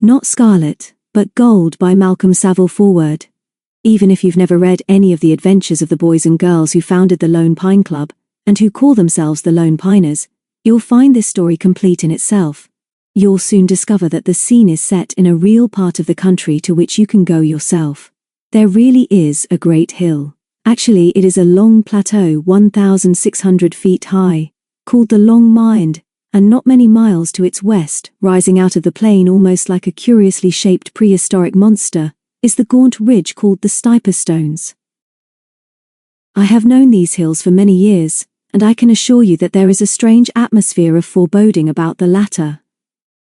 Not Scarlet, But Gold by Malcolm Saville. Forward. Even if you've never read any of the adventures of the boys and girls who founded the Lone Pine Club, and who call themselves the Lone Piners, you'll find this story complete in itself. You'll soon discover that the scene is set in a real part of the country to which you can go yourself. There really is a great hill. Actually, it is a long plateau 1,600 feet high, called the Long Mind, and not many miles to its west, rising out of the plain almost like a curiously shaped prehistoric monster, is the gaunt ridge called the Stiper Stones. I have known these hills for many years, and I can assure you that there is a strange atmosphere of foreboding about the latter.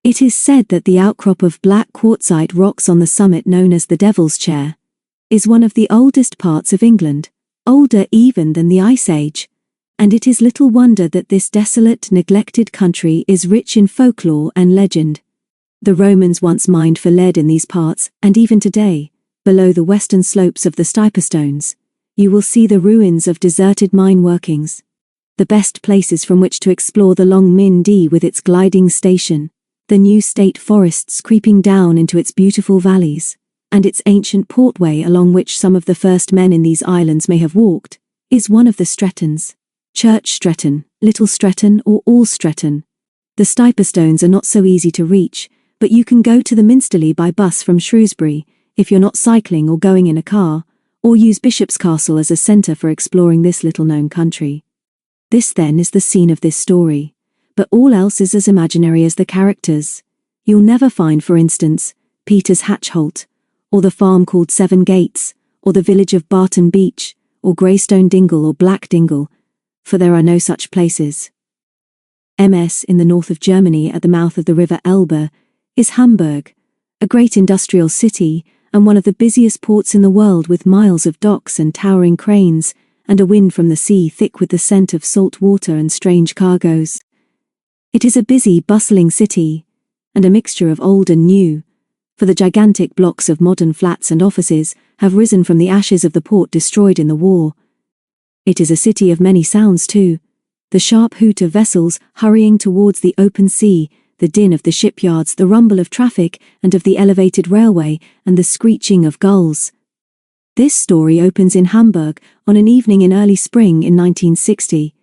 It is said that the outcrop of black quartzite rocks on the summit, known as the Devil's Chair, is one of the oldest parts of England, older even than the Ice Age, and it is little wonder that this desolate, neglected country is rich in folklore and legend. The Romans once mined for lead in these parts, and even today, below the western slopes of the Stiper Stones, you will see the ruins of deserted mine workings. The best places from which to explore the Long Min with its gliding station, the new state forests creeping down into its beautiful valleys, and its ancient portway along which some of the first men in these islands may have walked, is one of the Strettons. Church Stretton, Little Stretton or All Stretton. The Stiper Stones are not so easy to reach, but you can go to the Minsterley by bus from Shrewsbury, if you're not cycling or going in a car, or use Bishop's Castle as a centre for exploring this little-known country. This then is the scene of this story, but all else is as imaginary as the characters. You'll never find, for instance, Peter's Hatchholt, or the farm called Seven Gates, or the village of Barton Beach, or Greystone Dingle or Black Dingle, for there are no such places. MS in the north of Germany at the mouth of the river Elbe is Hamburg, a great industrial city and one of the busiest ports in the world, with miles of docks and towering cranes, and a wind from the sea thick with the scent of salt water and strange cargoes. It is a busy, bustling city, and a mixture of old and new, for the gigantic blocks of modern flats and offices have risen from the ashes of the port destroyed in the war. It is a city of many sounds too, the sharp hoot of vessels hurrying towards the open sea, the din of the shipyards, the rumble of traffic and of the elevated railway, and the screeching of gulls. This story opens in Hamburg on an evening in early spring in 1960.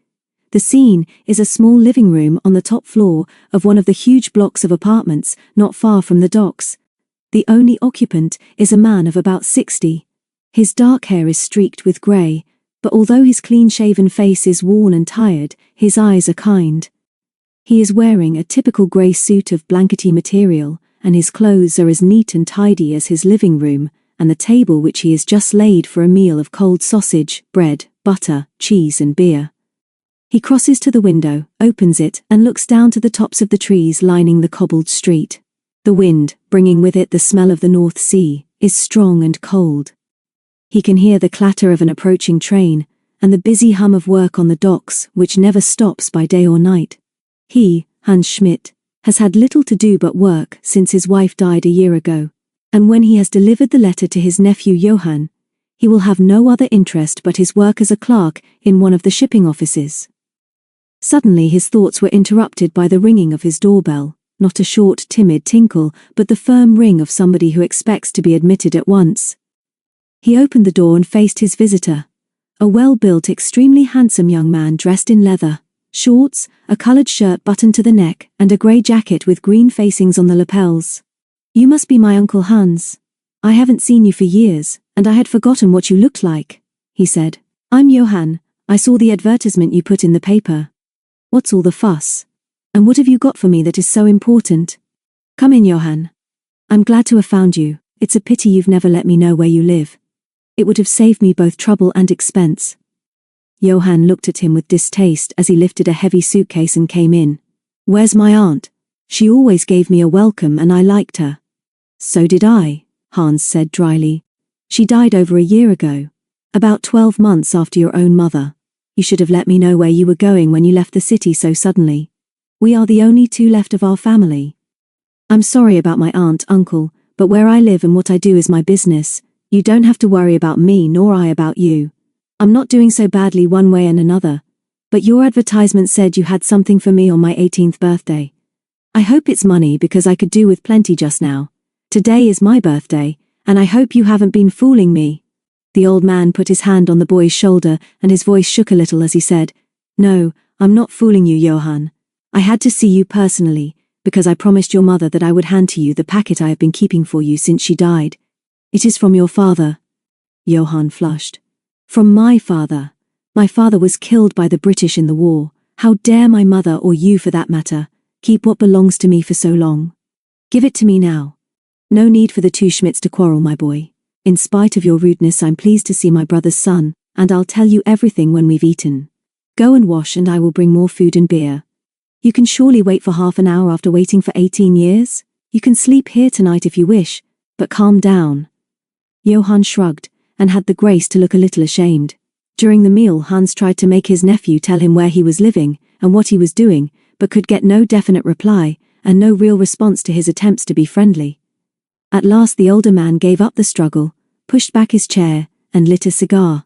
The scene is a small living room on the top floor of one of the huge blocks of apartments not far from the docks. The only occupant is a man of about 60. His dark hair is streaked with grey, but although his clean-shaven face is worn and tired, his eyes are kind. He is wearing a typical grey suit of blankety material, and his clothes are as neat and tidy as his living room, and the table which he has just laid for a meal of cold sausage, bread, butter, cheese and beer. He crosses to the window, opens it, and looks down to the tops of the trees lining the cobbled street. The wind, bringing with it the smell of the North Sea, is strong and cold. He can hear the clatter of an approaching train, and the busy hum of work on the docks, which never stops by day or night. He, Hans Schmidt, has had little to do but work since his wife died a year ago, and when he has delivered the letter to his nephew Johann, he will have no other interest but his work as a clerk in one of the shipping offices. Suddenly his thoughts were interrupted by the ringing of his doorbell, not a short, timid tinkle, but the firm ring of somebody who expects to be admitted at once. He opened the door and faced his visitor, a well-built, extremely handsome young man dressed in leather, shorts, a coloured shirt buttoned to the neck, and a grey jacket with green facings on the lapels. "You must be my Uncle Hans. I haven't seen you for years, and I had forgotten what you looked like," he said. "I'm Johann. I saw the advertisement you put in the paper. What's all the fuss? And what have you got for me that is so important? Come in, Johann. I'm glad to have found you. It's a pity you've never let me know where you live. It would have saved me both trouble and expense." Johann looked at him with distaste as he lifted a heavy suitcase and came in. "Where's my aunt? She always gave me a welcome and I liked her." "So did I," Hans said dryly. "She died over a year ago, about 12 months after your own mother. You should have let me know where you were going when you left the city so suddenly. We are the only two left of our family. I'm sorry about my aunt, uncle, but where I live and what I do is my business. You don't have to worry about me nor I about you. I'm not doing so badly one way and another, but your advertisement said you had something for me on my 18th birthday. I hope it's money because I could do with plenty just now, Today is my birthday, and I hope you haven't been fooling me." The old man put his hand on the boy's shoulder and his voice shook a little as he said, "No, I'm not fooling you, Johann. I had to see you personally, because I promised your mother that I would hand to you the packet I have been keeping for you since she died. It is from your father." Johann flushed. "From my father? My father was killed by the British in the war. How dare my mother, or you for that matter, keep what belongs to me for so long? Give it to me now. No need for the two Schmidts to quarrel, my boy. In spite of your rudeness, I'm pleased to see my brother's son, and I'll tell you everything when we've eaten. Go and wash and I will bring more food and beer. You can surely wait for half an hour after waiting for 18 years? You can sleep here tonight if you wish, but calm down." Johann shrugged, and had the grace to look a little ashamed. During the meal, Hans tried to make his nephew tell him where he was living, and what he was doing, but could get no definite reply, and no real response to his attempts to be friendly. At last the older man gave up the struggle, pushed back his chair, and lit a cigar.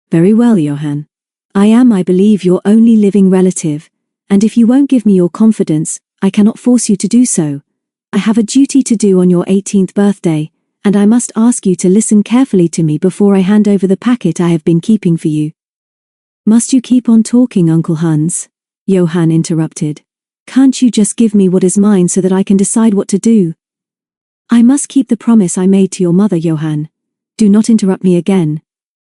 "Very well, Johann. I am, I believe, your only living relative, and if you won't give me your confidence, I cannot force you to do so. I have a duty to do on your 18th birthday, and I must ask you to listen carefully to me before I hand over the packet I have been keeping for you." "Must you keep on talking, Uncle Hans?" Johann interrupted. "Can't you just give me what is mine so that I can decide what to do?" "I must keep the promise I made to your mother, Johann. Do not interrupt me again.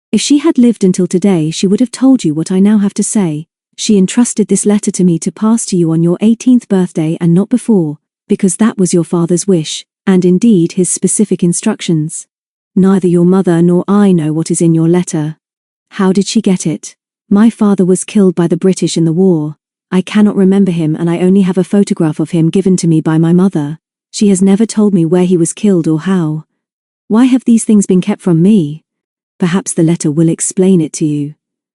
If she had lived until today, she would have told you what I now have to say. She entrusted this letter to me to pass to you on your 18th birthday and not before, because that was your father's wish, and indeed his specific instructions. Neither your mother nor I know what is in your letter. How did she get it? My father was killed by the British in the war. I cannot remember him, and I only have a photograph of him given to me by my mother. She has never told me where he was killed or how. Why have these things been kept from me? Perhaps the letter will explain it to you.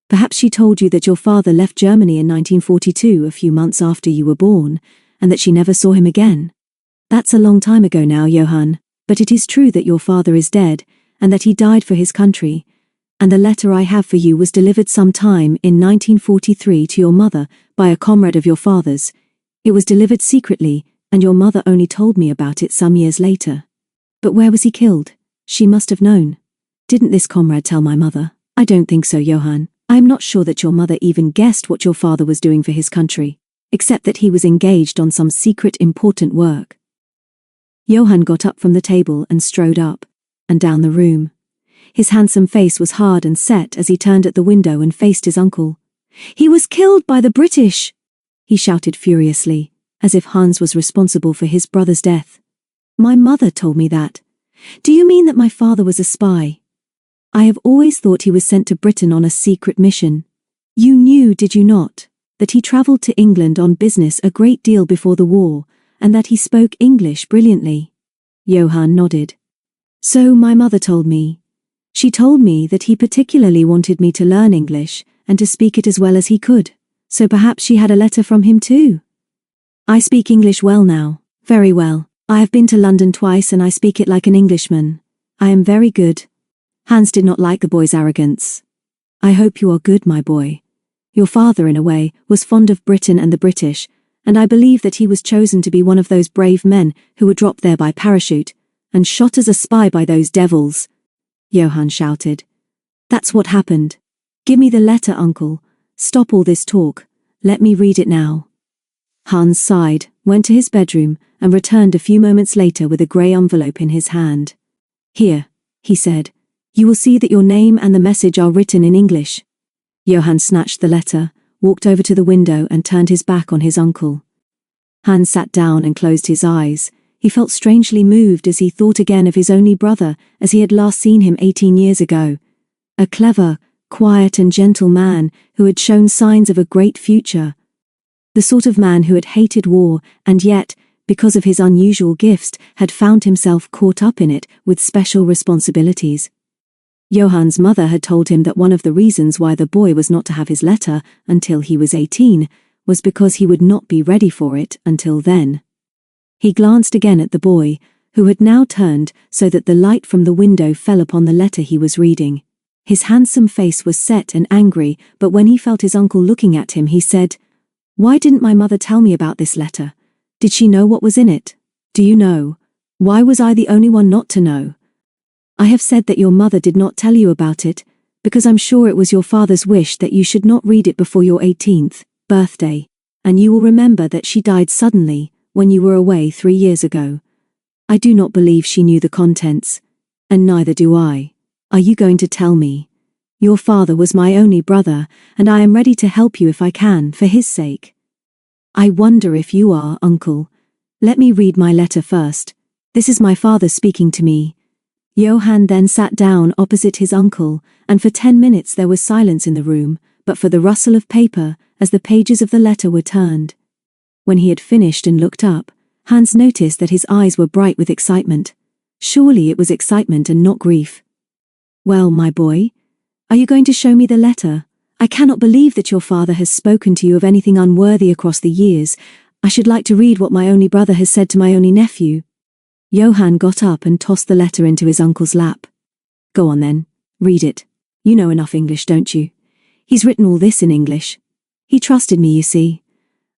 Perhaps she told you that your father left Germany in 1942, a few months after you were born, and that she never saw him again. That's a long time ago now, Johann, but it is true that your father is dead, and that he died for his country, and the letter I have for you was delivered some time in 1943 to your mother by a comrade of your father's. It was delivered secretly, and your mother only told me about it some years later. But where was he killed? She must have known. Didn't this comrade tell my mother? I don't think so, Johann. I am not sure that your mother even guessed what your father was doing for his country, except that he was engaged on some secret important work." Johann got up from the table and strode up and down the room. His handsome face was hard and set as he turned at the window and faced his uncle. "He was killed by the British!" he shouted furiously, as if Hans was responsible for his brother's death. "My mother told me that. Do you mean that my father was a spy? I have always thought he was sent to Britain on a secret mission. You knew, did you not, that he travelled to England on business a great deal before the war, and that he spoke English brilliantly?" Johann nodded. "So my mother told me. She told me that he particularly wanted me to learn English and to speak it as well as he could. So perhaps she had a letter from him too. I speak English well now, very well. I have been to London twice and I speak it like an Englishman. I am very good." Hans did not like the boy's arrogance. "I hope you are good, my boy. Your father, in a way, was fond of Britain and the British, and I believe that he was chosen to be one of those brave men who were dropped there by parachute, and shot as a spy by those devils," Johann shouted. "That's what happened. Give me the letter, uncle. Stop all this talk. Let me read it now." Hans sighed, went to his bedroom, and returned a few moments later with a grey envelope in his hand. "Here," he said. "You will see that your name and the message are written in English." Johann snatched the letter, walked over to the window and turned his back on his uncle. Hans sat down and closed his eyes. He felt strangely moved as he thought again of his only brother as he had last seen him 18 years ago. A clever, quiet and gentle man who had shown signs of a great future. The sort of man who had hated war and yet, because of his unusual gifts, had found himself caught up in it with special responsibilities. Johann's mother had told him that one of the reasons why the boy was not to have his letter until he was 18 was because he would not be ready for it until then. He glanced again at the boy, who had now turned so that the light from the window fell upon the letter he was reading. His handsome face was set and angry, but when he felt his uncle looking at him, he said, "Why didn't my mother tell me about this letter? Did she know what was in it? Do you know?" Why was I the only one not to know? I have said that your mother did not tell you about it, because I'm sure it was your father's wish that you should not read it before your 18th birthday, and you will remember that she died suddenly, when you were away 3 years ago. I do not believe she knew the contents, and neither do I. Are you going to tell me? Your father was my only brother, and I am ready to help you if I can, for his sake. I wonder if you are, uncle. Let me read my letter first. This is my father speaking to me. Johann then sat down opposite his uncle, and for 10 minutes there was silence in the room, but for the rustle of paper, as the pages of the letter were turned. When he had finished and looked up, Hans noticed that his eyes were bright with excitement. Surely it was excitement and not grief. Well, my boy, are you going to show me the letter? I cannot believe that your father has spoken to you of anything unworthy across the years. I should like to read what my only brother has said to my only nephew. Johann got up and tossed the letter into his uncle's lap. Go on then, read it. You know enough English, don't you? He's written all this in English. He trusted me, you see.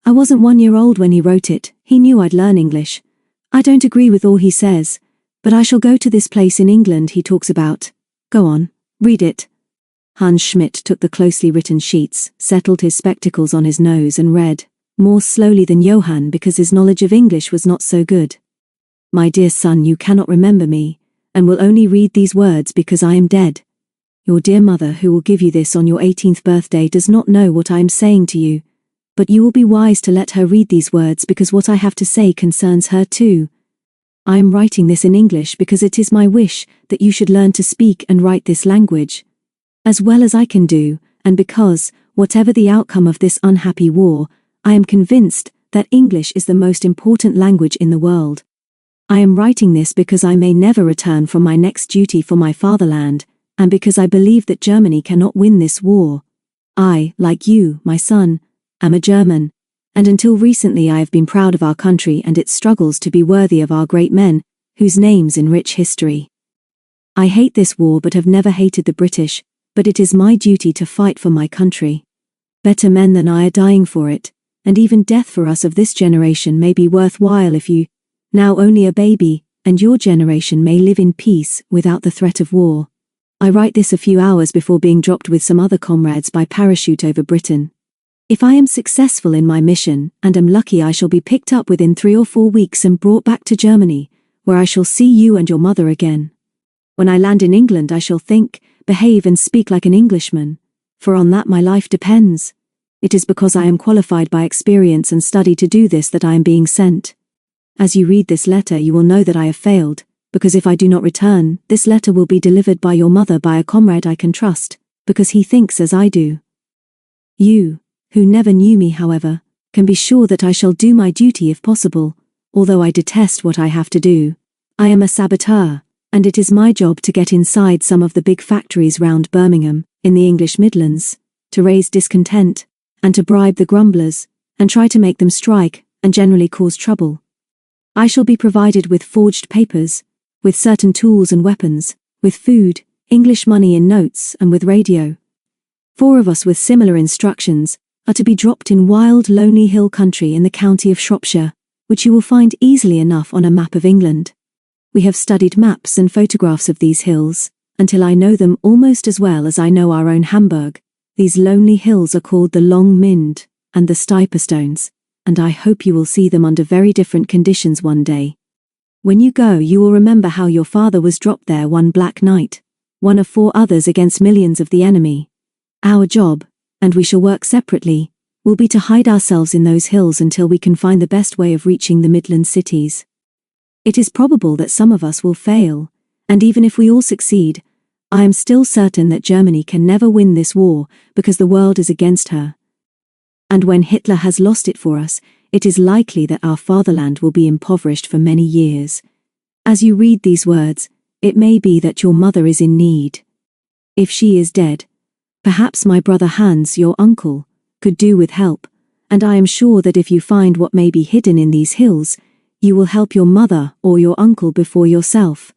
I wasn't 1 year old when he wrote it. He knew I'd learn English. I don't agree with all he says, but I shall go to this place in England he talks about. Go on, read it. Hans Schmidt took the closely written sheets, settled his spectacles on his nose and read, more slowly than Johann because his knowledge of English was not so good. My dear son, you cannot remember me, and will only read these words because I am dead. Your dear mother who will give you this on your 18th birthday does not know what I am saying to you, but you will be wise to let her read these words because what I have to say concerns her too. I am writing this in English because it is my wish that you should learn to speak and write this language, as well as I can do, and because, whatever the outcome of this unhappy war, I am convinced that English is the most important language in the world. I am writing this because I may never return from my next duty for my fatherland, and because I believe that Germany cannot win this war. I, like you, my son, am a German, and until recently I have been proud of our country and its struggles to be worthy of our great men, whose names enrich history. I hate this war but have never hated the British, but it is my duty to fight for my country. Better men than I are dying for it, and even death for us of this generation may be worthwhile if you, now only a baby, and your generation may live in peace without the threat of war. I write this a few hours before being dropped with some other comrades by parachute over Britain. If I am successful in my mission, and am lucky, I shall be picked up within 3 or 4 weeks and brought back to Germany, where I shall see you and your mother again. When I land in England I shall think, behave and speak like an Englishman, for on that my life depends. It is because I am qualified by experience and study to do this that I am being sent. As you read this letter you will know that I have failed, because if I do not return, this letter will be delivered by your mother by a comrade I can trust, because he thinks as I do. You, who never knew me however, can be sure that I shall do my duty if possible, although I detest what I have to do. I am a saboteur, and it is my job to get inside some of the big factories round Birmingham, in the English Midlands, to raise discontent, and to bribe the grumblers, and try to make them strike, and generally cause trouble. I shall be provided with forged papers, with certain tools and weapons, with food, English money in notes, and with radio. 4 of us with similar instructions are to be dropped in wild, lonely hill country in the county of Shropshire, which you will find easily enough on a map of England. We have studied maps and photographs of these hills, until I know them almost as well as I know our own Hamburg. These lonely hills are called the Long Mynd, and the Stiperstones, and I hope you will see them under very different conditions one day. When you go you will remember how your father was dropped there one black night, one of 4 others against millions of the enemy. Our job, and we shall work separately, will be to hide ourselves in those hills until we can find the best way of reaching the Midland cities. It is probable that some of us will fail, and even if we all succeed, I am still certain that Germany can never win this war because the world is against her. And when Hitler has lost it for us, it is likely that our fatherland will be impoverished for many years. As you read these words, it may be that your mother is in need. If she is dead, perhaps my brother Hans, your uncle, could do with help, and I am sure that if you find what may be hidden in these hills, you will help your mother or your uncle before yourself.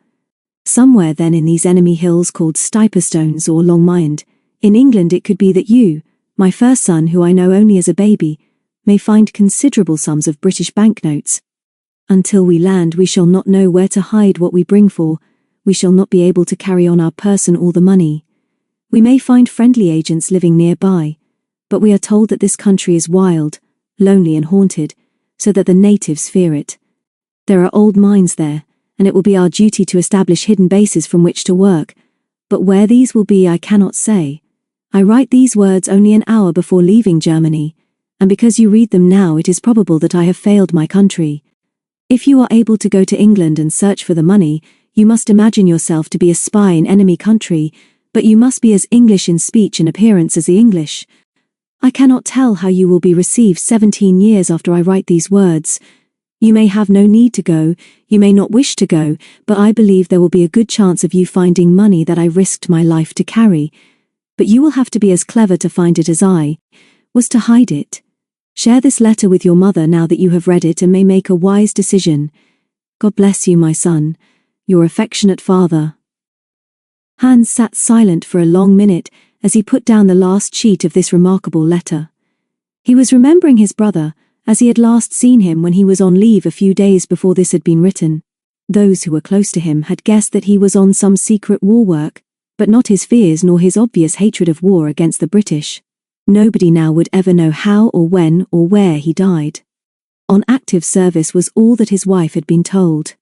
Somewhere then in these enemy hills called Stiperstones or Long Mynd, in England it could be that you, my first son who I know only as a baby, may find considerable sums of British banknotes. Until we land, we shall not know where to hide what we bring for. We shall not be able to carry on our person all the money. We may find friendly agents living nearby, but we are told that this country is wild, lonely and haunted, so that the natives fear it. There are old mines there, and it will be our duty to establish hidden bases from which to work, but where these will be I cannot say. I write these words only an hour before leaving Germany, and because you read them now it is probable that I have failed my country. If you are able to go to England and search for the money, you must imagine yourself to be a spy in enemy country, but you must be as English in speech and appearance as the English. I cannot tell how you will be received 17 years after I write these words. You may have no need to go, you may not wish to go, but I believe there will be a good chance of you finding money that I risked my life to carry. But you will have to be as clever to find it as I was to hide it. Share this letter with your mother now that you have read it and may make a wise decision. God bless you, my son. Your affectionate father. Hans sat silent for a long minute as he put down the last sheet of this remarkable letter. He was remembering his brother, as he had last seen him when he was on leave a few days before this had been written. Those who were close to him had guessed that he was on some secret war work, but not his fears nor his obvious hatred of war against the British. Nobody now would ever know how or when or where he died. On active service was all that his wife had been told.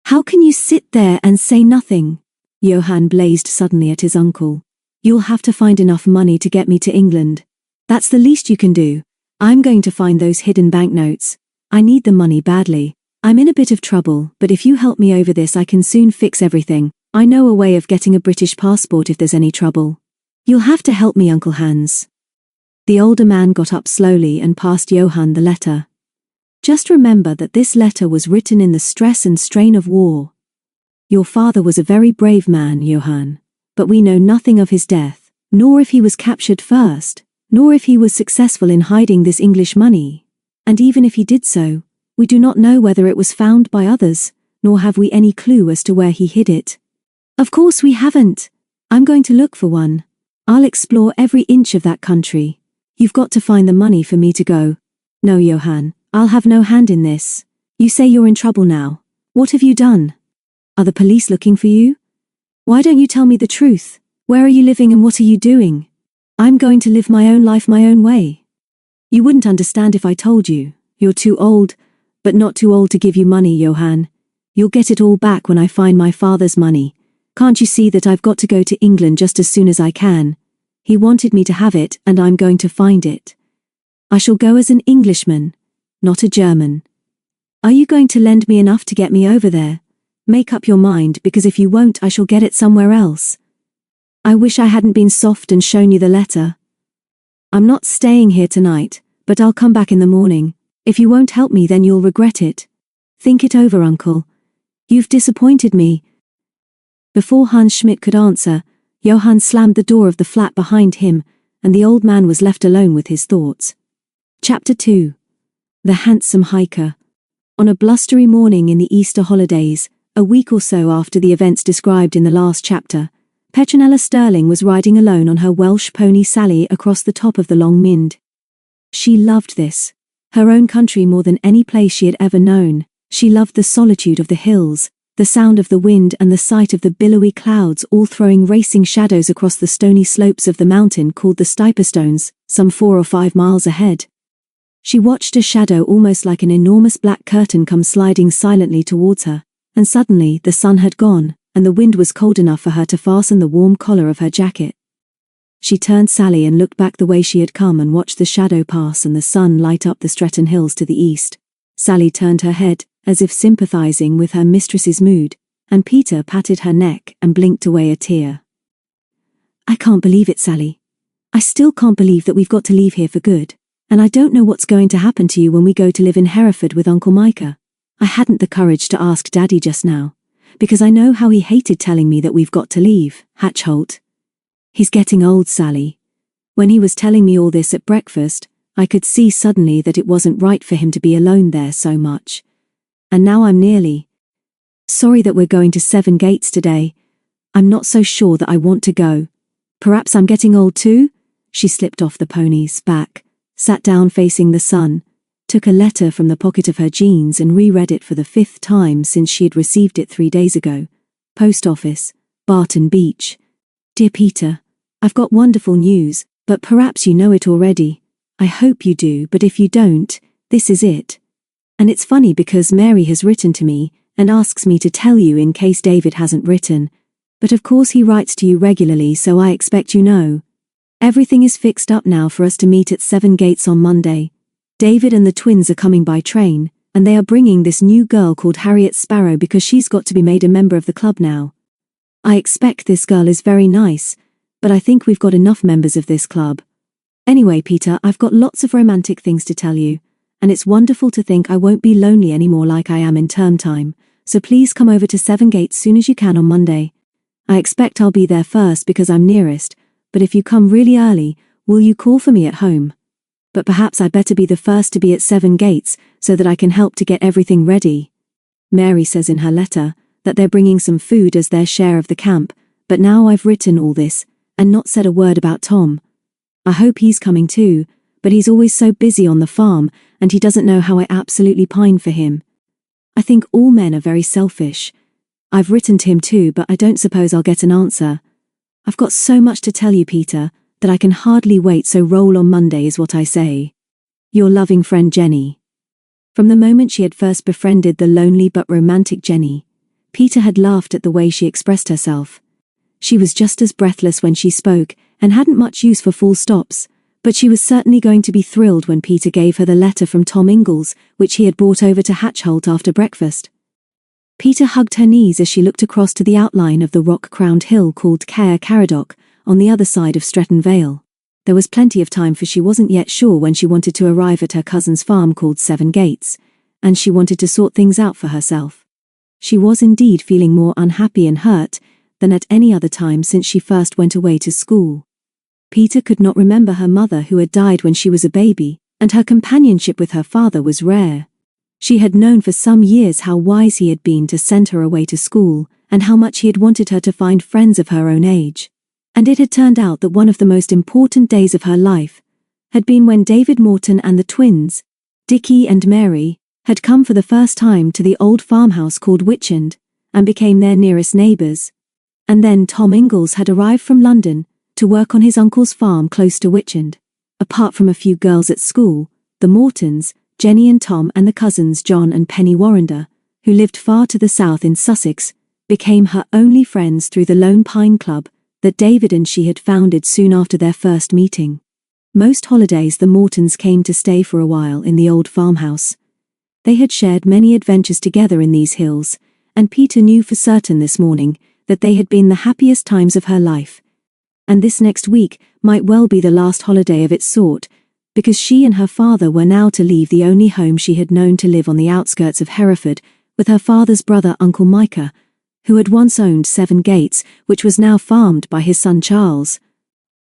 How can you sit there and say nothing? Johann blazed suddenly at his uncle. You'll have to find enough money to get me to England. That's the least you can do. I'm going to find those hidden banknotes. I need the money badly. I'm in a bit of trouble, but if you help me over this I can soon fix everything. I know a way of getting a British passport if there's any trouble. You'll have to help me, Uncle Hans. The older man got up slowly and passed Johann the letter. Just remember that this letter was written in the stress and strain of war. Your father was a very brave man, Johann, but we know nothing of his death, nor if he was captured first, nor if he was successful in hiding this English money. And even if he did so, we do not know whether it was found by others, nor have we any clue as to where he hid it. Of course we haven't. I'm going to look for one. I'll explore every inch of that country. You've got to find the money for me to go. No, Johann, I'll have no hand in this. You say you're in trouble now. What have you done? Are the police looking for you? Why don't you tell me the truth? Where are you living and what are you doing? I'm going to live my own life my own way. You wouldn't understand if I told you. You're too old, but not too old to give you money, Johann. You'll get it all back when I find my father's money. Can't you see that I've got to go to England just as soon as I can? He wanted me to have it and I'm going to find it. I shall go as an Englishman, not a German. Are you going to lend me enough to get me over there? Make up your mind, because if you won't I shall get it somewhere else. I wish I hadn't been soft and shown you the letter. I'm not staying here tonight, but I'll come back in the morning. If you won't help me then you'll regret it. Think it over, Uncle. You've disappointed me. Before Hans Schmidt could answer, Johann slammed the door of the flat behind him, and the old man was left alone with his thoughts. Chapter 2. The Handsome Hiker. On a blustery morning in the Easter holidays, a week or so after the events described in the last chapter, Petronella Sterling was riding alone on her Welsh pony Sally across the top of the Long Mynd. She loved this. Her own country more than any place she had ever known. She loved the solitude of the hills, the sound of the wind and the sight of the billowy clouds all throwing racing shadows across the stony slopes of the mountain called the Stiperstones, some 4 or 5 miles ahead. She watched a shadow almost like an enormous black curtain come sliding silently towards her, and suddenly the sun had gone, and the wind was cold enough for her to fasten the warm collar of her jacket. She turned Sally and looked back the way she had come and watched the shadow pass and the sun light up the Stretton Hills to the east. Sally turned her head, as if sympathizing with her mistress's mood, and Peter patted her neck and blinked away a tear. I can't believe it, Sally. I still can't believe that we've got to leave here for good, and I don't know what's going to happen to you when we go to live in Hereford with Uncle Micah. I hadn't the courage to ask Daddy just now, because I know how he hated telling me that we've got to leave, Hatchholt. He's getting old, Sally. When he was telling me all this at breakfast, I could see suddenly that it wasn't right for him to be alone there so much. And now I'm nearly sorry that we're going to Seven Gates today. I'm not so sure that I want to go. Perhaps I'm getting old too? She slipped off the pony's back, sat down facing the sun, took a letter from the pocket of her jeans and reread it for the 5th time since she had received it 3 days ago. Post Office, Barton Beach. Dear Peter, I've got wonderful news, but perhaps you know it already. I hope you do, but if you don't, this is it. And it's funny because Mary has written to me and asks me to tell you in case David hasn't written. But of course he writes to you regularly, so I expect you know. Everything is fixed up now for us to meet at 7 Gates on Monday. David and the twins are coming by train, and they are bringing this new girl called Harriet Sparrow because she's got to be made a member of the club now. I expect this girl is very nice, but I think we've got enough members of this club. Anyway, Peter, I've got lots of romantic things to tell you, and it's wonderful to think I won't be lonely anymore like I am in term time, so please come over to 7 Gates soon as you can on Monday. I expect I'll be there first because I'm nearest, but if you come really early, will you call for me at home? But perhaps I better be the first to be at 7 Gates so that I can help to get everything ready. Mary says in her letter that they're bringing some food as their share of the camp, but now I've written all this and not said a word about Tom. I hope he's coming too, but he's always so busy on the farm and he doesn't know how I absolutely pine for him. I think all men are very selfish. I've written to him too, but I don't suppose I'll get an answer. I've got so much to tell you, Peter, that I can hardly wait, so roll on Monday is what I say. Your loving friend Jenny. From the moment she had first befriended the lonely but romantic Jenny, Peter had laughed at the way she expressed herself. She was just as breathless when she spoke and hadn't much use for full stops, but she was certainly going to be thrilled when Peter gave her the letter from Tom Ingalls, which he had brought over to Hatchholt after breakfast. Peter hugged her knees as she looked across to the outline of the rock-crowned hill called Caer Caradoc, on the other side of Stretton Vale. There was plenty of time, for she wasn't yet sure when she wanted to arrive at her cousin's farm called 7 Gates, and she wanted to sort things out for herself. She was indeed feeling more unhappy and hurt than at any other time since she first went away to school. Peter could not remember her mother, who had died when she was a baby, and her companionship with her father was rare. She had known for some years how wise he had been to send her away to school, and how much he had wanted her to find friends of her own age. And it had turned out that one of the most important days of her life had been when David Morton and the twins, Dickie and Mary, had come for the first time to the old farmhouse called Witchend, and became their nearest neighbours. And then Tom Ingalls had arrived from London to work on his uncle's farm close to Witchend. Apart from a few girls at school, the Mortons, Jenny and Tom, and the cousins John and Penny Warrender, who lived far to the south in Sussex, became her only friends through the Lone Pine Club that David and she had founded soon after their first meeting. Most holidays the Mortons came to stay for a while in the old farmhouse. They had shared many adventures together in these hills, and Peter knew for certain this morning that they had been the happiest times of her life. And this next week might well be the last holiday of its sort, because she and her father were now to leave the only home she had known, to live on the outskirts of Hereford with her father's brother Uncle Micah, who had once owned 7 Gates, which was now farmed by his son Charles.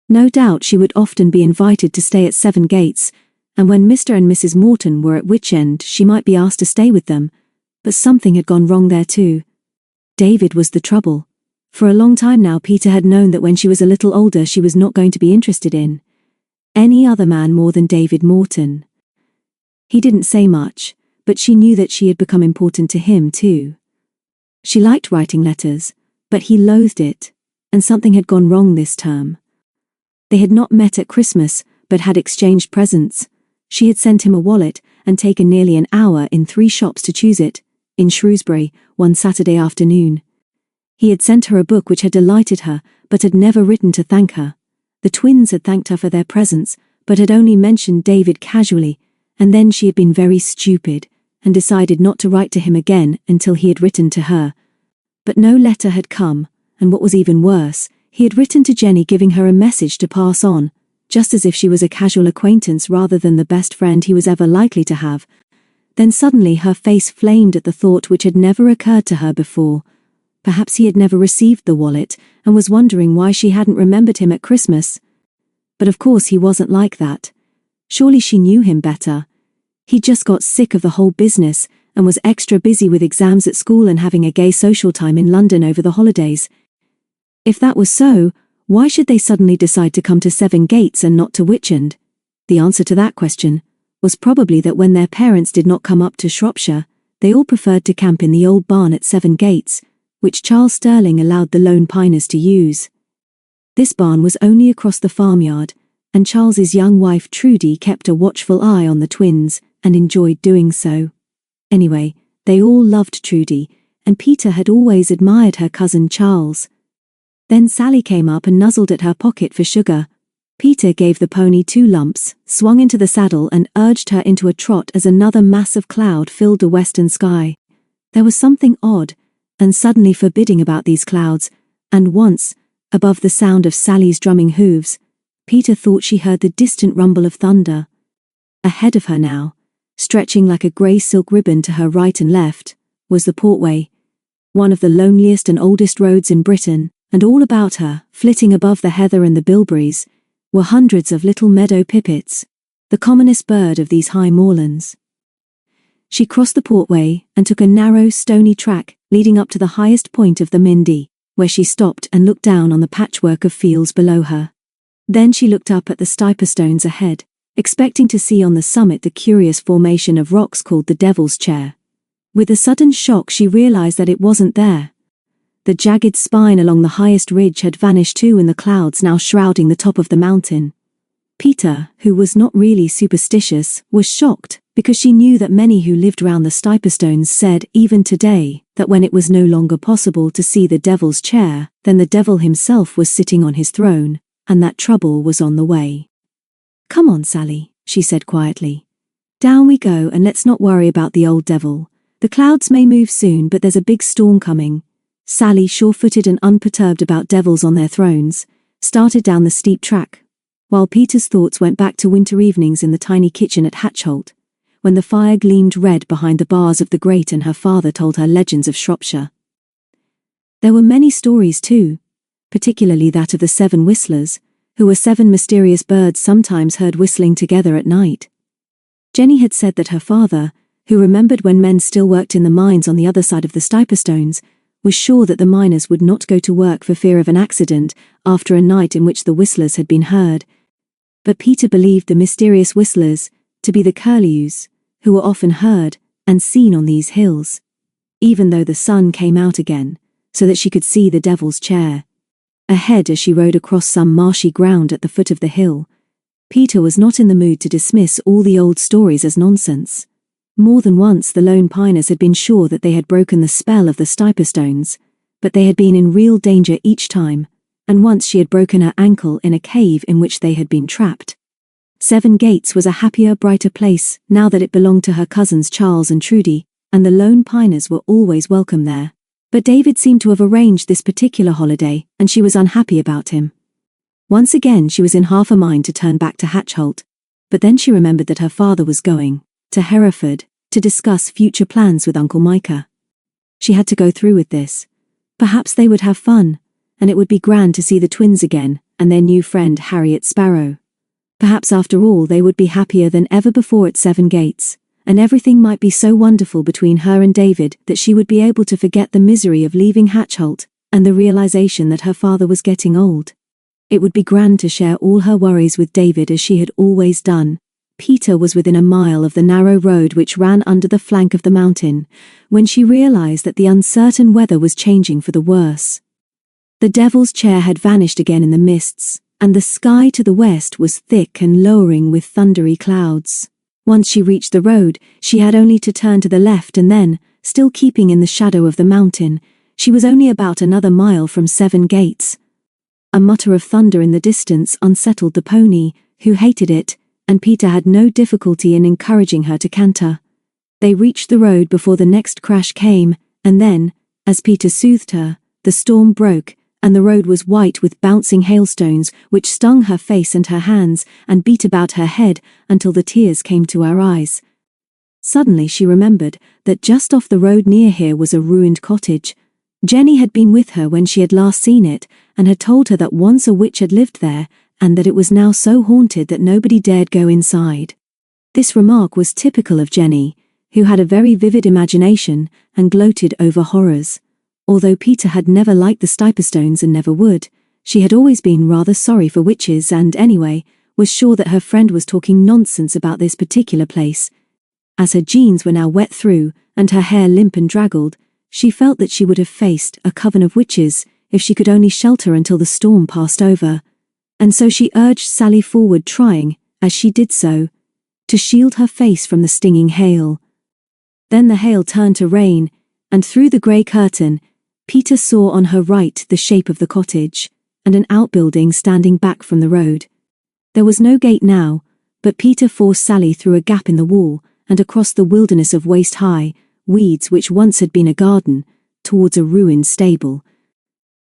No doubt she would often be invited to stay at 7 Gates, and when Mr. and Mrs. Morton were at Witchend she might be asked to stay with them, but something had gone wrong there too. David was the trouble. For a long time now Peter had known that when she was a little older she was not going to be interested in any other man more than David Morton. He didn't say much, but she knew that she had become important to him too. She liked writing letters, but he loathed it, and something had gone wrong this term. They had not met at Christmas, but had exchanged presents. She had sent him a wallet and taken nearly an hour in 3 shops to choose it, in Shrewsbury, one Saturday afternoon. He had sent her a book which had delighted her, but had never written to thank her. The twins had thanked her for their presents, but had only mentioned David casually, and then she had been very stupid, and decided not to write to him again until he had written to her. But no letter had come, and what was even worse, he had written to Jenny giving her a message to pass on, just as if she was a casual acquaintance rather than the best friend he was ever likely to have. Then suddenly her face flamed at the thought which had never occurred to her before. Perhaps he had never received the wallet, and was wondering why she hadn't remembered him at Christmas. But of course he wasn't like that. Surely she knew him better. He'd just got sick of the whole business, and was extra busy with exams at school and having a gay social time in London over the holidays. If that was so, why should they suddenly decide to come to 7 Gates and not to Witchend? The answer to that question was probably that when their parents did not come up to Shropshire, they all preferred to camp in the old barn at Seven Gates, which Charles Sterling allowed the Lone Piners to use. This barn was only across the farmyard, and Charles's young wife Trudy kept a watchful eye on the twins, and enjoyed doing so. Anyway, they all loved Trudy, and Peter had always admired her cousin Charles. Then Sally came up and nuzzled at her pocket for sugar. Peter gave the pony 2 lumps, swung into the saddle and urged her into a trot as another massive cloud filled the western sky. There was something odd and suddenly forbidding about these clouds, and once, above the sound of Sally's drumming hooves, Peter thought she heard the distant rumble of thunder. Ahead of her now, stretching like a grey silk ribbon to her right and left, was the Portway, one of the loneliest and oldest roads in Britain, and all about her, flitting above the heather and the bilberries, were hundreds of little meadow pipits, the commonest bird of these high moorlands. She crossed the Portway and took a narrow, stony track leading up to the highest point of the Mindy, where she stopped and looked down on the patchwork of fields below her. Then she looked up at the Stiperstones ahead, expecting to see on the summit the curious formation of rocks called the Devil's Chair. With a sudden shock she realized that it wasn't there. The jagged spine along the highest ridge had vanished too in the clouds now shrouding the top of the mountain. Peter, who was not really superstitious, was shocked, because she knew that many who lived round the Stiperstones said, even today, that when it was no longer possible to see the Devil's Chair, then the devil himself was sitting on his throne, and that trouble was on the way. "Come on, Sally," she said quietly. "Down we go, and let's not worry about the old devil. The clouds may move soon, but there's a big storm coming." Sally, sure-footed and unperturbed about devils on their thrones, started down the steep track, while Peter's thoughts went back to winter evenings in the tiny kitchen at Hatchholt, when the fire gleamed red behind the bars of the grate and her father told her legends of Shropshire. There were many stories too, particularly that of the 7 whistlers, who were 7 mysterious birds sometimes heard whistling together at night. Jenny had said that her father, who remembered when men still worked in the mines on the other side of the Stiperstones, was sure that the miners would not go to work for fear of an accident after a night in which the whistlers had been heard. But Peter believed the mysterious whistlers to be the curlews, who were often heard and seen on these hills, even though the sun came out again, so that she could see the Devil's Chair. Ahead, as she rode across some marshy ground at the foot of the hill, Peter was not in the mood to dismiss all the old stories as nonsense. More than once the Lone Piners had been sure that they had broken the spell of the Stiperstones, but they had been in real danger each time, and once she had broken her ankle in a cave in which they had been trapped. Seven Gates was a happier, brighter place now that it belonged to her cousins Charles and Trudy, and the Lone Piners were always welcome there. But David seemed to have arranged this particular holiday, and she was unhappy about him. Once again she was in half a mind to turn back to Hatchholt, but then she remembered that her father was going to Hereford to discuss future plans with Uncle Micah. She had to go through with this. Perhaps they would have fun, and it would be grand to see the twins again and their new friend Harriet Sparrow. Perhaps after all they would be happier than ever before at Seven Gates, and everything might be so wonderful between her and David that she would be able to forget the misery of leaving Hatchholt and the realization that her father was getting old. It would be grand to share all her worries with David as she had always done. Peter was within a mile of the narrow road which ran under the flank of the mountain, when she realized that the uncertain weather was changing for the worse. The Devil's Chair had vanished again in the mists, and the sky to the west was thick and lowering with thundery clouds. Once she reached the road, she had only to turn to the left and then, still keeping in the shadow of the mountain, she was only about another mile from Seven Gates. A mutter of thunder in the distance unsettled the pony, who hated it, and Peter had no difficulty in encouraging her to canter. They reached the road before the next crash came, and then, as Peter soothed her, the storm broke, and the road was white with bouncing hailstones which stung her face and her hands and beat about her head until the tears came to her eyes. Suddenly she remembered that just off the road near here was a ruined cottage. Jenny had been with her when she had last seen it, and had told her that once a witch had lived there, and that it was now so haunted that nobody dared go inside. This remark was typical of Jenny, who had a very vivid imagination and gloated over horrors. Although Peter had never liked the Stiperstones and never would, she had always been rather sorry for witches and, anyway, was sure that her friend was talking nonsense about this particular place. As her jeans were now wet through, and her hair limp and draggled, she felt that she would have faced a coven of witches if she could only shelter until the storm passed over. And so she urged Sally forward, trying, as she did so, to shield her face from the stinging hail. Then the hail turned to rain, and through the grey curtain, Peter saw on her right the shape of the cottage, and an outbuilding standing back from the road. There was no gate now, but Peter forced Sally through a gap in the wall and across the wilderness of waist-high weeds which once had been a garden, towards a ruined stable.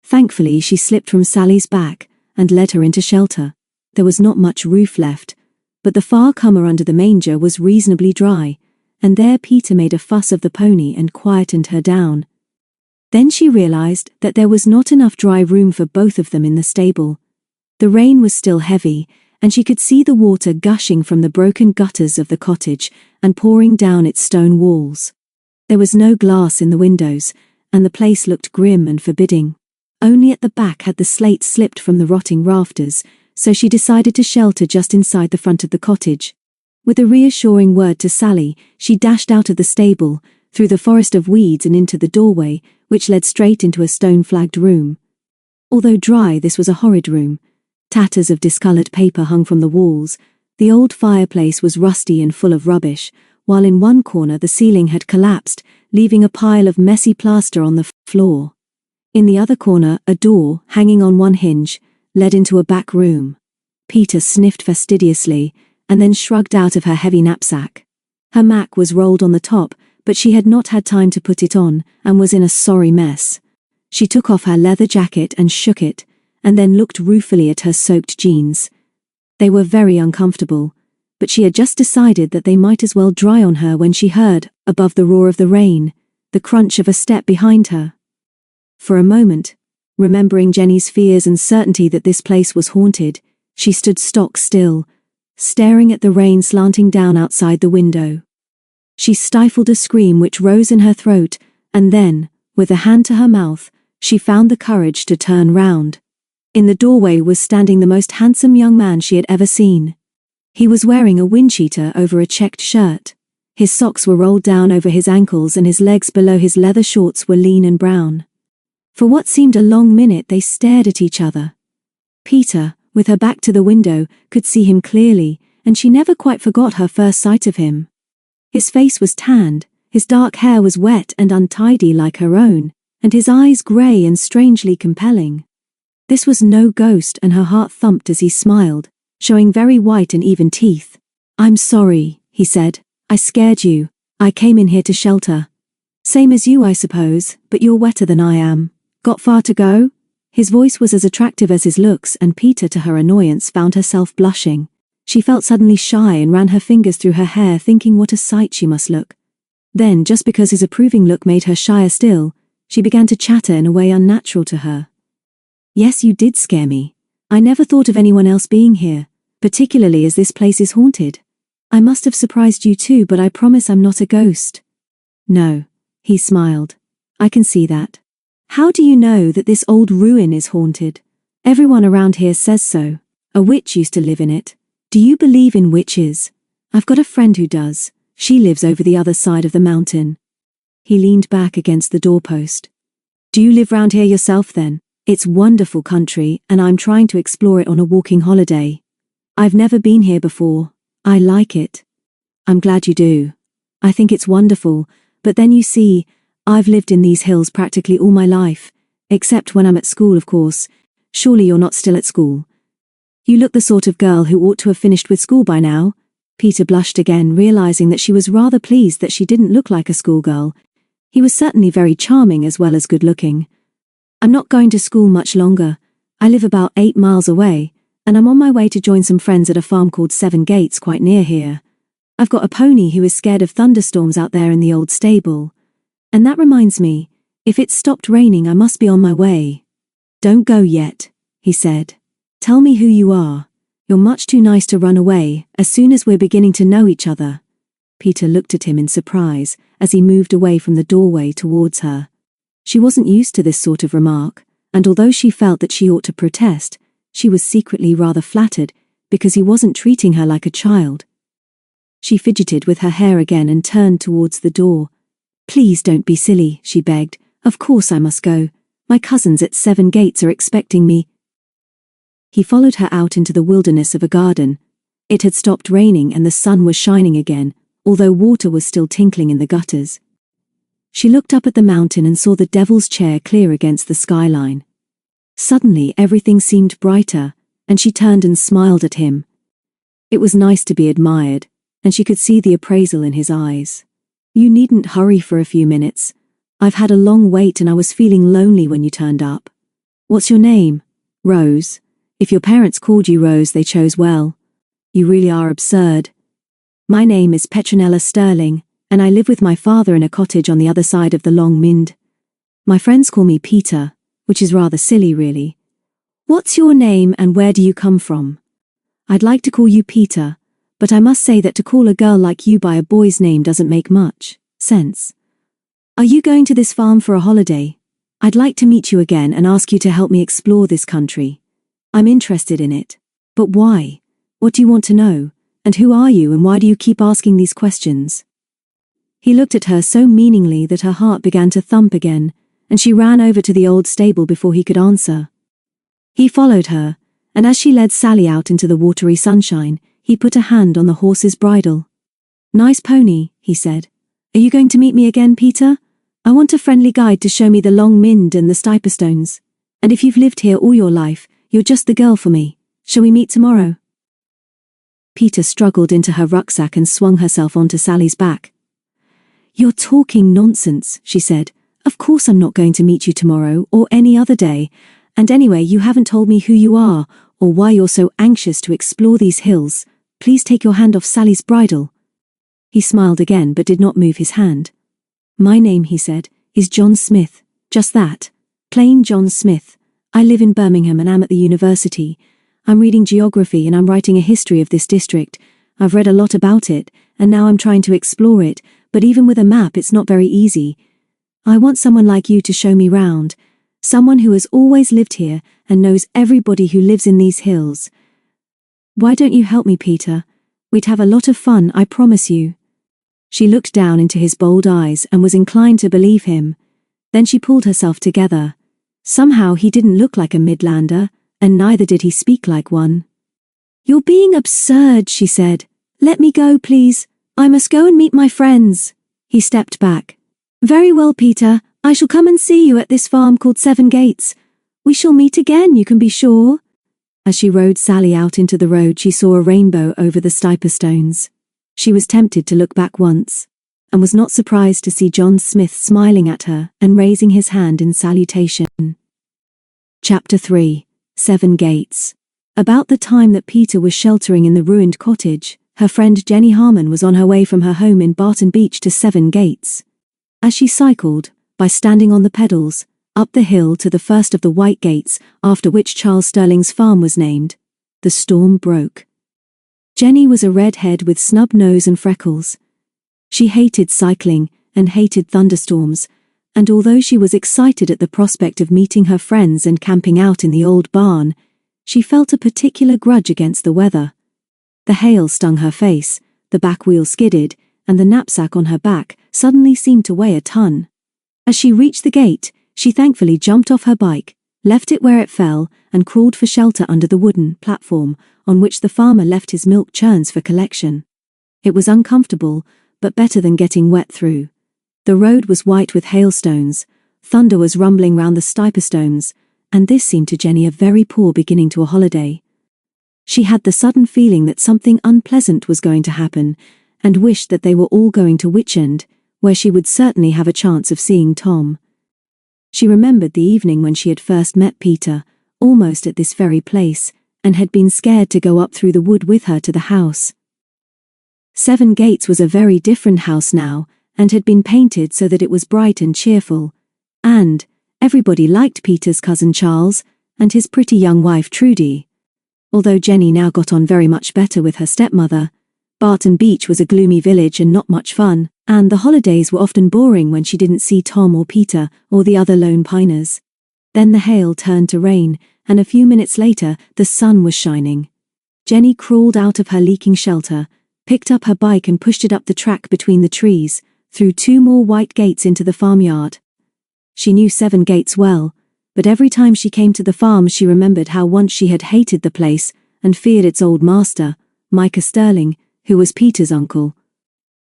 Thankfully she slipped from Sally's back and led her into shelter. There was not much roof left, but the far comer under the manger was reasonably dry, and there Peter made a fuss of the pony and quietened her down. Then she realized that there was not enough dry room for both of them in the stable. The rain was still heavy, and she could see the water gushing from the broken gutters of the cottage and pouring down its stone walls. There was no glass in the windows, and the place looked grim and forbidding. Only at the back had the slate slipped from the rotting rafters, so she decided to shelter just inside the front of the cottage. With a reassuring word to Sally, she dashed out of the stable, through the forest of weeds and into the doorway, which led straight into a stone-flagged room. Although dry, this was a horrid room. Tatters of discoloured paper hung from the walls, the old fireplace was rusty and full of rubbish, while in one corner the ceiling had collapsed, leaving a pile of messy plaster on the floor. In the other corner, a door, hanging on one hinge, led into a back room. Peter sniffed fastidiously, and then shrugged out of her heavy knapsack. Her mac was rolled on the top, but she had not had time to put it on, and was in a sorry mess. She took off her leather jacket and shook it, and then looked ruefully at her soaked jeans. They were very uncomfortable, but she had just decided that they might as well dry on her when she heard, above the roar of the rain, the crunch of a step behind her. For a moment, remembering Jenny's fears and certainty that this place was haunted, she stood stock still, staring at the rain slanting down outside the window. She stifled a scream which rose in her throat, and then, with a hand to her mouth, she found the courage to turn round. In the doorway was standing the most handsome young man she had ever seen. He was wearing a windcheater over a checked shirt. His socks were rolled down over his ankles and his legs below his leather shorts were lean and brown. For what seemed a long minute they stared at each other. Peter, with her back to the window, could see him clearly, and she never quite forgot her first sight of him. His face was tanned, his dark hair was wet and untidy like her own, and his eyes grey and strangely compelling. This was no ghost, and her heart thumped as he smiled, showing very white and even teeth. "I'm sorry," he said. "I scared you. I came in here to shelter." "Same as you, I suppose, but you're wetter than I am. Got far to go?" His voice was as attractive as his looks, and Peter, to her annoyance, found herself blushing. She felt suddenly shy and ran her fingers through her hair, thinking what a sight she must look. Then, just because his approving look made her shyer still, she began to chatter in a way unnatural to her. "Yes, you did scare me. I never thought of anyone else being here, particularly as this place is haunted. I must have surprised you too, but I promise I'm not a ghost." "No," he smiled. "I can see that. How do you know that this old ruin is haunted? Everyone around here says so. A witch used to live in it. Do you believe in witches? I've got a friend who does. She lives over the other side of the mountain." He leaned back against the doorpost. "Do you live round here yourself then? It's wonderful country, and I'm trying to explore it on a walking holiday. I've never been here before. I like it." "I'm glad you do. I think it's wonderful, but then you see, I've lived in these hills practically all my life, except when I'm at school, of course. Surely you're not still at school. You look the sort of girl who ought to have finished with school by now." Peter blushed again, realizing that she was rather pleased that she didn't look like a schoolgirl. He was certainly very charming as well as good-looking. "I'm not going to school much longer. I live about 8 miles away, and I'm on my way to join some friends at a farm called Seven Gates quite near here. I've got a pony who is scared of thunderstorms out there in the old stable. And that reminds me, if it's stopped raining I must be on my way." "Don't go yet," he said. "Tell me who you are. You're much too nice to run away as soon as we're beginning to know each other." Peter looked at him in surprise as he moved away from the doorway towards her. She wasn't used to this sort of remark, and although she felt that she ought to protest, she was secretly rather flattered, because he wasn't treating her like a child. She fidgeted with her hair again and turned towards the door. "Please don't be silly," she begged. "Of course I must go. My cousins at 7 Gates are expecting me." He followed her out into the wilderness of a garden. It had stopped raining and the sun was shining again, although water was still tinkling in the gutters. She looked up at the mountain and saw the Devil's Chair clear against the skyline. Suddenly everything seemed brighter, and she turned and smiled at him. It was nice to be admired, and she could see the appraisal in his eyes. "You needn't hurry for a few minutes. I've had a long wait and I was feeling lonely when you turned up. What's your name?" "Rose. If your parents called you Rose, they chose well. You really are absurd." "My name is Petronella Sterling, and I live with my father in a cottage on the other side of the Long Mynd. My friends call me Peter, which is rather silly really. What's your name and where do you come from?" "I'd like to call you Peter, but I must say that to call a girl like you by a boy's name doesn't make much sense. Are you going to this farm for a holiday? I'd like to meet you again and ask you to help me explore this country. I'm interested in it. But why? What do you want to know? And who are you and why do you keep asking these questions?" He looked at her so meaningly that her heart began to thump again, and she ran over to the old stable before he could answer. He followed her, and as she led Sally out into the watery sunshine, he put a hand on the horse's bridle. "Nice pony," he said. "Are you going to meet me again, Peter? I want a friendly guide to show me the Long Mynd and the Stiperstones. And if you've lived here all your life, you're just the girl for me. Shall we meet tomorrow?" Peter struggled into her rucksack and swung herself onto Sally's back. "You're talking nonsense," she said. "Of course I'm not going to meet you tomorrow or any other day. And anyway, you haven't told me who you are or why you're so anxious to explore these hills. Please take your hand off Sally's bridle." He smiled again but did not move his hand. "My name," he said, "is John Smith. Just that. Plain John Smith. I live in Birmingham and am at the university. I'm reading geography and I'm writing a history of this district. I've read a lot about it, and now I'm trying to explore it, but even with a map it's not very easy. I want someone like you to show me round. Someone who has always lived here and knows everybody who lives in these hills. Why don't you help me, Peter? We'd have a lot of fun, I promise you." She looked down into his bold eyes and was inclined to believe him. Then she pulled herself together. Somehow he didn't look like a Midlander, and neither did he speak like one. "You're being absurd," she said. "Let me go, please. I must go and meet my friends." He stepped back. "Very well, Peter. I shall come and see you at this farm called 7 Gates. We shall meet again, you can be sure." As she rode Sally out into the road, she saw a rainbow over the Stiperstones. She was tempted to look back once, and was not surprised to see John Smith smiling at her and raising his hand in salutation. Chapter 3. 7 Gates. About the time that Peter was sheltering in the ruined cottage, her friend Jenny Harmon was on her way from her home in Barton Beach to 7 Gates. As she cycled, by standing on the pedals, up the hill to the first of the white gates after which Charles Sterling's farm was named, the storm broke. Jenny was a redhead with snub nose and freckles. She hated cycling and hated thunderstorms, and although she was excited at the prospect of meeting her friends and camping out in the old barn, she felt a particular grudge against the weather. The hail stung her face, the back wheel skidded, and the knapsack on her back suddenly seemed to weigh a ton. As she reached the gate, she thankfully jumped off her bike, left it where it fell, and crawled for shelter under the wooden platform on which the farmer left his milk churns for collection. It was uncomfortable, but better than getting wet through. The road was white with hailstones, thunder was rumbling round the Stiperstones, and this seemed to Jenny a very poor beginning to a holiday. She had the sudden feeling that something unpleasant was going to happen, and wished that they were all going to Witchend, where she would certainly have a chance of seeing Tom. She remembered the evening when she had first met Peter, almost at this very place, and had been scared to go up through the wood with her to the house. 7 Gates was a very different house now, and had been painted so that it was bright and cheerful, and everybody liked Peter's cousin Charles, and his pretty young wife Trudy. Although Jenny now got on very much better with her stepmother, Barton Beach was a gloomy village and not much fun, and the holidays were often boring when she didn't see Tom or Peter or the other lone piners. Then the hail turned to rain, and a few minutes later the sun was shining. Jenny crawled out of her leaking shelter, picked up her bike and pushed it up the track between the trees, through 2 more white gates into the farmyard. She knew 7 gates well, but every time she came to the farm she remembered how once she had hated the place and feared its old master, Micah Sterling, who was Peter's uncle.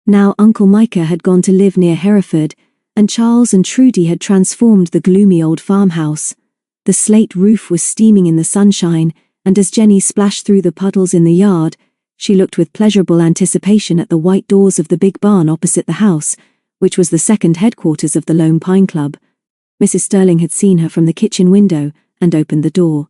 Now Uncle Micah had gone to live near Hereford, and Charles and Trudy had transformed the gloomy old farmhouse. The slate roof was steaming in the sunshine, and as Jenny splashed through the puddles in the yard, she looked with pleasurable anticipation at the white doors of the big barn opposite the house, which was the second headquarters of the Lone Pine Club. Mrs. Sterling had seen her from the kitchen window and opened the door.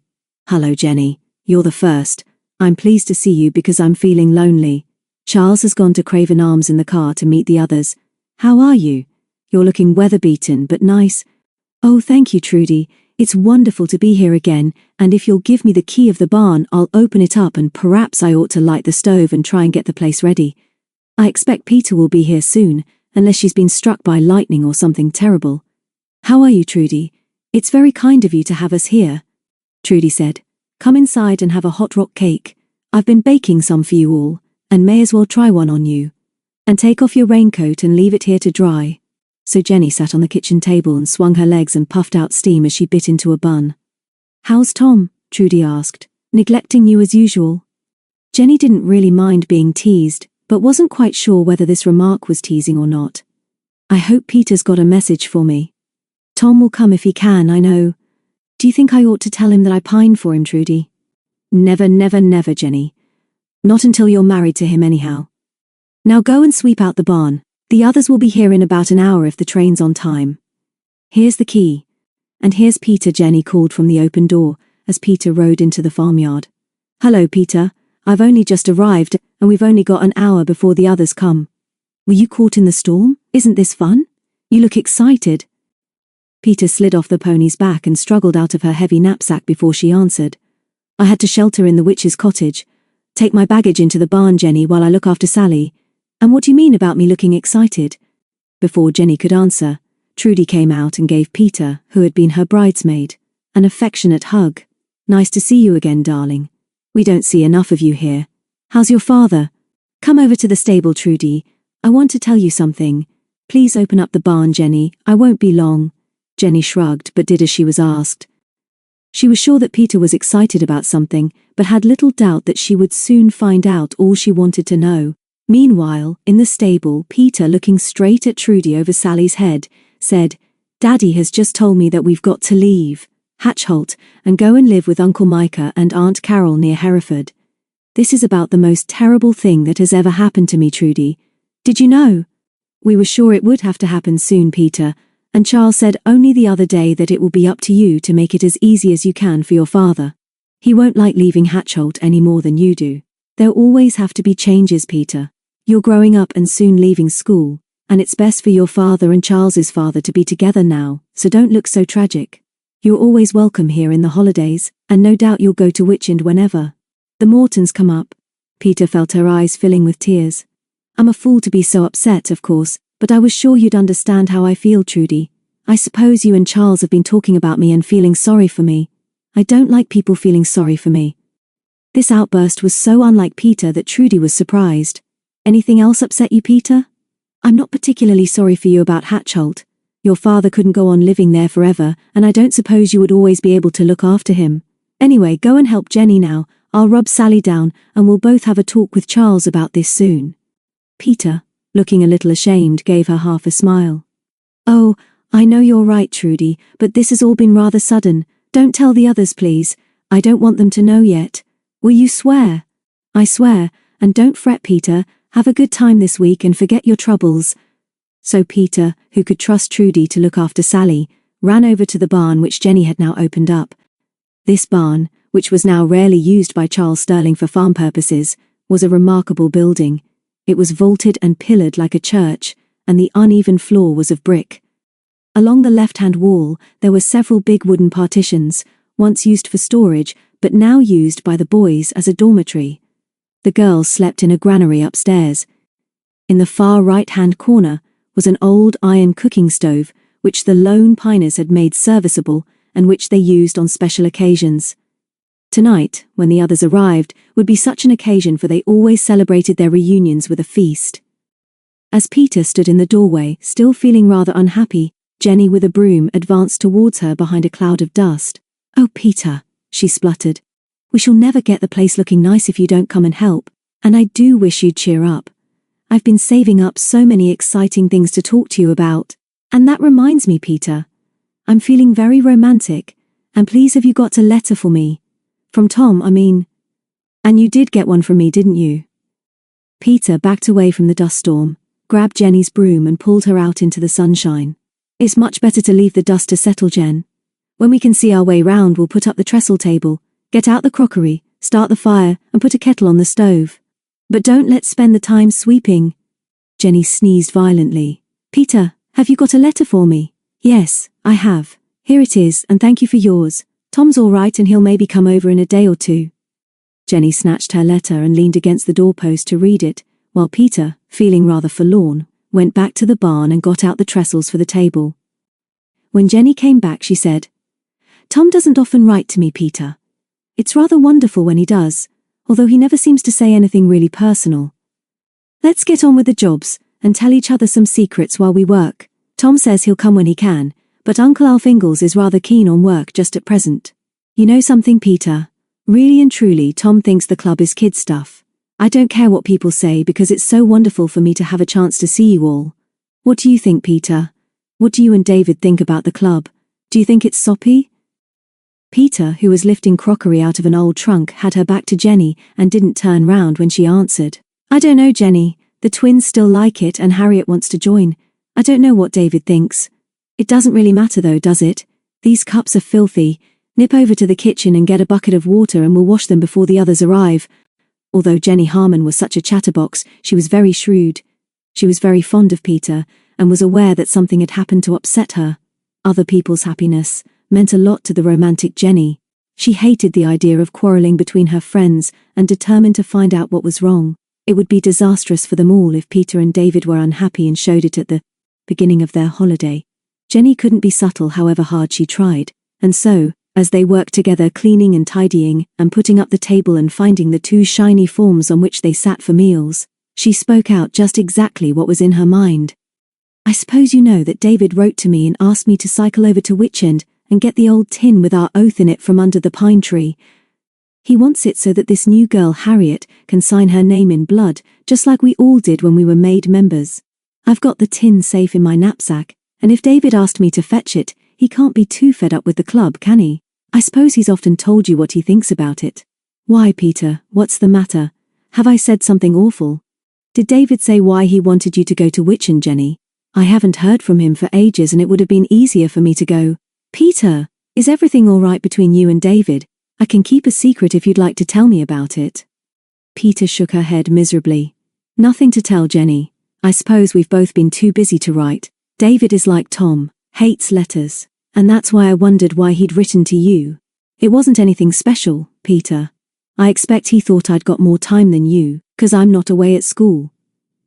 "Hello, Jenny. You're the first. I'm pleased to see you because I'm feeling lonely. Charles has gone to Craven Arms in the car to meet the others. How are you? You're looking weather-beaten but nice." "Oh, thank you, Trudy. It's wonderful to be here again, and if you'll give me the key of the barn, I'll open it up and perhaps I ought to light the stove and try and get the place ready. I expect Peter will be here soon, unless she's been struck by lightning or something terrible." "How are you, Trudy? It's very kind of you to have us here," Trudy said. "Come inside and have a hot rock cake. I've been baking some for you all, and may as well try one on you. And take off your raincoat and leave it here to dry." So Jenny sat on the kitchen table and swung her legs and puffed out steam as she bit into a bun. "How's Tom?" Trudy asked. "Neglecting you as usual?" Jenny didn't really mind being teased, but wasn't quite sure whether this remark was teasing or not. "I hope Peter's got a message for me. Tom will come if he can, I know. Do you think I ought to tell him that I pine for him, Trudy?" "Never, never, never, Jenny. Not until you're married to him anyhow. Now go and sweep out the barn. The others will be here in about an hour if the train's on time. Here's the key. And here's Peter," Jenny called from the open door as Peter rode into the farmyard. "Hello, Peter. I've only just arrived, and we've only got an hour before the others come. Were you caught in the storm? Isn't this fun? You look excited." Peter slid off the pony's back and struggled out of her heavy knapsack before she answered. "I had to shelter in the witch's cottage. Take my baggage into the barn, Jenny, while I look after Sally. And what do you mean about me looking excited?" Before Jenny could answer, Trudy came out and gave Peter, who had been her bridesmaid, an affectionate hug. "Nice to see you again, darling. We don't see enough of you here. How's your father? Come over to the stable, Trudy. I want to tell you something. Please open up the barn, Jenny. I won't be long." Jenny shrugged but did as she was asked. She was sure that Peter was excited about something, but had little doubt that she would soon find out all she wanted to know. Meanwhile, in the stable, Peter, looking straight at Trudy over Sally's head, said, "Daddy has just told me that we've got to leave Hatchholt and go and live with Uncle Micah and Aunt Carol near Hereford. This is about the most terrible thing that has ever happened to me, Trudy. Did you know? We were sure it would have to happen soon, Peter, and Charles said only the other day that it will be up to you to make it as easy as you can for your father. He won't like leaving Hatchholt any more than you do. There'll always have to be changes, Peter. You're growing up and soon leaving school, and it's best for your father and Charles's father to be together now, so don't look so tragic. You're always welcome here in the holidays, and no doubt you'll go to Witchend whenever the Mortons come up." Peter felt her eyes filling with tears. "I'm a fool to be so upset, of course, but I was sure you'd understand how I feel, Trudy. I suppose you and Charles have been talking about me and feeling sorry for me. I don't like people feeling sorry for me." This outburst was so unlike Peter that Trudy was surprised. "Anything else upset you, Peter?" "I'm not particularly sorry for you about Hatchholt. Your father couldn't go on living there forever, and I don't suppose you would always be able to look after him. Anyway, go and help Jenny now. I'll rub Sally down, and we'll both have a talk with Charles about this soon." Peter, looking a little ashamed, gave her half a smile. "Oh, I know you're right, Trudy, but this has all been rather sudden. Don't tell the others, please. I don't want them to know yet. Will you swear?" "I swear, and don't fret, Peter. Have a good time this week and forget your troubles." So Peter, who could trust Trudy to look after Sally, ran over to the barn which Jenny had now opened up. This barn, which was now rarely used by Charles Sterling for farm purposes, was a remarkable building. It was vaulted and pillared like a church, and the uneven floor was of brick. Along the left-hand wall there were several big wooden partitions, once used for storage, but now used by the boys as a dormitory. The girls slept in a granary upstairs. In the far right-hand corner was an old iron cooking stove, which the Lone Piners had made serviceable and which they used on special occasions. Tonight, when the others arrived, would be such an occasion, for they always celebrated their reunions with a feast. As Peter stood in the doorway, still feeling rather unhappy, Jenny with a broom advanced towards her behind a cloud of dust. "Oh, Peter," she spluttered. "We shall never get the place looking nice if you don't come and help, and I do wish you'd cheer up. I've been saving up so many exciting things to talk to you about. And that reminds me, Peter. I'm feeling very romantic, and please have you got a letter for me? From Tom, I mean. And you did get one from me, didn't you?" Peter backed away from the dust storm, grabbed Jenny's broom and pulled her out into the sunshine. "It's much better to leave the dust to settle, Jen. When we can see our way round, we'll put up the trestle table, get out the crockery, start the fire, and put a kettle on the stove. But don't let's spend the time sweeping." Jenny sneezed violently. "Peter, have you got a letter for me?" "Yes, I have. Here it is, and thank you for yours. Tom's all right and he'll maybe come over in a day or two." Jenny snatched her letter and leaned against the doorpost to read it, while Peter, feeling rather forlorn, went back to the barn and got out the trestles for the table. When Jenny came back, she said, "Tom doesn't often write to me, Peter. It's rather wonderful when he does, although he never seems to say anything really personal. Let's get on with the jobs and tell each other some secrets while we work. Tom says he'll come when he can, but Uncle Alf Ingalls is rather keen on work just at present. You know something, Peter? Really and truly, Tom thinks the club is kid stuff. I don't care what people say because it's so wonderful for me to have a chance to see you all. What do you think, Peter? What do you and David think about the club? Do you think it's soppy?" Peter, who was lifting crockery out of an old trunk, had her back to Jenny and didn't turn round when she answered. "I don't know, Jenny. The twins still like it and Harriet wants to join. I don't know what David thinks. It doesn't really matter though, does it? These cups are filthy. Nip over to the kitchen and get a bucket of water and we'll wash them before the others arrive." Although Jenny Harmon was such a chatterbox, she was very shrewd. She was very fond of Peter and was aware that something had happened to upset her. Other people's happiness meant a lot to the romantic Jenny. She hated the idea of quarrelling between her friends and determined to find out what was wrong. It would be disastrous for them all if Peter and David were unhappy and showed it at the beginning of their holiday. Jenny couldn't be subtle however hard she tried, and so, as they worked together cleaning and tidying and putting up the table and finding the two shiny forms on which they sat for meals, she spoke out just exactly what was in her mind. "I suppose you know that David wrote to me and asked me to cycle over to Witchend and get the old tin with our oath in it from under the pine tree. He wants it so that this new girl, Harriet, can sign her name in blood, just like we all did when we were made members. I've got the tin safe in my knapsack, and if David asked me to fetch it, he can't be too fed up with the club, can he? I suppose he's often told you what he thinks about it." "Why, Peter, what's the matter? Have I said something awful? Did David say why he wanted you to go to Witchend, Jenny? I haven't heard from him for ages and it would have been easier for me to go." "Peter, is everything all right between you and David? I can keep a secret if you'd like to tell me about it." Peter shook her head miserably. "Nothing to tell, Jenny. I suppose we've both been too busy to write. David is like Tom, hates letters, and that's why I wondered why he'd written to you. It wasn't anything special, Peter. I expect he thought I'd got more time than you, 'cause I'm not away at school.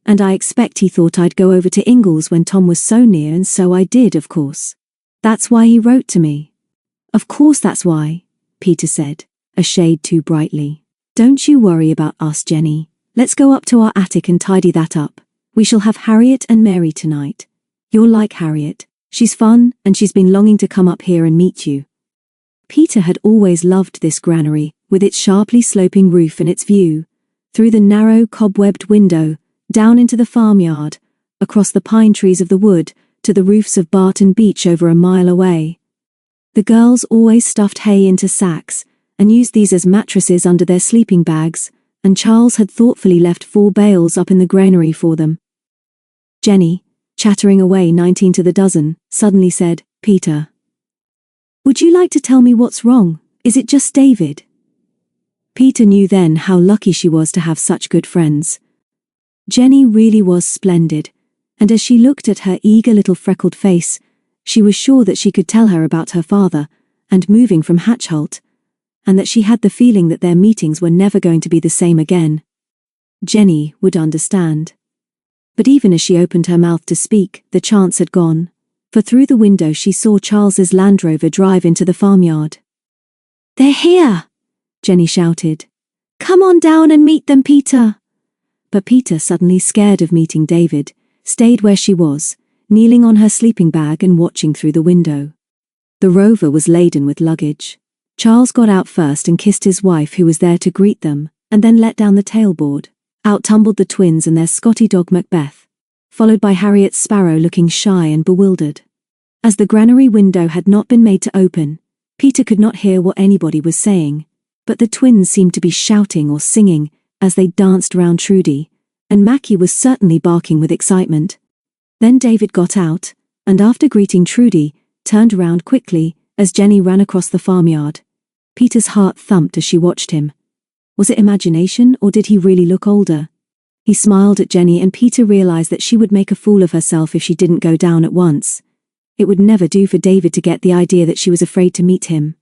And I expect he thought I'd go over to Ingalls when Tom was so near, and so I did, of course. That's why he wrote to me." "Of course that's why," Peter said, a shade too brightly. "Don't you worry about us, Jenny. Let's go up to our attic and tidy that up. We shall have Harriet and Mary tonight. You'll like Harriet. She's fun, and she's been longing to come up here and meet you." Peter had always loved this granary, with its sharply sloping roof and its view, through the narrow cobwebbed window, down into the farmyard, across the pine trees of the wood, to the roofs of Barton Beach over a mile away. The girls always stuffed hay into sacks, and used these as mattresses under their sleeping bags, and Charles had thoughtfully left 4 bales up in the granary for them. Jenny, chattering away 19 to the dozen, suddenly said, "Peter, would you like to tell me what's wrong? Is it just David?" Peter knew then how lucky she was to have such good friends. Jenny really was splendid, and as she looked at her eager little freckled face, she was sure that she could tell her about her father, and moving from Hatchholt, and that she had the feeling that their meetings were never going to be the same again. Jenny would understand. But even as she opened her mouth to speak, the chance had gone, for through the window she saw Charles's Land Rover drive into the farmyard. "They're here!" Jenny shouted. "Come on down and meet them, Peter." But Peter, suddenly scared of meeting David, stayed where she was, kneeling on her sleeping bag and watching through the window. The rover was laden with luggage. Charles got out first and kissed his wife, who was there to greet them, and then let down the tailboard. Out tumbled the twins and their Scotty dog Macbeth, followed by Harriet Sparrow looking shy and bewildered. As the granary window had not been made to open, Peter could not hear what anybody was saying, but the twins seemed to be shouting or singing as they danced round Trudy, and Mackie was certainly barking with excitement. Then David got out, and after greeting Trudy, turned around quickly as Jenny ran across the farmyard. Peter's heart thumped as she watched him. Was it imagination, or did he really look older? He smiled at Jenny, and Peter realized that she would make a fool of herself if she didn't go down at once. It would never do for David to get the idea that she was afraid to meet him.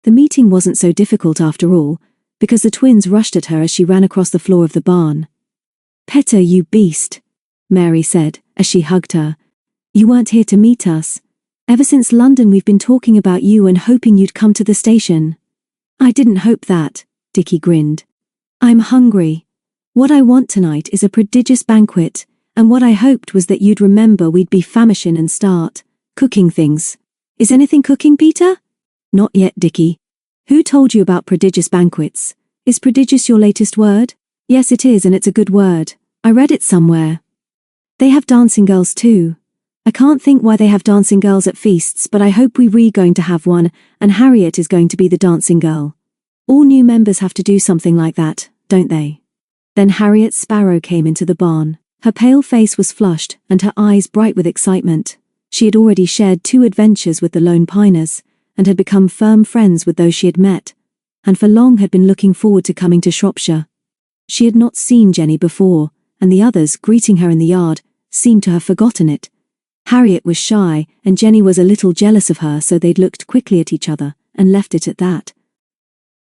The meeting wasn't so difficult after all, because the twins rushed at her as she ran across the floor of the barn. "Petter, you beast," Mary said, as she hugged her. "You weren't here to meet us. Ever since London we've been talking about you and hoping you'd come to the station." "I didn't hope that," Dickie grinned. "I'm hungry. What I want tonight is a prodigious banquet, and what I hoped was that you'd remember we'd be famishing and start cooking things. Is anything cooking, Peter?" "Not yet, Dickie. Who told you about prodigious banquets? Is prodigious your latest word?" "Yes, it is, and it's a good word. I read it somewhere. They have dancing girls too. I can't think why they have dancing girls at feasts, but I hope we're going to have one, and Harriet is going to be the dancing girl. All new members have to do something like that, don't they?" Then Harriet Sparrow came into the barn. Her pale face was flushed and her eyes bright with excitement. She had already shared 2 adventures with the Lone Piners, and had become firm friends with those she had met, and for long had been looking forward to coming to Shropshire. She had not seen Jenny before, and the others, greeting her in the yard, seemed to have forgotten it. Harriet was shy, and Jenny was a little jealous of her, so they'd looked quickly at each other, and left it at that.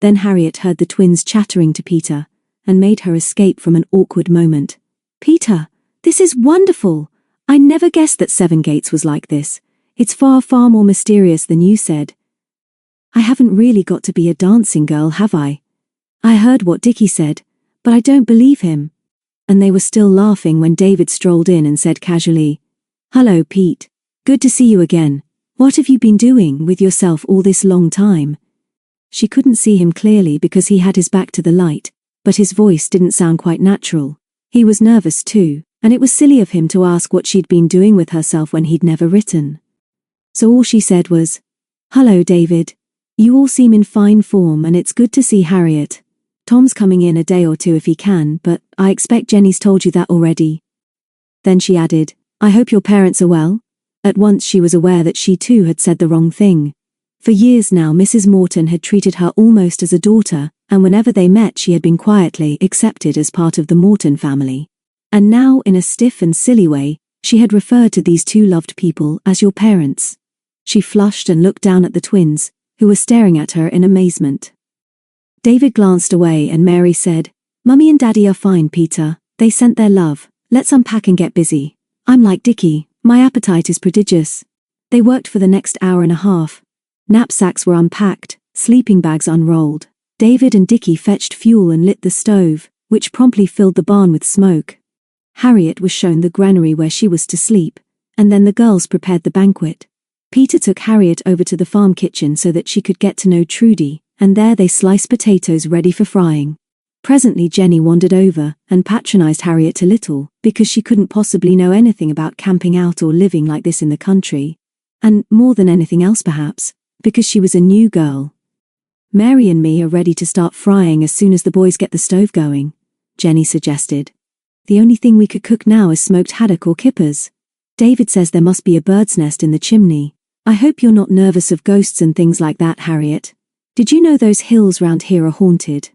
Then Harriet heard the twins chattering to Peter, and made her escape from an awkward moment. "Peter, this is wonderful! I never guessed that Seven Gates was like this. It's far, far more mysterious than you said. I haven't really got to be a dancing girl, have I? I heard what Dickie said, but I don't believe him." And they were still laughing when David strolled in and said casually, "Hello, Pete. Good to see you again. What have you been doing with yourself all this long time?" She couldn't see him clearly because he had his back to the light, but his voice didn't sound quite natural. He was nervous too, and it was silly of him to ask what she'd been doing with herself when he'd never written. So all she said was, "Hello, David. You all seem in fine form, and it's good to see Harriet. Tom's coming in a day or 2 if he can, but I expect Jenny's told you that already." Then she added, "I hope your parents are well." At once she was aware that she too had said the wrong thing. For years now Mrs. Morton had treated her almost as a daughter, and whenever they met she had been quietly accepted as part of the Morton family. And now, in a stiff and silly way, she had referred to these 2 loved people as your parents. She flushed and looked down at the twins, who were staring at her in amazement. David glanced away and Mary said, "Mummy and Daddy are fine, Peter. They sent their love. Let's unpack and get busy. I'm like Dickie, my appetite is prodigious." They worked for the next hour and a half. Knapsacks were unpacked, sleeping bags unrolled. David and Dickie fetched fuel and lit the stove, which promptly filled the barn with smoke. Harriet was shown the granary where she was to sleep, and then the girls prepared the banquet. Peter took Harriet over to the farm kitchen so that she could get to know Trudy, and there they sliced potatoes ready for frying. Presently Jenny wandered over and patronized Harriet a little, because she couldn't possibly know anything about camping out or living like this in the country. And, more than anything else perhaps, because she was a new girl. "Mary and me are ready to start frying as soon as the boys get the stove going," Jenny suggested. "The only thing we could cook now is smoked haddock or kippers. David says there must be a bird's nest in the chimney. I hope you're not nervous of ghosts and things like that, Harriet. Did you know those hills round here are haunted?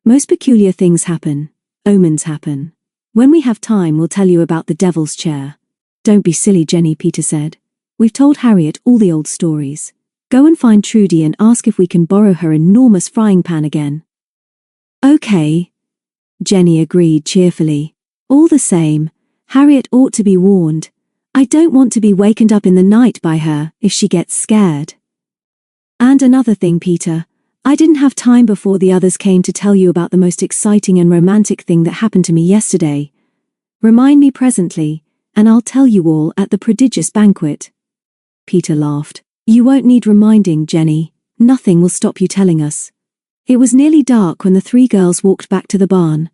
Most peculiar things happen. Omens happen. When we have time we'll tell you about the devil's chair." "Don't be silly, Jenny," Peter said. "We've told Harriet all the old stories. Go and find Trudy and ask if we can borrow her enormous frying pan again." "Okay," Jenny agreed cheerfully. "All the same, Harriet ought to be warned. I don't want to be wakened up in the night by her if she gets scared. And another thing, Peter, I didn't have time before the others came to tell you about the most exciting and romantic thing that happened to me yesterday. Remind me presently, and I'll tell you all at the prodigious banquet." Peter laughed. "You won't need reminding, Jenny. Nothing will stop you telling us." It was nearly dark when the three girls walked back to the barn.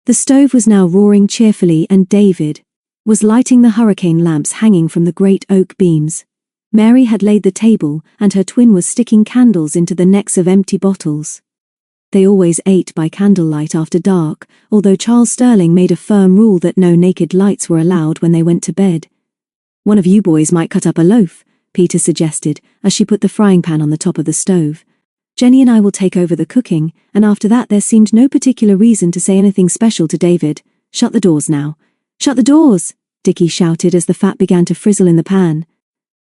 The stove was now roaring cheerfully and David was lighting the hurricane lamps hanging from the great oak beams. Mary had laid the table and her twin was sticking candles into the necks of empty bottles. They always ate by candlelight after dark, although Charles Sterling made a firm rule that no naked lights were allowed when they went to bed. "One of you boys might cut up a loaf," Peter suggested, as she put the frying pan on the top of the stove. "Jenny and I will take over the cooking," and after that there seemed no particular reason to say anything special to David. "Shut the doors now." "Shut the doors!" Dickie shouted as the fat began to frizzle in the pan.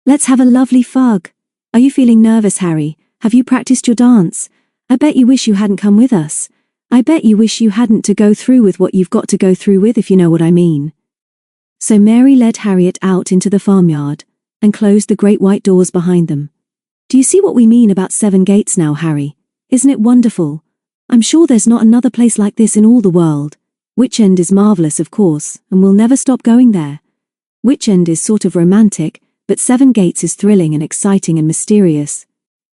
"Let's have a lovely fug. Are you feeling nervous, Harry? Have you practiced your dance? I bet you wish you hadn't come with us. I bet you wish you hadn't to go through with what you've got to go through with, if you know what I mean." So Mary led Harriet out into the farmyard and closed the great white doors behind them. "Do you see what we mean about 7 gates now, Harry? Isn't it wonderful? I'm sure there's not another place like this in all the world. Wych End is marvellous, of course, and we'll never stop going there. Wych End is sort of romantic, but 7 gates is thrilling and exciting and mysterious."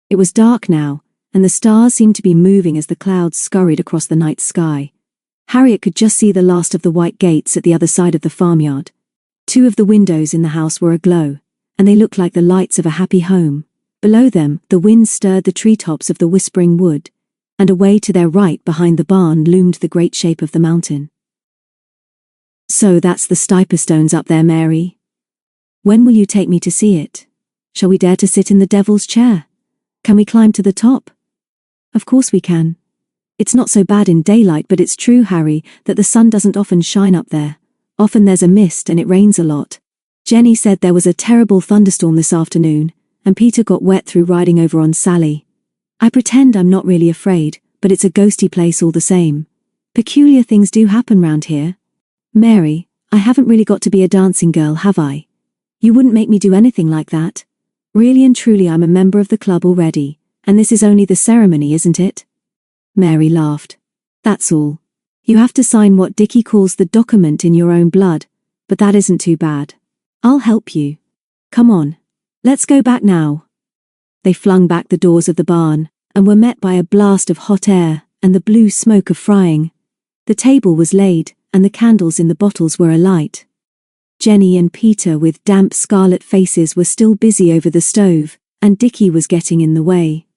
It was dark now, and the stars seemed to be moving as the clouds scurried across the night sky. Harriet could just see the last of the white gates at the other side of the farmyard. 2 of the windows in the house were aglow, and they looked like the lights of a happy home. Below them, the wind stirred the treetops of the whispering wood, and away to their right behind the barn loomed the great shape of the mountain. "So that's the Stiperstones up there, Mary. When will you take me to see it? Shall we dare to sit in the devil's chair? Can we climb to the top?" "Of course we can. It's not so bad in daylight, but it's true, Harry, that the sun doesn't often shine up there. Often there's a mist and it rains a lot. Jenny said there was a terrible thunderstorm this afternoon, and Peter got wet through riding over on Sally. I pretend I'm not really afraid, but it's a ghosty place all the same. Peculiar things do happen round here. Mary, I haven't really got to be a dancing girl, have I? You wouldn't make me do anything like that. Really and truly I'm a member of the club already, and this is only the ceremony, isn't it?" Mary laughed. "That's all. You have to sign what Dickie calls the document in your own blood, but that isn't too bad. I'll help you. Come on. Let's go back now." They flung back the doors of the barn, and were met by a blast of hot air and the blue smoke of frying. The table was laid, and the candles in the bottles were alight. Jenny and Peter with damp scarlet faces were still busy over the stove, and Dickie was getting in the way.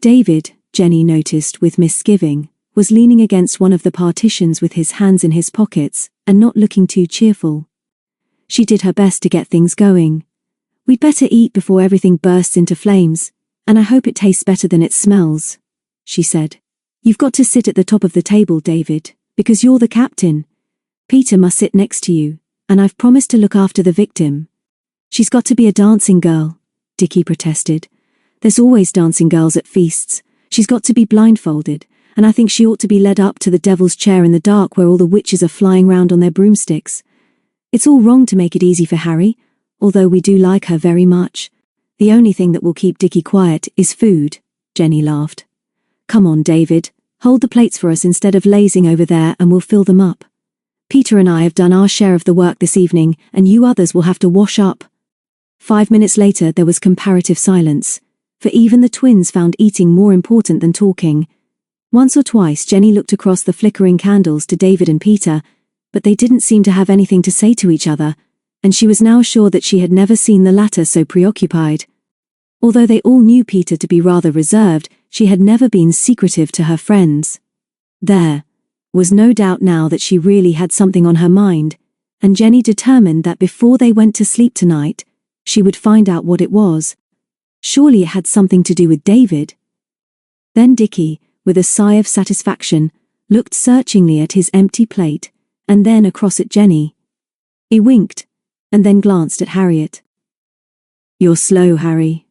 David, Jenny noticed with misgiving, was leaning against one of the partitions with his hands in his pockets, and not looking too cheerful. She did her best to get things going. "We'd better eat before everything bursts into flames, and I hope it tastes better than it smells," she said. "You've got to sit at the top of the table, David, because you're the captain. Peter must sit next to you, and I've promised to look after the victim." "She's got to be a dancing girl," Dickie protested. "There's always dancing girls at feasts. She's got to be blindfolded, and I think she ought to be led up to the devil's chair in the dark where all the witches are flying round on their broomsticks. It's all wrong to make it easy for Harry, although we do like her very much. The only thing that will keep Dickie quiet is food," Jenny laughed. "Come on, David, hold the plates for us instead of lazing over there and we'll fill them up. Peter and I have done our share of the work this evening, and you others will have to wash up." 5 minutes later there was comparative silence, for even the twins found eating more important than talking. Once or twice Jenny looked across the flickering candles to David and Peter, but they didn't seem to have anything to say to each other, and she was now sure that she had never seen the latter so preoccupied. Although they all knew Peter to be rather reserved, she had never been secretive to her friends. There was no doubt now that she really had something on her mind, and Jenny determined that before they went to sleep tonight, she would find out what it was. Surely it had something to do with David. Then Dickie, with a sigh of satisfaction, looked searchingly at his empty plate, and then across at Jenny. He winked, and then glanced at Harriet. "You're slow, Harry.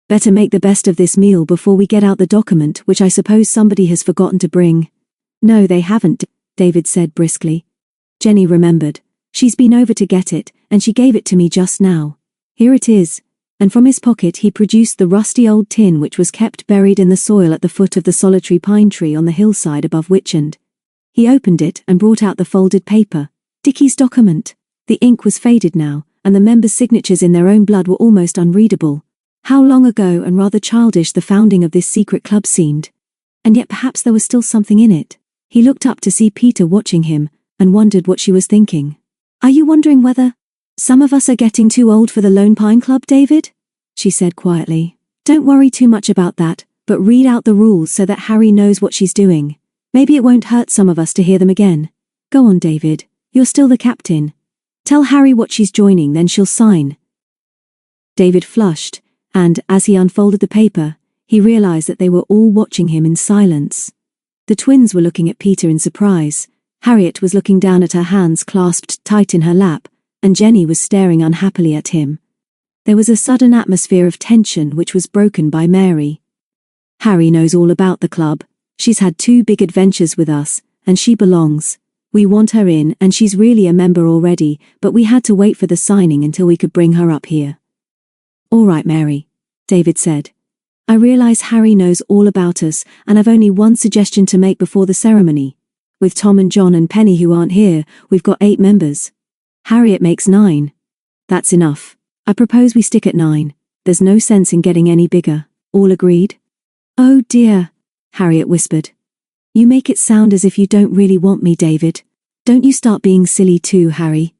Better make the best of this meal before we get out the document, which I suppose somebody has forgotten to bring." "No, they haven't," David said briskly. Jenny remembered. "She's been over to get it, and she gave it to me just now. Here it is. and from his pocket he produced the rusty old tin which was kept buried in the soil at the foot of the solitary pine tree on the hillside above Witchend. He opened it and brought out the folded paper. Dickie's document. The ink was faded now, and the members' signatures in their own blood were almost unreadable. How long ago and rather childish the founding of this secret club seemed. And yet perhaps there was still something in it. He looked up to see Peter watching him, and wondered what she was thinking. "Are you wondering whether some of us are getting too old for the Lone Pine Club, David?" she said quietly. "Don't worry too much about that, but read out the rules so that Harry knows what she's doing. Maybe it won't hurt some of us to hear them again. Go on, David. You're still the captain. Tell Harry what she's joining, then she'll sign." David flushed, and, as he unfolded the paper, he realized that they were all watching him in silence. The twins were looking at Peter in surprise, Harriet was looking down at her hands clasped tight in her lap, and Jenny was staring unhappily at him. There was a sudden atmosphere of tension which was broken by Mary. "Harry knows all about the club. She's had 2 big adventures with us, and she belongs. We want her in, and she's really a member already, but we had to wait for the signing until we could bring her up here." "All right, Mary," David said. "I realize Harry knows all about us, and I've only one suggestion to make before the ceremony. With Tom and John and Penny who aren't here, we've got 8 members. Harriet makes 9. That's enough. I propose we stick at 9. There's no sense in getting any bigger. All agreed?" "Oh dear," Harriet whispered. "You make it sound as if you don't really want me, David. Don't you start being silly too, Harry,"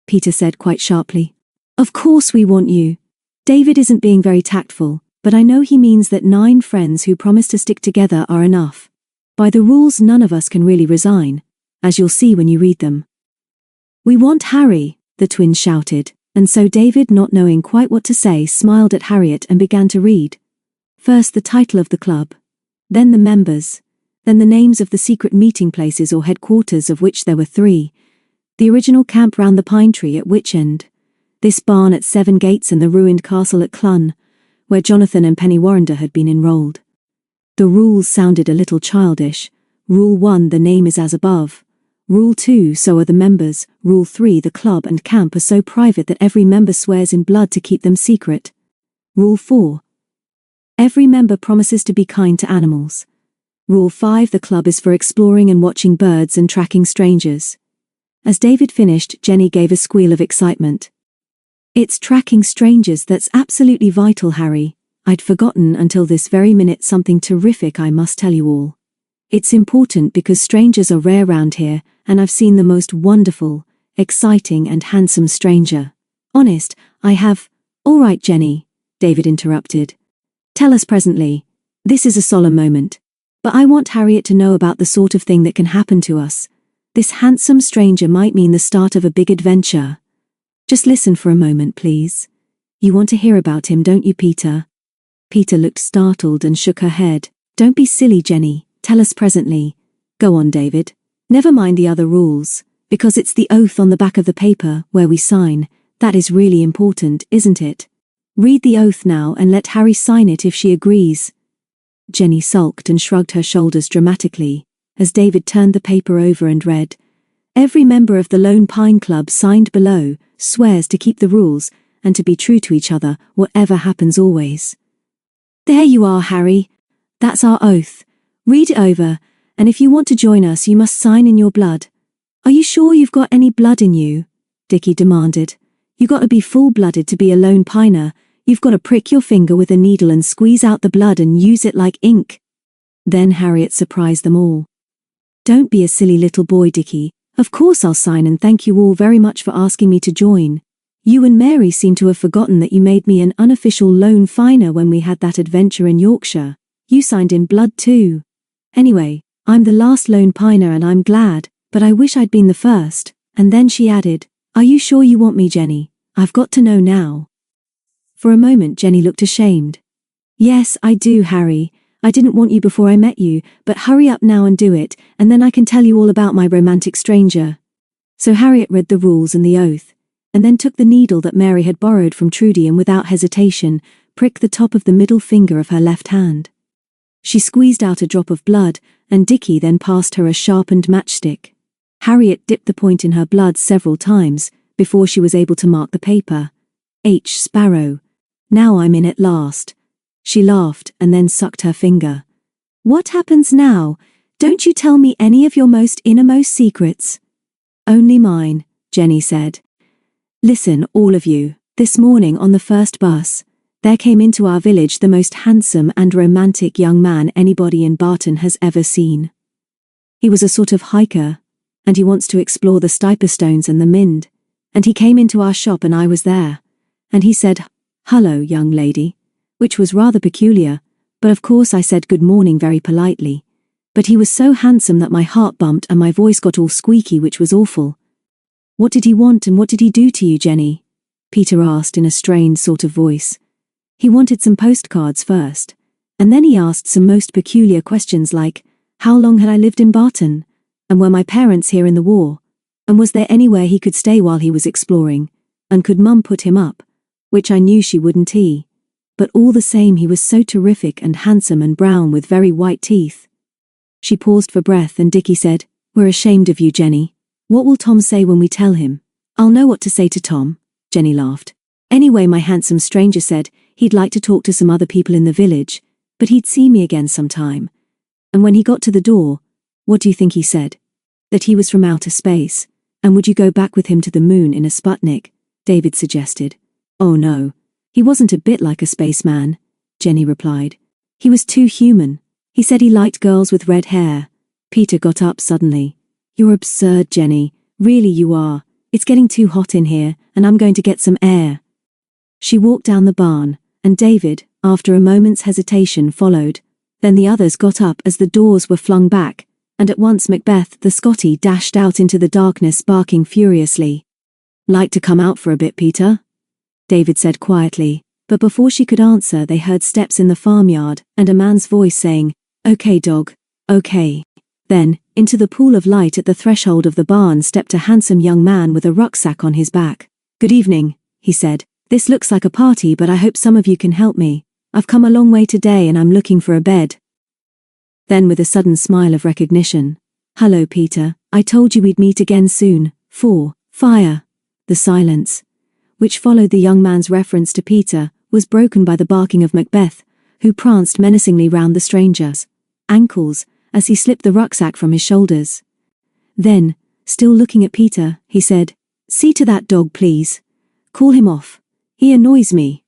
Peter said quite sharply. "Of course we want you." David isn't being very tactful, but I know he means that 9 friends who promise to stick together are enough. By the rules, none of us can really resign, as you'll see when you read them. "We want Harry," the twins shouted, and so David, not knowing quite what to say, smiled at Harriet and began to read. First the title of the club, then the members, then the names of the secret meeting places or headquarters, of which there were 3. The original camp round the pine tree at Witchend, this barn at 7 Gates, and the ruined castle at Clun, where Jonathan and Penny Warrender had been enrolled. The rules sounded a little childish. Rule 1, the name is as above. Rule 2, so are the members. Rule 3, the club and camp are so private that every member swears in blood to keep them secret. Rule 4, every member promises to be kind to animals. Rule 5, the club is for exploring and watching birds and tracking strangers. As David finished, Jenny gave a squeal of excitement. "It's tracking strangers that's absolutely vital, Harry. I'd forgotten until this very minute something terrific I must tell you all. It's important because strangers are rare round here, and I've seen the most wonderful, exciting and handsome stranger. Honest, I have—" "All right, Jenny," David interrupted. "Tell us presently. This is a solemn moment. But I want Harriet to know about the sort of thing that can happen to us. This handsome stranger might mean the start of a big adventure. Just listen for a moment, please. You want to hear about him, don't you, Peter?" Peter looked startled and shook her head. "Don't be silly, Jenny. Tell us presently. Go on, David. Never mind the other rules, because it's the oath on the back of the paper, where we sign. That is really important, isn't it? Read the oath now and let Harry sign it if she agrees." Jenny sulked and shrugged her shoulders dramatically, as David turned the paper over and read, "Every member of the Lone Pine Club signed below swears to keep the rules and to be true to each other, whatever happens always." "There you are, Harry. That's our oath. Read it over, and if you want to join us, you must sign in your blood." "Are you sure you've got any blood in you?" Dickie demanded. "You got to be full-blooded to be a lone piner. You've got to prick your finger with a needle and squeeze out the blood and use it like ink." Then Harriet surprised them all. "Don't be a silly little boy, Dickie. Of course I'll sign, and thank you all very much for asking me to join. You and Mary seem to have forgotten that you made me an unofficial lone finer when we had that adventure in Yorkshire. You signed in blood too. Anyway, I'm the last lone piner and I'm glad, but I wish I'd been the first." And then she added, "Are you sure you want me, Jenny? I've got to know now." For a moment Jenny looked ashamed. "Yes, I do, Harry. I didn't want you before I met you, but hurry up now and do it, and then I can tell you all about my romantic stranger." So Harriet read the rules and the oath, and then took the needle that Mary had borrowed from Trudy and without hesitation pricked the top of the middle finger of her left hand. She squeezed out a drop of blood, and Dickie then passed her a sharpened matchstick. Harriet dipped the point in her blood several times before she was able to mark the paper. H. Sparrow. Now I'm in at last. She laughed and then sucked her finger. What happens now? Don't you tell me any of your most innermost secrets. Only mine, Jenny said. Listen, all of you, this morning on the first bus, there came into our village the most handsome and romantic young man anybody in Barton has ever seen. He was a sort of hiker, and he wants to explore the Stiperstones and the Mind, and he came into our shop and I was there, and he said, "Hello, young lady," which was rather peculiar, but of course I said good morning very politely. But he was so handsome that my heart bumped and my voice got all squeaky, which was awful. What did he want and what did he do to you, Jenny? Peter asked in a strained sort of voice. He wanted some postcards first, and then he asked some most peculiar questions like, how long had I lived in Barton? And were my parents here in the war? And was there anywhere he could stay while he was exploring? And could Mum put him up? Which I knew she wouldn't. But all the same he was so terrific and handsome and brown with very white teeth. She paused for breath and Dickie said, "We're ashamed of you, Jenny. What will Tom say when we tell him?" "I'll know what to say to Tom," Jenny laughed. "Anyway, my handsome stranger said he'd like to talk to some other people in the village, but he'd see me again sometime. And when he got to the door, what do you think he said? That he was from outer space, and would you go back with him to the moon in a Sputnik?" David suggested. "Oh no, he wasn't a bit like a spaceman," Jenny replied. "He was too human. He said he liked girls with red hair." Peter got up suddenly. "You're absurd, Jenny. Really you are. It's getting too hot in here, and I'm going to get some air." She walked down the barn, and David, after a moment's hesitation, followed. Then the others got up as the doors were flung back, and at once Macbeth the Scotty dashed out into the darkness barking furiously. "Like to come out for a bit, Peter?" David said quietly, but before she could answer they heard steps in the farmyard and a man's voice saying, "Okay, dog, okay." Then, into the pool of light at the threshold of the barn stepped a handsome young man with a rucksack on his back. "Good evening," he said. "This looks like a party, but I hope some of you can help me. I've come a long way today and I'm looking for a bed." Then with a sudden smile of recognition, "Hello, Peter, I told you we'd meet again soon. Fire." The silence, which followed the young man's reference to Peter, was broken by the barking of Macbeth, who pranced menacingly round the stranger's ankles as he slipped the rucksack from his shoulders. Then, still looking at Peter, he said, "See to that dog, please. Call him off. He annoys me."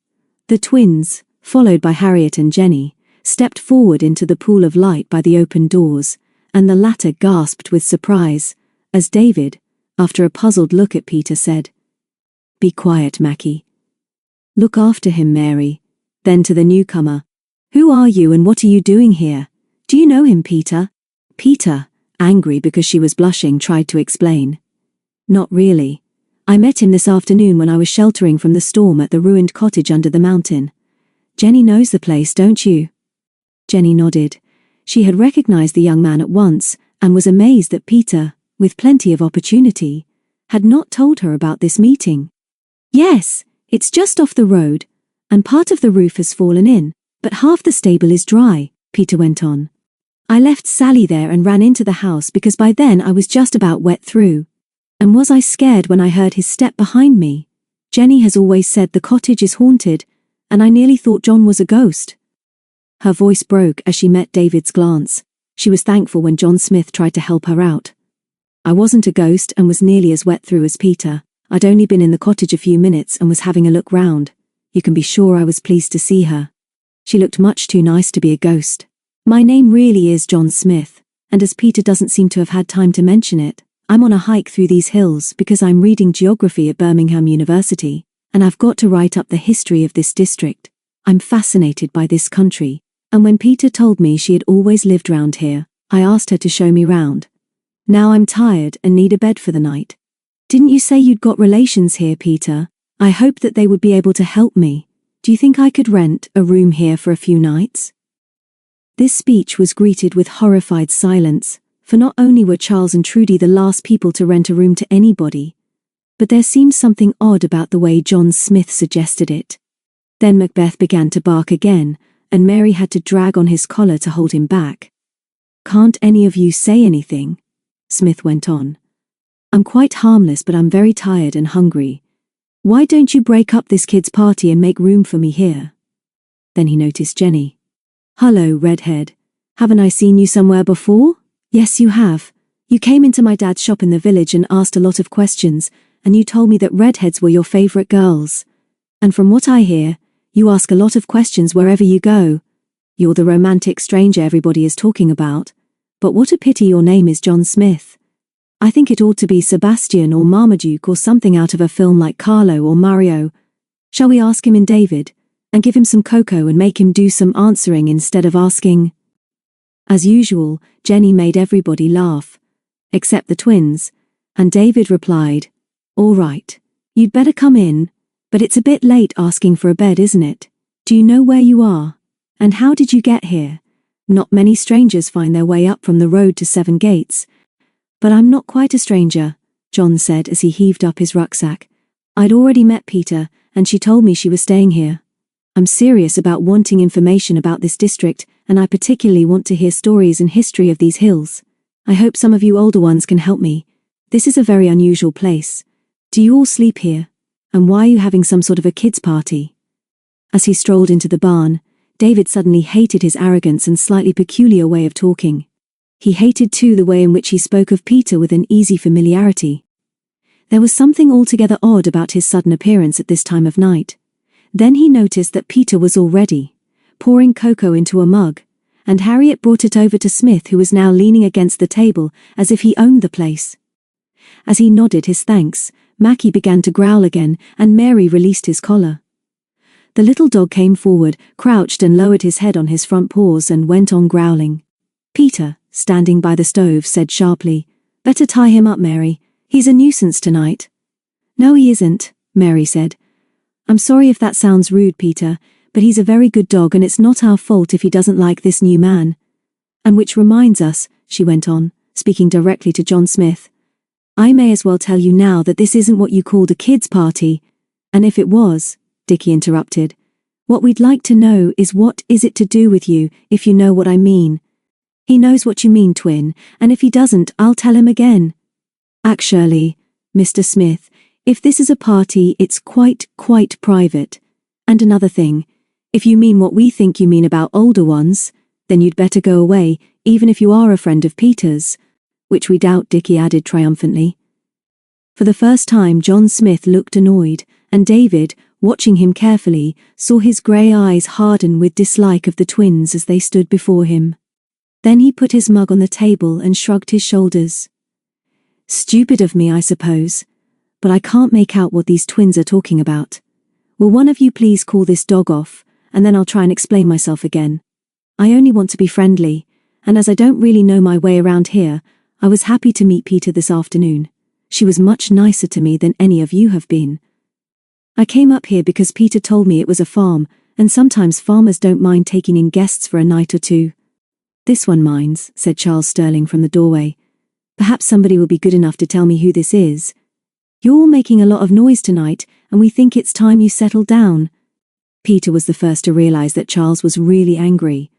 The twins, followed by Harriet and Jenny, stepped forward into the pool of light by the open doors, and the latter gasped with surprise, as David, after a puzzled look at Peter, said, "Be quiet, Mackie. Look after him, Mary." Then to the newcomer, "Who are you and what are you doing here? Do you know him, Peter?" Peter, angry because she was blushing, tried to explain. "Not really. I met him this afternoon when I was sheltering from the storm at the ruined cottage under the mountain. Jenny knows the place, don't you?" Jenny nodded. She had recognized the young man at once, and was amazed that Peter, with plenty of opportunity, had not told her about this meeting. "Yes, it's just off the road, and part of the roof has fallen in, but half the stable is dry," Peter went on. "I left Sally there and ran into the house because by then I was just about wet through. And was I scared when I heard his step behind me? Jenny has always said the cottage is haunted, and I nearly thought John was a ghost." Her voice broke as she met David's glance. She was thankful when John Smith tried to help her out. "I wasn't a ghost and was nearly as wet through as Peter. I'd only been in the cottage a few minutes and was having a look round. You can be sure I was pleased to see her. She looked much too nice to be a ghost. My name really is John Smith, and as Peter doesn't seem to have had time to mention it, I'm on a hike through these hills because I'm reading geography at Birmingham University, and I've got to write up the history of this district. I'm fascinated by this country, and when Peter told me she had always lived round here, I asked her to show me round. Now I'm tired and need a bed for the night. Didn't you say you'd got relations here, Peter? I hoped that they would be able to help me. Do you think I could rent a room here for a few nights?" This speech was greeted with horrified silence, for not only were Charles and Trudy the last people to rent a room to anybody, but there seemed something odd about the way John Smith suggested it. Then Macbeth began to bark again, and Mary had to drag on his collar to hold him back. "Can't any of you say anything?" Smith went on. "I'm quite harmless, but I'm very tired and hungry. Why don't you break up this kid's party and make room for me here? Then he noticed Jenny. Hello, redhead. Haven't I seen you somewhere before? Yes, you have. You came into my dad's shop in the village and asked a lot of questions, and you told me that redheads were your favorite girls. And from what I hear, you ask a lot of questions wherever you go. You're the romantic stranger everybody is talking about. But what a pity your name is John Smith. I think it ought to be Sebastian or Marmaduke or something out of a film like Carlo or Mario. Shall we ask him in David, and give him some cocoa and make him do some answering instead of asking? As usual, Jenny made everybody laugh, except the twins, and David replied, All right, you'd better come in, but it's a bit late asking for a bed, isn't it? Do you know where you are? And how did you get here? Not many strangers find their way up from the road to Seven Gates. But I'm not quite a stranger, John said as he heaved up his rucksack. I'd already met Peter, and she told me she was staying here. I'm serious about wanting information about this district, and I particularly want to hear stories and history of these hills. I hope some of you older ones can help me. This is a very unusual place. Do you all sleep here? And why are you having some sort of a kids' party? As he strolled into the barn, David suddenly hated his arrogance and slightly peculiar way of talking. He hated too the way in which he spoke of Peter with an easy familiarity. There was something altogether odd about his sudden appearance at this time of night. Then he noticed that Peter was already pouring cocoa into a mug, and Harriet brought it over to Smith, who was now leaning against the table as if he owned the place. As he nodded his thanks, Mackie began to growl again, and Mary released his collar. The little dog came forward, crouched and lowered his head on his front paws and went on growling. Peter, standing by the stove, said sharply, Better tie him up, Mary. He's a nuisance tonight. No, he isn't, Mary said. I'm sorry if that sounds rude, Peter, but he's a very good dog and it's not our fault if he doesn't like this new man. And which reminds us, she went on, speaking directly to John Smith, I may as well tell you now that this isn't what you called a kids' party. And if it was, Dickie interrupted, what we'd like to know is what is it to do with you, if you know what I mean. He knows what you mean, twin, and if he doesn't, I'll tell him again. Actually, Mr. Smith, if this is a party, it's quite private. And another thing, if you mean what we think you mean about older ones, then you'd better go away, even if you are a friend of Peter's, which we doubt, Dickie added triumphantly. For the first time John Smith looked annoyed, and David, watching him carefully, saw his grey eyes harden with dislike of the twins as they stood before him. Then he put his mug on the table and shrugged his shoulders. Stupid of me, I suppose, but I can't make out what these twins are talking about. Will one of you please call this dog off, and then I'll try and explain myself again. I only want to be friendly, and as I don't really know my way around here, I was happy to meet Peter this afternoon. She was much nicer to me than any of you have been. I came up here because Peter told me it was a farm, and sometimes farmers don't mind taking in guests for a night or two. This one minds, said Charles Sterling from the doorway. Perhaps somebody will be good enough to tell me who this is. You're all making a lot of noise tonight, and we think it's time you settled down. Peter was the first to realize that Charles was really angry.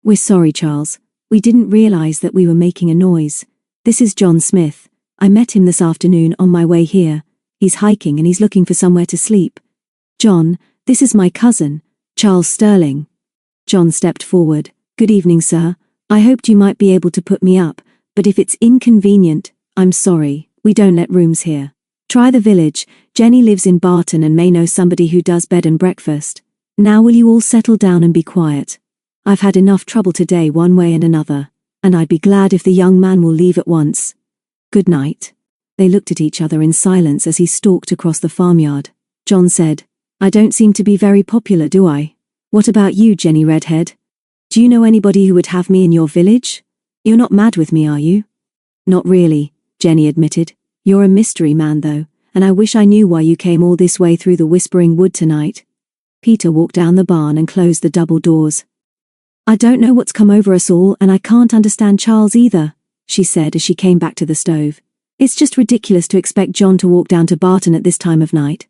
We're sorry, Charles. We didn't realize that we were making a noise. This is John Smith. I met him this afternoon on my way here. He's hiking and he's looking for somewhere to sleep. John, this is my cousin, Charles Sterling. John stepped forward. Good evening, sir. I hoped you might be able to put me up, but if it's inconvenient, I'm sorry. We don't let rooms here. Try the village. Jenny lives in Barton and may know somebody who does bed and breakfast. Now will you all settle down and be quiet? I've had enough trouble today one way and another, and I'd be glad if the young man will leave at once. Good night. They looked at each other in silence as he stalked across the farmyard. John said, I don't seem to be very popular, do I? What about you, Jenny Redhead? Do you know anybody who would have me in your village? You're not mad with me, are you? Not really, Jenny admitted. You're a mystery man, though, and I wish I knew why you came all this way through the Whispering Wood tonight. Peter walked down the barn and closed the double doors. I don't know what's come over us all, and I can't understand Charles either, she said as she came back to the stove. It's just ridiculous to expect John to walk down to Barton at this time of night.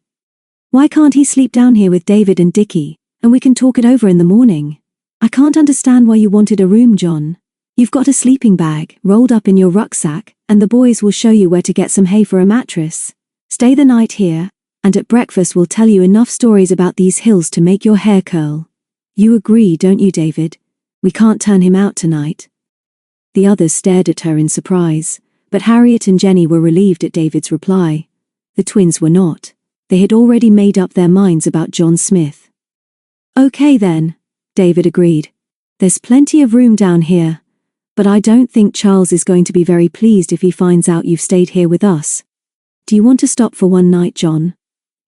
Why can't he sleep down here with David and Dickie, and we can talk it over in the morning? I can't understand why you wanted a room, John. You've got a sleeping bag rolled up in your rucksack, and the boys will show you where to get some hay for a mattress. Stay the night here, And at breakfast we'll tell you enough stories about these hills to make your hair curl. You agree, don't you, David? We can't turn him out tonight." The others stared at her in surprise, but Harriet and Jenny were relieved at David's reply. The twins were not. They had already made up their minds about John Smith. "Okay then," David agreed. "There's plenty of room down here. But I don't think Charles is going to be very pleased if he finds out you've stayed here with us. Do you want to stop for one night, John?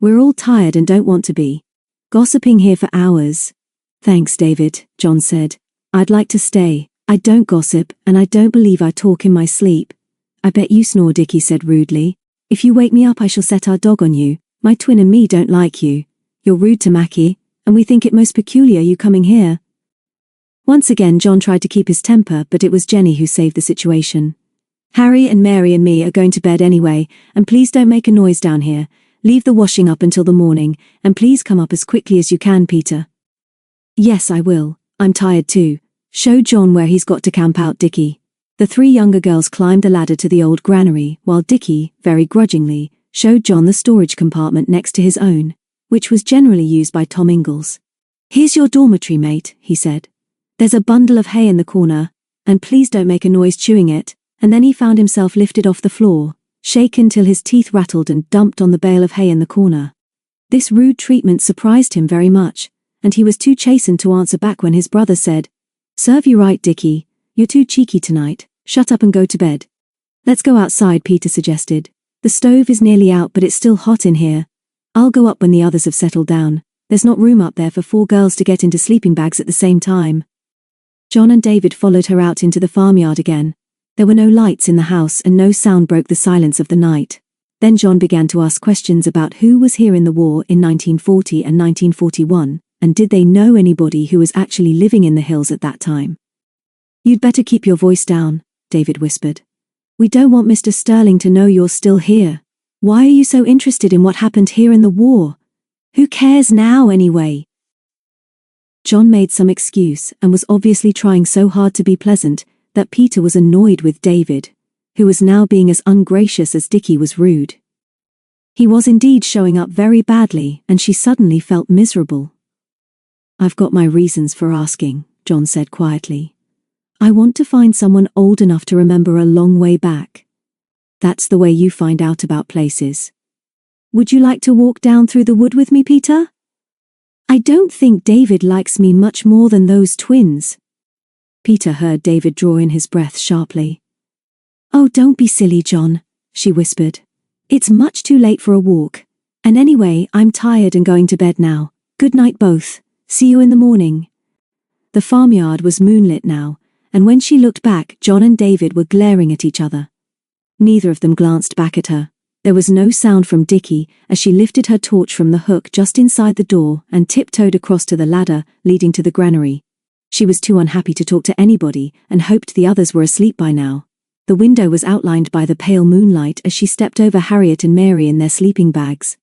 We're all tired and don't want to be gossiping here for hours." "Thanks, David," John said. "I'd like to stay. I don't gossip, and I don't believe I talk in my sleep." "I bet you snore," Dickie said rudely. "If you wake me up I shall set our dog on you. My twin and me don't like you. You're rude to Mackie, and we think it most peculiar you coming here." Once again John tried to keep his temper, but it was Jenny who saved the situation. "Harry and Mary and me are going to bed anyway, and please don't make a noise down here. Leave the washing up until the morning, and please come up as quickly as you can, Peter." "Yes, I will. I'm tired too. Show John where he's got to camp out, Dickie." The three younger girls climbed the ladder to the old granary, while Dickie, very grudgingly, showed John the storage compartment next to his own, which was generally used by Tom Ingalls. "Here's your dormitory, mate," he said. "There's a bundle of hay in the corner, and please don't make a noise chewing it." And then he found himself lifted off the floor, shaken till his teeth rattled, and dumped on the bale of hay in the corner. This rude treatment surprised him very much, and he was too chastened to answer back when his brother said, "Serve you right, Dickie. You're too cheeky tonight. Shut up and go to bed." "Let's go outside," Peter suggested. "The stove is nearly out, but it's still hot in here. I'll go up when the others have settled down. There's not room up there for 4 girls to get into sleeping bags at the same time." John and David followed her out into the farmyard again. There were no lights in the house and no sound broke the silence of the night. Then John began to ask questions about who was here in the war in 1940 and 1941, and did they know anybody who was actually living in the hills at that time. "You'd better keep your voice down," David whispered. "We don't want Mr. Sterling to know you're still here. Why are you so interested in what happened here in the war? Who cares now anyway?" John made some excuse and was obviously trying so hard to be pleasant that Peter was annoyed with David, who was now being as ungracious as Dickie was rude. He was indeed showing up very badly, and she suddenly felt miserable. "I've got my reasons for asking," John said quietly. "I want to find someone old enough to remember a long way back. That's the way you find out about places. Would you like to walk down through the wood with me, Peter? I don't think David likes me much more than those twins." Peter heard David draw in his breath sharply. "Oh, don't be silly, John," she whispered. "It's much too late for a walk. And anyway, I'm tired and going to bed now. Good night both. See you in the morning." The farmyard was moonlit now, and when she looked back, John and David were glaring at each other. Neither of them glanced back at her. There was no sound from Dickie as she lifted her torch from the hook just inside the door and tiptoed across to the ladder leading to the granary. She was too unhappy to talk to anybody and hoped the others were asleep by now. The window was outlined by the pale moonlight as she stepped over Harriet and Mary in their sleeping bags.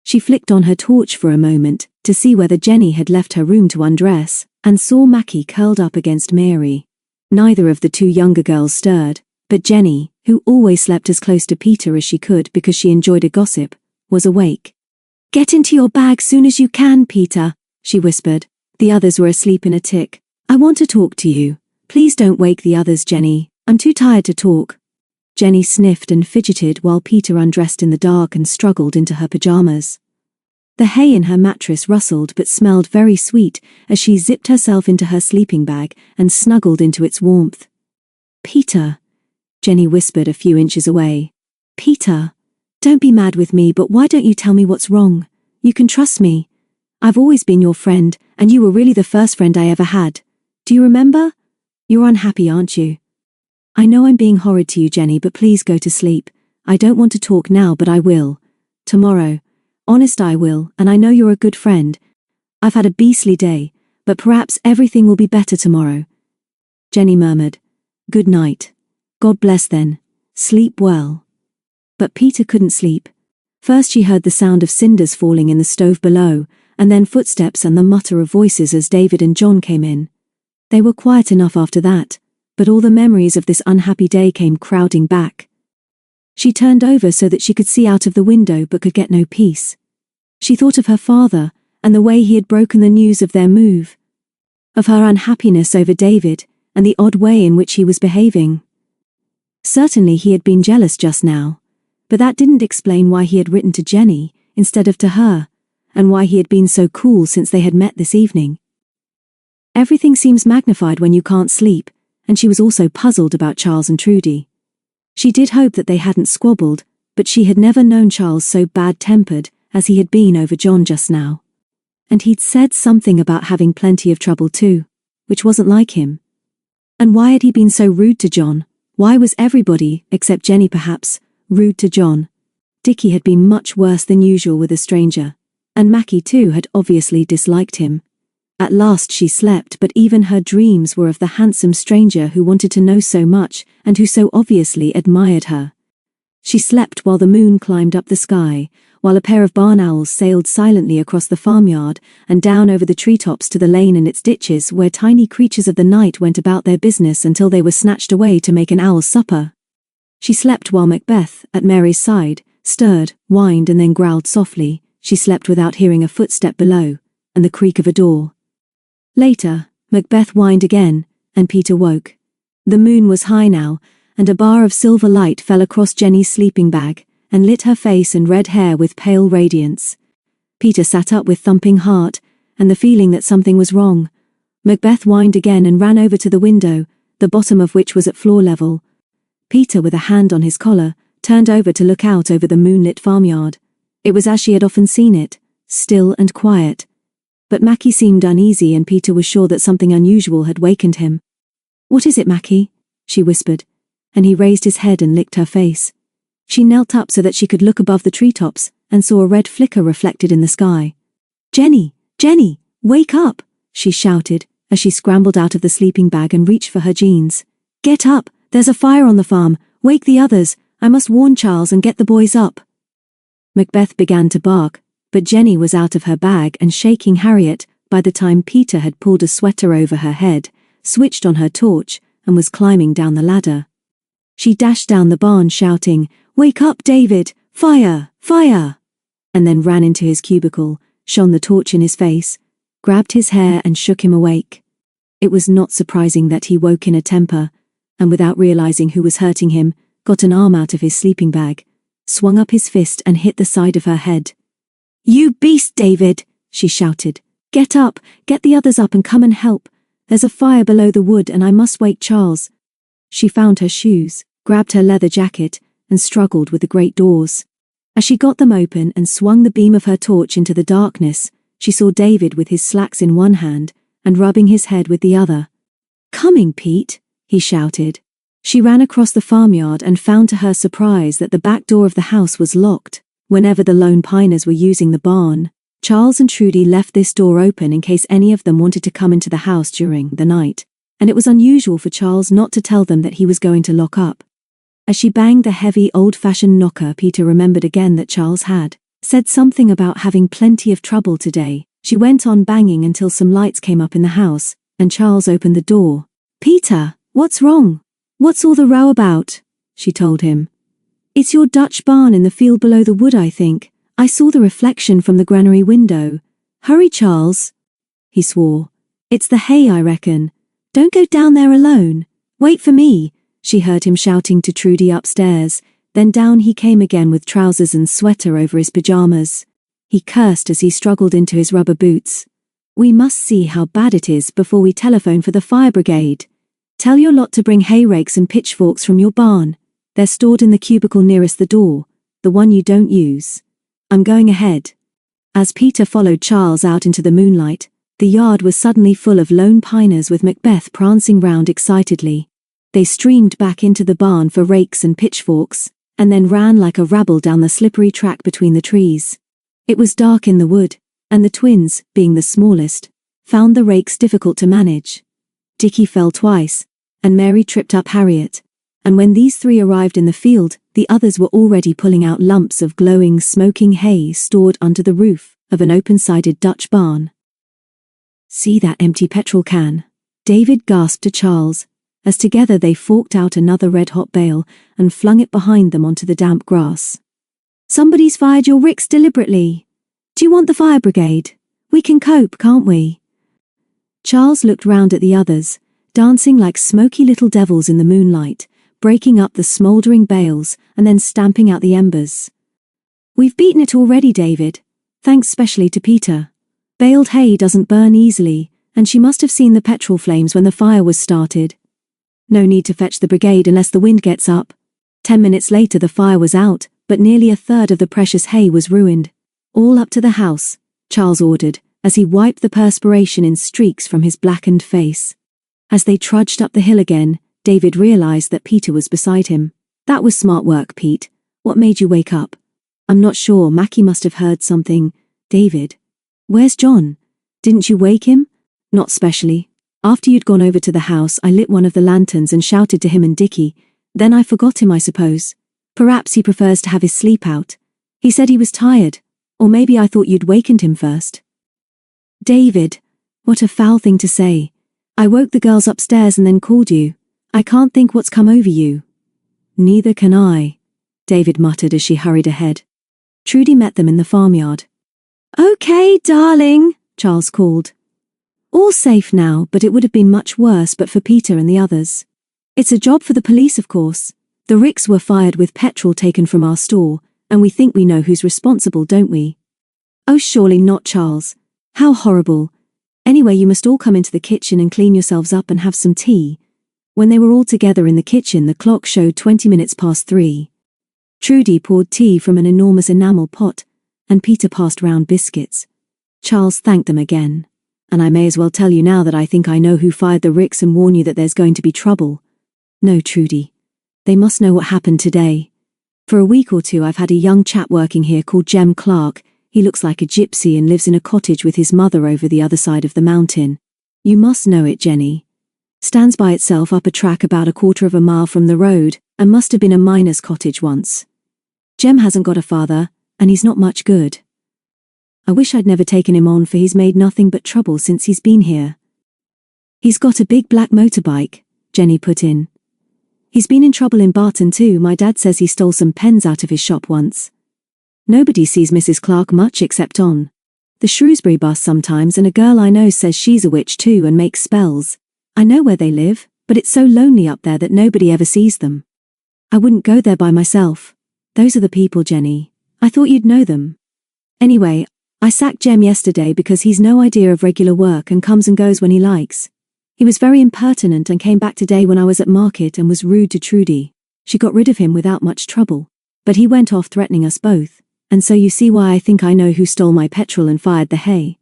She flicked on her torch for a moment to see whether Jenny had left her room to undress, and saw Mackie curled up against Mary. Neither of the 2 younger girls stirred, but Jenny, who always slept as close to Peter as she could because she enjoyed a gossip, was awake. "Get into your bag soon as you can, Peter," she whispered. The others were asleep in a tick. "I want to talk to you. Please don't wake the others, Jenny. I'm too tired to talk." Jenny sniffed and fidgeted while Peter undressed in the dark and struggled into her pajamas. The hay in her mattress rustled but smelled very sweet as she zipped herself into her sleeping bag and snuggled into its warmth. "Peter," Jenny whispered a few inches away. "Peter, don't be mad with me, but why don't you tell me what's wrong? You can trust me. I've always been your friend, and you were really the first friend I ever had. Do you remember? You're unhappy, aren't you?" "I know I'm being horrid to you, Jenny, but please go to sleep. I don't want to talk now, but I will. Tomorrow. Honest, I will, and I know you're a good friend. I've had a beastly day, but perhaps everything will be better tomorrow." Jenny murmured, "Good night. God bless then. Sleep well." But Peter couldn't sleep. First she heard the sound of cinders falling in the stove below, and then footsteps and the mutter of voices as David and John came in. They were quiet enough after that, but all the memories of this unhappy day came crowding back. She turned over so that she could see out of the window but could get no peace. She thought of her father, and the way he had broken the news of their move. Of her unhappiness over David, and the odd way in which he was behaving. Certainly he had been jealous just now, but that didn't explain why he had written to Jenny, instead of to her, and why he had been so cool since they had met this evening. Everything seems magnified when you can't sleep, and she was also puzzled about Charles and Trudy. She did hope that they hadn't squabbled, but she had never known Charles so bad-tempered as he had been over John just now. And he'd said something about having plenty of trouble too, which wasn't like him. And why had he been so rude to John? Why was everybody, except Jenny perhaps, rude to John? Dickie had been much worse than usual with a stranger, and Mackie too had obviously disliked him. At last she slept, but even her dreams were of the handsome stranger who wanted to know so much and who so obviously admired her. She slept while the moon climbed up the sky, while a pair of barn owls sailed silently across the farmyard and down over the treetops to the lane and its ditches where tiny creatures of the night went about their business until they were snatched away to make an owl's supper. She slept while Macbeth, at Mary's side, stirred, whined and then growled softly. She slept without hearing a footstep below, and the creak of a door. Later, Macbeth whined again, and Peter woke. The moon was high now, and a bar of silver light fell across Jenny's sleeping bag, and lit her face and red hair with pale radiance. Peter sat up with thumping heart, and the feeling that something was wrong. Macbeth whined again and ran over to the window, the bottom of which was at floor level. Peter, with a hand on his collar, turned over to look out over the moonlit farmyard. It was as she had often seen it, still and quiet. But Mackie seemed uneasy and Peter was sure that something unusual had wakened him. "What is it, Mackie?" she whispered, and he raised his head and licked her face. She knelt up so that she could look above the treetops and saw a red flicker reflected in the sky. "Jenny! Jenny! Wake up!" she shouted as she scrambled out of the sleeping bag and reached for her jeans. "Get up! There's a fire on the farm! Wake the others! I must warn Charles and get the boys up!" Macbeth began to bark, but Jenny was out of her bag and shaking Harriet by the time Peter had pulled a sweater over her head, switched on her torch, and was climbing down the ladder. She dashed down the barn shouting, "Wake up, David! Fire! Fire!" and then ran into his cubicle, shone the torch in his face, grabbed his hair and shook him awake. It was not surprising that he woke in a temper, and without realizing who was hurting him, got an arm out of his sleeping bag, swung up his fist and hit the side of her head. "You beast, David!" she shouted. "Get up, get the others up and come and help. There's a fire below the wood and I must wake Charles." She found her shoes, grabbed her leather jacket, and struggled with the great doors. As she got them open and swung the beam of her torch into the darkness, she saw David with his slacks in one hand and rubbing his head with the other. "Coming, Pete," he shouted. She ran across the farmyard and found to her surprise that the back door of the house was locked. Whenever the Lone Piners were using the barn, Charles and Trudy left this door open in case any of them wanted to come into the house during the night, and it was unusual for Charles not to tell them that he was going to lock up. As she banged the heavy, old-fashioned knocker, Peter remembered again that Charles had said something about having plenty of trouble today. She went on banging until some lights came up in the house, and Charles opened the door. "Peter, what's wrong? What's all the row about?" she told him. "It's your Dutch barn in the field below the wood, I think. I saw the reflection from the granary window. Hurry, Charles," he swore. "It's the hay, I reckon. Don't go down there alone. Wait for me," she heard him shouting to Trudy upstairs. Then down he came again with trousers and sweater over his pajamas. He cursed as he struggled into his rubber boots. "We must see how bad it is before we telephone for the fire brigade. Tell your lot to bring hay rakes and pitchforks from your barn. They're stored in the cubicle nearest the door, the one you don't use. I'm going ahead." As Peter followed Charles out into the moonlight, the yard was suddenly full of Lone Piners with Macbeth prancing round excitedly. They streamed back into the barn for rakes and pitchforks, and then ran like a rabble down the slippery track between the trees. It was dark in the wood, and the twins, being the smallest, found the rakes difficult to manage. Dickie fell twice, and Mary tripped up Harriet, and when these three arrived in the field, the others were already pulling out lumps of glowing, smoking hay stored under the roof of an open-sided Dutch barn. "See that empty petrol can?" David gasped to Charles, as together they forked out another red-hot bale and flung it behind them onto the damp grass. "Somebody's fired your ricks deliberately. Do you want the fire brigade? We can cope, can't we? Charles looked round at the others, dancing like smoky little devils in the moonlight, breaking up the smouldering bales and then stamping out the embers. We've beaten it already, David. Thanks specially to Peter. Baled hay doesn't burn easily, and she must have seen the petrol flames when the fire was started. No need to fetch the brigade unless the wind gets up. 10 minutes later the fire was out, but nearly a third of the precious hay was ruined. All up to the house, Charles ordered, as he wiped the perspiration in streaks from his blackened face. As they trudged up the hill again, David realized that Peter was beside him. That was smart work, Pete. What made you wake up? I'm not sure, Mackie must have heard something. David. Where's John? Didn't you wake him? Not specially. After you'd gone over to the house, I lit one of the lanterns and shouted to him and Dickie. Then I forgot him, I suppose. Perhaps he prefers to have his sleep out. He said he was tired. Or maybe I thought you'd wakened him first. David. What a foul thing to say. I woke the girls upstairs and then called you. I can't think what's come over you. Neither can I, David muttered as she hurried ahead. Trudy met them in the farmyard. Okay, darling, Charles called. All safe now, but it would have been much worse but for Peter and the others. It's a job for the police, of course. The ricks were fired with petrol taken from our store, and we think we know who's responsible, don't we? Oh, surely not, Charles. How horrible. Anyway, you must all come into the kitchen and clean yourselves up and have some tea. When they were all together in the kitchen, the clock showed 20 minutes past 3. Trudy poured tea from an enormous enamel pot, and Peter passed round biscuits. Charles thanked them again. And I may as well tell you now that I think I know who fired the ricks and warn you that there's going to be trouble. No, Trudy. They must know what happened today. For a week or two I've had a young chap working here called Jem Clark. He looks like a gypsy and lives in a cottage with his mother over the other side of the mountain. You must know it, Jenny. Stands by itself up a track about 1/4 of a mile from the road, and must have been a miner's cottage once. Jem hasn't got a father, and he's not much good. I wish I'd never taken him on, for he's made nothing but trouble since he's been here. He's got a big black motorbike, Jenny put in. He's been in trouble in Barton too. My dad says he stole some pens out of his shop once. Nobody sees Mrs. Clark much except on the Shrewsbury bus sometimes, and a girl I know says she's a witch too and makes spells. I know where they live, but it's so lonely up there that nobody ever sees them. I wouldn't go there by myself. Those are the people, Jenny. I thought you'd know them. Anyway, I sacked Jem yesterday because he's no idea of regular work and comes and goes when he likes. He was very impertinent and came back today when I was at market and was rude to Trudy. She got rid of him without much trouble. But he went off threatening us both, and so you see why I think I know who stole my petrol and fired the hay.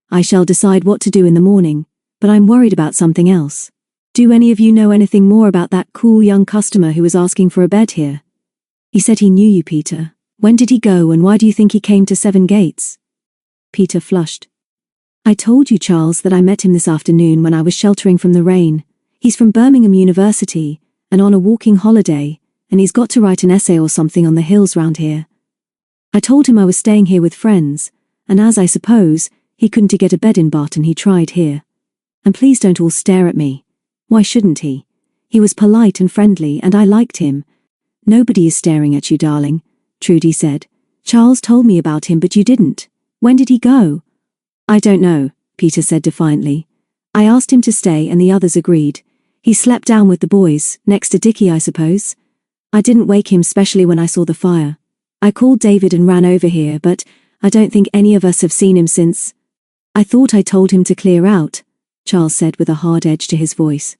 I shall decide what to do in the morning, but I'm worried about something else. Do any of you know anything more about that cool young customer who was asking for a bed here? He said he knew you, Peter. When did he go, and why do you think he came to 7 Gates? Peter flushed. I told you, Charles, that I met him this afternoon when I was sheltering from the rain. He's from Birmingham University, and on a walking holiday, and he's got to write an essay or something on the hills round here. I told him I was staying here with friends, and as I suppose, he couldn't get a bed in Barton, he tried here. And please don't all stare at me. Why shouldn't he? He was polite and friendly, and I liked him. Nobody is staring at you, darling, Trudy said. Charles told me about him, but you didn't. When did he go? I don't know, Peter said defiantly. I asked him to stay and the others agreed. He slept down with the boys, next to Dickie, I suppose. I didn't wake him specially when I saw the fire. I called David and ran over here, but I don't think any of us have seen him since. I thought I told him to clear out, Charles said with a hard edge to his voice.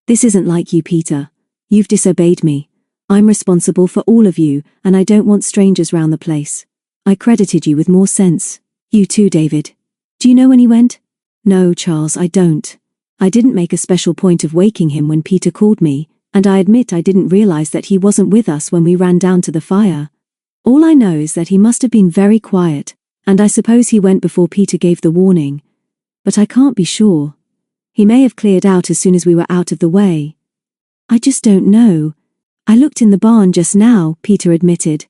This isn't like you, Peter. You've disobeyed me. I'm responsible for all of you, and I don't want strangers round the place. I credited you with more sense. You too, David. Do you know when he went? No, Charles, I don't. I didn't make a special point of waking him when Peter called me, and I admit I didn't realize that he wasn't with us when we ran down to the fire. All I know is that he must have been very quiet, and I suppose he went before Peter gave the warning. But I can't be sure. He may have cleared out as soon as we were out of the way. I just don't know. I looked in the barn just now, Peter admitted.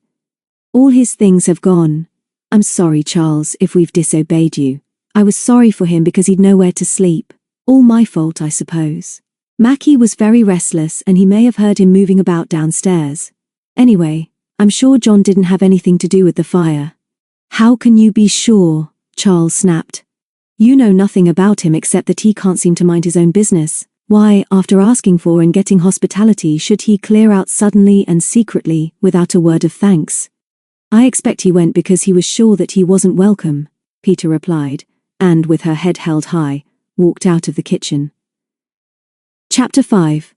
All his things have gone. I'm sorry, Charles, if we've disobeyed you. I was sorry for him because he'd nowhere to sleep. All my fault, I suppose. Mackie was very restless and he may have heard him moving about downstairs. Anyway, I'm sure John didn't have anything to do with the fire. How can you be sure? Charles snapped. You know nothing about him except that he can't seem to mind his own business. Why, after asking for and getting hospitality, should he clear out suddenly and secretly, without a word of thanks? I expect he went because he was sure that he wasn't welcome, Peter replied, and, with her head held high, walked out of the kitchen. Chapter 5.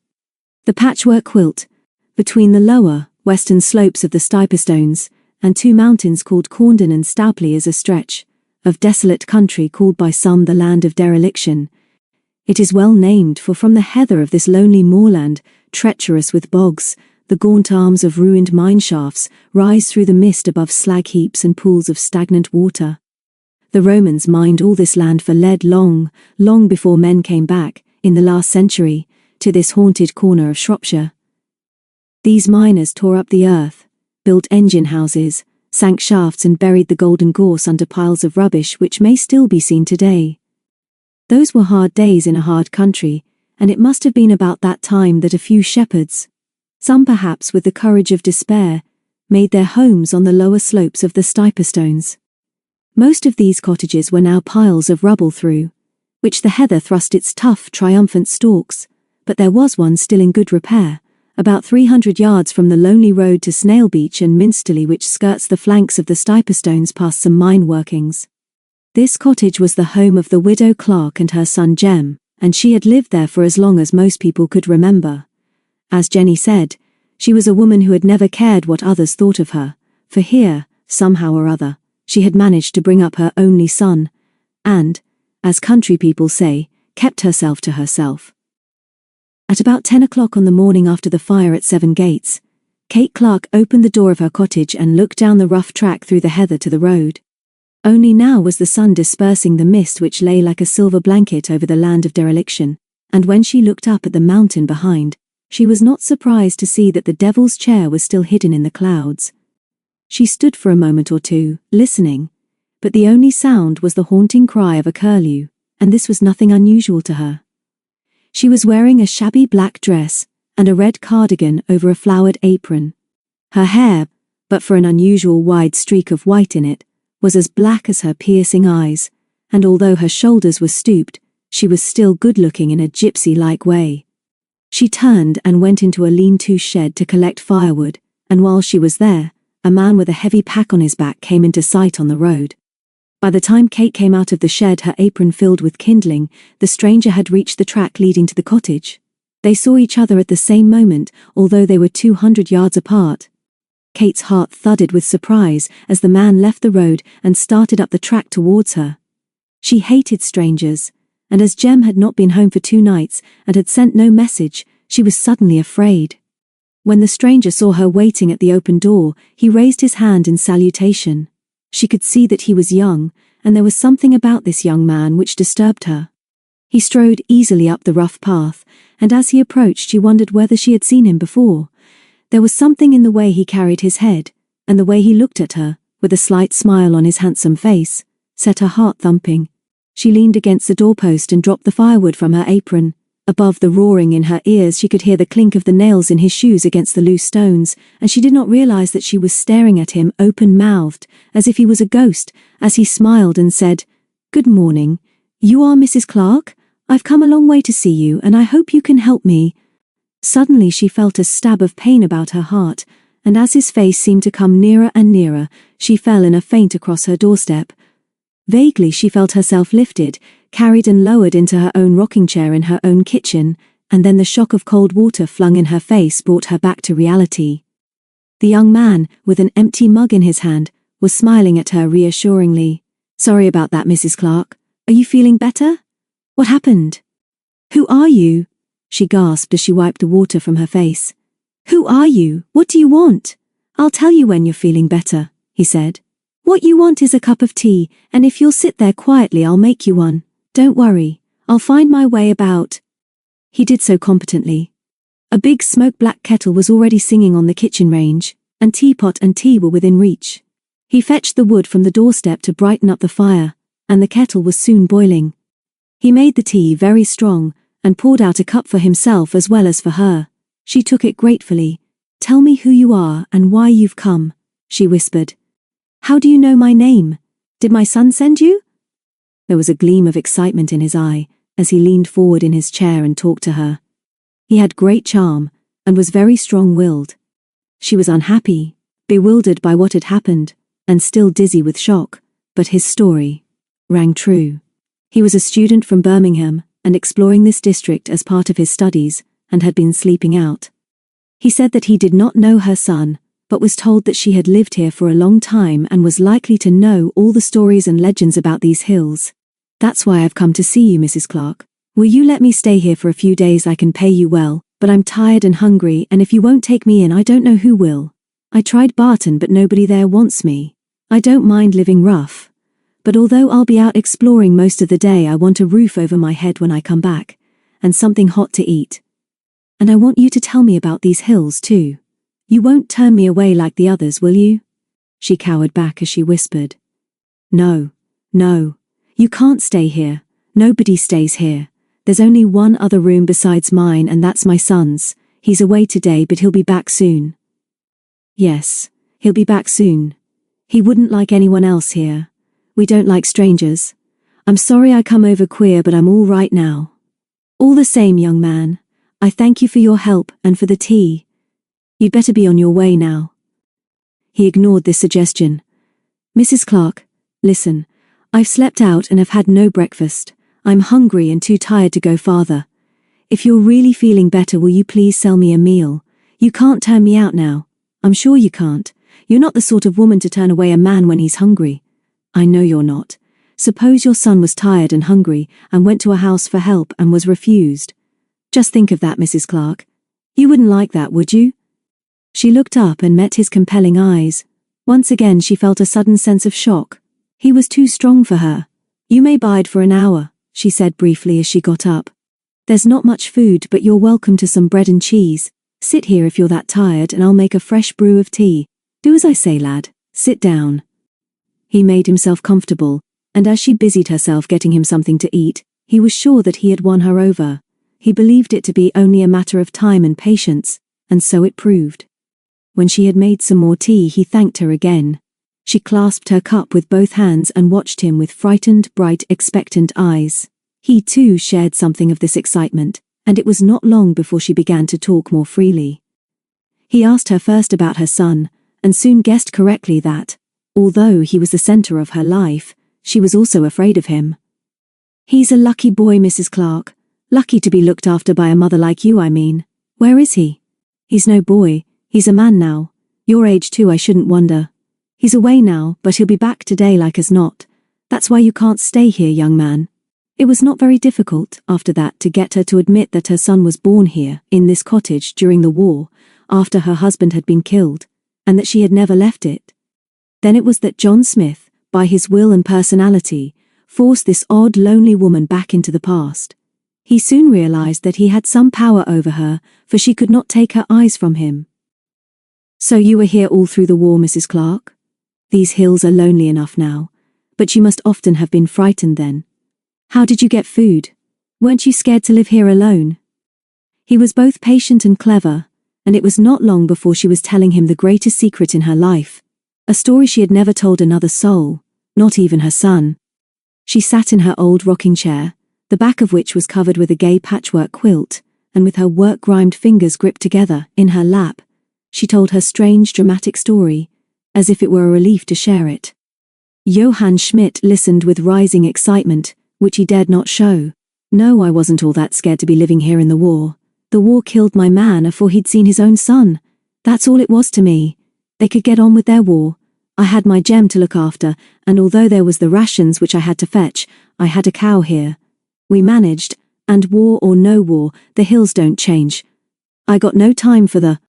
The Patchwork Quilt. Between the lower, western slopes of the Stiperstones and two mountains called Corndon and Staupley is a stretch of desolate country called by some the Land of Dereliction. It is well named, for from the heather of this lonely moorland, treacherous with bogs, the gaunt arms of ruined mine shafts rise through the mist above slag heaps and pools of stagnant water. The Romans mined all this land for lead long before men came back, in the last century, to this haunted corner of Shropshire. These miners tore up the earth, built engine houses, sank shafts and buried the golden gorse under piles of rubbish which may still be seen today. Those were hard days in a hard country, and it must have been about that time that a few shepherds, some perhaps with the courage of despair, made their homes on the lower slopes of the Stiperstones. Most of these cottages were now piles of rubble through which the heather thrust its tough, triumphant stalks, but there was one still in good repair, about 300 yards from the lonely road to Snail Beach and Minsterley, which skirts the flanks of the Stiperstones past some mine workings. This cottage was the home of the widow Clark and her son Jem, and she had lived there for as long as most people could remember. As Jenny said, she was a woman who had never cared what others thought of her, for here, somehow or other, she had managed to bring up her only son, and, as country people say, kept herself to herself. At about 10 o'clock on the morning after the fire at Seven Gates, Kate Clark opened the door of her cottage and looked down the rough track through the heather to the road. Only now was the sun dispersing the mist which lay like a silver blanket over the Land of Dereliction, and when she looked up at the mountain behind, she was not surprised to see that the Devil's Chair was still hidden in the clouds. She stood for a moment or two, listening, but the only sound was the haunting cry of a curlew, and this was nothing unusual to her. She was wearing a shabby black dress and a red cardigan over a flowered apron. Her hair, but for an unusual wide streak of white in it, was as black as her piercing eyes, and although her shoulders were stooped, she was still good-looking in a gypsy-like way. She turned and went into a lean-to shed to collect firewood, and while she was there, a man with a heavy pack on his back came into sight on the road. By the time Kate came out of the shed, her apron filled with kindling, the stranger had reached the track leading to the cottage. They saw each other at the same moment, although they were 200 yards apart. Kate's heart thudded with surprise as the man left the road and started up the track towards her. She hated strangers, and as Jem had not been home for 2 nights and had sent no message, she was suddenly afraid. When the stranger saw her waiting at the open door, he raised his hand in salutation. She could see that he was young, and there was something about this young man which disturbed her. He strode easily up the rough path, and as he approached she wondered whether she had seen him before. There was something in the way he carried his head, and the way he looked at her, with a slight smile on his handsome face, set her heart thumping. She leaned against the doorpost and dropped the firewood from her apron. Above the roaring in her ears she could hear the clink of the nails in his shoes against the loose stones, and she did not realize that she was staring at him open-mouthed, as if he was a ghost, as he smiled and said, "Good morning. You are Mrs. Clark? I've come a long way to see you, and I hope you can help me." Suddenly she felt a stab of pain about her heart, and as his face seemed to come nearer and nearer, she fell in a faint across her doorstep. Vaguely she felt herself lifted, carried and lowered into her own rocking chair in her own kitchen, and then the shock of cold water flung in her face brought her back to reality. The young man, with an empty mug in his hand, was smiling at her reassuringly. "Sorry about that, Mrs. Clark. Are you feeling better? What happened?" "Who are you?" she gasped as she wiped the water from her face. "Who are you? What do you want?" "I'll tell you when you're feeling better," he said. "What you want is a cup of tea, and if you'll sit there quietly I'll make you one. Don't worry, I'll find my way about." He did so competently. A big smoke-black kettle was already singing on the kitchen range, and teapot and tea were within reach. He fetched the wood from the doorstep to brighten up the fire, and the kettle was soon boiling. He made the tea very strong, and poured out a cup for himself as well as for her. She took it gratefully. "Tell me who you are and why you've come," she whispered. How do you know my name? Did my son send you? There was a gleam of excitement in his eye as he leaned forward in his chair and talked to her. He had great charm and was very strong-willed. She was unhappy, bewildered by what had happened, and still dizzy with shock, but his story rang true. He was a student from Birmingham and exploring this district as part of his studies and had been sleeping out. He said that he did not know her son, but was told that she had lived here for a long time and was likely to know all the stories and legends about these hills. That's why I've come to see you, Mrs. Clark. Will you let me stay here for a few days? I can pay you well, but I'm tired and hungry, and if you won't take me in, I don't know who will. I tried Barton, but nobody there wants me. I don't mind living rough. But although I'll be out exploring most of the day, I want a roof over my head when I come back, and something hot to eat. And I want you to tell me about these hills too. You won't turn me away like the others, will you? She cowered back as she whispered. No, you can't stay here. Nobody stays here. There's only one other room besides mine, and that's my son's. He's away today, but he'll be back soon. Yes, he'll be back soon. He wouldn't like anyone else here. We don't like strangers. I'm sorry I come over queer, but I'm all right now. All the same, young man, I thank you for your help and for the tea. You'd better be on your way now. He ignored this suggestion. Mrs. Clark, listen, I've slept out and have had no breakfast. I'm hungry and too tired to go farther. If you're really feeling better, will you please sell me a meal? You can't turn me out now. I'm sure you can't. You're not the sort of woman to turn away a man when he's hungry. I know you're not. Suppose your son was tired and hungry and went to a house for help and was refused. Just think of that, Mrs. Clark. You wouldn't like that, would you? She looked up and met his compelling eyes. Once again she felt a sudden sense of shock. He was too strong for her. You may bide for an hour, she said briefly as she got up. There's not much food, but you're welcome to some bread and cheese. Sit here if you're that tired and I'll make a fresh brew of tea. Do as I say, lad. Sit down. He made himself comfortable, and as she busied herself getting him something to eat, he was sure that he had won her over. He believed it to be only a matter of time and patience, and so it proved. When she had made some more tea, he thanked her again. She clasped her cup with both hands and watched him with frightened, bright, expectant eyes. He too shared something of this excitement, and it was not long before she began to talk more freely. He asked her first about her son, and soon guessed correctly that, although he was the center of her life, she was also afraid of him. He's a lucky boy, Mrs. Clark. Lucky to be looked after by a mother like you, I mean. Where is he? He's no boy. He's a man now. Your age too, I shouldn't wonder. He's away now, but he'll be back today like as not. That's why you can't stay here, young man. It was not very difficult, after that, to get her to admit that her son was born here, in this cottage, during the war, after her husband had been killed, and that she had never left it. Then it was that John Smith, by his will and personality, forced this odd, lonely woman back into the past. He soon realized that he had some power over her, for she could not take her eyes from him. So you were here all through the war, Mrs. Clark? These hills are lonely enough now, but you must often have been frightened then. How did you get food? Weren't you scared to live here alone? He was both patient and clever, and it was not long before she was telling him the greatest secret in her life, a story she had never told another soul, not even her son. She sat in her old rocking chair, the back of which was covered with a gay patchwork quilt, and with her work-grimed fingers gripped together, in her lap, she told her strange, dramatic story, as if it were a relief to share it. Johann Schmidt listened with rising excitement, which he dared not show. No, I wasn't all that scared to be living here in the war. The war killed my man afore he'd seen his own son. That's all it was to me. They could get on with their war. I had my gem to look after, and although there was the rations which I had to fetch, I had a cow here. We managed, and war or no war, the hills don't change. I got no time for the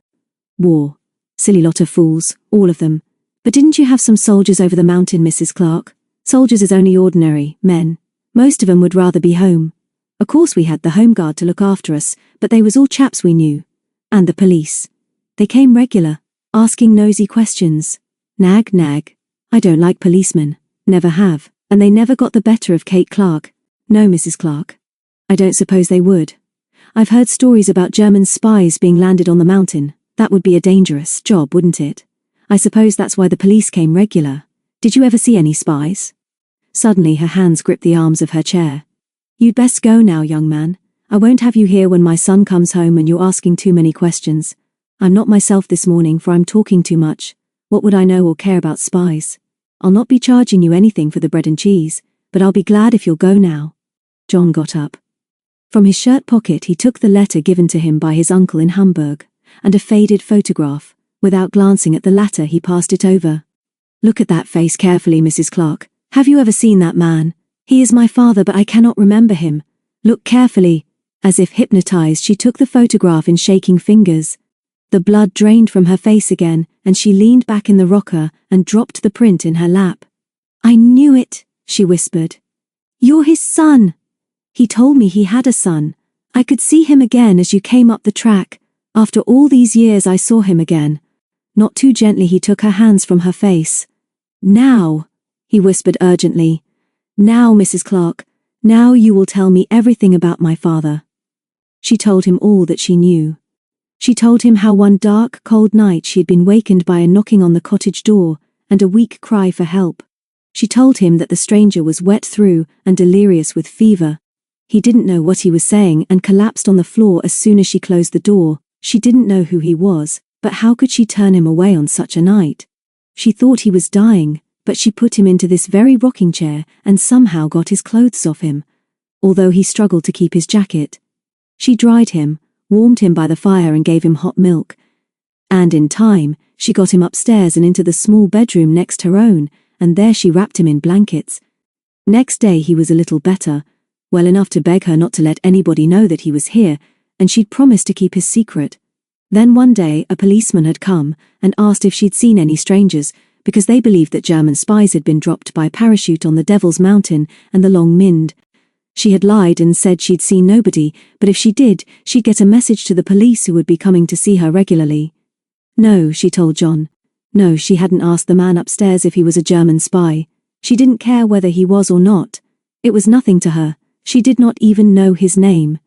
war. Silly lot of fools, all of them. But didn't you have some soldiers over the mountain, Mrs. Clark? Soldiers is only ordinary men. Most of 'em would rather be home. Of course we had the home guard to look after us, but they was all chaps we knew. And the police. They came regular, asking nosy questions. Nag. I don't like policemen. Never have. And they never got the better of Kate Clark. No, Mrs. Clark. I don't suppose they would. I've heard stories about German spies being landed on the mountain. That would be a dangerous job, wouldn't it? I suppose that's why the police came regular. Did you ever see any spies? Suddenly her hands gripped the arms of her chair. You'd best go now, young man. I won't have you here when my son comes home and you're asking too many questions. I'm not myself this morning, for I'm talking too much. What would I know or care about spies? I'll not be charging you anything for the bread and cheese, but I'll be glad if you'll go now. John got up. From his shirt pocket he took the letter given to him by his uncle in Hamburg, and a faded photograph. Without glancing at the latter he passed it over. Look at that face carefully, Mrs. Clark. Have you ever seen that man? He is my father, but I cannot remember him. Look carefully. As if hypnotized, she took the photograph in shaking fingers. The blood drained from her face again, and she leaned back in the rocker and dropped the print in her lap. I knew it, she whispered. You're his son. He told me he had a son. I could see him again as you came up the track. After all these years I saw him again. Not too gently he took her hands from her face. Now, he whispered urgently. Now, Mrs. Clark, now you will tell me everything about my father. She told him all that she knew. She told him how one dark, cold night she had been wakened by a knocking on the cottage door and a weak cry for help. She told him that the stranger was wet through and delirious with fever. He didn't know what he was saying and collapsed on the floor as soon as she closed the door. She didn't know who he was, but how could she turn him away on such a night? She thought he was dying, but she put him into this very rocking chair and somehow got his clothes off him, although he struggled to keep his jacket. She dried him, warmed him by the fire and gave him hot milk. And in time, she got him upstairs and into the small bedroom next her own, and there she wrapped him in blankets. Next day he was a little better, well enough to beg her not to let anybody know that he was here, and she'd promised to keep his secret. Then one day a policeman had come and asked if she'd seen any strangers, because they believed that German spies had been dropped by parachute on the Devil's Mountain and the Long Mind. She had lied and said she'd seen nobody, but if she did, she'd get a message to the police who would be coming to see her regularly. No, she told John. No, she hadn't asked the man upstairs if he was a German spy. She didn't care whether he was or not. It was nothing to her. She did not even know his name.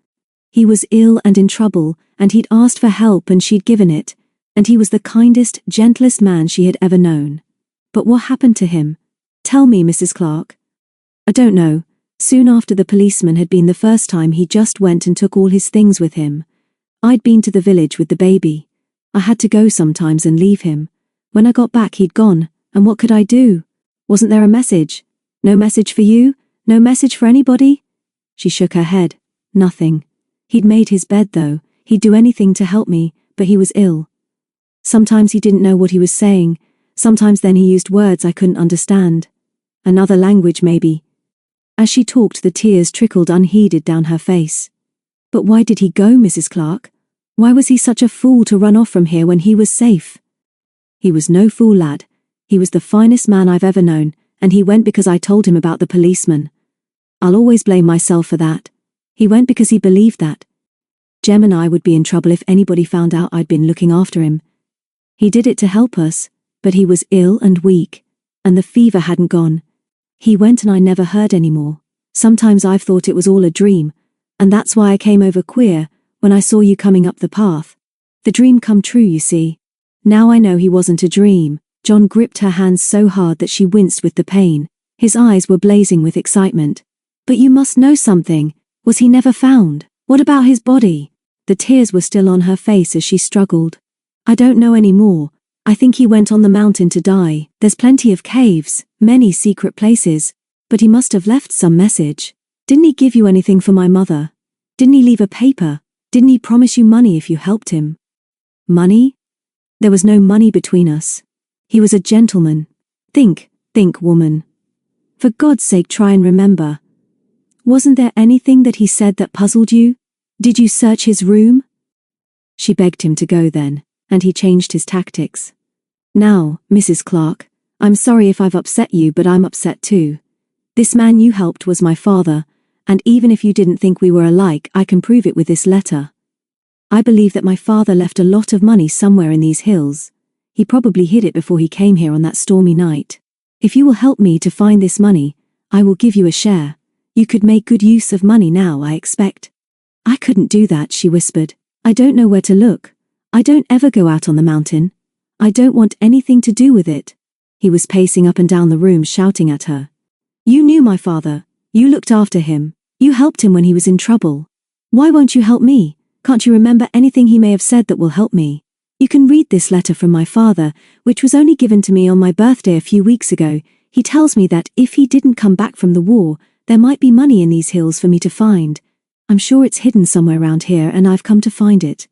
He was ill and in trouble, and he'd asked for help and she'd given it, and he was the kindest, gentlest man she had ever known. But what happened to him? Tell me, Mrs. Clark. I don't know. Soon after the policeman had been the first time, he just went and took all his things with him. I'd been to the village with the baby. I had to go sometimes and leave him. When I got back he'd gone, and what could I do? Wasn't there a message? No message for you? No message for anybody? She shook her head. Nothing. He'd made his bed though. He'd do anything to help me, but he was ill. Sometimes he didn't know what he was saying. Sometimes then he used words I couldn't understand. Another language maybe. As she talked the tears trickled unheeded down her face. But why did he go, Mrs. Clark? Why was he such a fool to run off from here when he was safe? He was no fool, lad. He was the finest man I've ever known, and he went because I told him about the policeman. I'll always blame myself for that. He went because he believed that Jem and I would be in trouble if anybody found out I'd been looking after him. He did it to help us, but he was ill and weak, and the fever hadn't gone. He went and I never heard any more. Sometimes I've thought it was all a dream, and that's why I came over queer when I saw you coming up the path. The dream come true, you see. Now I know he wasn't a dream. John gripped her hands so hard that she winced with the pain. His eyes were blazing with excitement. But you must know something. Was he never found? What about his body? The tears were still on her face as she struggled. I don't know any more. I think he went on the mountain to die. There's plenty of caves, many secret places, but he must have left some message. Didn't he give you anything for my mother? Didn't he leave a paper? Didn't he promise you money if you helped him? Money? There was no money between us. He was a gentleman. Think, woman. For God's sake, try and remember. Wasn't there anything that he said that puzzled you? Did you search his room? She begged him to go then, and he changed his tactics. Now, Mrs. Clark, I'm sorry if I've upset you, but I'm upset too. This man you helped was my father, and even if you didn't think we were alike, I can prove it with this letter. I believe that my father left a lot of money somewhere in these hills. He probably hid it before he came here on that stormy night. If you will help me to find this money, I will give you a share. You could make good use of money now, I expect. I couldn't do that, she whispered. I don't know where to look. I don't ever go out on the mountain. I don't want anything to do with it. He was pacing up and down the room shouting at her. You knew my father. You looked after him. You helped him when he was in trouble. Why won't you help me? Can't you remember anything he may have said that will help me? You can read this letter from my father, which was only given to me on my birthday a few weeks ago. He tells me that if he didn't come back from the war, there might be money in these hills for me to find. I'm sure it's hidden somewhere around here and I've come to find it.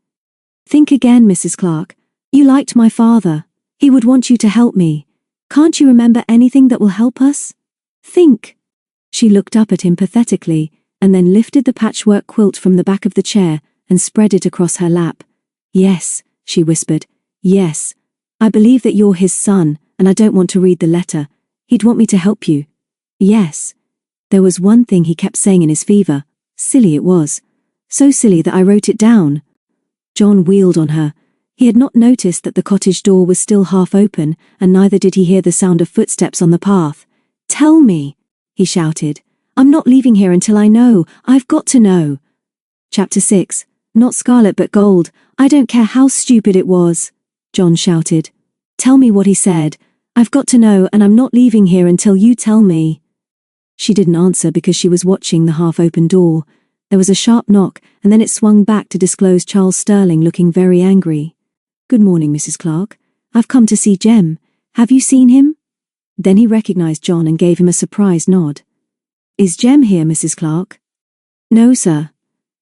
Think again, Mrs. Clark. You liked my father. He would want you to help me. Can't you remember anything that will help us? Think. She looked up at him pathetically, and then lifted the patchwork quilt from the back of the chair and spread it across her lap. Yes, she whispered. Yes. I believe that you're his son, and I don't want to read the letter. He'd want me to help you. Yes. There was one thing he kept saying in his fever. Silly it was. So silly that I wrote it down. John wheeled on her. He had not noticed that the cottage door was still half open, and neither did he hear the sound of footsteps on the path. Tell me, he shouted. I'm not leaving here until I know. I've got to know. Chapter 6. Not Scarlet But Gold. I don't care how stupid it was, John shouted. Tell me what he said. I've got to know, and I'm not leaving here until you tell me. She didn't answer because she was watching the half-open door. There was a sharp knock, and then it swung back to disclose Charles Sterling looking very angry. Good morning, Mrs. Clark. I've come to see Jem. Have you seen him? Then he recognized John and gave him a surprised nod. Is Jem here, Mrs. Clark? No, sir.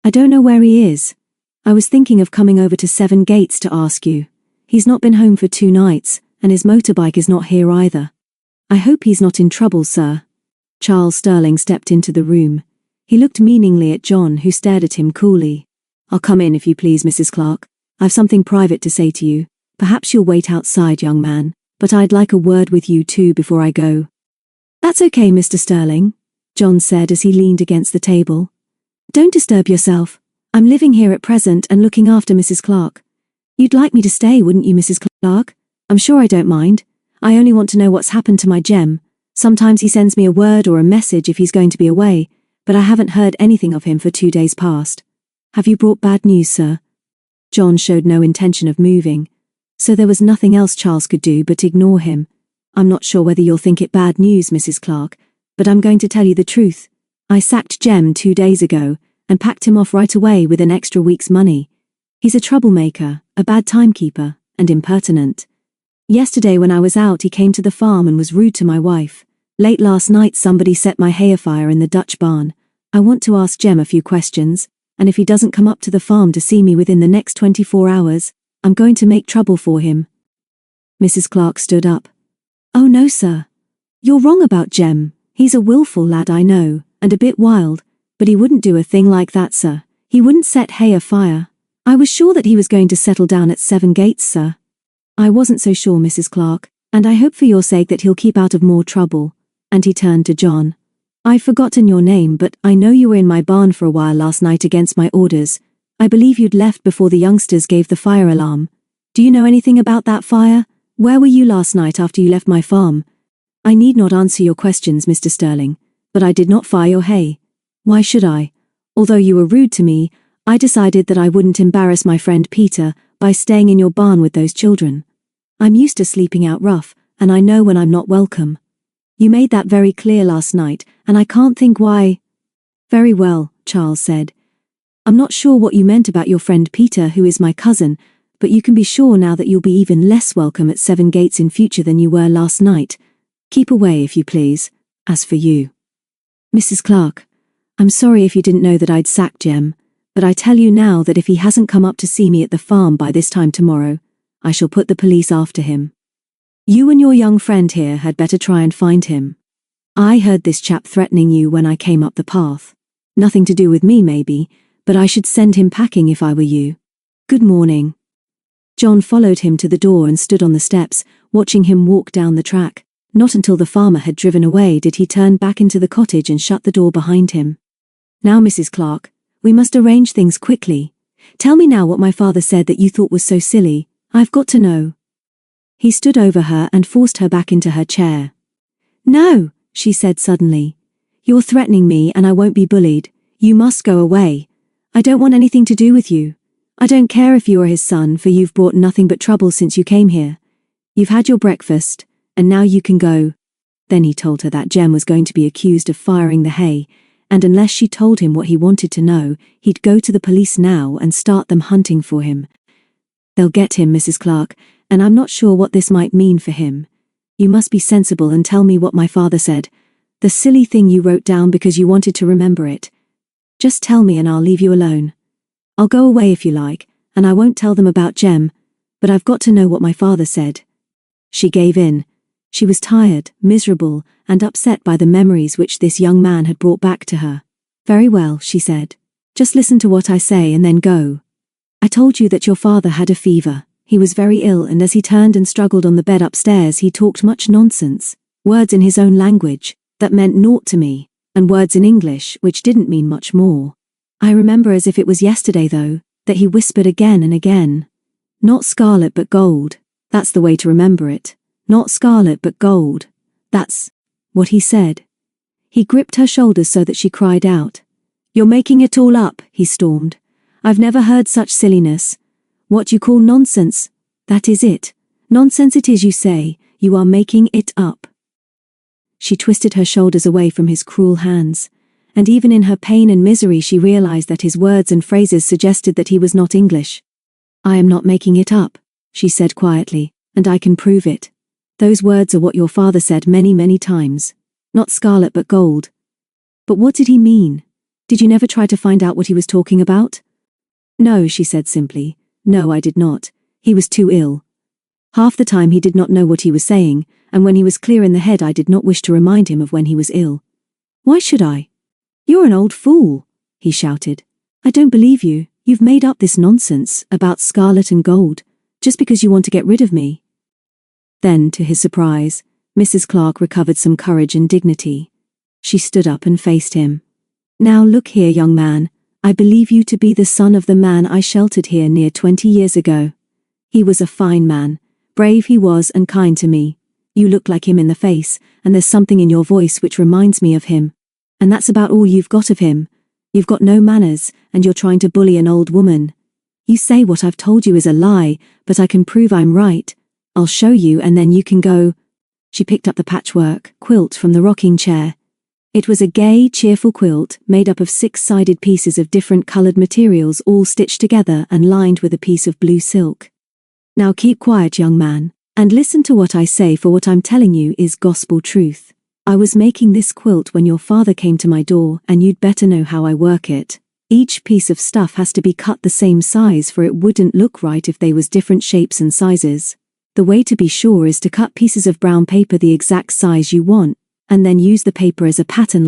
I don't know where he is. I was thinking of coming over to Seven Gates to ask you. He's not been home for 2 nights, and his motorbike is not here either. I hope he's not in trouble, sir. Charles Sterling stepped into the room. He looked meaningly at John, who stared at him coolly. I'll come in if you please, Mrs. Clark. I've something private to say to you. Perhaps you'll wait outside, young man, but I'd like a word with you too before I go. That's okay, Mr. Sterling, John said as he leaned against the table. Don't disturb yourself. I'm living here at present and looking after Mrs. Clark. You'd like me to stay, wouldn't you, Mrs. Clark? I'm sure I don't mind. I only want to know what's happened to my Jem. Sometimes he sends me a word or a message if he's going to be away, but I haven't heard anything of him for 2 days past. Have you brought bad news, sir? John showed no intention of moving, so there was nothing else Charles could do but ignore him. I'm not sure whether you'll think it bad news, Mrs. Clark, but I'm going to tell you the truth. I sacked Jem 2 days ago and packed him off right away with an extra week's money. He's a troublemaker, a bad timekeeper, and impertinent. Yesterday when I was out he came to the farm and was rude to my wife. Late last night somebody set my hay afire in the Dutch barn. I want to ask Jem a few questions, and if he doesn't come up to the farm to see me within the next 24 hours, I'm going to make trouble for him. Mrs. Clark stood up. Oh no, sir. You're wrong about Jem. He's a willful lad, I know, and a bit wild, but he wouldn't do a thing like that, sir. He wouldn't set hay afire. I was sure that he was going to settle down at Seven Gates, sir. I wasn't so sure, Mrs. Clark, and I hope for your sake that he'll keep out of more trouble. And he turned to John. I've forgotten your name, but I know you were in my barn for a while last night against my orders. I believe you'd left before the youngsters gave the fire alarm. Do you know anything about that fire? Where were you last night after you left my farm? I need not answer your questions, Mr. Sterling, but I did not fire your hay. Why should I? Although you were rude to me, I decided that I wouldn't embarrass my friend Peter by staying in your barn with those children. I'm used to sleeping out rough, and I know when I'm not welcome. You made that very clear last night, and I can't think why. Very well, Charles said. I'm not sure what you meant about your friend Peter, who is my cousin, but you can be sure now that you'll be even less welcome at Seven Gates in future than you were last night. Keep away, if you please. As for you. Mrs. Clark, I'm sorry if you didn't know that I'd sacked Jem, but I tell you now that if he hasn't come up to see me at the farm by this time tomorrow, I shall put the police after him. You and your young friend here had better try and find him. I heard this chap threatening you when I came up the path. Nothing to do with me, maybe, but I should send him packing if I were you. Good morning. John followed him to the door and stood on the steps, watching him walk down the track. Not until the farmer had driven away did he turn back into the cottage and shut the door behind him. Now, Mrs. Clark, we must arrange things quickly. Tell me now what my father said that you thought was so silly. I've got to know. He stood over her and forced her back into her chair. No, she said suddenly. You're threatening me and I won't be bullied. You must go away. I don't want anything to do with you. I don't care if you are his son, for you've brought nothing but trouble since you came here. You've had your breakfast, and now you can go." Then he told her that Jem was going to be accused of firing the hay, and unless she told him what he wanted to know, he'd go to the police now and start them hunting for him. "They'll get him, Mrs. Clark, and I'm not sure what this might mean for him. You must be sensible and tell me what my father said. The silly thing you wrote down because you wanted to remember it. Just tell me and I'll leave you alone. I'll go away if you like, and I won't tell them about Jem, but I've got to know what my father said." She gave in. She was tired, miserable, and upset by the memories which this young man had brought back to her. "Very well," she said. "Just listen to what I say and then go. I told you that your father had a fever. He was very ill, and as he turned and struggled on the bed upstairs he talked much nonsense, words in his own language, that meant naught to me, and words in English which didn't mean much more. I remember as if it was yesterday, though, that he whispered again and again, 'Not scarlet but gold.' That's the way to remember it. 'Not scarlet but gold.' That's what he said." He gripped her shoulders so that she cried out. "You're making it all up," he stormed. "I've never heard such silliness. What you call nonsense, that is it. Nonsense it is, you say. You are making it up." She twisted her shoulders away from his cruel hands, and even in her pain and misery she realized that his words and phrases suggested that he was not English. "I am not making it up," she said quietly, "and I can prove it. Those words are what your father said many, many times. Not scarlet but gold." "But what did he mean? Did you never try to find out what he was talking about?" "No," she said simply. "No, I did not. He was too ill. Half the time he did not know what he was saying, and when he was clear in the head I did not wish to remind him of when he was ill." "Why should I?" "You're an old fool," he shouted. "I don't believe you. You've made up this nonsense about scarlet and gold, just because you want to get rid of me." Then, to his surprise, Mrs. Clark recovered some courage and dignity. She stood up and faced him. "Now look here, young man, I believe you to be the son of the man I sheltered here near 20 years ago. He was a fine man, brave he was and kind to me. You look like him in the face, and there's something in your voice which reminds me of him. And that's about all you've got of him. You've got no manners, and you're trying to bully an old woman. You say what I've told you is a lie, but I can prove I'm right. I'll show you and then you can go." She picked up the patchwork quilt from the rocking chair. It was a gay, cheerful quilt made up of 6-sided pieces of different colored materials all stitched together and lined with a piece of blue silk. "Now keep quiet, young man, and listen to what I say, for what I'm telling you is gospel truth. I was making this quilt when your father came to my door, and you'd better know how I work it. Each piece of stuff has to be cut the same size, for it wouldn't look right if they was different shapes and sizes. The way to be sure is to cut pieces of brown paper the exact size you want, and then use the paper as a pattern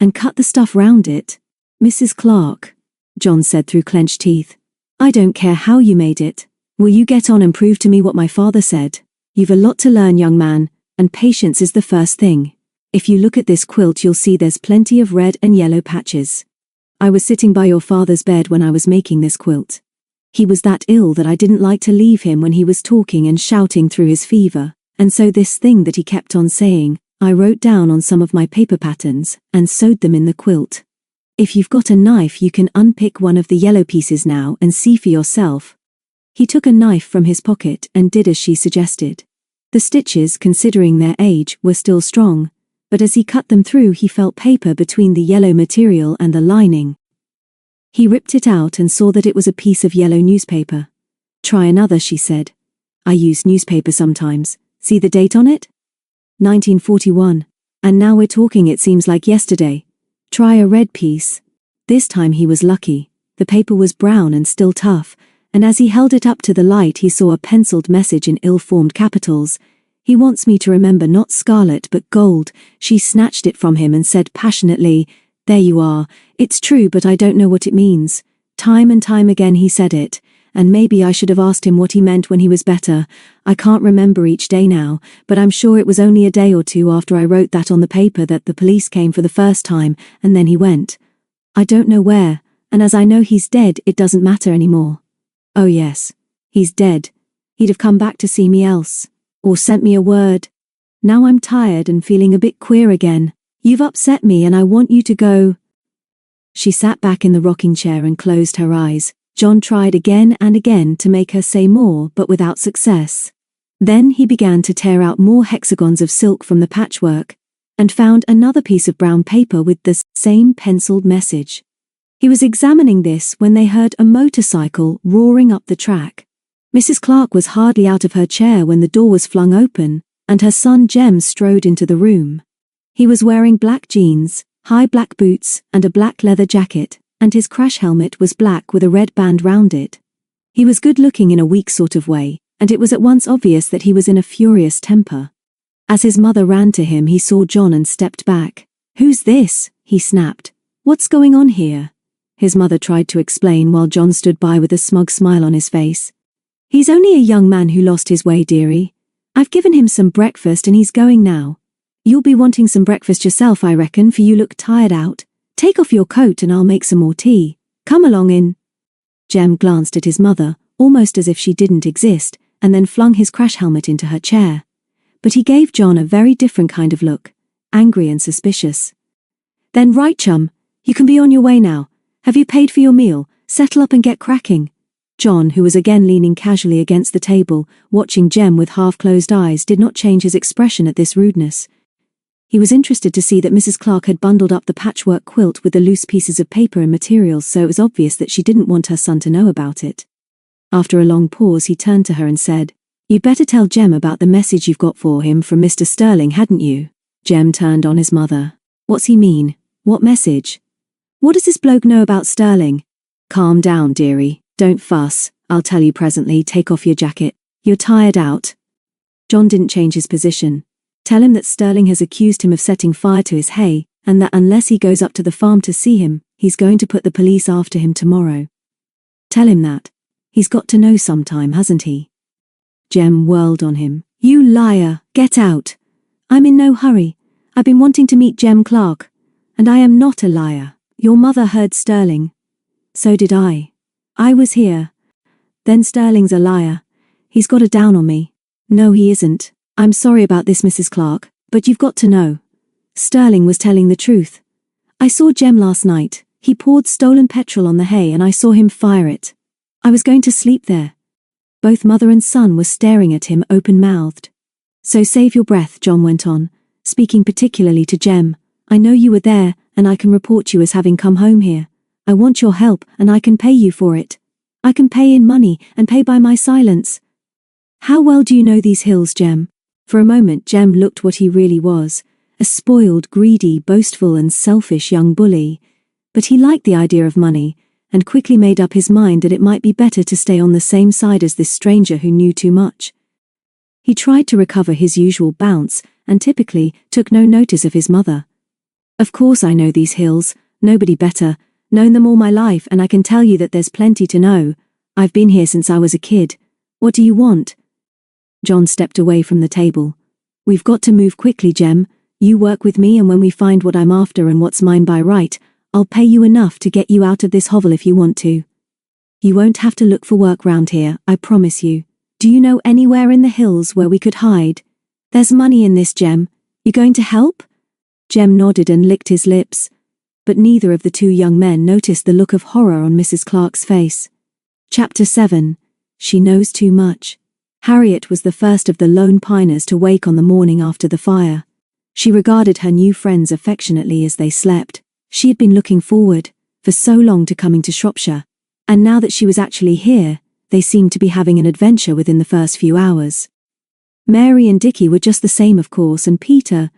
and cut the stuff round it." "Mrs. Clark," John said through clenched teeth, "I don't care how you made it. Will you get on and prove to me what my father said? You've a lot to learn, young man, and patience is the first thing. If you look at this quilt you'll see there's plenty of red and yellow patches. I was sitting by your father's bed when I was making this quilt. He was that ill that I didn't like to leave him when he was talking and shouting through his fever, and so this thing that he kept on saying, I wrote down on some of my paper patterns and sewed them in the quilt. If you've got a knife you can unpick one of the yellow pieces now and see for yourself." He took a knife from his pocket and did as she suggested. The stitches, considering their age, were still strong, but as he cut them through he felt paper between the yellow material and the lining. He ripped it out and saw that it was a piece of yellow newspaper. "Try another," she said. "I use newspaper sometimes. See the date on it? 1941. And now we're talking, it seems like yesterday. Try a red piece." This time he was lucky. The paper was brown and still tough, and as he held it up to the light he saw a penciled message in ill-formed capitals. "He wants me to remember not scarlet but gold." She snatched it from him and said passionately, "There you are. It's true, but I don't know what it means. Time and time again he said it, and maybe I should have asked him what he meant when he was better. I can't remember each day now, but I'm sure it was only a day or two after I wrote that on the paper that the police came for the first time, and then he went. I don't know where, and as I know he's dead it doesn't matter anymore. Oh yes, he's dead. He'd have come back to see me else, or sent me a word. Now I'm tired and feeling a bit queer again. You've upset me and I want you to go." She sat back in the rocking chair and closed her eyes. John tried again and again to make her say more, but without success. Then he began to tear out more hexagons of silk from the patchwork, and found another piece of brown paper with the same penciled message. He was examining this when they heard a motorcycle roaring up the track. Mrs. Clark was hardly out of her chair when the door was flung open, and her son Jem strode into the room. He was wearing black jeans, high black boots, and a black leather jacket, and his crash helmet was black with a red band round it. He was good-looking in a weak sort of way, and it was at once obvious that he was in a furious temper. As his mother ran to him, he saw John and stepped back. "Who's this?" he snapped. "What's going on here?" His mother tried to explain while John stood by with a smug smile on his face. "He's only a young man who lost his way, dearie. I've given him some breakfast and he's going now. You'll be wanting some breakfast yourself, I reckon, for you look tired out. Take off your coat and I'll make some more tea. Come along in." Jem glanced at his mother, almost as if she didn't exist, and then flung his crash helmet into her chair. But he gave John a very different kind of look, angry and suspicious. "Then right, chum, you can be on your way now. Have you paid for your meal? Settle up and get cracking." John, who was again leaning casually against the table, watching Jem with half-closed eyes, did not change his expression at this rudeness. He was interested to see that Mrs. Clark had bundled up the patchwork quilt with the loose pieces of paper and materials, so it was obvious that she didn't want her son to know about it. After a long pause, he turned to her and said, "You'd better tell Jem about the message you've got for him from Mr. Sterling, hadn't you?" Jem turned on his mother. "What's he mean? What message? What does this bloke know about Sterling?" "Calm down, dearie. Don't fuss. I'll tell you presently. Take off your jacket. You're tired out." John didn't change his position. "Tell him that Sterling has accused him of setting fire to his hay, and that unless he goes up to the farm to see him, he's going to put the police after him tomorrow. Tell him that. He's got to know sometime, hasn't he?" Jem whirled on him. "You liar! Get out! I'm in no hurry. I've been wanting to meet Jem Clark. And I am not a liar. Your mother heard Sterling. So did I. I was here. Then Sterling's a liar. He's got a down on me." "No, he isn't. I'm sorry about this, Mrs. Clark, but you've got to know. Sterling was telling the truth. I saw Jem last night. He poured stolen petrol on the hay and I saw him fire it. I was going to sleep there." Both mother and son were staring at him open-mouthed. "So save your breath," John went on, speaking particularly to Jem. "I know you were there, and I can report you as having come home here. I want your help, and I can pay you for it. I can pay in money, and pay by my silence." "How well do you know these hills, Jem?" For a moment Jem looked what he really was, a spoiled, greedy, boastful and selfish young bully. But he liked the idea of money, and quickly made up his mind that it might be better to stay on the same side as this stranger who knew too much. He tried to recover his usual bounce, and typically took no notice of his mother. "Of course I know these hills, nobody better, known them all my life, and I can tell you that there's plenty to know. I've been here since I was a kid. What do you want?" John stepped away from the table. "We've got to move quickly, Jem. You work with me, and when we find what I'm after and what's mine by right, I'll pay you enough to get you out of this hovel if you want to. You won't have to look for work round here, I promise you. Do you know anywhere in the hills where we could hide? There's money in this, Jem. You going to help?" Jem nodded and licked his lips, but neither of the two young men noticed the look of horror on Mrs. Clark's face. Chapter 7. She Knows Too Much. Harriet was the first of the lone piners to wake on the morning after the fire. She regarded her new friends affectionately as they slept. She had been looking forward, for so long, to coming to Shropshire, and now that she was actually here, they seemed to be having an adventure within the first few hours. Mary and Dickie were just the same, of course, and Peter,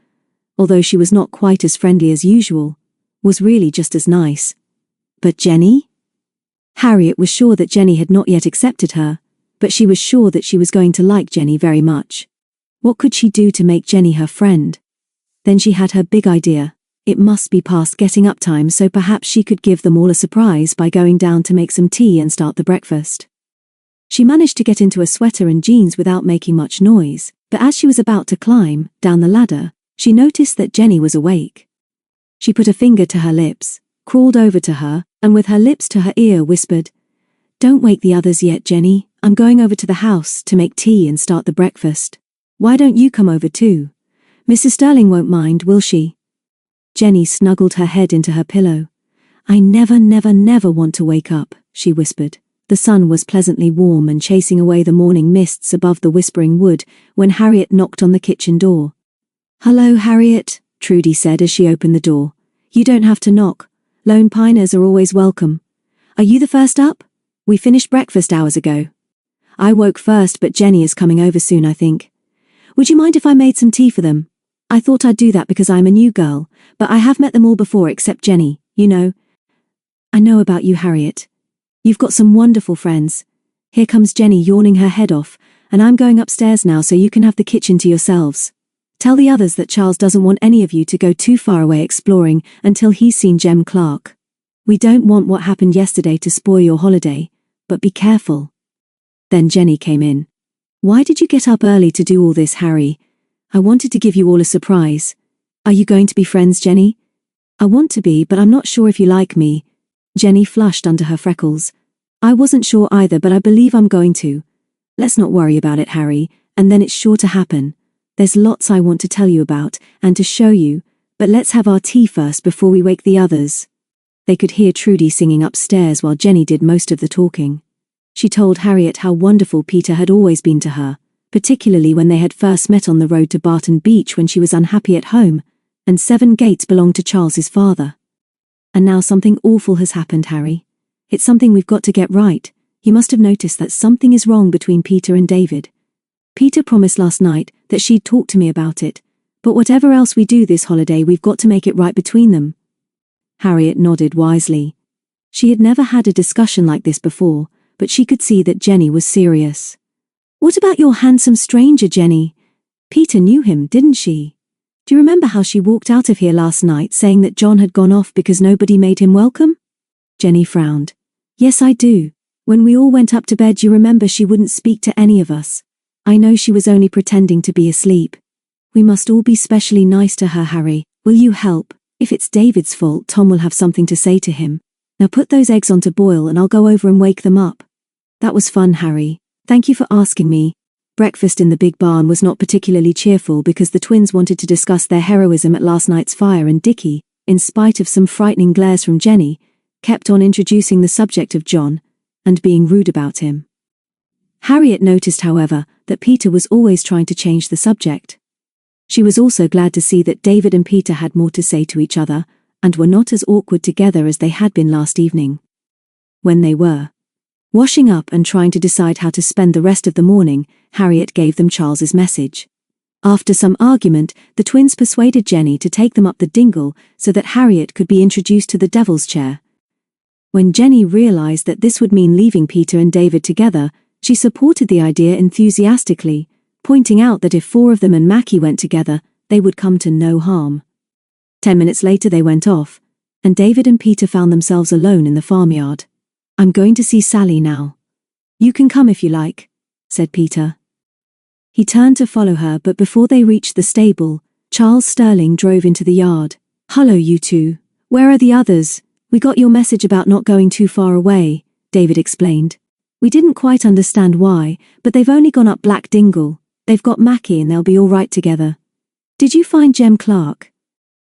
although she was not quite as friendly as usual, was really just as nice. But Jenny? Harriet was sure that Jenny had not yet accepted her, but she was sure that she was going to like Jenny very much. What could she do to make Jenny her friend? Then she had her big idea. It must be past getting up time, so perhaps she could give them all a surprise by going down to make some tea and start the breakfast. She managed to get into a sweater and jeans without making much noise, but as she was about to climb down the ladder, she noticed that Jenny was awake. She put a finger to her lips, crawled over to her, and with her lips to her ear whispered, "Don't wake the others yet, Jenny. I'm going over to the house to make tea and start the breakfast. Why don't you come over too? Mrs. Sterling won't mind, will she?" Jenny snuggled her head into her pillow. "I never want to wake up," she whispered. The sun was pleasantly warm and chasing away the morning mists above the whispering wood when Harriet knocked on the kitchen door. "Hello, Harriet," Trudy said as she opened the door. "You don't have to knock. Lone Piners are always welcome. Are you the first up? We finished breakfast hours ago." "I woke first, but Jenny is coming over soon, I think. Would you mind if I made some tea for them? I thought I'd do that because I'm a new girl, but I have met them all before except Jenny, you know." "I know about you, Harriet. You've got some wonderful friends. Here comes Jenny yawning her head off, and I'm going upstairs now so you can have the kitchen to yourselves. Tell the others that Charles doesn't want any of you to go too far away exploring until he's seen Jem Clark. We don't want what happened yesterday to spoil your holiday, but be careful." Then Jenny came in. "Why did you get up early to do all this, Harry? I wanted to give you all a surprise. Are you going to be friends, Jenny?" "I want to be, but I'm not sure if you like me." Jenny flushed under her freckles. "I wasn't sure either, but I believe I'm going to. Let's not worry about it, Harry, and then it's sure to happen. There's lots I want to tell you about and to show you, but let's have our tea first before we wake the others." They could hear Trudy singing upstairs while Jenny did most of the talking. She told Harriet how wonderful Peter had always been to her, particularly when they had first met on the road to Barton Beach when she was unhappy at home, and 7 Gates belonged to Charles's father. "And now something awful has happened, Harry. It's something we've got to get right. You must have noticed that something is wrong between Peter and David. Peter promised last night that she'd talk to me about it, but whatever else we do this holiday, we've got to make it right between them." Harriet nodded wisely. She had never had a discussion like this before, but she could see that Jenny was serious. "What about your handsome stranger, Jenny? Peter knew him, didn't she? Do you remember how she walked out of here last night saying that John had gone off because nobody made him welcome?" Jenny frowned. "Yes, I do. When we all went up to bed, you remember she wouldn't speak to any of us. I know she was only pretending to be asleep. We must all be specially nice to her, Harry. Will you help? If it's David's fault, Tom will have something to say to him. Now put those eggs on to boil and I'll go over and wake them up." "That was fun, Harry. Thank you for asking me." Breakfast in the big barn was not particularly cheerful because the twins wanted to discuss their heroism at last night's fire, and Dickie, in spite of some frightening glares from Jenny, kept on introducing the subject of John and being rude about him. Harriet noticed, however, that Peter was always trying to change the subject. She was also glad to see that David and Peter had more to say to each other and were not as awkward together as they had been last evening. When they were washing up and trying to decide how to spend the rest of the morning, Harriet gave them Charles's message. After some argument, the twins persuaded Jenny to take them up the dingle so that Harriet could be introduced to the Devil's Chair. When Jenny realized that this would mean leaving Peter and David together, she supported the idea enthusiastically, pointing out that if 4 of them and Mackie went together, they would come to no harm. 10 minutes later they went off, and David and Peter found themselves alone in the farmyard. "I'm going to see Sally now. You can come if you like," said Peter. He turned to follow her, but before they reached the stable, Charles Sterling drove into the yard. "Hello, you two. Where are the others? We got your message about not going too far away," David explained. "We didn't quite understand why, but they've only gone up Black Dingle. They've got Mackie and they'll be all right together." "Did you find Jem Clark?"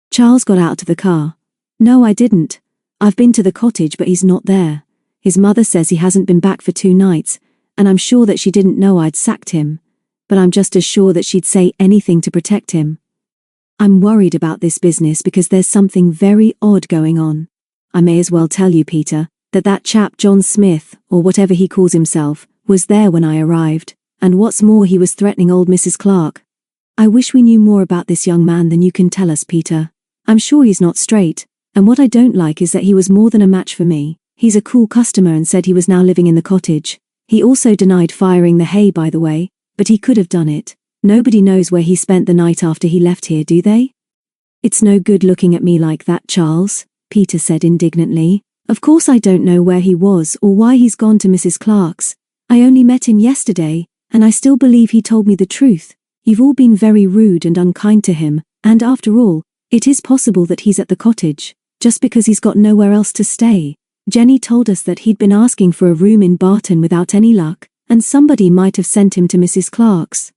Charles got out of the car. "No, I didn't. I've been to the cottage, but he's not there. His mother says he hasn't been back for 2 nights, and I'm sure that she didn't know I'd sacked him, but I'm just as sure that she'd say anything to protect him. I'm worried about this business because there's something very odd going on. I may as well tell you, Peter, that chap John Smith, or whatever he calls himself, was there when I arrived, and what's more, he was threatening old Mrs. Clark. I wish we knew more about this young man than you can tell us, Peter. I'm sure he's not straight, and what I don't like is that he was more than a match for me. He's a cool customer and said he was now living in the cottage. He also denied firing the hay, by the way, but he could have done it. Nobody knows where he spent the night after he left here, do they?" "It's no good looking at me like that, Charles," Peter said indignantly. "Of course I don't know where he was or why he's gone to Mrs. Clark's. I only met him yesterday, and I still believe he told me the truth. You've all been very rude and unkind to him, and after all, it is possible that he's at the cottage, just because he's got nowhere else to stay. Jenny told us that he'd been asking for a room in Barton without any luck, and somebody might have sent him to Mrs. Clark's.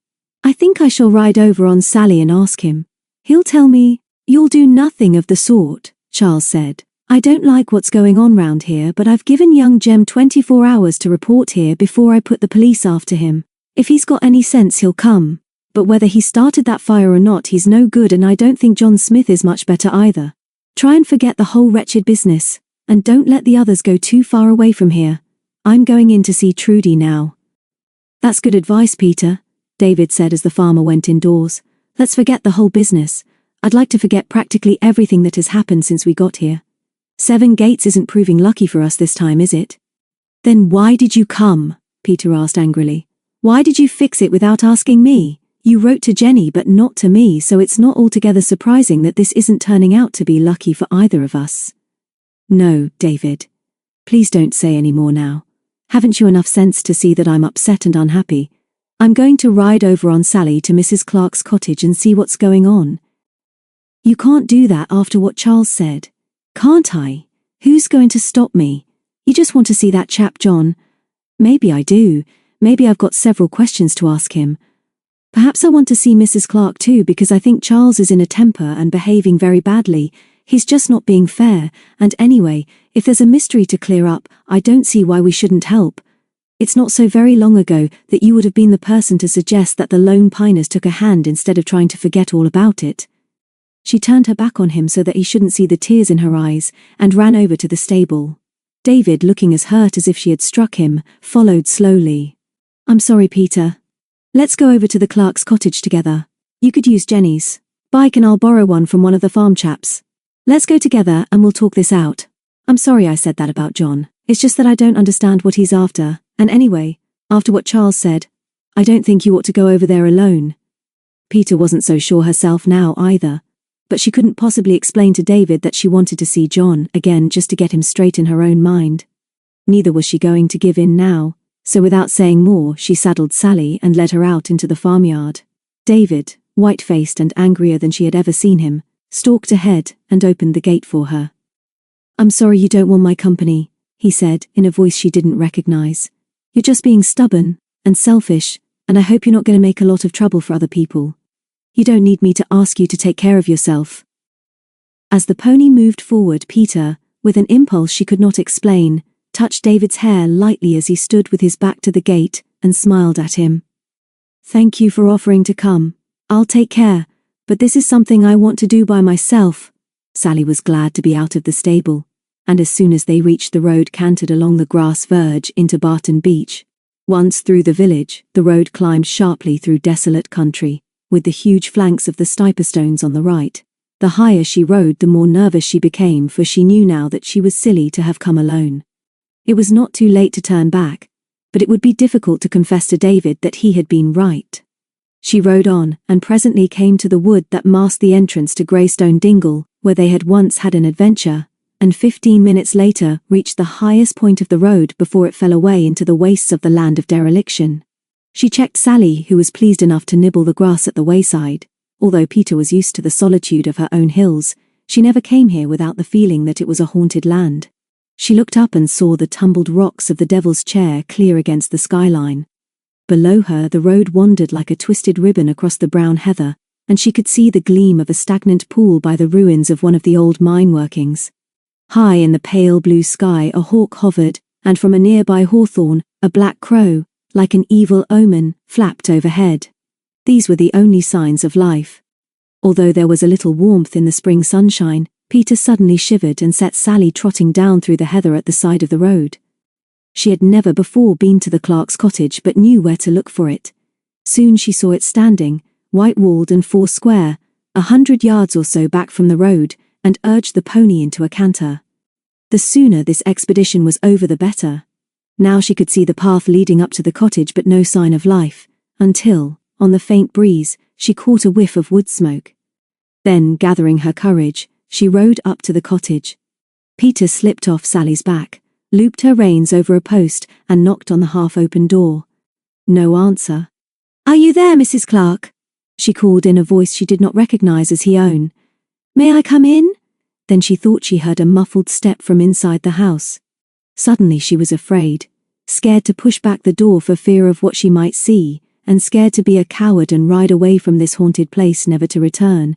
I think I shall ride over on Sally and ask him. He'll tell me." "You'll do nothing of the sort," Charles said. I don't like what's going on round here, but I've given young Jem 24 hours to report here before I put the police after him. If he's got any sense, he'll come. But whether he started that fire or not, he's no good, and I don't think John Smith is much better either. Try and forget the whole wretched business, and don't let the others go too far away from here. I'm going in to see Trudy now." "That's good advice, Peter," David said as the farmer went indoors. "Let's forget the whole business. I'd like to forget practically everything that has happened since we got here. 7 Gates isn't proving lucky for us this time, is it?" "Then why did you come?" Peter asked angrily. "Why did you fix it without asking me? You wrote to Jenny but not to me, so it's not altogether surprising that this isn't turning out to be lucky for either of us." "No, David. Please don't say any more now. Haven't you enough sense to see that I'm upset and unhappy? I'm going to ride over on Sally to Mrs. Clark's cottage and see what's going on." "You can't do that after what Charles said." "Can't I? Who's going to stop me? You just want to see that chap John." "Maybe I do. Maybe I've got several questions to ask him. Perhaps I want to see Mrs. Clark too, because I think Charles is in a temper and behaving very badly. He's just not being fair, and anyway, if there's a mystery to clear up, I don't see why we shouldn't help. It's not so very long ago that you would have been the person to suggest that the Lone Piners took a hand instead of trying to forget all about it." She turned her back on him so that he shouldn't see the tears in her eyes, and ran over to the stable. David, looking as hurt as if she had struck him, followed slowly. "I'm sorry, Peter. Let's go over to the Clark's cottage together. You could use Jenny's bike and I'll borrow one from one of the farm chaps. Let's go together and we'll talk this out. I'm sorry I said that about John. It's just that I don't understand what he's after, and anyway, after what Charles said, I don't think you ought to go over there alone." Peter wasn't so sure herself now either, but she couldn't possibly explain to David that she wanted to see John again just to get him straight in her own mind. Neither was she going to give in now, so without saying more, she saddled Sally and led her out into the farmyard. David, white-faced and angrier than she had ever seen him, stalked ahead and opened the gate for her. "I'm sorry you don't want my company," he said in a voice she didn't recognize. "You're just being stubborn and selfish, and I hope you're not going to make a lot of trouble for other people. You don't need me to ask you to take care of yourself." As the pony moved forward, Peter, with an impulse she could not explain, touched David's hair lightly as he stood with his back to the gate and smiled at him. "Thank you for offering to come. I'll take care, but this is something I want to do by myself." Sally was glad to be out of the stable, and as soon as they reached the road cantered along the grass verge into Barton Beach. Once through the village, the road climbed sharply through desolate country, with the huge flanks of the Stiperstones on the right. The higher she rode, the more nervous she became, for she knew now that she was silly to have come alone. It was not too late to turn back, but it would be difficult to confess to David that he had been right. She rode on, and presently came to the wood that masked the entrance to Greystone Dingle, where they had once had an adventure, and 15 minutes later reached the highest point of the road before it fell away into the wastes of the land of dereliction. She checked Sally, who was pleased enough to nibble the grass at the wayside. Although Peter was used to the solitude of her own hills, she never came here without the feeling that it was a haunted land. She looked up and saw the tumbled rocks of the Devil's Chair clear against the skyline. Below her the road wandered like a twisted ribbon across the brown heather, and she could see the gleam of a stagnant pool by the ruins of one of the old mine workings. High in the pale blue sky a hawk hovered, and from a nearby hawthorn, a black crow, like an evil omen, flapped overhead. These were the only signs of life. Although there was a little warmth in the spring sunshine, Peter suddenly shivered and set Sally trotting down through the heather at the side of the road. She had never before been to the Clark's cottage but knew where to look for it. Soon she saw it standing, white-walled and four-square, 100 yards or so back from the road, and urged the pony into a canter. The sooner this expedition was over the better. Now she could see the path leading up to the cottage but no sign of life, until, on the faint breeze, she caught a whiff of wood smoke. Then, gathering her courage, she rode up to the cottage. Peter slipped off Sally's back, looped her reins over a post, and knocked on the half-open door. No answer. "Are you there, Mrs. Clark?" she called in a voice she did not recognize as her own. "May I come in?" Then she thought she heard a muffled step from inside the house. Suddenly she was afraid, scared to push back the door for fear of what she might see, and scared to be a coward and ride away from this haunted place never to return.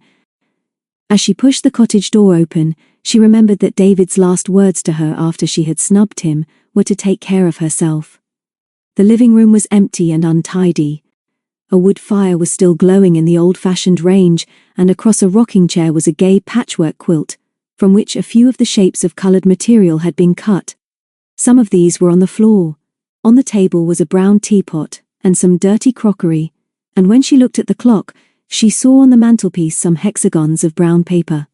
As she pushed the cottage door open, she remembered that David's last words to her after she had snubbed him were to take care of herself. The living room was empty and untidy. A wood fire was still glowing in the old-fashioned range, and across a rocking chair was a gay patchwork quilt, from which a few of the shapes of coloured material had been cut. Some of these were on the floor. On the table was a brown teapot and some dirty crockery, and when she looked at the clock, she saw on the mantelpiece some hexagons of brown paper.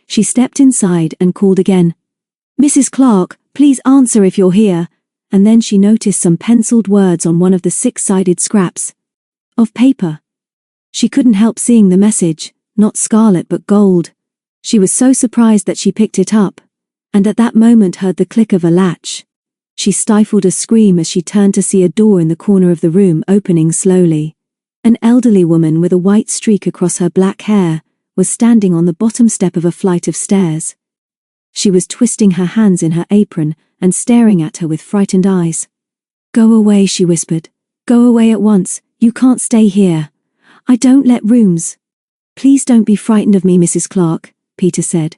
She stepped inside and called again, "Mrs. Clark, please answer if you're here," and then she noticed some penciled words on one of the 6-sided scraps of paper. She couldn't help seeing the message, "Not Scarlet But Gold." She was so surprised that she picked it up, and at that moment heard the click of a latch. She stifled a scream as she turned to see a door in the corner of the room opening slowly. An elderly woman with a white streak across her black hair was standing on the bottom step of a flight of stairs. She was twisting her hands in her apron and staring at her with frightened eyes. "Go away," she whispered. "Go away at once. You can't stay here. I don't let rooms." "Please don't be frightened of me, Mrs. Clark," Peter said.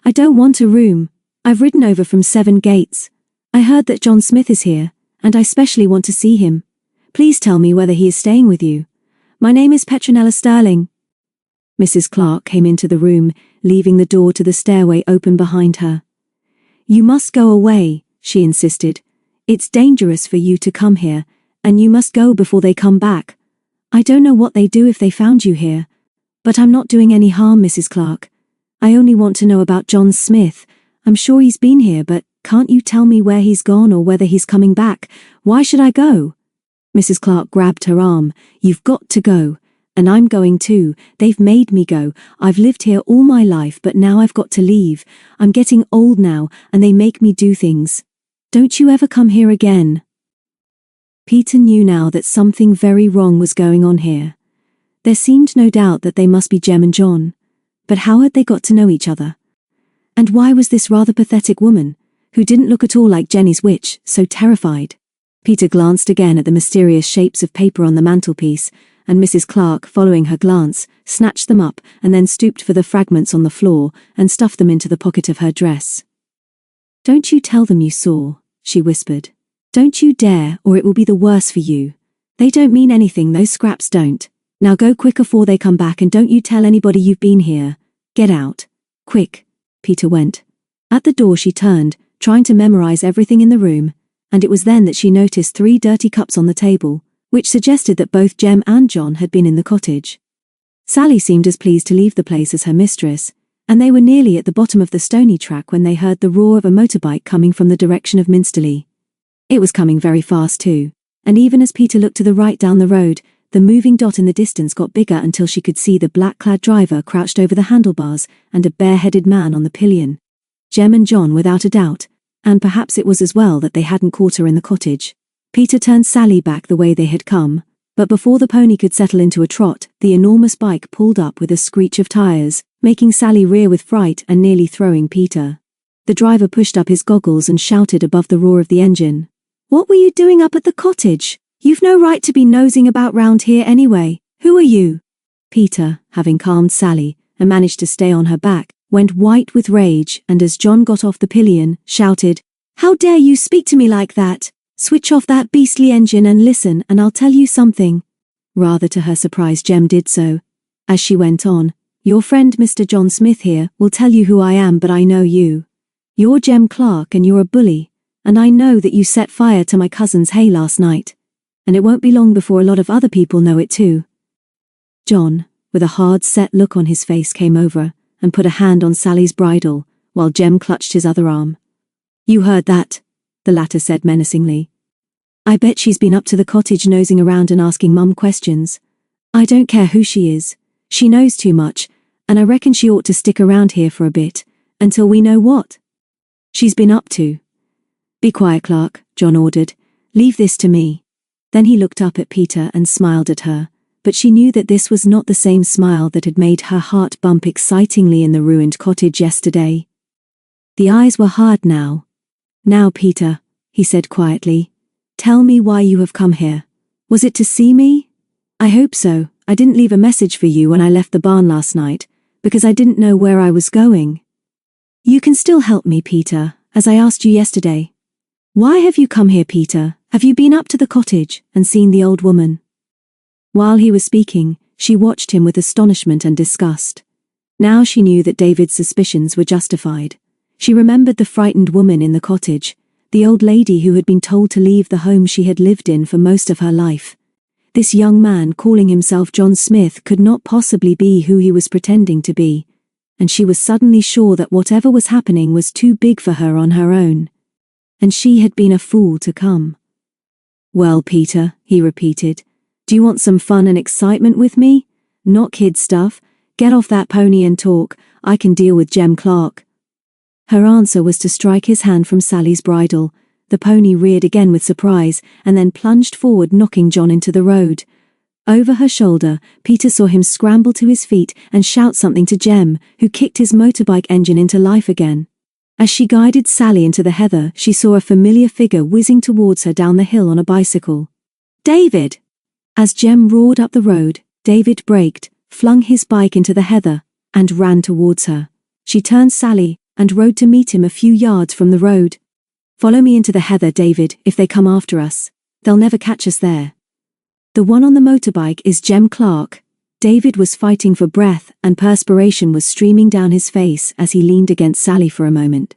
"I don't want a room. I've ridden over from 7 Gates. I heard that John Smith is here, and I specially want to see him. Please tell me whether he is staying with you. My name is Petronella Sterling." Mrs. Clark came into the room, leaving the door to the stairway open behind her. "You must go away," she insisted. "It's dangerous for you to come here, and you must go before they come back. I don't know what they'd do if they found you here, but I'm not doing any harm, Mrs. Clark. I only want to know about John Smith. I'm sure he's been here, but can't you tell me where he's gone or whether he's coming back? Why should I go?" Mrs. Clark grabbed her arm. "You've got to go. And I'm going too. They've made me go. I've lived here all my life, but now I've got to leave. I'm getting old now, and they make me do things. Don't you ever come here again." Peter knew now that something very wrong was going on here. There seemed no doubt that they must be Jem and John. But how had they got to know each other? And why was this rather pathetic woman, who didn't look at all like Jenny's witch, so terrified? Peter glanced again at the mysterious shapes of paper on the mantelpiece, and Mrs. Clark, following her glance, snatched them up and then stooped for the fragments on the floor and stuffed them into the pocket of her dress. "Don't you tell them you saw," she whispered. "Don't you dare, or it will be the worse for you. They don't mean anything, those scraps don't. Now go quick before they come back, and don't you tell anybody you've been here. Get out. Quick." Peter went. At the door she turned, trying to memorize everything in the room, and it was then that she noticed 3 dirty cups on the table, which suggested that both Jem and John had been in the cottage. Sally seemed as pleased to leave the place as her mistress, and they were nearly at the bottom of the stony track when they heard the roar of a motorbike coming from the direction of Minsterley. It was coming very fast too, and even as Peter looked to the right down the road, the moving dot in the distance got bigger until she could see the black-clad driver crouched over the handlebars and a bare-headed man on the pillion. Jem and John, without a doubt, and perhaps it was as well that they hadn't caught her in the cottage. Peter turned Sally back the way they had come, but before the pony could settle into a trot, the enormous bike pulled up with a screech of tires, making Sally rear with fright and nearly throwing Peter. The driver pushed up his goggles and shouted above the roar of the engine, "What were you doing up at the cottage? You've no right to be nosing about round here anyway. Who are you?" Peter, having calmed Sally and managed to stay on her back, went white with rage, and as John got off the pillion, shouted, "How dare you speak to me like that? Switch off that beastly engine and listen, and I'll tell you something." Rather to her surprise, Jem did so. As she went on, "Your friend Mr. John Smith here will tell you who I am, but I know you. You're Jem Clark and you're a bully, and I know that you set fire to my cousin's hay last night. And it won't be long before a lot of other people know it too." John, with a hard set look on his face, came over and put a hand on Sally's bridle, while Jem clutched his other arm. "You heard that," the latter said menacingly. "I bet she's been up to the cottage nosing around and asking Mum questions. I don't care who she is. She knows too much, and I reckon she ought to stick around here for a bit, until we know what she's been up to." "Be quiet, Clark," John ordered. "Leave this to me." Then he looked up at Peter and smiled at her, but she knew that this was not the same smile that had made her heart bump excitingly in the ruined cottage yesterday. The eyes were hard now. "Now, Peter," he said quietly, "tell me why you have come here. Was it to see me? I hope so. I didn't leave a message for you when I left the barn last night, because I didn't know where I was going. You can still help me, Peter, as I asked you yesterday. Why have you come here, Peter? Have you been up to the cottage and seen the old woman? While he was speaking, she watched him with astonishment and disgust. Now she knew that David's suspicions were justified. She remembered the frightened woman in the cottage, the old lady who had been told to leave the home she had lived in for most of her life. This young man calling himself John Smith could not possibly be who he was pretending to be, and she was suddenly sure that whatever was happening was too big for her on her own. And she had been a fool to come. Well, Peter, he repeated, do you want some fun and excitement with me? Not kid stuff. Get off that pony and talk. I can deal with Jem Clark. Her answer was to strike his hand from Sally's bridle. The pony reared again with surprise and then plunged forward, knocking John into the road. Over her shoulder, Peter saw him scramble to his feet and shout something to Jem, who kicked his motorbike engine into life again. As she guided Sally into the heather, she saw a familiar figure whizzing towards her down the hill on a bicycle. David! As Jem roared up the road, David braked, flung his bike into the heather, and ran towards her. She turned Sally and rode to meet him a few yards from the road. Follow me into the heather, David, if they come after us. They'll never catch us there. The one on the motorbike is Jem Clark. David was fighting for breath and perspiration was streaming down his face as he leaned against Sally for a moment.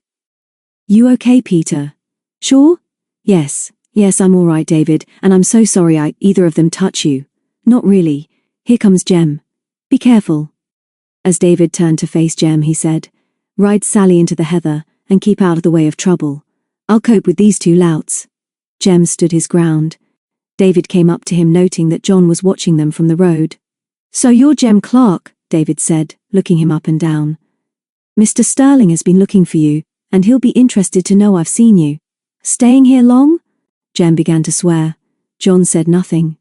You okay, Peter? Sure? Yes, I'm all right, David, and I'm so sorry either of them touch you. Not really. Here comes Jem. Be careful. As David turned to face Jem, he said, ride Sally into the heather and keep out of the way of trouble. I'll cope with these two louts. Jem stood his ground. David came up to him, noting that John was watching them from the road. So you're Jem Clark, David said, looking him up and down. Mr. Sterling has been looking for you, and he'll be interested to know I've seen you. Staying here long? Jem began to swear. John said nothing.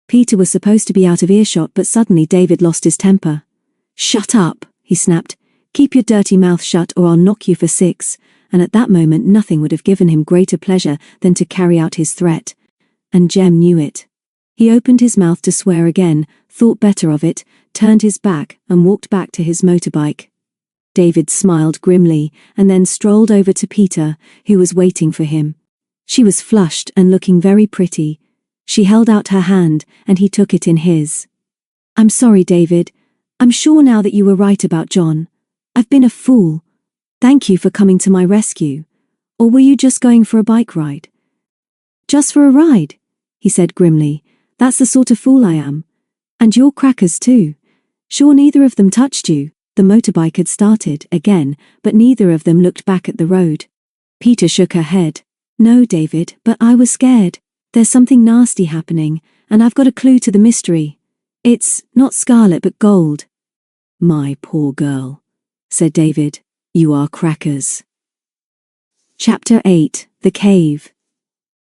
Peter was supposed to be out of earshot, but suddenly David lost his temper. Shut up, he snapped. Keep your dirty mouth shut or I'll knock you for 6. And at that moment nothing would have given him greater pleasure than to carry out his threat. And Jem knew it. He opened his mouth to swear again, thought better of it, turned his back and walked back to his motorbike. David smiled grimly and then strolled over to Peter, who was waiting for him. She was flushed and looking very pretty. She held out her hand and he took it in his. I'm sorry, David. I'm sure now that you were right about John. I've been a fool. Thank you for coming to my rescue. Or were you just going for a bike ride? Just for a ride, he said grimly. That's the sort of fool I am. And you're crackers too. Sure neither of them touched you. The motorbike had started again, but neither of them looked back at the road. Peter shook her head. No, David, but I was scared. There's something nasty happening, and I've got a clue to the mystery. It's not scarlet but gold. My poor girl, said David. You are crackers. Chapter 8. The Cave.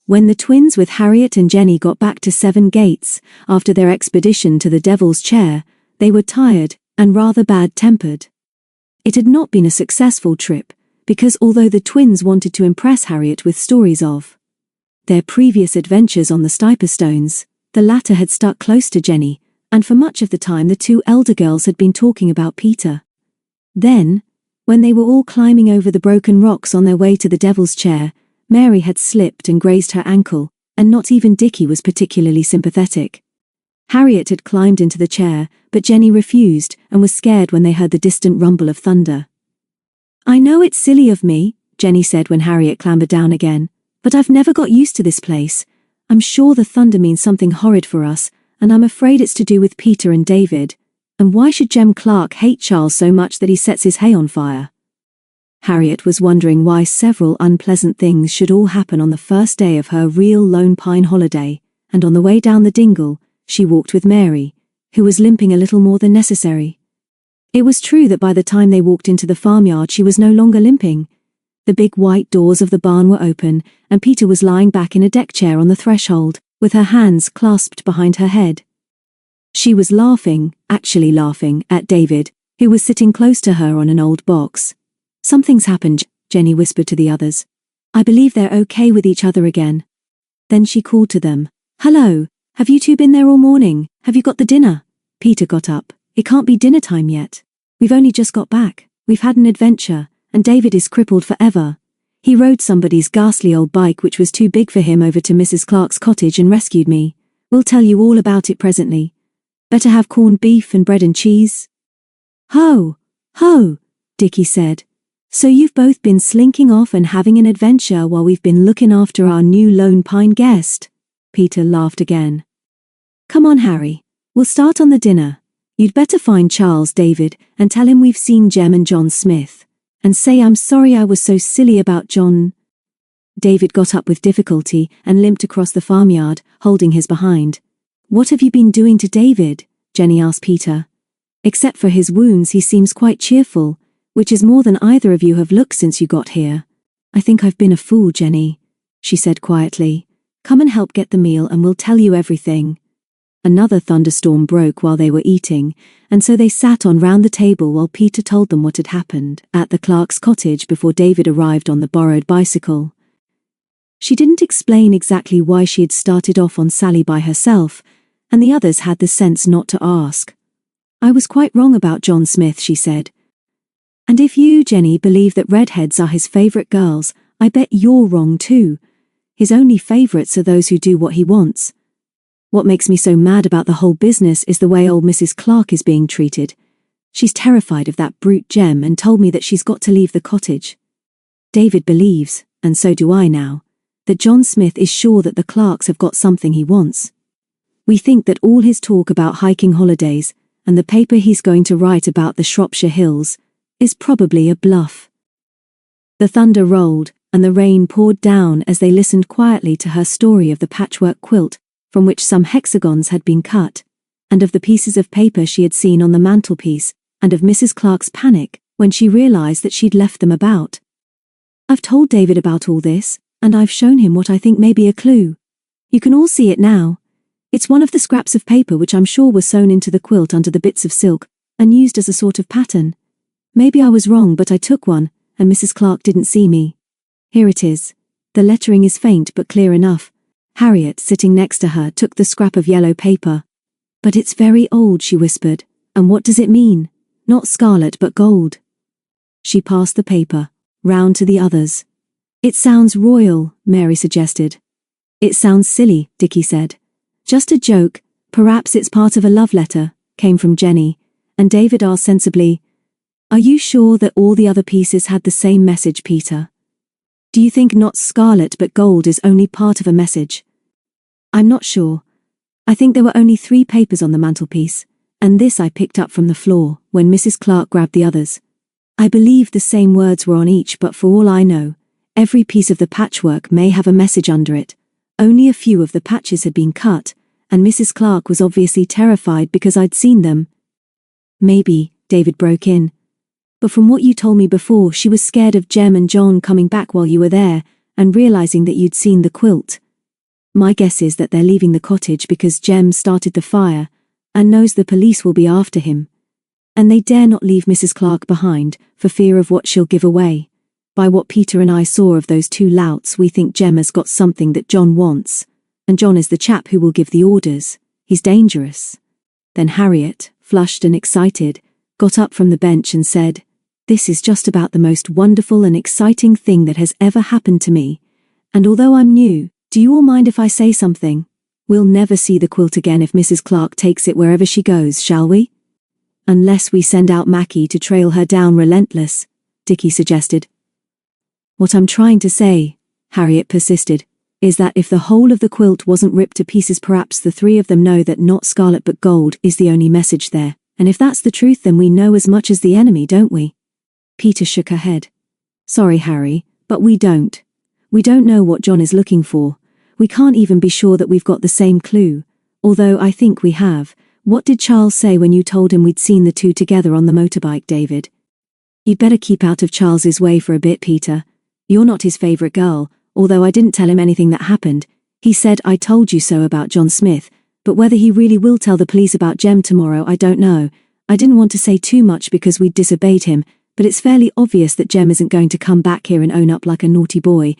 When the twins with Harriet and Jenny got back to Seven Gates, after their expedition to the Devil's Chair, they were tired and rather bad-tempered. It had not been a successful trip, because although the twins wanted to impress Harriet with stories of their previous adventures on the Stiperstones, the latter had stuck close to Jenny, and for much of the time the two elder girls had been talking about Peter. Then, when they were all climbing over the broken rocks on their way to the Devil's Chair, Mary had slipped and grazed her ankle, and not even Dickie was particularly sympathetic. Harriet had climbed into the chair, but Jenny refused and was scared when they heard the distant rumble of thunder. I know it's silly of me, Jenny said when Harriet clambered down again, but I've never got used to this place. I'm sure the thunder means something horrid for us, and I'm afraid it's to do with Peter and David. And why should Jem Clark hate Charles so much that he sets his hay on fire? Harriet was wondering why several unpleasant things should all happen on the first day of her real Lone Pine holiday, and on the way down the dingle, she walked with Mary, who was limping a little more than necessary. It was true that by the time they walked into the farmyard she was no longer limping. The big white doors of the barn were open, and Peter was lying back in a deck chair on the threshold, with her hands clasped behind her head. She was laughing, actually laughing, at David, who was sitting close to her on an old box. Something's happened, Jenny whispered to the others. I believe they're okay with each other again. Then she called to them. Hello, have you two been there all morning? Have you got the dinner? Peter got up. It can't be dinner time yet. We've only just got back. We've had an adventure, and David is crippled forever. He rode somebody's ghastly old bike which was too big for him over to Mrs. Clark's cottage and rescued me. We'll tell you all about it presently. Better have corned beef and bread and cheese?" "Ho! Ho!" Dickie said. "So you've both been slinking off and having an adventure while we've been looking after our new Lone Pine guest?" Peter laughed again. "Come on, Harry. We'll start on the dinner. You'd better find Charles, David, and tell him we've seen Jem and John Smith. And say I'm sorry I was so silly about John." David got up with difficulty and limped across the farmyard, holding his behind. "What have you been doing to David?" Jenny asked Peter. "Except for his wounds, he seems quite cheerful, which is more than either of you have looked since you got here." "I think I've been a fool, Jenny," she said quietly. "Come and help get the meal and we'll tell you everything." Another thunderstorm broke while they were eating, and so they sat on round the table while Peter told them what had happened at the Clark's cottage before David arrived on the borrowed bicycle. She didn't explain exactly why she had started off on Sally by herself, and the others had the sense not to ask. "I was quite wrong about John Smith," she said. "And if you, Jenny, believe that redheads are his favourite girls, I bet you're wrong too. His only favourites are those who do what he wants. What makes me so mad about the whole business is the way old Mrs. Clark is being treated. She's terrified of that brute Jem and told me that she's got to leave the cottage. David believes, and so do I now, that John Smith is sure that the Clarks have got something he wants. We think that all his talk about hiking holidays, and the paper he's going to write about the Shropshire hills, is probably a bluff." The thunder rolled, and the rain poured down as they listened quietly to her story of the patchwork quilt, from which some hexagons had been cut, and of the pieces of paper she had seen on the mantelpiece, and of Mrs. Clark's panic when she realized that she'd left them about. "I've told David about all this, and I've shown him what I think may be a clue. You can all see it now. It's one of the scraps of paper which I'm sure were sewn into the quilt under the bits of silk, and used as a sort of pattern. Maybe I was wrong, but I took one, and Mrs. Clark didn't see me. Here it is. The lettering is faint but clear enough." Harriet, sitting next to her, took the scrap of yellow paper. "But it's very old," she whispered. "And what does it mean? Not scarlet but gold." She passed the paper round to the others. "It sounds royal," Mary suggested. "It sounds silly," Dickie said. "Just a joke, perhaps it's part of a love letter," came from Jenny, and David asked sensibly, "Are you sure that all the other pieces had the same message, Peter? Do you think Not Scarlet But Gold is only part of a message?" "I'm not sure. I think there were only 3 papers on the mantelpiece, and this I picked up from the floor when Mrs. Clark grabbed the others. I believe the same words were on each, but for all I know, every piece of the patchwork may have a message under it. Only a few of the patches had been cut, and Mrs. Clark was obviously terrified because I'd seen them." "Maybe," David broke in. "But from what you told me before, she was scared of Jem and John coming back while you were there, and realizing that you'd seen the quilt. My guess is that they're leaving the cottage because Jem started the fire, and knows the police will be after him. And they dare not leave Mrs. Clark behind, for fear of what she'll give away. By what Peter and I saw of those 2 louts, we think Jem has got something that John wants, and John is the chap who will give the orders. He's dangerous." Then Harriet, flushed and excited, got up from the bench and said, "This is just about the most wonderful and exciting thing that has ever happened to me, and although I'm new, do you all mind if I say something? We'll never see the quilt again if Mrs. Clark takes it wherever she goes, shall we? Unless we send out Mackie to trail her down relentless," Dickie suggested. "What I'm trying to say," Harriet persisted, "is that if the whole of the quilt wasn't ripped to pieces, perhaps the 3 of them know that Not Scarlet But Gold is the only message there, and if that's the truth then we know as much as the enemy, don't we?" Peter shook her head. "Sorry, Harry, but we don't. We don't know what John is looking for. We can't even be sure that we've got the same clue, although I think we have. What did Charles say when you told him we'd seen the 2 together on the motorbike, David?" "You'd better keep out of Charles's way for a bit, Peter. You're not his favourite girl, although I didn't tell him anything that happened. He said I told you so about John Smith, but whether he really will tell the police about Jem tomorrow, I don't know. I didn't want to say too much because we'd disobeyed him, but it's fairly obvious that Jem isn't going to come back here and own up like a naughty boy.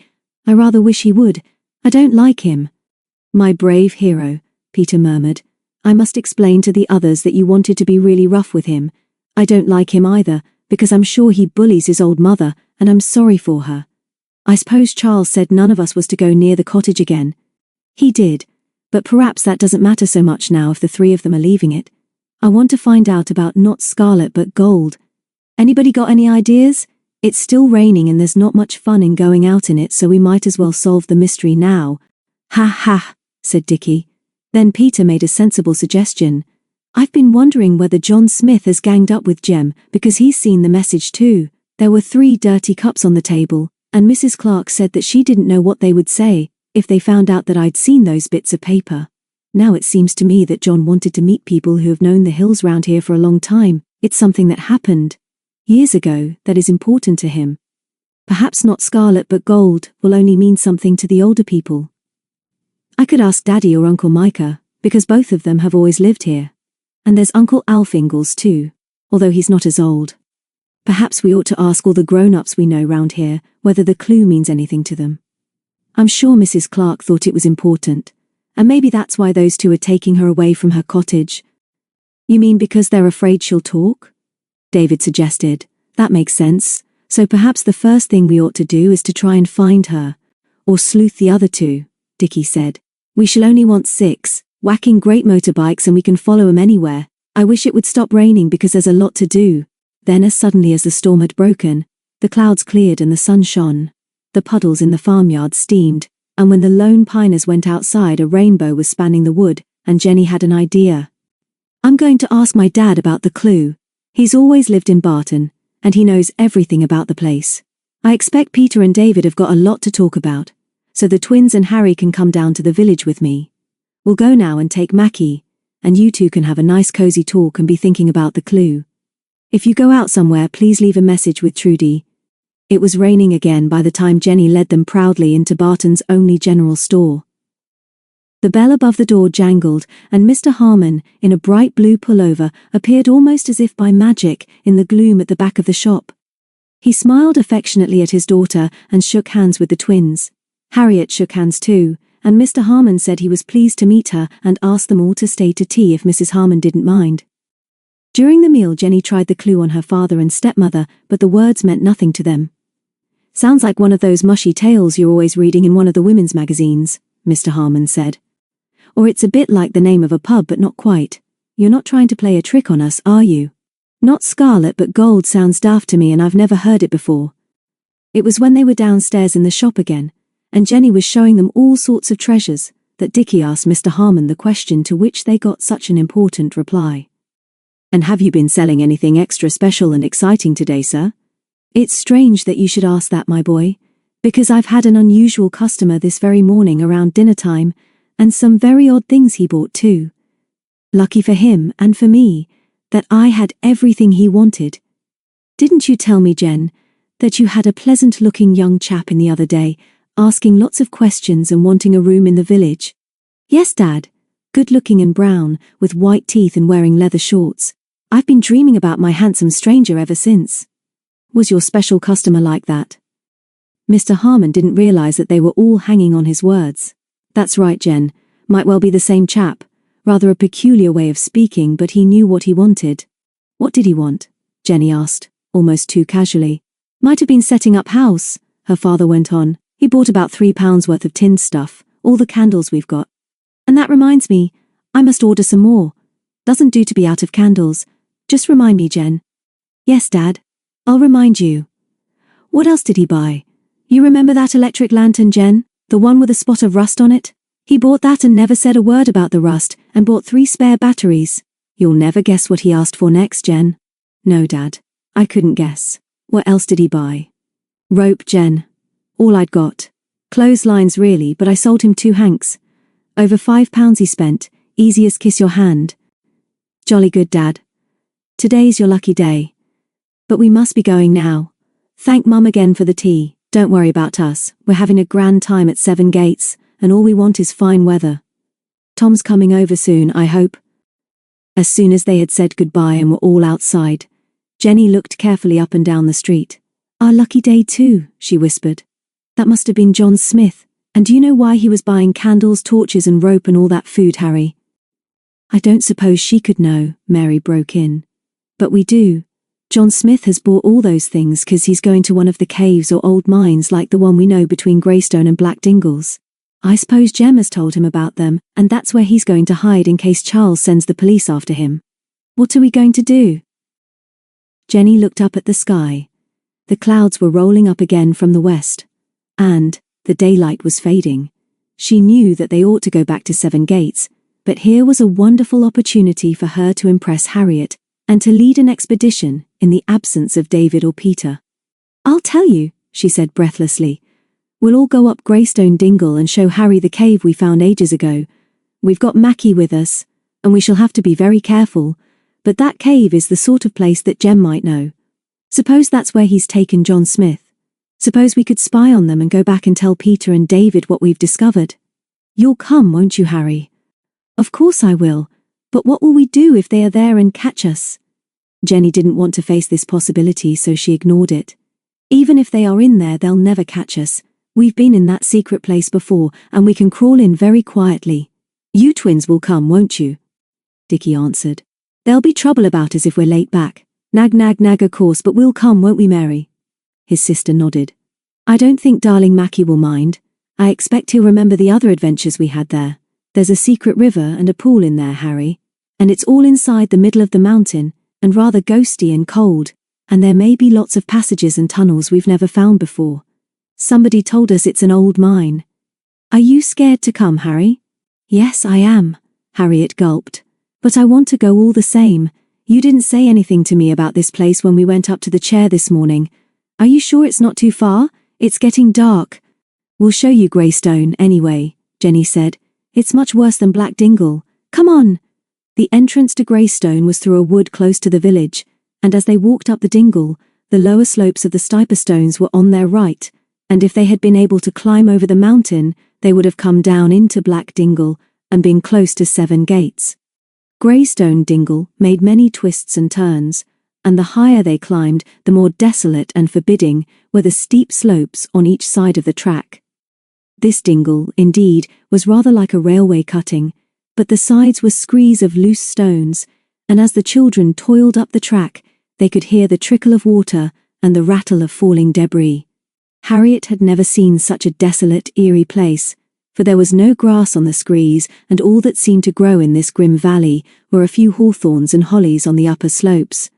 I rather wish he would. I don't like him." "My brave hero," Peter murmured. "I must explain to the others that you wanted to be really rough with him. I don't like him either, because I'm sure he bullies his old mother, and I'm sorry for her. I suppose Charles said none of us was to go near the cottage again. He did, but perhaps that doesn't matter so much now if the three of them are leaving it. I want to find out about Not Scarlet But Gold. Anybody got any ideas? It's still raining and there's not much fun in going out in it, so we might as well solve the mystery now. Ha ha, said Dickie. Then Peter made a sensible suggestion. I've been wondering whether John Smith has ganged up with Jem, because he's seen the message too. There were 3 dirty cups on the table, and Mrs. Clark said that she didn't know what they would say if they found out that I'd seen those bits of paper. Now it seems to me that John wanted to meet people who have known the hills round here for a long time. It's something that happened years ago that is important to him. Perhaps Not Scarlet But Gold will only mean something to the older people. I could ask Daddy or Uncle Micah, because both of them have always lived here. And there's Uncle Alf Ingalls too, although he's not as old. Perhaps we ought to ask all the grown-ups we know round here whether the clue means anything to them. I'm sure Mrs. Clark thought it was important, and maybe that's why those 2 are taking her away from her cottage. You mean because they're afraid she'll talk? David suggested. That makes sense, so perhaps the first thing we ought to do is to try and find her, or sleuth the other 2, Dickie said. We shall only want 6, whacking great motorbikes, and we can follow 'em anywhere. I wish it would stop raining because there's a lot to do. Then as suddenly as the storm had broken, the clouds cleared and the sun shone. The puddles in the farmyard steamed, and when the lone piners went outside, a rainbow was spanning the wood, and Jenny had an idea. I'm going to ask my dad about the clue. He's always lived in Barton, and he knows everything about the place. I expect Peter and David have got a lot to talk about, so the twins and Harry can come down to the village with me. We'll go now and take Mackie, and you 2 can have a nice cozy talk and be thinking about the clue. If you go out somewhere, please leave a message with Trudy. It was raining again by the time Jenny led them proudly into Barton's only general store. The bell above the door jangled, and Mr. Harmon, in a bright blue pullover, appeared almost as if by magic in the gloom at the back of the shop. He smiled affectionately at his daughter and shook hands with the twins. Harriet shook hands too, and Mr. Harmon said he was pleased to meet her and asked them all to stay to tea if Mrs. Harmon didn't mind. During the meal, Jenny tried the clue on her father and stepmother, but the words meant nothing to them. Sounds like one of those mushy tales you're always reading in one of the women's magazines, Mr. Harmon said. Or it's a bit like the name of a pub, but not quite. You're not trying to play a trick on us, are you? Not Scarlet But Gold sounds daft to me, and I've never heard it before. It was when they were downstairs in the shop again, and Jenny was showing them all sorts of treasures, that Dickie asked Mr. Harmon the question to which they got such an important reply. And have you been selling anything extra special and exciting today, sir? It's strange that you should ask that, my boy, because I've had an unusual customer this very morning around dinner time, and some very odd things he bought too. Lucky for him and for me that I had everything he wanted. Didn't you tell me, Jen, that you had a pleasant-looking young chap in the other day, asking lots of questions and wanting a room in the village? Yes, Dad. Good-looking and brown, with white teeth and wearing leather shorts. I've been dreaming about my handsome stranger ever since. Was your special customer like that? Mr. Harmon didn't realize that they were all hanging on his words. That's right, Jen. Might well be the same chap. Rather a peculiar way of speaking, but he knew what he wanted. What did he want? Jenny asked, almost too casually. Might have been setting up house, her father went on. He bought about £3 worth of tinned stuff, all the candles we've got. And that reminds me, I must order some more. Doesn't do to be out of candles. Just remind me, Jen. Yes, Dad. I'll remind you. What else did he buy? You remember that electric lantern, Jen? The one with a spot of rust on it? He bought that and never said a word about the rust, and bought 3 spare batteries. You'll never guess what he asked for next, Jen. No, Dad. I couldn't guess. What else did he buy? Rope, Jen. All I'd got. Clotheslines really, but I sold him 2 hanks. Over £5 he spent, easy as kiss your hand. Jolly good, Dad. Today's your lucky day. But we must be going now. Thank Mum again for the tea. Don't worry about us. We're having a grand time at Seven Gates, and all we want is fine weather. Tom's coming over soon, I hope. As soon as they had said goodbye and were all outside, Jenny looked carefully up and down the street. Our lucky day too, she whispered. That must have been John Smith. And do you know why he was buying candles, torches and rope and all that food, Harry? I don't suppose she could know, Mary broke in. But we do. John Smith has bought all those things 'cause he's going to one of the caves or old mines like the one we know between Greystone and Black Dingles. I suppose Jem has told him about them, and that's where he's going to hide in case Charles sends the police after him. What are we going to do? Jenny looked up at the sky. The clouds were rolling up again from the west, and the daylight was fading. She knew that they ought to go back to Seven Gates, but here was a wonderful opportunity for her to impress Harriet and to lead an expedition in the absence of David or Peter. I'll tell you, she said breathlessly. We'll all go up Greystone Dingle and show Harry the cave we found ages ago. We've got Mackie with us, and we shall have to be very careful, but that cave is the sort of place that Jem might know. Suppose that's where he's taken John Smith. Suppose we could spy on them and go back and tell Peter and David what we've discovered. You'll come, won't you, Harry? Of course I will, but what will we do if they are there and catch us? Jenny didn't want to face this possibility, so she ignored it. Even if they are in there, they'll never catch us. We've been in that secret place before, and we can crawl in very quietly. You twins will come, won't you? Dickie answered. There'll be trouble about us if we're late back. Nag, nag, nag, of course, but we'll come, won't we, Mary? His sister nodded. I don't think darling Mackie will mind. I expect he'll remember the other adventures we had there. There's a secret river and a pool in there, Harry. And it's all inside the middle of the mountain, and rather ghosty and cold, and there may be lots of passages and tunnels we've never found before. Somebody told us it's an old mine. Are you scared to come, Harry? Yes, I am, Harriet gulped. But I want to go all the same. You didn't say anything to me about this place when we went up to the chair this morning. Are you sure it's not too far? It's getting dark. We'll show you Greystone, anyway, Jenny said. It's much worse than Black Dingle. Come on! The entrance to Greystone was through a wood close to the village, and as they walked up the dingle, the lower slopes of the Stiper Stones were on their right, and if they had been able to climb over the mountain, they would have come down into Black Dingle and been close to Seven Gates. Greystone Dingle made many twists and turns, and the higher they climbed, the more desolate and forbidding were the steep slopes on each side of the track. This dingle, indeed, was rather like a railway cutting, but the sides were screes of loose stones, and as the children toiled up the track, they could hear the trickle of water and the rattle of falling debris. Harriet had never seen such a desolate, eerie place, for there was no grass on the screes, and all that seemed to grow in this grim valley were a few hawthorns and hollies on the upper slopes.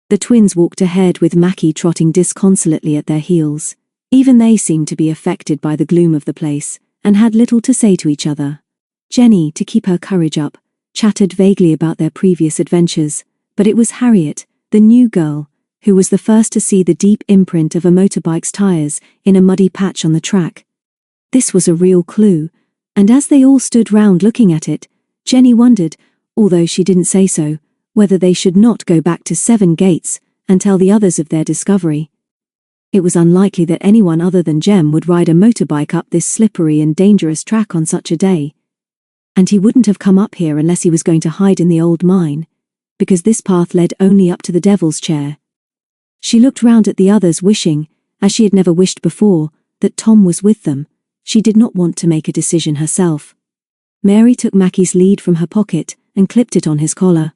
The twins walked ahead with Mackie trotting disconsolately at their heels. Even they seemed to be affected by the gloom of the place, and had little to say to each other. Jenny, to keep her courage up, chattered vaguely about their previous adventures, but it was Harriet, the new girl, who was the first to see the deep imprint of a motorbike's tires in a muddy patch on the track. This was a real clue, and as they all stood round looking at it, Jenny wondered, although she didn't say so, whether they should not go back to Seven Gates and tell the others of their discovery. It was unlikely that anyone other than Jem would ride a motorbike up this slippery and dangerous track on such a day. And he wouldn't have come up here unless he was going to hide in the old mine, because this path led only up to the Devil's Chair. She looked round at the others, wishing, as she had never wished before, that Tom was with them. She did not want to make a decision herself. Mary took Mackie's lead from her pocket and clipped it on his collar.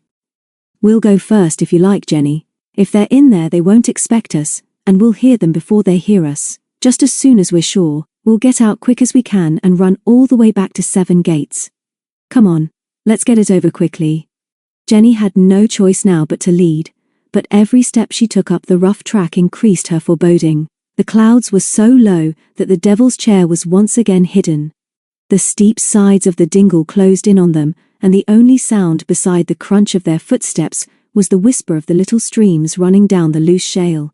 We'll go first if you like, Jenny. If they're in there, they won't expect us, and we'll hear them before they hear us. Just as soon as we're sure, we'll get out quick as we can and run all the way back to Seven Gates. Come on, let's get it over quickly. Jenny had no choice now but to lead, but every step she took up the rough track increased her foreboding. The clouds were so low that the Devil's Chair was once again hidden. The steep sides of the dingle closed in on them, and the only sound beside the crunch of their footsteps was the whisper of the little streams running down the loose shale.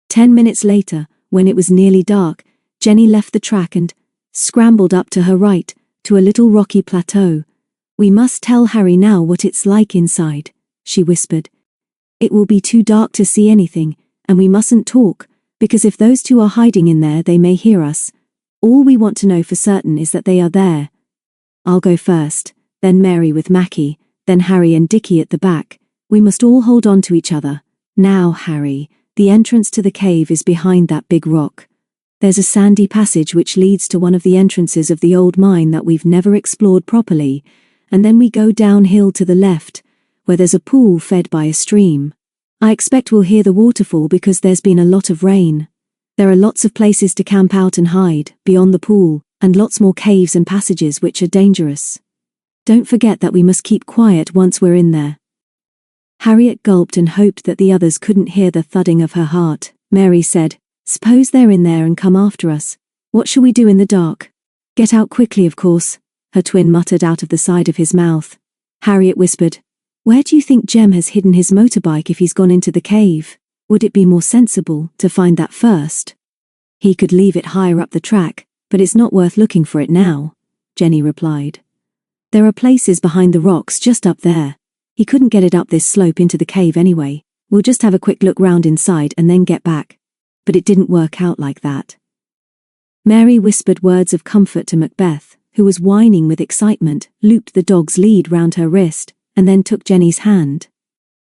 10 minutes later, when it was nearly dark, Jenny left the track and scrambled up to her right, to a little rocky plateau. We must tell Harry now what it's like inside, she whispered. It will be too dark to see anything, and we mustn't talk, because if those two are hiding in there, they may hear us. All we want to know for certain is that they are there. I'll go first, then Mary with Mackie, then Harry and Dickie at the back. We must all hold on to each other. Now, Harry, the entrance to the cave is behind that big rock. There's a sandy passage which leads to one of the entrances of the old mine that we've never explored properly, and then we go downhill to the left, where there's a pool fed by a stream. I expect we'll hear the waterfall because there's been a lot of rain. There are lots of places to camp out and hide, beyond the pool, and lots more caves and passages which are dangerous. Don't forget that we must keep quiet once we're in there." Harriet gulped and hoped that the others couldn't hear the thudding of her heart. Mary said, "Suppose they're in there and come after us. What shall we do in the dark?" "Get out quickly, of course," her twin muttered out of the side of his mouth. Harriet whispered, "Where do you think Jem has hidden his motorbike if he's gone into the cave? Would it be more sensible to find that first?" "He could leave it higher up the track, but it's not worth looking for it now," Jenny replied. "There are places behind the rocks just up there. He couldn't get it up this slope into the cave anyway. We'll just have a quick look round inside and then get back." But it didn't work out like that. Mary whispered words of comfort to Macbeth, who was whining with excitement, looped the dog's lead round her wrist, and then took Jenny's hand.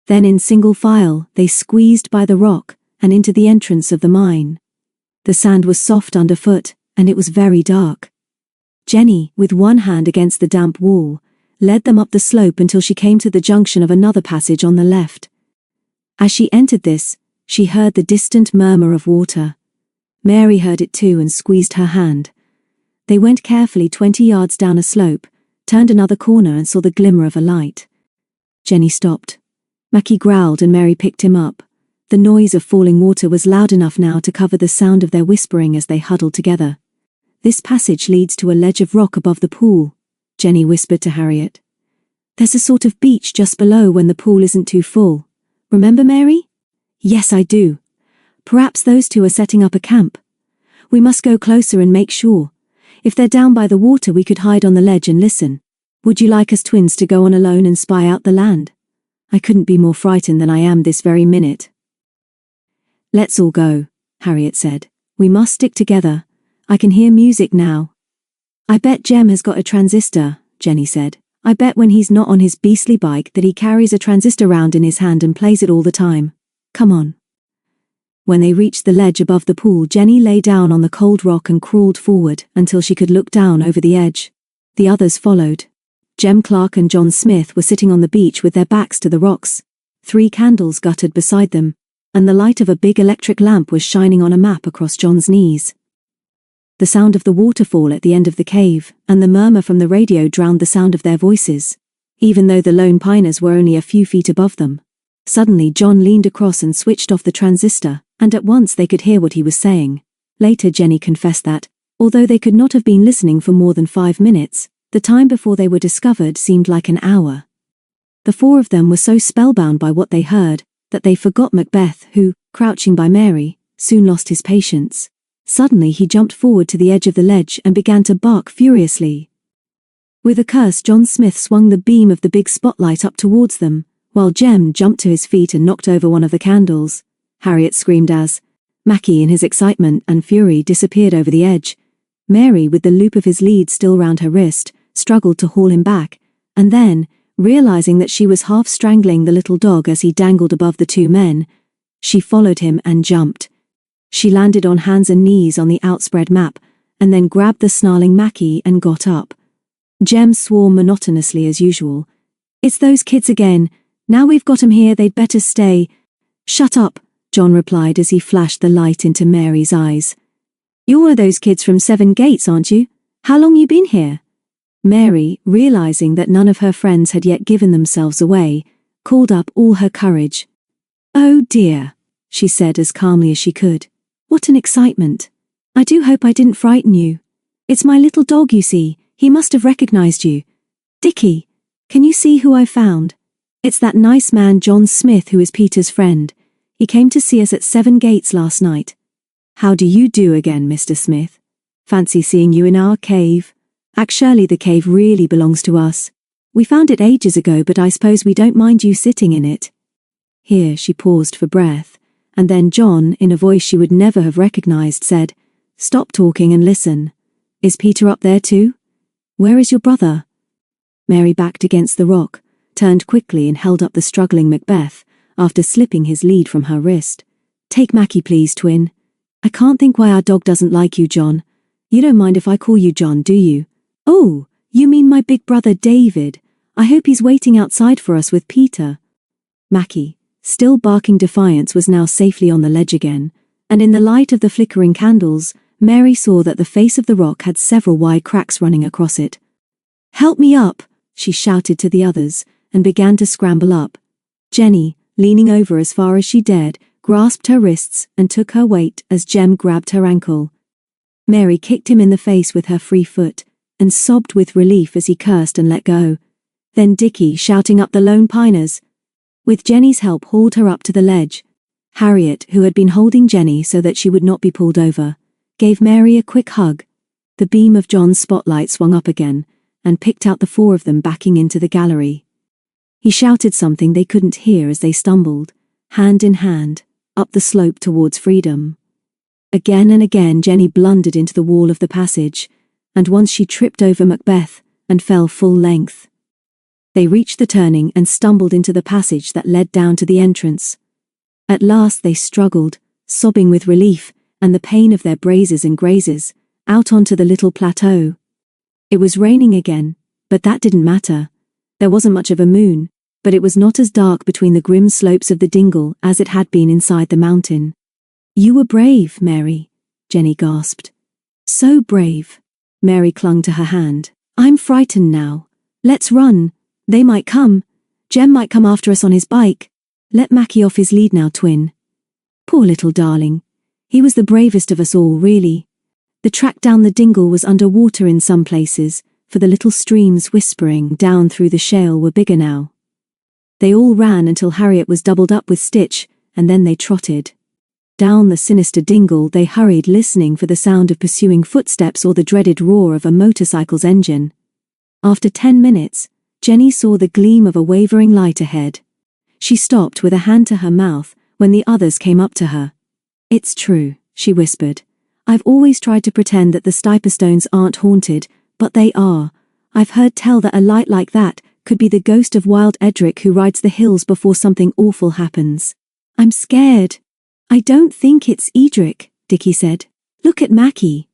Then in single file, they squeezed by the rock and into the entrance of the mine. The sand was soft underfoot, and it was very dark. Jenny, with one hand against the damp wall, led them up the slope until she came to the junction of another passage on the left. As she entered this, she heard the distant murmur of water. Mary heard it too and squeezed her hand. They went carefully 20 yards down a slope, turned another corner and saw the glimmer of a light. Jenny stopped. Mackie growled and Mary picked him up. The noise of falling water was loud enough now to cover the sound of their whispering as they huddled together. "This passage leads to a ledge of rock above the pool," Jenny whispered to Harriet. "There's a sort of beach just below when the pool isn't too full. Remember, Mary?" "Yes, I do. Perhaps those two are setting up a camp. We must go closer and make sure. If they're down by the water, we could hide on the ledge and listen. Would you like us twins to go on alone and spy out the land? I couldn't be more frightened than I am this very minute." "Let's all go," Harriet said. "We must stick together. I can hear music now." "I bet Jem has got a transistor," Jenny said. "I bet when he's not on his beastly bike that he carries a transistor round in his hand and plays it all the time. Come on." When they reached the ledge above the pool, Jenny lay down on the cold rock and crawled forward until she could look down over the edge. The others followed. Jem Clark and John Smith were sitting on the beach with their backs to the rocks. 3 candles guttered beside them, and the light of a big electric lamp was shining on a map across John's knees. The sound of the waterfall at the end of the cave and the murmur from the radio drowned the sound of their voices, even though the lone piners were only a few feet above them. Suddenly John leaned across and switched off the transistor, and at once they could hear what he was saying. Later Jenny confessed that, although they could not have been listening for more than 5 minutes, the time before they were discovered seemed like an hour. The 4 of them were so spellbound by what they heard that they forgot Macbeth, who, crouching by Mary, soon lost his patience. Suddenly he jumped forward to the edge of the ledge and began to bark furiously. With a curse, John Smith swung the beam of the big spotlight up towards them, while Jem jumped to his feet and knocked over one of the candles. Harriet screamed as Mackie, in his excitement and fury, disappeared over the edge. Mary, with the loop of his lead still round her wrist, struggled to haul him back, and then, realizing that she was half strangling the little dog as he dangled above the 2 men, she followed him and jumped. She landed on hands and knees on the outspread map, and then grabbed the snarling Mackie and got up. Jem swore monotonously as usual. "It's those kids again. Now we've got 'em here, they'd better stay." "Shut up," John replied as he flashed the light into Mary's eyes. "You're one of those kids from 7 Gates, aren't you? How long you been here?" Mary, realizing that none of her friends had yet given themselves away, called up all her courage. "Oh dear," she said as calmly as she could. "What an excitement. I do hope I didn't frighten you. It's my little dog, you see. He must have recognized you. Dickie, can you see who I found? It's that nice man John Smith who is Peter's friend. He came to see us at 7 Gates last night. How do you do again, Mr. Smith? Fancy seeing you in our cave. Actually, the cave really belongs to us. We found it ages ago, but I suppose we don't mind you sitting in it." Here she paused for breath, and then John, in a voice she would never have recognized, said, "Stop talking and listen. Is Peter up there too? Where is your brother?" Mary backed against the rock, turned quickly and held up the struggling Macbeth, after slipping his lead from her wrist. "Take Mackie, please, twin. I can't think why our dog doesn't like you, John. You don't mind if I call you John, do you?" "Oh, you mean my big brother David. I hope he's waiting outside for us with Peter." "Mackie, still barking defiance, was now safely on the ledge again, and in the light of the flickering candles, Mary saw that the face of the rock had several wide cracks running across it. "Help me up!" she shouted to the others, and began to scramble up. Jenny, leaning over as far as she dared, grasped her wrists and took her weight as Jem grabbed her ankle. Mary kicked him in the face with her free foot, and sobbed with relief as he cursed and let go. Then Dickie, shouting up the Lone Piners, with Jenny's help, hauled her up to the ledge. Harriet, who had been holding Jenny so that she would not be pulled over, gave Mary a quick hug. The beam of John's spotlight swung up again, and picked out the four of them backing into the gallery. He shouted something they couldn't hear as they stumbled, hand in hand, up the slope towards freedom. Again and again Jenny blundered into the wall of the passage, and once she tripped over Macbeth and fell full length. They reached the turning and stumbled into the passage that led down to the entrance. At last they struggled, sobbing with relief and the pain of their braces and grazes, out onto the little plateau. It was raining again, but that didn't matter. There wasn't much of a moon, but it was not as dark between the grim slopes of the dingle as it had been inside the mountain. "You were brave, Mary," Jenny gasped. "So brave." Mary clung to her hand. "I'm frightened now. Let's run. They might come. Jem might come after us on his bike. Let Mackie off his lead now, twin." Poor little darling. He was the bravest of us all, really. The track down the dingle was under water in some places, for the little streams whispering down through the shale were bigger now. They all ran until Harriet was doubled up with Stitch, and then they trotted. Down the sinister dingle they hurried, listening for the sound of pursuing footsteps or the dreaded roar of a motorcycle's engine. After 10 minutes, Jenny saw the gleam of a wavering light ahead. She stopped with a hand to her mouth when the others came up to her. "It's true," she whispered. "I've always tried to pretend that the Stiperstones aren't haunted, but they are. I've heard tell that a light like that could be the ghost of Wild Edric who rides the hills before something awful happens. I'm scared." "I don't think it's Edric," Dickie said. "Look at Mackie."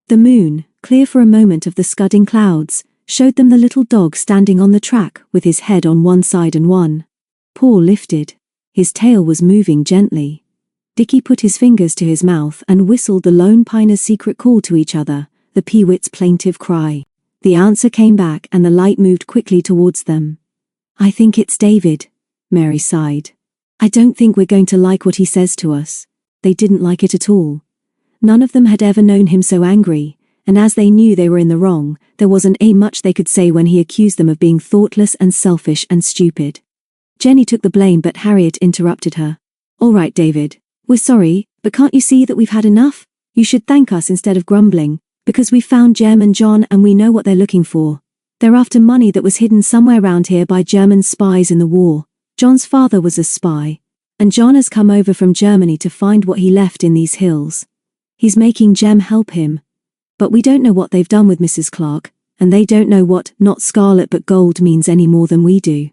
The moon, clear for a moment of the scudding clouds, showed them the little dog standing on the track with his head on one side and one paw lifted. His tail was moving gently. Dickie put his fingers to his mouth and whistled the Lone Piners' secret call to each other, the peewit's plaintive cry. The answer came back and the light moved quickly towards them. "I think it's David," Mary sighed. "I don't think we're going to like what he says to us." They didn't like it at all. None of them had ever known him so angry, and as they knew they were in the wrong, there wasn't much they could say when he accused them of being thoughtless and selfish and stupid. Jenny took the blame, but Harriet interrupted her. "All right, David, we're sorry, but can't you see that we've had enough? You should thank us instead of grumbling, because we found Jem and John and we know what they're looking for. They're after money that was hidden somewhere around here by German spies in the war. John's father was a spy, and John has come over from Germany to find what he left in these hills. He's making Jem help him. But we don't know what they've done with Mrs. Clark, and they don't know what Not Scarlet But Gold means any more than we do.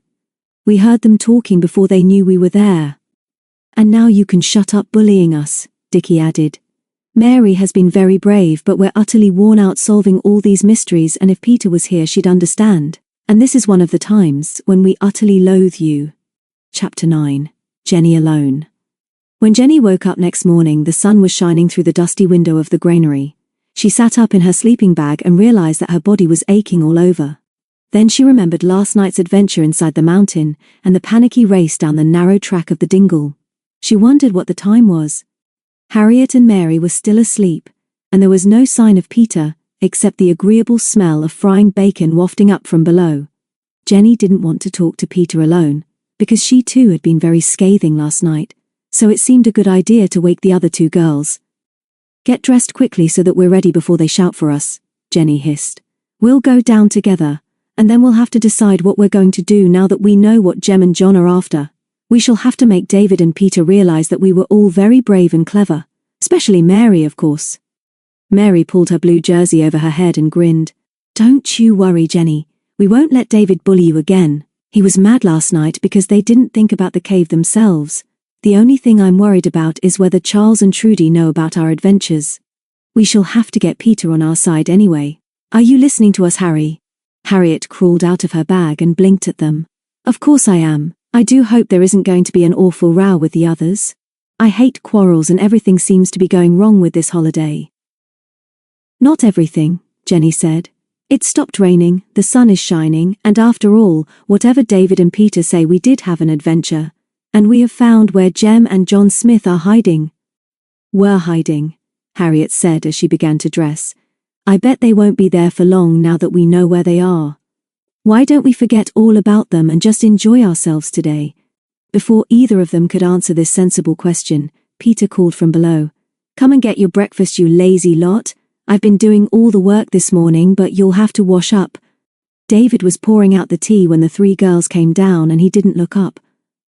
We heard them talking before they knew we were there." "And now you can shut up bullying us," Dickie added. "Mary has been very brave, but we're utterly worn out solving all these mysteries, and if Peter was here she'd understand. And this is one of the times when we utterly loathe you." Chapter 9. Jenny Alone. When Jenny woke up next morning, the sun was shining through the dusty window of the granary. She sat up in her sleeping bag and realized that her body was aching all over. Then she remembered last night's adventure inside the mountain and the panicky race down the narrow track of the dingle. She wondered what the time was. Harriet and Mary were still asleep, and there was no sign of Peter, except the agreeable smell of frying bacon wafting up from below. Jenny didn't want to talk to Peter alone, because she too had been very scathing last night, so it seemed a good idea to wake the other two girls. "Get dressed quickly so that we're ready before they shout for us," Jenny hissed. "We'll go down together, and then we'll have to decide what we're going to do now that we know what Jem and John are after. We shall have to make David and Peter realize that we were all very brave and clever, especially Mary, of course." Mary pulled her blue jersey over her head and grinned. "Don't you worry, Jenny. We won't let David bully you again. He was mad last night because they didn't think about the cave themselves. The only thing I'm worried about is whether Charles and Trudy know about our adventures. We shall have to get Peter on our side anyway. Are you listening to us, Harry?" Harriet crawled out of her bag and blinked at them. "Of course I am. I do hope there isn't going to be an awful row with the others. I hate quarrels and everything seems to be going wrong with this holiday. Not everything, Jenny said. It stopped raining, the sun is shining, and after all, whatever David and Peter say, we did have an adventure. And we have found where Jem and John Smith are hiding. Were hiding, Harriet said as she began to dress. I bet they won't be there for long now that we know where they are. Why don't we forget all about them and just enjoy ourselves today? Before either of them could answer this sensible question, Peter called from below. Come and get your breakfast, you lazy lot. I've been doing all the work this morning, but you'll have to wash up. David was pouring out the tea when the three girls came down and he didn't look up.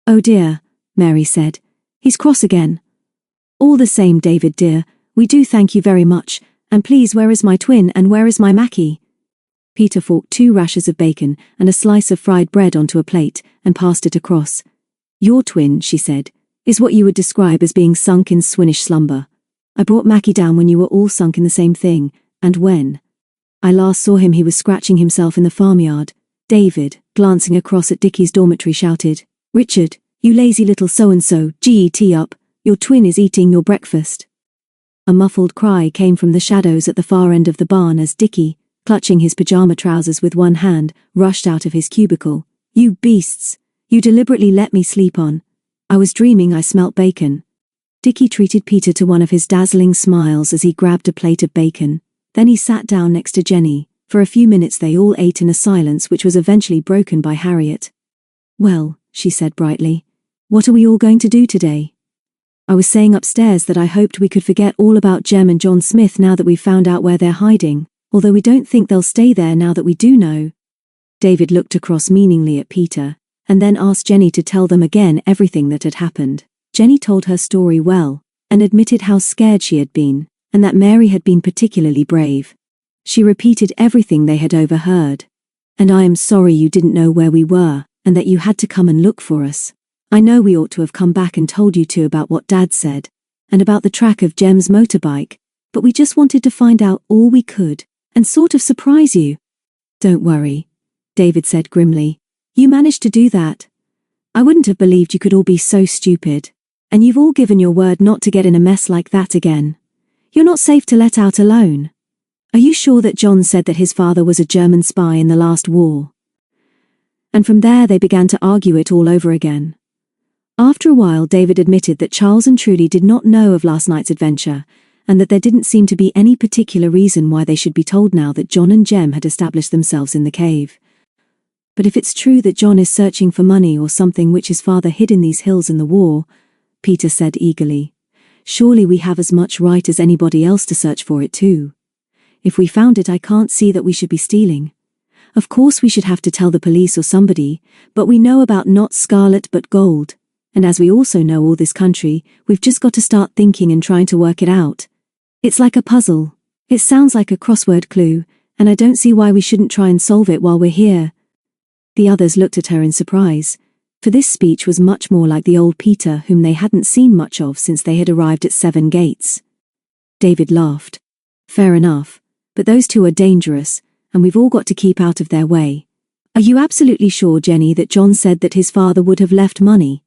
Oh dear, Mary said. He's cross again. All the same, David dear, we do thank you very much, and please, where is my twin and where is my Mackie? Peter forked 2 rashers of bacon and a slice of fried bread onto a plate and passed it across. Your twin, she said, is what you would describe as being sunk in swinish slumber. I brought Mackie down when you were all sunk in the same thing, and when I last saw him he was scratching himself in the farmyard. David, glancing across at Dickie's dormitory, shouted, Richard, you lazy little so-and-so, get up, your twin is eating your breakfast. A muffled cry came from the shadows at the far end of the barn as Dickie, clutching his pyjama trousers with one hand, rushed out of his cubicle. You beasts! You deliberately let me sleep on. I was dreaming I smelt bacon. Dickie treated Peter to one of his dazzling smiles as he grabbed a plate of bacon. Then he sat down next to Jenny. For a few minutes they all ate in a silence which was eventually broken by Harriet. Well, she said brightly, what are we all going to do today? I was saying upstairs that I hoped we could forget all about Jem and John Smith now that we've found out where they're hiding, although we don't think they'll stay there now that we do know. David looked across meaningly at Peter, and then asked Jenny to tell them again everything that had happened. Jenny told her story well, and admitted how scared she had been, and that Mary had been particularly brave. She repeated everything they had overheard. And I am sorry you didn't know where we were, and that you had to come and look for us. I know we ought to have come back and told you two about what Dad said, and about the track of Jem's motorbike, but we just wanted to find out all we could, and sort of surprise you. Don't worry, David said grimly. You managed to do that. I wouldn't have believed you could all be so stupid. And you've all given your word not to get in a mess like that again. You're not safe to let out alone. Are you sure that John said that his father was a German spy in the last war? And from there they began to argue it all over again. After a while David admitted that Charles and Trudy did not know of last night's adventure, and that there didn't seem to be any particular reason why they should be told now that John and Jem had established themselves in the cave. But if it's true that John is searching for money or something which his father hid in these hills in the war, Peter said eagerly, surely we have as much right as anybody else to search for it too. If we found it, I can't see that we should be stealing. Of course we should have to tell the police or somebody, but we know about Not Scarlet But Gold, and as we also know all this country, we've just got to start thinking and trying to work it out. It's like a puzzle. It sounds like a crossword clue, and I don't see why we shouldn't try and solve it while we're here. The others looked at her in surprise, for this speech was much more like the old Peter whom they hadn't seen much of since they had arrived at Seven Gates. David laughed. Fair enough, but those two are dangerous, and we've all got to keep out of their way. Are you absolutely sure, Jenny, that John said that his father would have left money?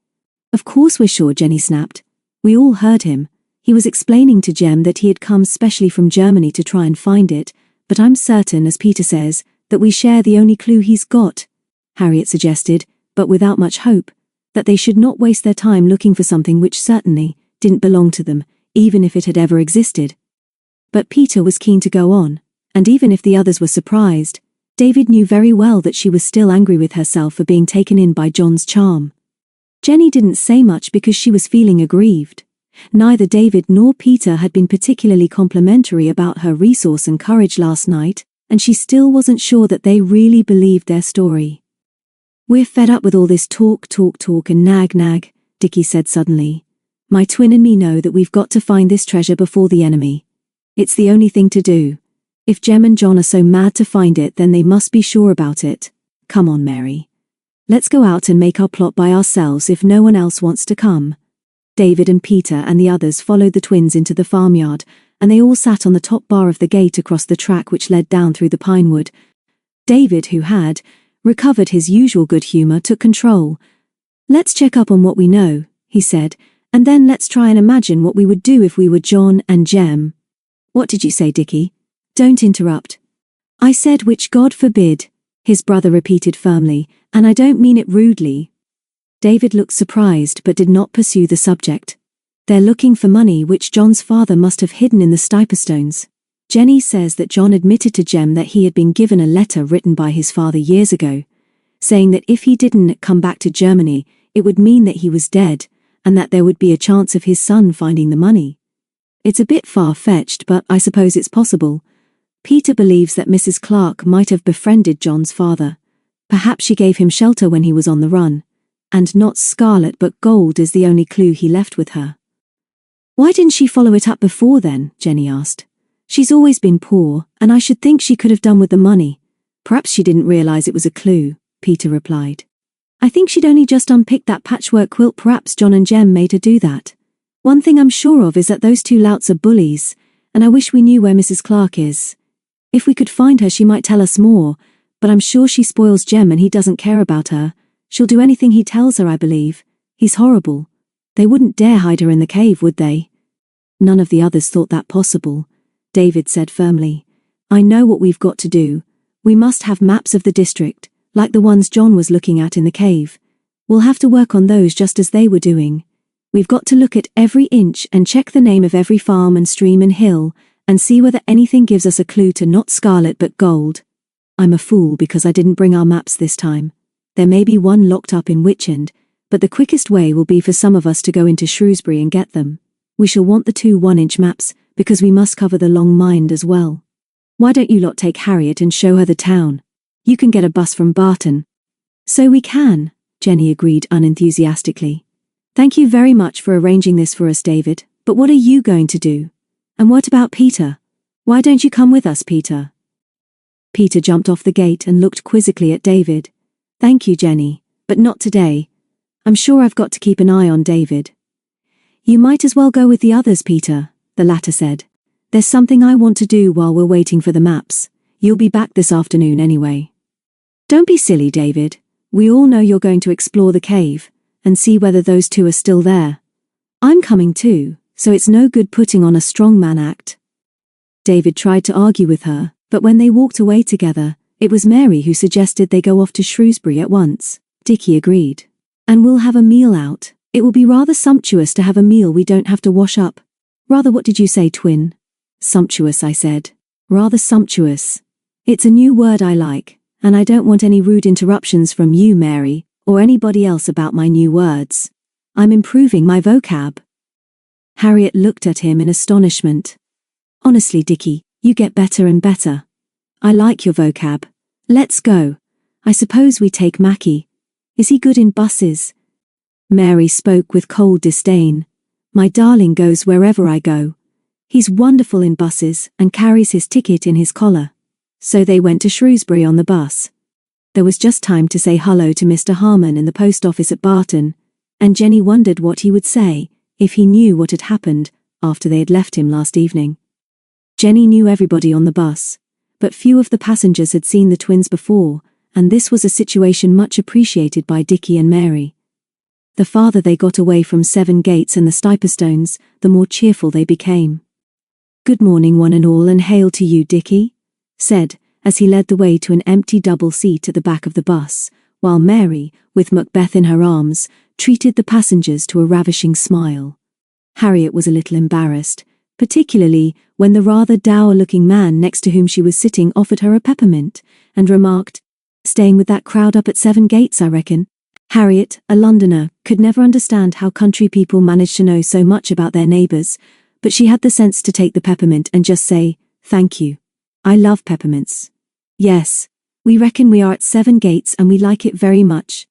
Of course we're sure, Jenny snapped. We all heard him. He was explaining to Jem that he had come specially from Germany to try and find it, but I'm certain, as Peter says, that we share the only clue he's got. Harriet suggested, but without much hope, that they should not waste their time looking for something which certainly didn't belong to them, even if it had ever existed. But Peter was keen to go on, and even if the others were surprised, David knew very well that she was still angry with herself for being taken in by John's charm. Jenny didn't say much because she was feeling aggrieved. Neither David nor Peter had been particularly complimentary about her resource and courage last night, and she still wasn't sure that they really believed their story. We're fed up with all this talk and nag, Dickie said suddenly. My twin and me know that we've got to find this treasure before the enemy. It's the only thing to do. If Jem and John are so mad to find it, then they must be sure about it. Come on, Mary. Let's go out and make our plot by ourselves if no one else wants to come. David and Peter and the others followed the twins into the farmyard, and they all sat on the top bar of the gate across the track which led down through the pinewood. David, who had recovered his usual good humor, took control. Let's check up on what we know, he said, and then let's try and imagine what we would do if we were John and Jem. What did you say, Dickie? Don't interrupt. I said which God forbid, his brother repeated firmly, and I don't mean it rudely. David looked surprised but did not pursue the subject. They're looking for money which John's father must have hidden in the Stiperstones. Jenny says that John admitted to Jem that he had been given a letter written by his father years ago, saying that if he didn't come back to Germany, it would mean that he was dead, and that there would be a chance of his son finding the money. It's a bit far-fetched, but I suppose it's possible. Peter believes that Mrs. Clark might have befriended John's father. Perhaps she gave him shelter when he was on the run, and Not Scarlet But Gold is the only clue he left with her. Why didn't she follow it up before then? Jenny asked. She's always been poor, and I should think she could have done with the money. Perhaps she didn't realize it was a clue, Peter replied. I think she'd only just unpicked that patchwork quilt. Perhaps John and Jem made her do that. One thing I'm sure of is that those two louts are bullies, and I wish we knew where Mrs. Clark is. If we could find her, she might tell us more, but I'm sure she spoils Jem and he doesn't care about her. She'll do anything he tells her, I believe. He's horrible. They wouldn't dare hide her in the cave, would they? None of the others thought that possible, David said firmly. I know what we've got to do. We must have maps of the district, like the ones John was looking at in the cave. We'll have to work on those just as they were doing. We've got to look at every inch and check the name of every farm and stream and hill, and see whether anything gives us a clue to Not Scarlet But Gold. I'm a fool because I didn't bring our maps this time. There may be one locked up in Witchend, but the quickest way will be for some of us to go into Shrewsbury and get them. We shall want the 2 1-inch maps, because we must cover the Long Mind as well. Why don't you lot take Harriet and show her the town? You can get a bus from Barton. So we can, Jenny agreed unenthusiastically. Thank you very much for arranging this for us, David, but what are you going to do? And what about Peter? Why don't you come with us, Peter? Peter jumped off the gate and looked quizzically at David. Thank you, Jenny, but not today. I'm sure I've got to keep an eye on David. You might as well go with the others, Peter, the latter said. There's something I want to do while we're waiting for the maps. You'll be back this afternoon anyway. Don't be silly, David. We all know you're going to explore the cave and see whether those 2 are still there. I'm coming too, so it's no good putting on a strongman act. David tried to argue with her, but when they walked away together, it was Mary who suggested they go off to Shrewsbury at once. Dickie agreed. And we'll have a meal out. It will be rather sumptuous to have a meal we don't have to wash up. Rather, what did you say, twin? Sumptuous, I said. Rather sumptuous. It's a new word I like, and I don't want any rude interruptions from you, Mary, or anybody else about my new words. I'm improving my vocab. Harriet looked at him in astonishment. Honestly, Dickie, you get better and better. I like your vocab. Let's go. I suppose we take Mackie. Is he good in buses? Mary spoke with cold disdain. My darling goes wherever I go. He's wonderful in buses and carries his ticket in his collar. So they went to Shrewsbury on the bus. There was just time to say hello to Mr. Harmon in the post office at Barton, and Jenny wondered what he would say if he knew what had happened after they had left him last evening. Jenny knew everybody on the bus, but few of the passengers had seen the twins before, and this was a situation much appreciated by Dickie and Mary. The farther they got away from Seven Gates and the Stiperstones, the more cheerful they became. Good morning, one and all, and hail to you, Dickie, said, as he led the way to an empty double seat at the back of the bus, while Mary, with Macbeth in her arms, treated the passengers to a ravishing smile. Harriet was a little embarrassed, particularly when the rather dour-looking man next to whom she was sitting offered her a peppermint, and remarked, "Staying with that crowd up at Seven Gates, I reckon." Harriet, a Londoner, could never understand how country people managed to know so much about their neighbours, but she had the sense to take the peppermint and just say, "Thank you. I love peppermints." "Yes, we reckon we are at Seven Gates and we like it very much."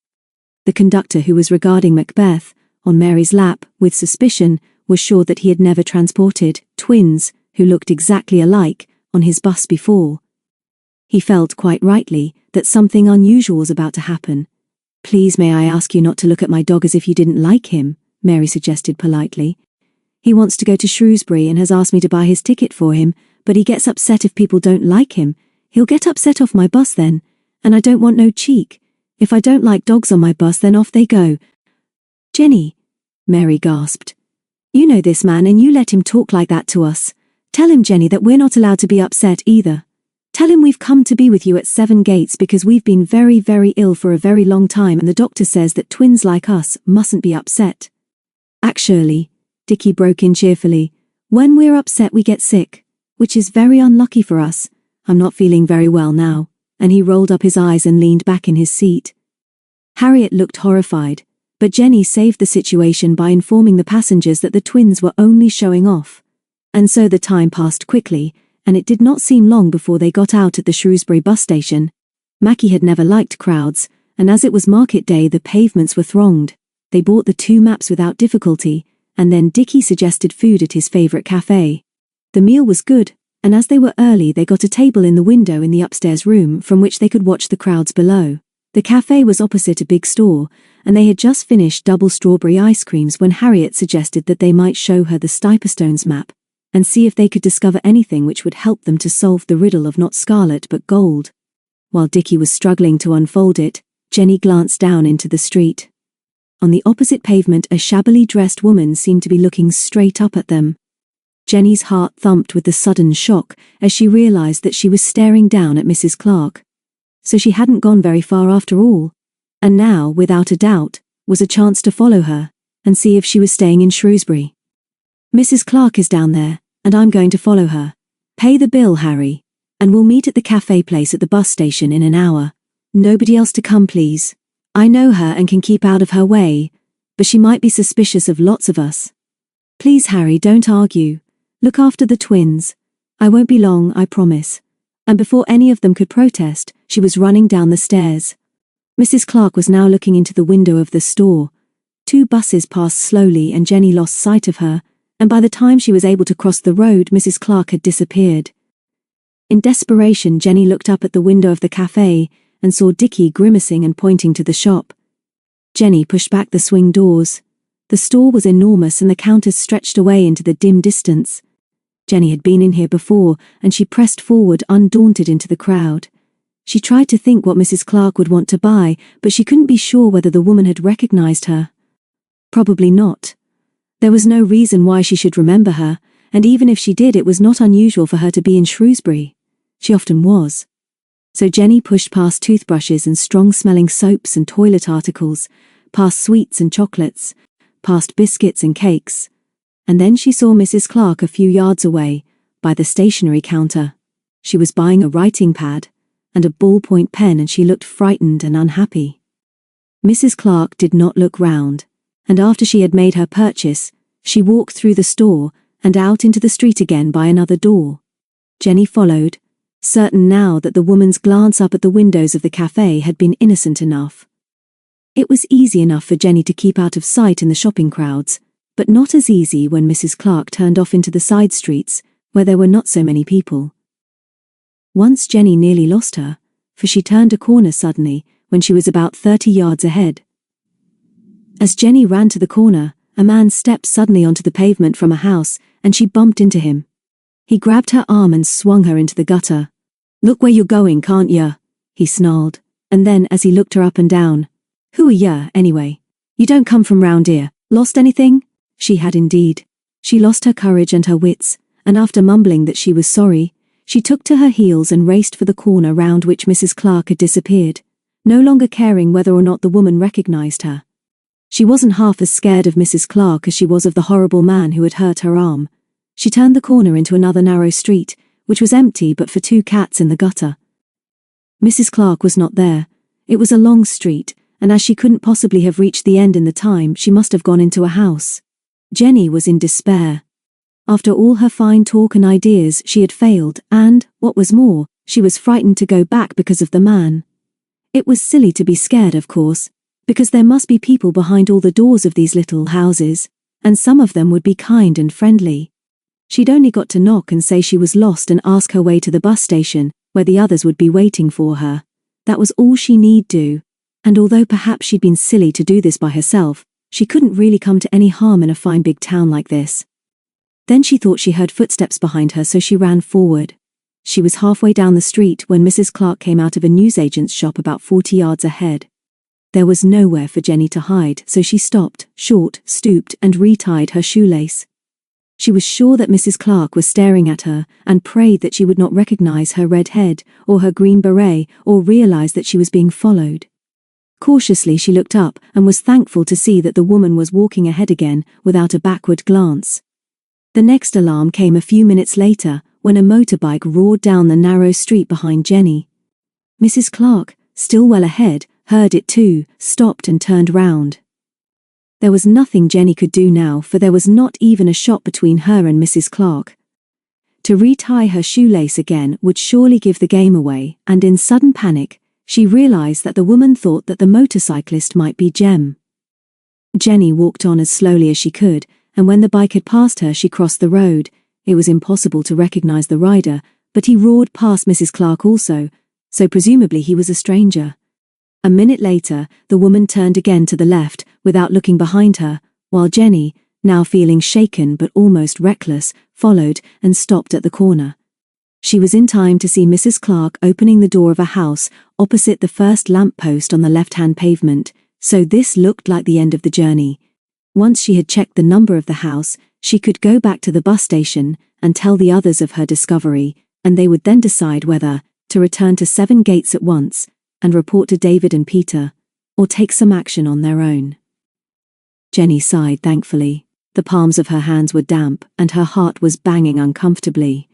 The conductor, who was regarding Macbeth, on Mary's lap, with suspicion, was sure that he had never transported twins, who looked exactly alike, on his bus before. He felt, quite rightly, that something unusual was about to happen. "Please may I ask you not to look at my dog as if you didn't like him," Mary suggested politely. "He wants to go to Shrewsbury and has asked me to buy his ticket for him, but he gets upset if people don't like him. He'll get upset off my bus then, and I don't want no cheek. If I don't like dogs on my bus, then off they go. Jenny, Mary gasped. You know this man and you let him talk like that to us. Tell him, Jenny, that we're not allowed to be upset either. Tell him we've come to be with you at Seven Gates because we've been very, very ill for a very long time and the doctor says that twins like us mustn't be upset. Actually, Dickie broke in cheerfully, when we're upset we get sick, which is very unlucky for us. I'm not feeling very well now, and he rolled up his eyes and leaned back in his seat. Harriet looked horrified, but Jenny saved the situation by informing the passengers that the twins were only showing off. And so the time passed quickly, and it did not seem long before they got out at the Shrewsbury bus station. Mackie had never liked crowds, and as it was market day the pavements were thronged. They bought the 2 maps without difficulty, and then Dickie suggested food at his favourite cafe. The meal was good, and as they were early they got a table in the window in the upstairs room from which they could watch the crowds below. The cafe was opposite a big store, and they had just finished double strawberry ice creams when Harriet suggested that they might show her the Stiperstones map, and see if they could discover anything which would help them to solve the riddle of Not Scarlet But Gold. While Dickie was struggling to unfold it, Jenny glanced down into the street. On the opposite pavement a shabbily dressed woman seemed to be looking straight up at them. Jenny's heart thumped with the sudden shock as she realized that she was staring down at Mrs. Clark. So she hadn't gone very far after all, and now, without a doubt, was a chance to follow her and see if she was staying in Shrewsbury. Mrs. Clark is down there, and I'm going to follow her. Pay the bill, Harry, and we'll meet at the cafe place at the bus station in an hour. Nobody else to come, please. I know her and can keep out of her way, but she might be suspicious of lots of us. Please, Harry, don't argue. Look after the twins. I won't be long, I promise. And before any of them could protest, she was running down the stairs. Mrs. Clark was now looking into the window of the store. 2 buses passed slowly and Jenny lost sight of her, and by the time she was able to cross the road, Mrs. Clark had disappeared. In desperation, Jenny looked up at the window of the cafe and saw Dickie grimacing and pointing to the shop. Jenny pushed back the swing doors. The store was enormous and the counters stretched away into the dim distance. Jenny had been in here before, and she pressed forward undaunted into the crowd. She tried to think what Mrs. Clark would want to buy, but she couldn't be sure whether the woman had recognized her. Probably not. There was no reason why she should remember her, and even if she did, it was not unusual for her to be in Shrewsbury. She often was. So Jenny pushed past toothbrushes and strong-smelling soaps and toilet articles, past sweets and chocolates, past biscuits and cakes. And then she saw Mrs. Clark a few yards away, by the stationery counter. She was buying a writing pad and a ballpoint pen, and she looked frightened and unhappy. Mrs. Clark did not look round, and after she had made her purchase, she walked through the store and out into the street again by another door. Jenny followed, certain now that the woman's glance up at the windows of the cafe had been innocent enough. It was easy enough for Jenny to keep out of sight in the shopping crowds, but not as easy when Mrs. Clark turned off into the side streets, where there were not so many people. Once Jenny nearly lost her, for she turned a corner suddenly when she was about 30 yards ahead. As Jenny ran to the corner, a man stepped suddenly onto the pavement from a house, and she bumped into him. He grabbed her arm and swung her into the gutter. "Look where you're going, can't ya?" he snarled, and then as he looked her up and down, "Who are ya, anyway? You don't come from round here. Lost anything?" She had indeed. She lost her courage and her wits, and after mumbling that she was sorry, she took to her heels and raced for the corner round which Mrs. Clark had disappeared, no longer caring whether or not the woman recognized her. She wasn't half as scared of Mrs. Clark as she was of the horrible man who had hurt her arm. She turned the corner into another narrow street, which was empty but for 2 cats in the gutter. Mrs. Clark was not there. It was a long street, and as she couldn't possibly have reached the end in the time, she must have gone into a house. Jenny was in despair. After all her fine talk and ideas, she had failed, and, what was more, she was frightened to go back because of the man. It was silly to be scared, of course, because there must be people behind all the doors of these little houses, and some of them would be kind and friendly. She'd only got to knock and say she was lost and ask her way to the bus station, where the others would be waiting for her. That was all she need do, and although perhaps she'd been silly to do this by herself, she couldn't really come to any harm in a fine big town like this. Then she thought she heard footsteps behind her, so she ran forward. She was halfway down the street when Mrs. Clark came out of a newsagent's shop about 40 yards ahead. There was nowhere for Jenny to hide, so she stopped, short, stooped, and retied her shoelace. She was sure that Mrs. Clark was staring at her, and prayed that she would not recognize her red head, or her green beret, or realize that she was being followed. Cautiously she looked up, and was thankful to see that the woman was walking ahead again, without a backward glance. The next alarm came a few minutes later, when a motorbike roared down the narrow street behind Jenny. Mrs. Clark, still well ahead, heard it too, stopped and turned round. There was nothing Jenny could do now, for there was not even a shop between her and Mrs. Clark. To retie her shoelace again would surely give the game away, and in sudden panic, she realized that the woman thought that the motorcyclist might be Jem. Jenny walked on as slowly as she could, and when the bike had passed her she crossed the road. It was impossible to recognize the rider, but he roared past Mrs. Clark also, so presumably he was a stranger. A minute later, the woman turned again to the left, without looking behind her, while Jenny, now feeling shaken but almost reckless, followed and stopped at the corner. She was in time to see Mrs. Clark opening the door of a house opposite the first lamp-post on the left-hand pavement, so this looked like the end of the journey. Once she had checked the number of the house, she could go back to the bus station and tell the others of her discovery, and they would then decide whether to return to 7 Gates at once and report to David and Peter, or take some action on their own. Jenny sighed thankfully. The palms of her hands were damp, and her heart was banging uncomfortably.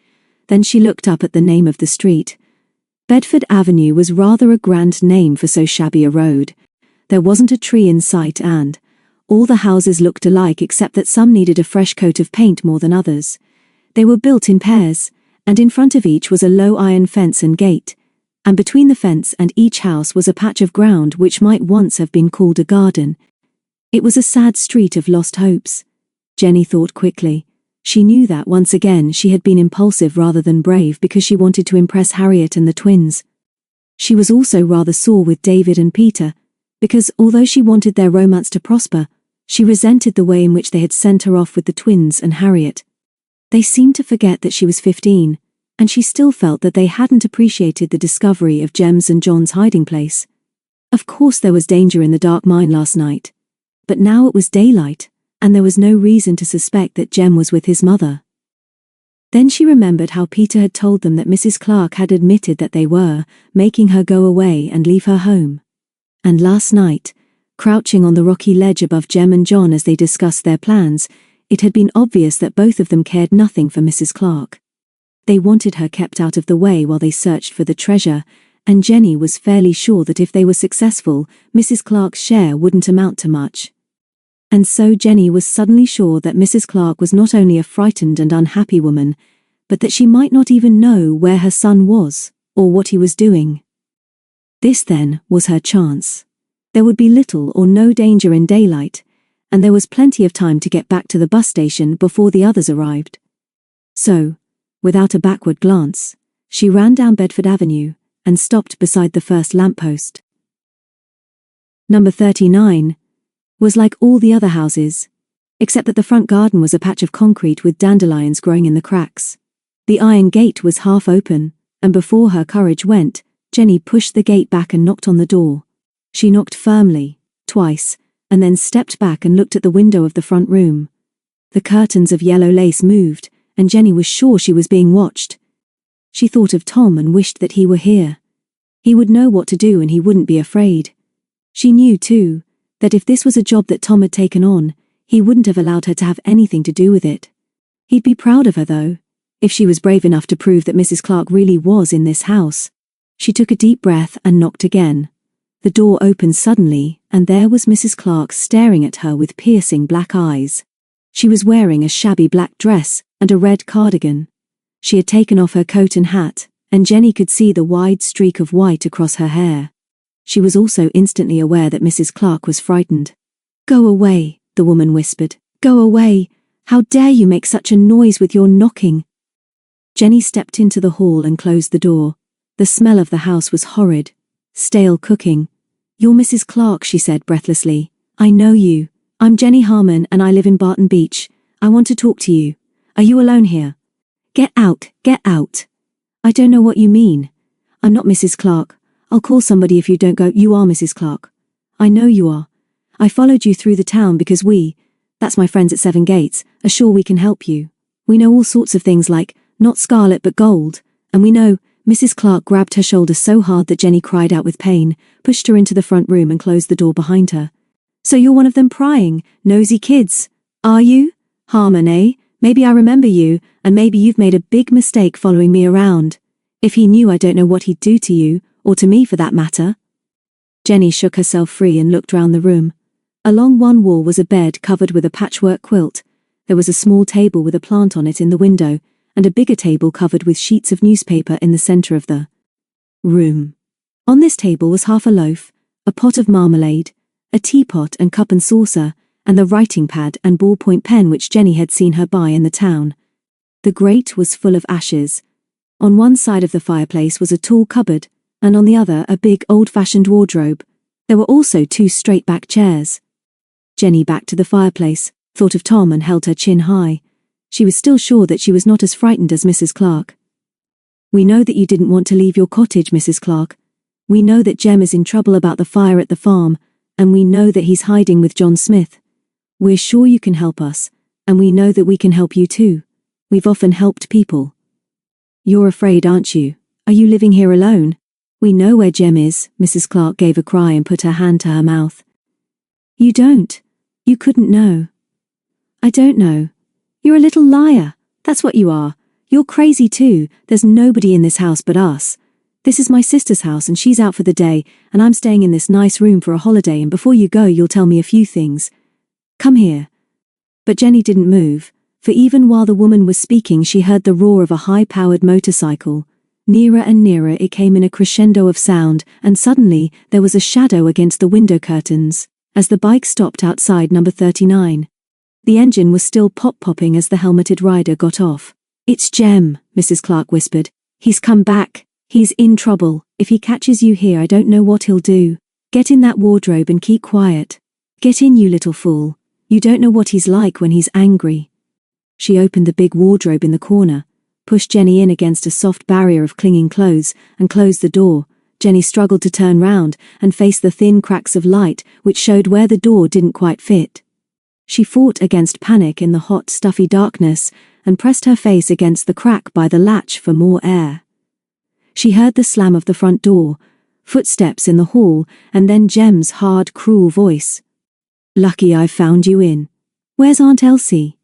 Then she looked up at the name of the street. Bedford Avenue was rather a grand name for so shabby a road. There wasn't a tree in sight, and all the houses looked alike except that some needed a fresh coat of paint more than others. They were built in pairs, and in front of each was a low iron fence and gate, and between the fence and each house was a patch of ground which might once have been called a garden. It was a sad street of lost hopes. Jenny thought quickly. She knew that once again she had been impulsive rather than brave because she wanted to impress Harriet and the twins. She was also rather sore with David and Peter, because although she wanted their romance to prosper, she resented the way in which they had sent her off with the twins and Harriet. They seemed to forget that she was 15, and she still felt that they hadn't appreciated the discovery of Jem's and John's hiding place. Of course there was danger in the dark mine last night, but now it was daylight, and there was no reason to suspect that Jem was with his mother. Then she remembered how Peter had told them that Mrs. Clark had admitted that they were making her go away and leave her home. And last night, crouching on the rocky ledge above Jem and John as they discussed their plans, it had been obvious that both of them cared nothing for Mrs. Clark. They wanted her kept out of the way while they searched for the treasure, and Jenny was fairly sure that if they were successful, Mrs. Clark's share wouldn't amount to much. And so Jenny was suddenly sure that Mrs. Clark was not only a frightened and unhappy woman, but that she might not even know where her son was, or what he was doing. This, then, was her chance. There would be little or no danger in daylight, and there was plenty of time to get back to the bus station before the others arrived. So, without a backward glance, she ran down Bedford Avenue and stopped beside the first lamppost. Number 39 was like all the other houses, except that the front garden was a patch of concrete with dandelions growing in the cracks. The iron gate was half open, and before her courage went, Jenny pushed the gate back and knocked on the door. She knocked firmly, twice, and then stepped back and looked at the window of the front room. The curtains of yellow lace moved, and Jenny was sure she was being watched. She thought of Tom and wished that he were here. He would know what to do and he wouldn't be afraid. She knew, too, that if this was a job that Tom had taken on, he wouldn't have allowed her to have anything to do with it. He'd be proud of her, though, if she was brave enough to prove that Mrs. Clark really was in this house. She took a deep breath and knocked again. The door opened suddenly, and there was Mrs. Clark staring at her with piercing black eyes. She was wearing a shabby black dress and a red cardigan. She had taken off her coat and hat, and Jenny could see the wide streak of white across her hair. She was also instantly aware that Mrs. Clark was frightened. "Go away," the woman whispered. "Go away. How dare you make such a noise with your knocking?" Jenny stepped into the hall and closed the door. The smell of the house was horrid. Stale cooking. "You're Mrs. Clark," she said breathlessly. "I know you. I'm Jenny Harmon and I live in Barton Beach. I want to talk to you. Are you alone here?" "Get out, get out." "I don't know what you mean. I'm not Mrs. Clark. I'll call somebody if you don't go." "You are Mrs. Clark. I know you are. I followed you through the town because that's my friends at Seven Gates, are sure we can help you. We know all sorts of things like Not Scarlet But Gold, and we know. Mrs. Clark grabbed her shoulder so hard that Jenny cried out with pain, pushed her into the front room and closed the door behind her. So you're one of them prying, nosy kids, are you? Harmon, eh? Maybe I remember you, and maybe you've made a big mistake following me around. If he knew, I don't know what he'd do to you, or to me for that matter. Jenny shook herself free and looked round the room. Along one wall was a bed covered with a patchwork quilt. There was a small table with a plant on it in the window, and a bigger table covered with sheets of newspaper in the center of the room. On this table was half a loaf, a pot of marmalade, a teapot and cup and saucer, and the writing pad and ballpoint pen which Jenny had seen her buy in the town. The grate was full of ashes. On one side of the fireplace was a tall cupboard, and on the other a big old-fashioned wardrobe. There were also 2 straight-back chairs. Jenny backed to the fireplace, thought of Tom and held her chin high. She was still sure that she was not as frightened as Mrs. Clark. We know that you didn't want to leave your cottage, Mrs. Clark. We know that Jem is in trouble about the fire at the farm, and we know that he's hiding with John Smith. We're sure you can help us, and we know that we can help you too. We've often helped people. You're afraid, aren't you? Are you living here alone? We know where Jem is. Mrs. Clark gave a cry and put her hand to her mouth. You don't. You couldn't know. I don't know. You're a little liar. That's what you are. You're crazy too. There's nobody in this house but us. This is my sister's house and she's out for the day, and I'm staying in this nice room for a holiday, and before you go you'll tell me a few things. Come here. But Jenny didn't move, for even while the woman was speaking she heard the roar of a high-powered motorcycle. Nearer and nearer it came in a crescendo of sound, and suddenly there was a shadow against the window curtains, as the bike stopped outside number 39. The engine was still pop-popping as the helmeted rider got off. It's Jem, Mrs. Clark whispered. He's come back. He's in trouble. If he catches you here I don't know what he'll do. Get in that wardrobe and keep quiet. Get in, you little fool. You don't know what he's like when he's angry. She opened the big wardrobe in the corner, pushed Jenny in against a soft barrier of clinging clothes, and closed the door. Jenny struggled to turn round and face the thin cracks of light which showed where the door didn't quite fit. She fought against panic in the hot, stuffy darkness and pressed her face against the crack by the latch for more air. She heard the slam of the front door, footsteps in the hall, and then Jem's hard, cruel voice. Lucky I've found you in. Where's Aunt Elsie?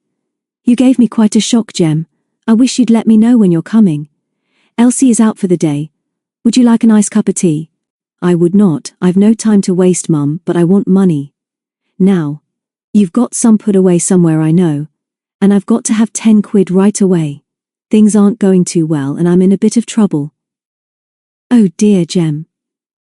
You gave me quite a shock, Jem. I wish you'd let me know when you're coming. Elsie is out for the day. Would you like a nice cup of tea? I would not. I've no time to waste, Mum, but I want money. Now. You've got some put away somewhere, I know. And I've got to have 10 quid right away. Things aren't going too well and I'm in a bit of trouble. Oh dear, Jem.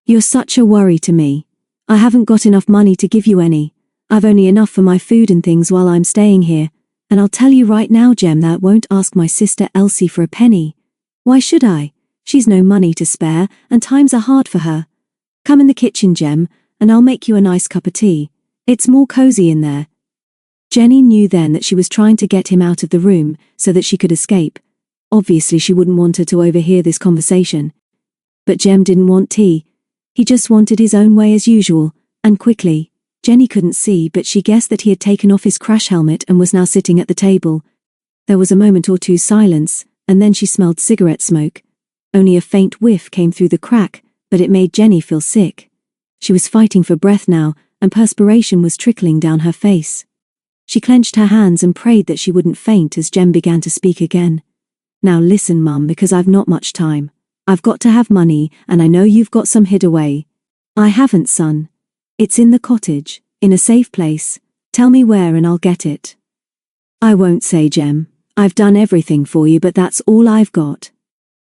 You're such a worry to me. I haven't got enough money to give you any. I've only enough for my food and things while I'm staying here. And I'll tell you right now, Jem, that I won't ask my sister Elsie for a penny. Why should I? She's no money to spare, and times are hard for her. Come in the kitchen, Jem, and I'll make you a nice cup of tea. It's more cozy in there. Jenny knew then that she was trying to get him out of the room so that she could escape. Obviously she wouldn't want her to overhear this conversation. But Jem didn't want tea. He just wanted his own way as usual, and quickly. Jenny couldn't see, but she guessed that he had taken off his crash helmet and was now sitting at the table. There was a moment or two's silence, and then she smelled cigarette smoke. Only a faint whiff came through the crack, but it made Jenny feel sick. She was fighting for breath now, and perspiration was trickling down her face. She clenched her hands and prayed that she wouldn't faint as Jem began to speak again. Now listen, Mum, because I've not much time. I've got to have money, and I know you've got some hid away. I haven't, son. It's in the cottage, in a safe place. Tell me where and I'll get it. I won't say, Jem. I've done everything for you, but that's all I've got.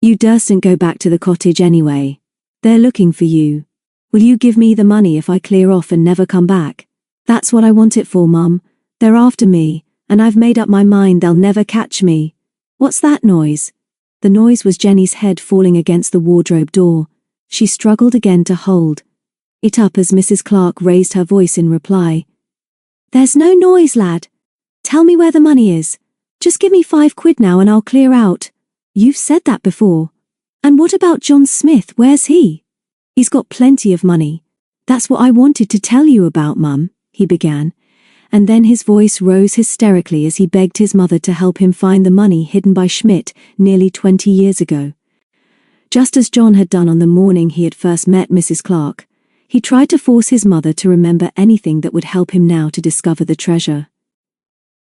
You dursn't go back to the cottage anyway. They're looking for you. Will you give me the money if I clear off and never come back? That's what I want it for, Mum. They're after me, and I've made up my mind they'll never catch me. What's that noise? The noise was Jenny's head falling against the wardrobe door. She struggled again to hold it up as Mrs. Clark raised her voice in reply. There's no noise, lad. Tell me where the money is. Just give me 5 quid now and I'll clear out. You've said that before. And what about John Smith? Where's he? He's got plenty of money. "That's what I wanted to tell you about, Mum," he began, and then his voice rose hysterically as he begged his mother to help him find the money hidden by Schmidt nearly 20 years ago. Just as John had done on the morning he had first met Mrs. Clark, he tried to force his mother to remember anything that would help him now to discover the treasure.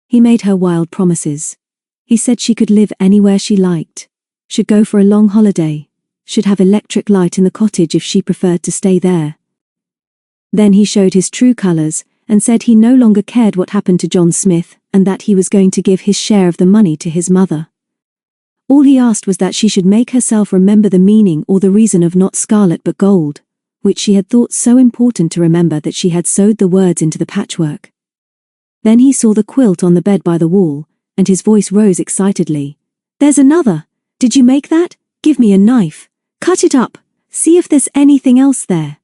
He made her wild promises. He said she could live anywhere she liked, should go for a long holiday, should have electric light in the cottage if she preferred to stay there. Then he showed his true colors and said he no longer cared what happened to John Smith and that he was going to give his share of the money to his mother. All he asked was that she should make herself remember the meaning or the reason of Not Scarlet But Gold, which she had thought so important to remember that she had sewed the words into the patchwork. Then he saw the quilt on the bed by the wall, and his voice rose excitedly. "There's another! Did you make that? Give me a knife. Cut it up. See if there's anything else there."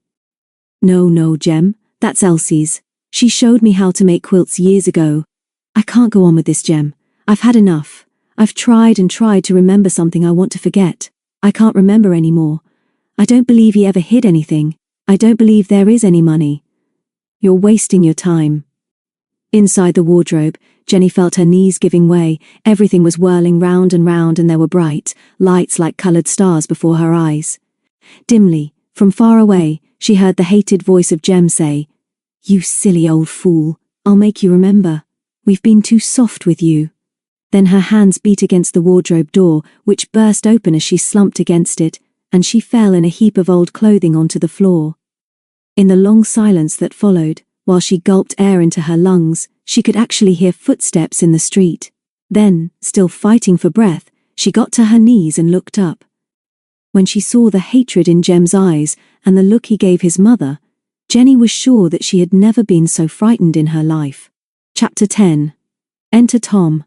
No, Jem, that's Elsie's. She showed me how to make quilts years ago. I can't go on with this, Jem. I've had enough. I've tried and tried to remember something I want to forget. I can't remember anymore. I don't believe he ever hid anything. I don't believe there is any money. You're wasting your time. Inside the wardrobe, Jenny felt her knees giving way. Everything was whirling round and round, and there were bright lights like coloured stars before her eyes. Dimly, from far away, she heard the hated voice of Jem say, "You silly old fool, I'll make you remember. We've been too soft with you." Then her hands beat against the wardrobe door, which burst open as she slumped against it, and she fell in a heap of old clothing onto the floor. In the long silence that followed, while she gulped air into her lungs, she could actually hear footsteps in the street. Then, still fighting for breath, she got to her knees and looked up. When she saw the hatred in Jem's eyes and the look he gave his mother, Jenny was sure that she had never been so frightened in her life. Chapter 10. Enter Tom.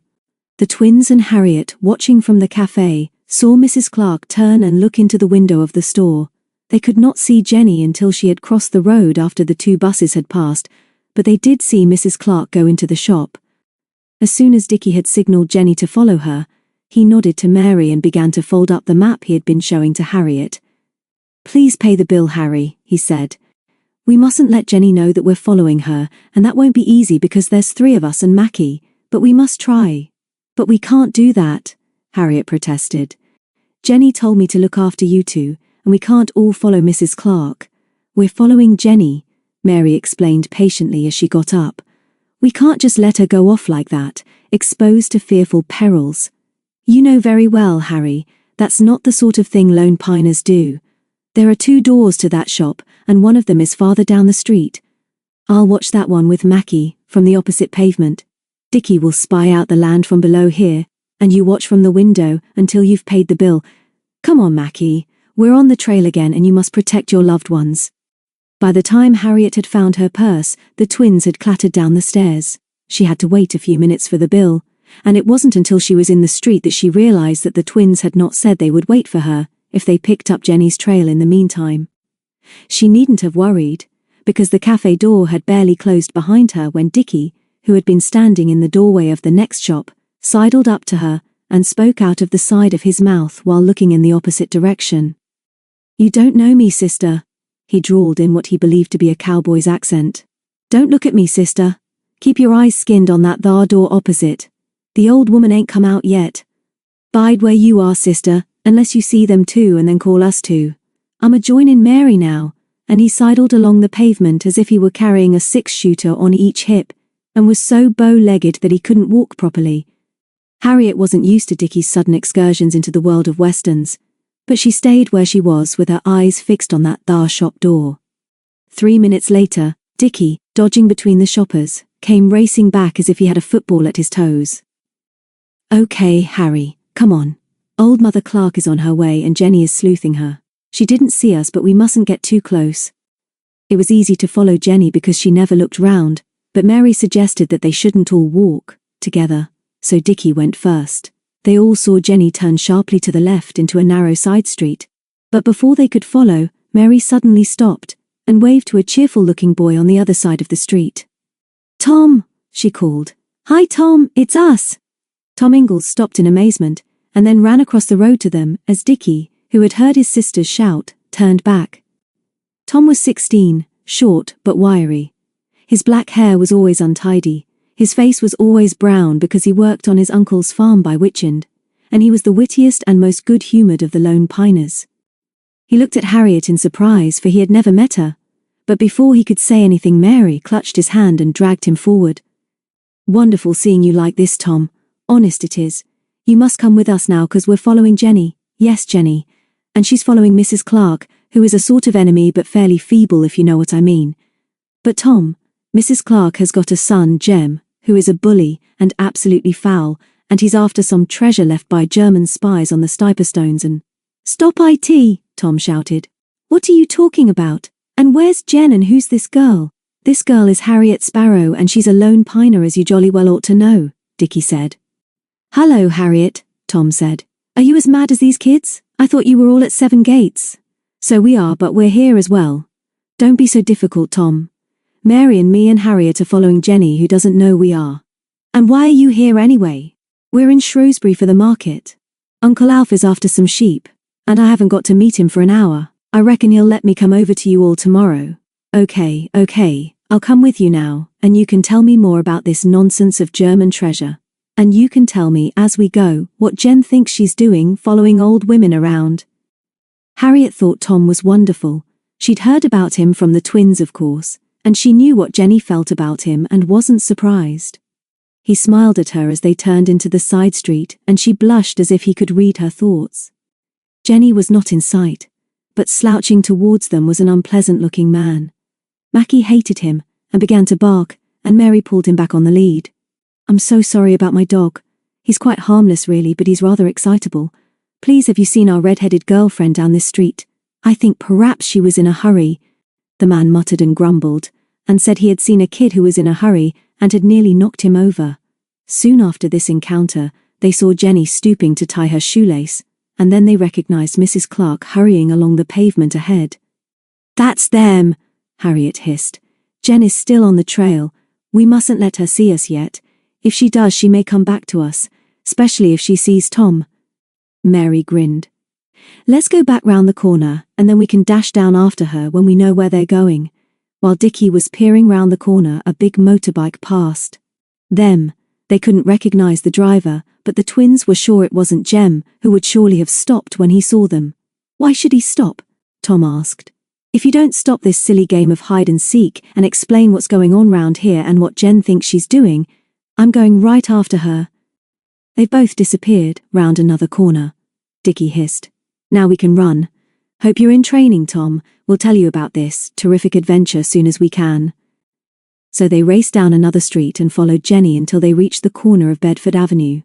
The twins and Harriet, watching from the cafe, saw Mrs. Clark turn and look into the window of the store. They could not see Jenny until she had crossed the road after the 2 buses had passed, but they did see Mrs. Clark go into the shop. As soon as Dickie had signalled Jenny to follow her, he nodded to Mary and began to fold up the map he had been showing to Harriet. "Please pay the bill, Harry," he said. "We mustn't let Jenny know that we're following her, and that won't be easy because there's 3 of us and Mackie, but we must try." "But we can't do that," Harriet protested. "Jenny told me to look after you 2, and we can't all follow Mrs. Clark. We're following Jenny," Mary explained patiently as she got up. "We can't just let her go off like that, exposed to fearful perils. You know very well, Harry, that's not the sort of thing lone piners do. There are 2 doors to that shop, and one of them is farther down the street. I'll watch that one with Mackie, from the opposite pavement. Dickie will spy out the land from below here, and you watch from the window until you've paid the bill. Come on, Mackie, we're on the trail again and you must protect your loved ones." By the time Harriet had found her purse, the twins had clattered down the stairs. She had to wait a few minutes for the bill, and it wasn't until she was in the street that she realized that the twins had not said they would wait for her if they picked up Jenny's trail in the meantime. She needn't have worried, because the cafe door had barely closed behind her when Dickie, who had been standing in the doorway of the next shop, sidled up to her and spoke out of the side of his mouth while looking in the opposite direction. "You don't know me, sister," he drawled in what he believed to be a cowboy's accent. "Don't look at me, sister. Keep your eyes skinned on that thar door opposite. The old woman ain't come out yet. Bide where you are, sister, unless you see them too and then call us too. I'm a-joinin' Mary now," and he sidled along the pavement as if he were carrying a 6-shooter on each hip, and was so bow-legged that he couldn't walk properly. Harriet wasn't used to Dickie's sudden excursions into the world of westerns, but she stayed where she was with her eyes fixed on that thar shop door. 3 minutes later, Dickie, dodging between the shoppers, came racing back as if he had a football at his toes. "Okay, Harry, come on. Old Mother Clark is on her way and Jenny is sleuthing her. She didn't see us, but we mustn't get too close." It was easy to follow Jenny because she never looked round, but Mary suggested that they shouldn't all walk together, so Dickie went first. They all saw Jenny turn sharply to the left into a narrow side street, but before they could follow, Mary suddenly stopped and waved to a cheerful-looking boy on the other side of the street. "Tom," she called. "Hi, Tom, it's us." Tom Ingalls stopped in amazement and then ran across the road to them as Dickie, who had heard his sisters shout, turned back. Tom was 16, short but wiry. His black hair was always untidy. His face was always brown because he worked on his uncle's farm by Witchend, and he was the wittiest and most good-humoured of the lone piners. He looked at Harriet in surprise, for he had never met her, but before he could say anything, Mary clutched his hand and dragged him forward. "Wonderful seeing you like this, Tom. Honest it is. You must come with us now, 'cause we're following Jenny." "Yes, Jenny. And she's following Mrs. Clark, who is a sort of enemy but fairly feeble, if you know what I mean. But Tom, Mrs. Clark has got a son, Jem, who is a bully and absolutely foul, and he's after some treasure left by German spies on the Stiperstones and—" "Stop it!" Tom shouted. "What are you talking about? And where's Jen, and who's this girl?" "This girl is Harriet Sparrow, and she's a lone piner, as you jolly well ought to know," Dickie said. "Hello, Harriet," Tom said. "Are you as mad as these kids? I thought you were all at Seven Gates." "So we are, but we're here as well. Don't be so difficult, Tom. Mary and me and Harriet are following Jenny, who doesn't know we are." "And why are you here anyway?" "We're in Shrewsbury for the market. Uncle Alf is after some sheep, and I haven't got to meet him for an hour. I reckon he'll let me come over to you all tomorrow." Okay, I'll come with you now, and you can tell me more about this nonsense of German treasure. And you can tell me, as we go, what Jen thinks she's doing following old women around." Harriet thought Tom was wonderful. She'd heard about him from the twins, of course, and she knew what Jenny felt about him and wasn't surprised. He smiled at her as they turned into the side street, and she blushed as if he could read her thoughts. Jenny was not in sight, but slouching towards them was an unpleasant-looking man. Mackie hated him and began to bark, and Mary pulled him back on the lead. "I'm so sorry about my dog. He's quite harmless really, but he's rather excitable. Please, have you seen our red-headed girlfriend down this street? I think perhaps she was in a hurry." The man muttered and grumbled, and said he had seen a kid who was in a hurry and had nearly knocked him over. Soon after this encounter, they saw Jenny stooping to tie her shoelace, and then they recognized Mrs. Clark hurrying along the pavement ahead. "That's them," Harriet hissed. "Jen is still on the trail. We mustn't let her see us yet. If she does, she may come back to us, especially if she sees Tom." Mary grinned. "Let's go back round the corner, and then we can dash down after her when we know where they're going." While Dickie was peering round the corner, a big motorbike passed them. They couldn't recognize the driver, but the twins were sure it wasn't Jem, who would surely have stopped when he saw them. "Why should he stop?" Tom asked. "If you don't stop this silly game of hide and seek and explain what's going on round here and what Jen thinks she's doing, I'm going right after her." They both disappeared round another corner. Dickie hissed. "Now we can run. Hope you're in training, Tom. We'll tell you about this terrific adventure soon as we can." So they raced down another street and followed Jenny until they reached the corner of Bedford Avenue.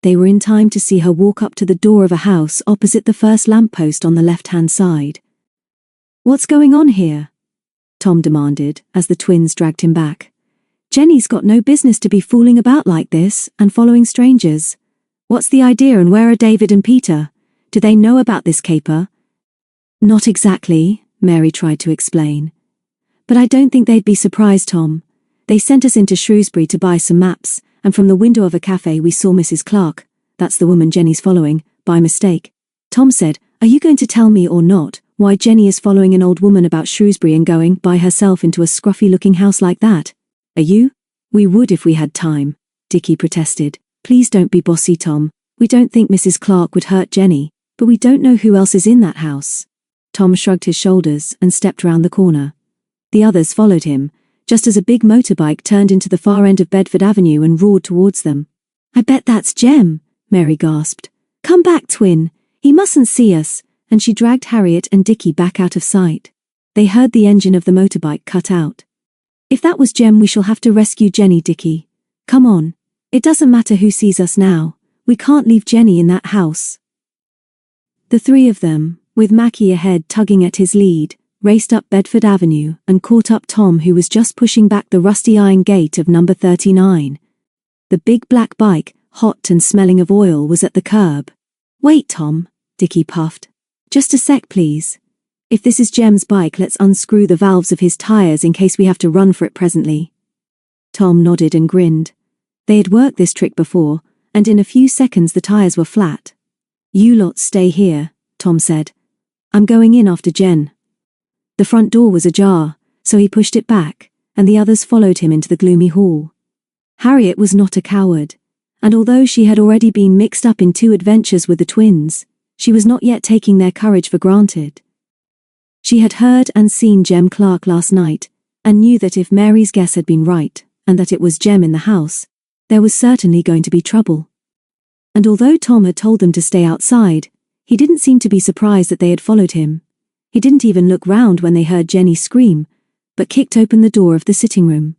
They were in time to see her walk up to the door of a house opposite the first lamppost on the left-hand side. "What's going on here?" Tom demanded as the twins dragged him back. "Jenny's got no business to be fooling about like this and following strangers. What's the idea, and where are David and Peter? Do they know about this caper?" "Not exactly," Mary tried to explain. "But I don't think they'd be surprised, Tom. They sent us into Shrewsbury to buy some maps, and from the window of a cafe we saw Mrs. Clark, that's the woman Jenny's following, by mistake." Tom said, "Are you going to tell me or not why Jenny is following an old woman about Shrewsbury and going by herself into a scruffy-looking house like that? Are you?" "We would if we had time," Dickie protested. "Please don't be bossy, Tom. We don't think Mrs. Clark would hurt Jenny, but we don't know who else is in that house." Tom shrugged his shoulders and stepped round the corner. The others followed him, just as a big motorbike turned into the far end of Bedford Avenue and roared towards them. "I bet that's Jem," Mary gasped. "Come back, twin. He mustn't see us," and she dragged Harriet and Dickie back out of sight. They heard the engine of the motorbike cut out. "If that was Jem, we shall have to rescue Jenny, Dickie. Come on. It doesn't matter who sees us now. We can't leave Jenny in that house." The three of them, with Mackie ahead tugging at his lead, raced up Bedford Avenue and caught up Tom, who was just pushing back the rusty iron gate of number 39. The big black bike, hot and smelling of oil, was at the curb. "Wait, Tom," Dickie puffed. "Just a sec, please. If this is Jem's bike, let's unscrew the valves of his tires in case we have to run for it presently." Tom nodded and grinned. They had worked this trick before, and in a few seconds the tires were flat. "You lot stay here," Tom said. "I'm going in after Jen." The front door was ajar, so he pushed it back, and the others followed him into the gloomy hall. Harriet was not a coward, and although she had already been mixed up in 2 adventures with the twins, she was not yet taking their courage for granted. She had heard and seen Jem Clark last night, and knew that if Mary's guess had been right, and that it was Jem in the house, there was certainly going to be trouble. And although Tom had told them to stay outside, he didn't seem to be surprised that they had followed him. He didn't even look round when they heard Jenny scream, but kicked open the door of the sitting room.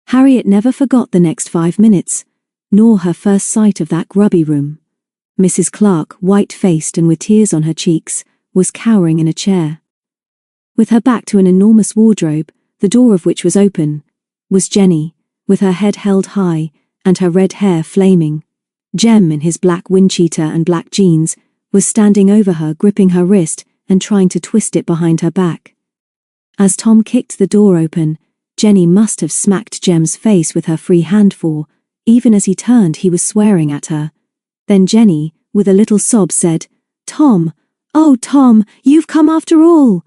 Harriet never forgot the next 5 minutes, nor her first sight of that grubby room. Mrs. Clark, white-faced and with tears on her cheeks, was cowering in a chair. With her back to an enormous wardrobe, the door of which was open, was Jenny, with her head held high and her red hair flaming. Jem, in his black windcheater and black jeans, was standing over her, gripping her wrist and trying to twist it behind her back. As Tom kicked the door open, Jenny must have smacked Jem's face with her free hand, for, even as he turned, he was swearing at her. Then Jenny, with a little sob, said, "Tom, oh Tom, you've come after all."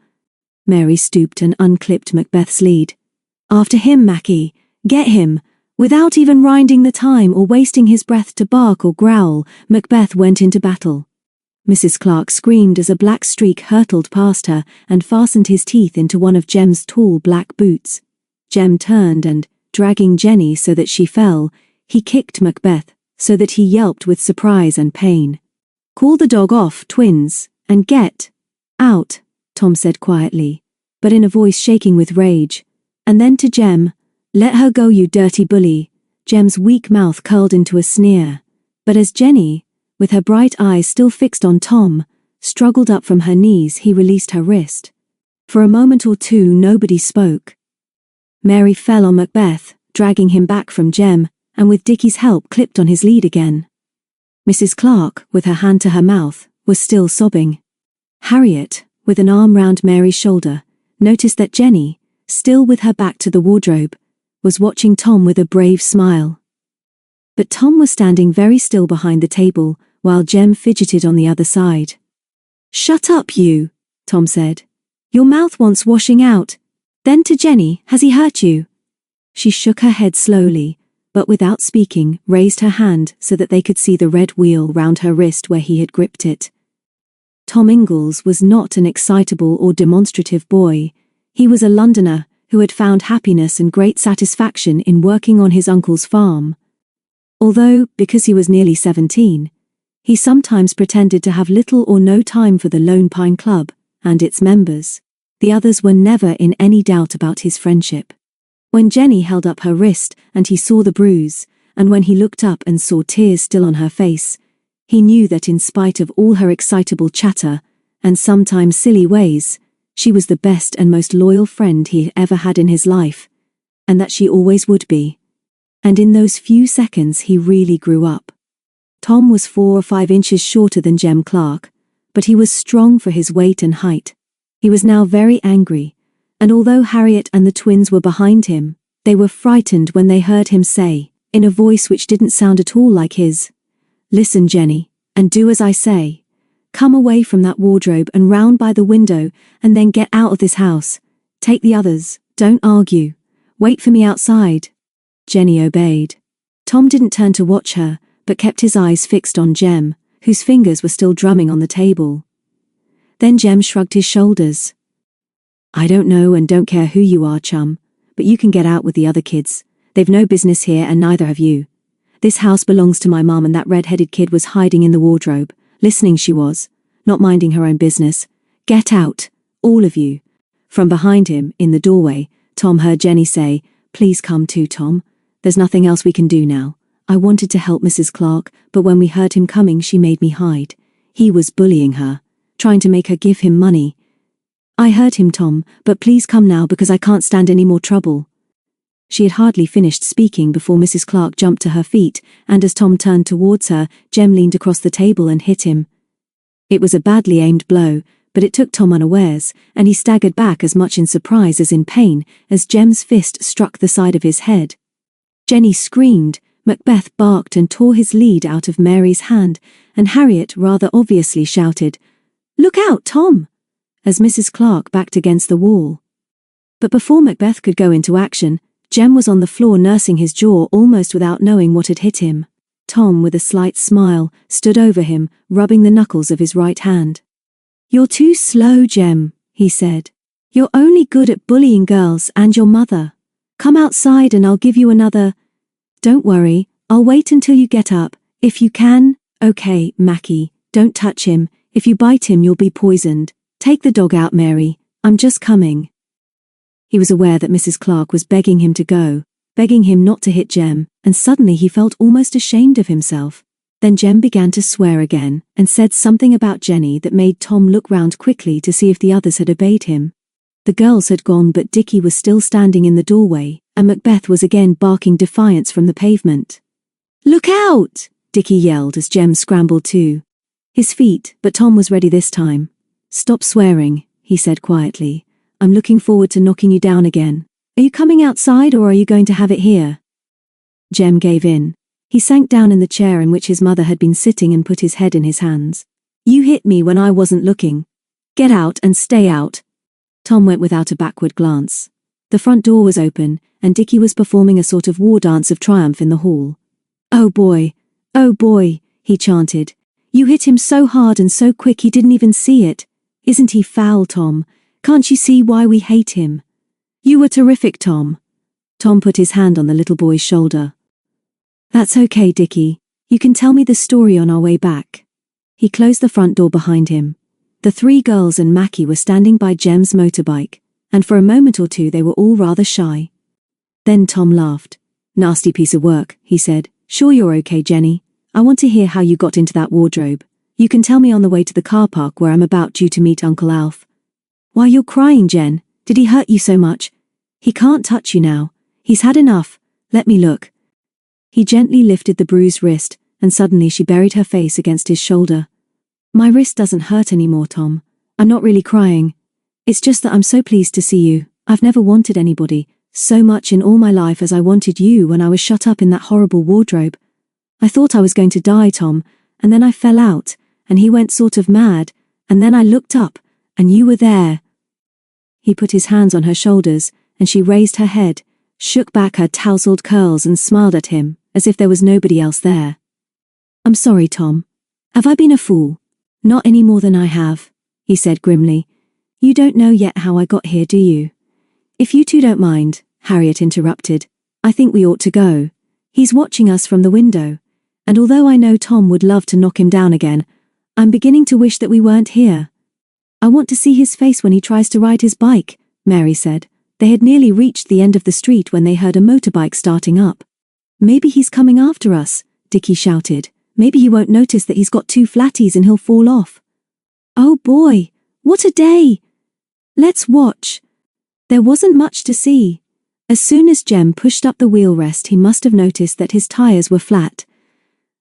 Mary stooped and unclipped Macbeth's lead. "After him, Mackie, get him." Without even riding the time or wasting his breath to bark or growl, Macbeth went into battle. Mrs. Clark screamed as a black streak hurtled past her and fastened his teeth into one of Jem's tall black boots. Jem turned and, dragging Jenny so that she fell, he kicked Macbeth so that he yelped with surprise and pain. "Call the dog off, twins, and get out," Tom said quietly, but in a voice shaking with rage. And then to Jem, "Let her go, you dirty bully." Jem's weak mouth curled into a sneer, but as Jenny, with her bright eyes still fixed on Tom, struggled up from her knees, he released her wrist. For a moment or two nobody spoke. Mary fell on Macbeth, dragging him back from Jem, and with Dickie's help clipped on his lead again. Mrs. Clark, with her hand to her mouth, was still sobbing. Harriet, with an arm round Mary's shoulder, noticed that Jenny, still with her back to the wardrobe, was watching Tom with a brave smile. But Tom was standing very still behind the table, while Jem fidgeted on the other side. "Shut up, you," Tom said. "Your mouth wants washing out." Then to Jenny, "Has he hurt you?" She shook her head slowly, but without speaking, raised her hand so that they could see the red wheal round her wrist where he had gripped it. Tom Ingalls was not an excitable or demonstrative boy. He was a Londoner who had found happiness and great satisfaction in working on his uncle's farm. Although, because he was nearly 17, he sometimes pretended to have little or no time for the Lone Pine Club and its members, the others were never in any doubt about his friendship. When Jenny held up her wrist and he saw the bruise, and when he looked up and saw tears still on her face, he knew that in spite of all her excitable chatter, and sometimes silly ways, she was the best and most loyal friend he ever had in his life, and that she always would be. And in those few seconds he really grew up. Tom was 4 or 5 inches shorter than Jem Clark, but he was strong for his weight and height. He was now very angry, and although Harriet and the twins were behind him, they were frightened when they heard him say, in a voice which didn't sound at all like his, "Listen, Jenny, and do as I say. Come away from that wardrobe and round by the window, and then get out of this house. Take the others, don't argue. Wait for me outside." Jenny obeyed. Tom didn't turn to watch her, but kept his eyes fixed on Jem, whose fingers were still drumming on the table. Then Jem shrugged his shoulders. "I don't know and don't care who you are, chum, but you can get out with the other kids. They've no business here and neither have you. This house belongs to my mum, and that red-headed kid was hiding in the wardrobe. Listening she was, not minding her own business. Get out, all of you." From behind him, in the doorway, Tom heard Jenny say, "Please come too, Tom. There's nothing else we can do now. I wanted to help Mrs. Clark, but when we heard him coming she made me hide. He was bullying her, trying to make her give him money. I heard him, Tom, but please come now because I can't stand any more trouble." She had hardly finished speaking before Mrs. Clark jumped to her feet, and as Tom turned towards her, Jem leaned across the table and hit him. It was a badly aimed blow, but it took Tom unawares, and he staggered back as much in surprise as in pain as Jem's fist struck the side of his head. Jenny screamed, Macbeth barked and tore his lead out of Mary's hand, and Harriet rather obviously shouted, "Look out, Tom!" as Mrs. Clark backed against the wall. But before Macbeth could go into action, Jem was on the floor nursing his jaw almost without knowing what had hit him. Tom, with a slight smile, stood over him, rubbing the knuckles of his right hand. "You're too slow, Jem," he said. "You're only good at bullying girls and your mother. Come outside and I'll give you another—" "Don't worry, I'll wait until you get up, if you can." "Okay, Mackie, don't touch him. If you bite him you'll be poisoned. Take the dog out, Mary. I'm just coming." He was aware that Mrs. Clark was begging him to go, begging him not to hit Jem, and suddenly he felt almost ashamed of himself. Then Jem began to swear again, and said something about Jenny that made Tom look round quickly to see if the others had obeyed him. The girls had gone, but Dickie was still standing in the doorway, and Macbeth was again barking defiance from the pavement. "Look out!" Dickie yelled as Jem scrambled to his feet, but Tom was ready this time. "Stop swearing," he said quietly. "I'm looking forward to knocking you down again. Are you coming outside or are you going to have it here?" Jem gave in. He sank down in the chair in which his mother had been sitting and put his head in his hands. "You hit me when I wasn't looking. Get out and stay out." Tom went without a backward glance. The front door was open, and Dickie was performing a sort of war dance of triumph in the hall. "Oh boy, he chanted. "You hit him so hard and so quick he didn't even see it. Isn't he foul, Tom? Can't you see why we hate him? You were terrific, Tom." Tom put his hand on the little boy's shoulder. "That's okay, Dickie. You can tell me the story on our way back." He closed the front door behind him. The three girls and Mackie were standing by Jem's motorbike, and for a moment or two they were all rather shy. Then Tom laughed. "Nasty piece of work," he said. "Sure you're okay, Jenny. I want to hear how you got into that wardrobe. You can tell me on the way to the car park where I'm about due to meet Uncle Alf." "Why, you're crying, Jen. Did he hurt you so much?" "He can't touch you now. He's had enough. Let me look." He gently lifted the bruised wrist, and suddenly she buried her face against his shoulder. "My wrist doesn't hurt anymore, Tom. I'm not really crying. It's just that I'm so pleased to see you. I've never wanted anybody so much in all my life as I wanted you when I was shut up in that horrible wardrobe. I thought I was going to die, Tom, and then I fell out, and he went sort of mad, and then I looked up, and you were there." He put his hands on her shoulders, and she raised her head, shook back her tousled curls and smiled at him, as if there was nobody else there. "I'm sorry, Tom. Have I been a fool?" "Not any more than I have," he said grimly. "You don't know yet how I got here, do you?" "If you two don't mind," Harriet interrupted, "I think we ought to go. He's watching us from the window, and although I know Tom would love to knock him down again, I'm beginning to wish that we weren't here." "I want to see his face when he tries to ride his bike," Mary said. They had nearly reached the end of the street when they heard a motorbike starting up. "Maybe he's coming after us," Dickie shouted. "Maybe he won't notice that he's got two flatties and he'll fall off." "Oh boy, what a day! Let's watch." There wasn't much to see. As soon as Jem pushed up the wheel rest, he must have noticed that his tires were flat.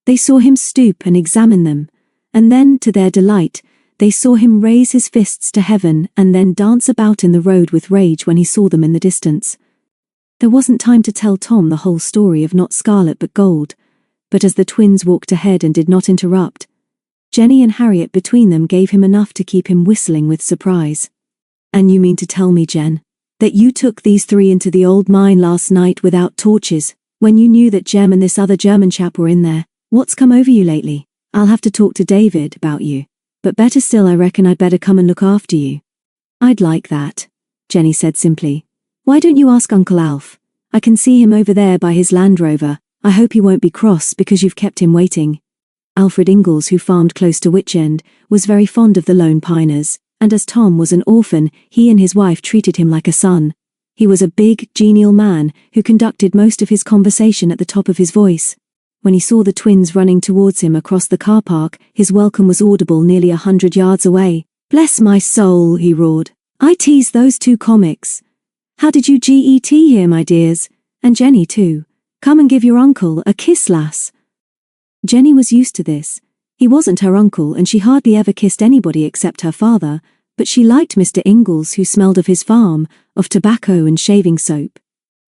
They saw him stoop and examine them, and then, to their delight, they saw him raise his fists to heaven and then dance about in the road with rage when he saw them in the distance. There wasn't time to tell Tom the whole story of Not Scarlet But Gold, but as the twins walked ahead and did not interrupt, Jenny and Harriet between them gave him enough to keep him whistling with surprise. "And you mean to tell me, Jen, that you took these three into the old mine last night without torches, when you knew that Jem and this other German chap were in there? What's come over you lately? I'll have to talk to David about you. But better still, I reckon I'd better come and look after you." "I'd like that," Jenny said simply. "Why don't you ask Uncle Alf? I can see him over there by his Land Rover. I hope he won't be cross because you've kept him waiting." Alfred Ingalls, who farmed close to Wych End, was very fond of the Lone Piners, and as Tom was an orphan, he and his wife treated him like a son. He was a big, genial man who conducted most of his conversation at the top of his voice. When he saw the twins running towards him across the car park, his welcome was audible nearly 100 yards away. "Bless my soul," he roared. "I tease those two comics. How did you get here, my dears? And Jenny too. Come and give your uncle a kiss, lass." Jenny was used to this. He wasn't her uncle and she hardly ever kissed anybody except her father, but she liked Mr. Ingalls, who smelled of his farm, of tobacco and shaving soap.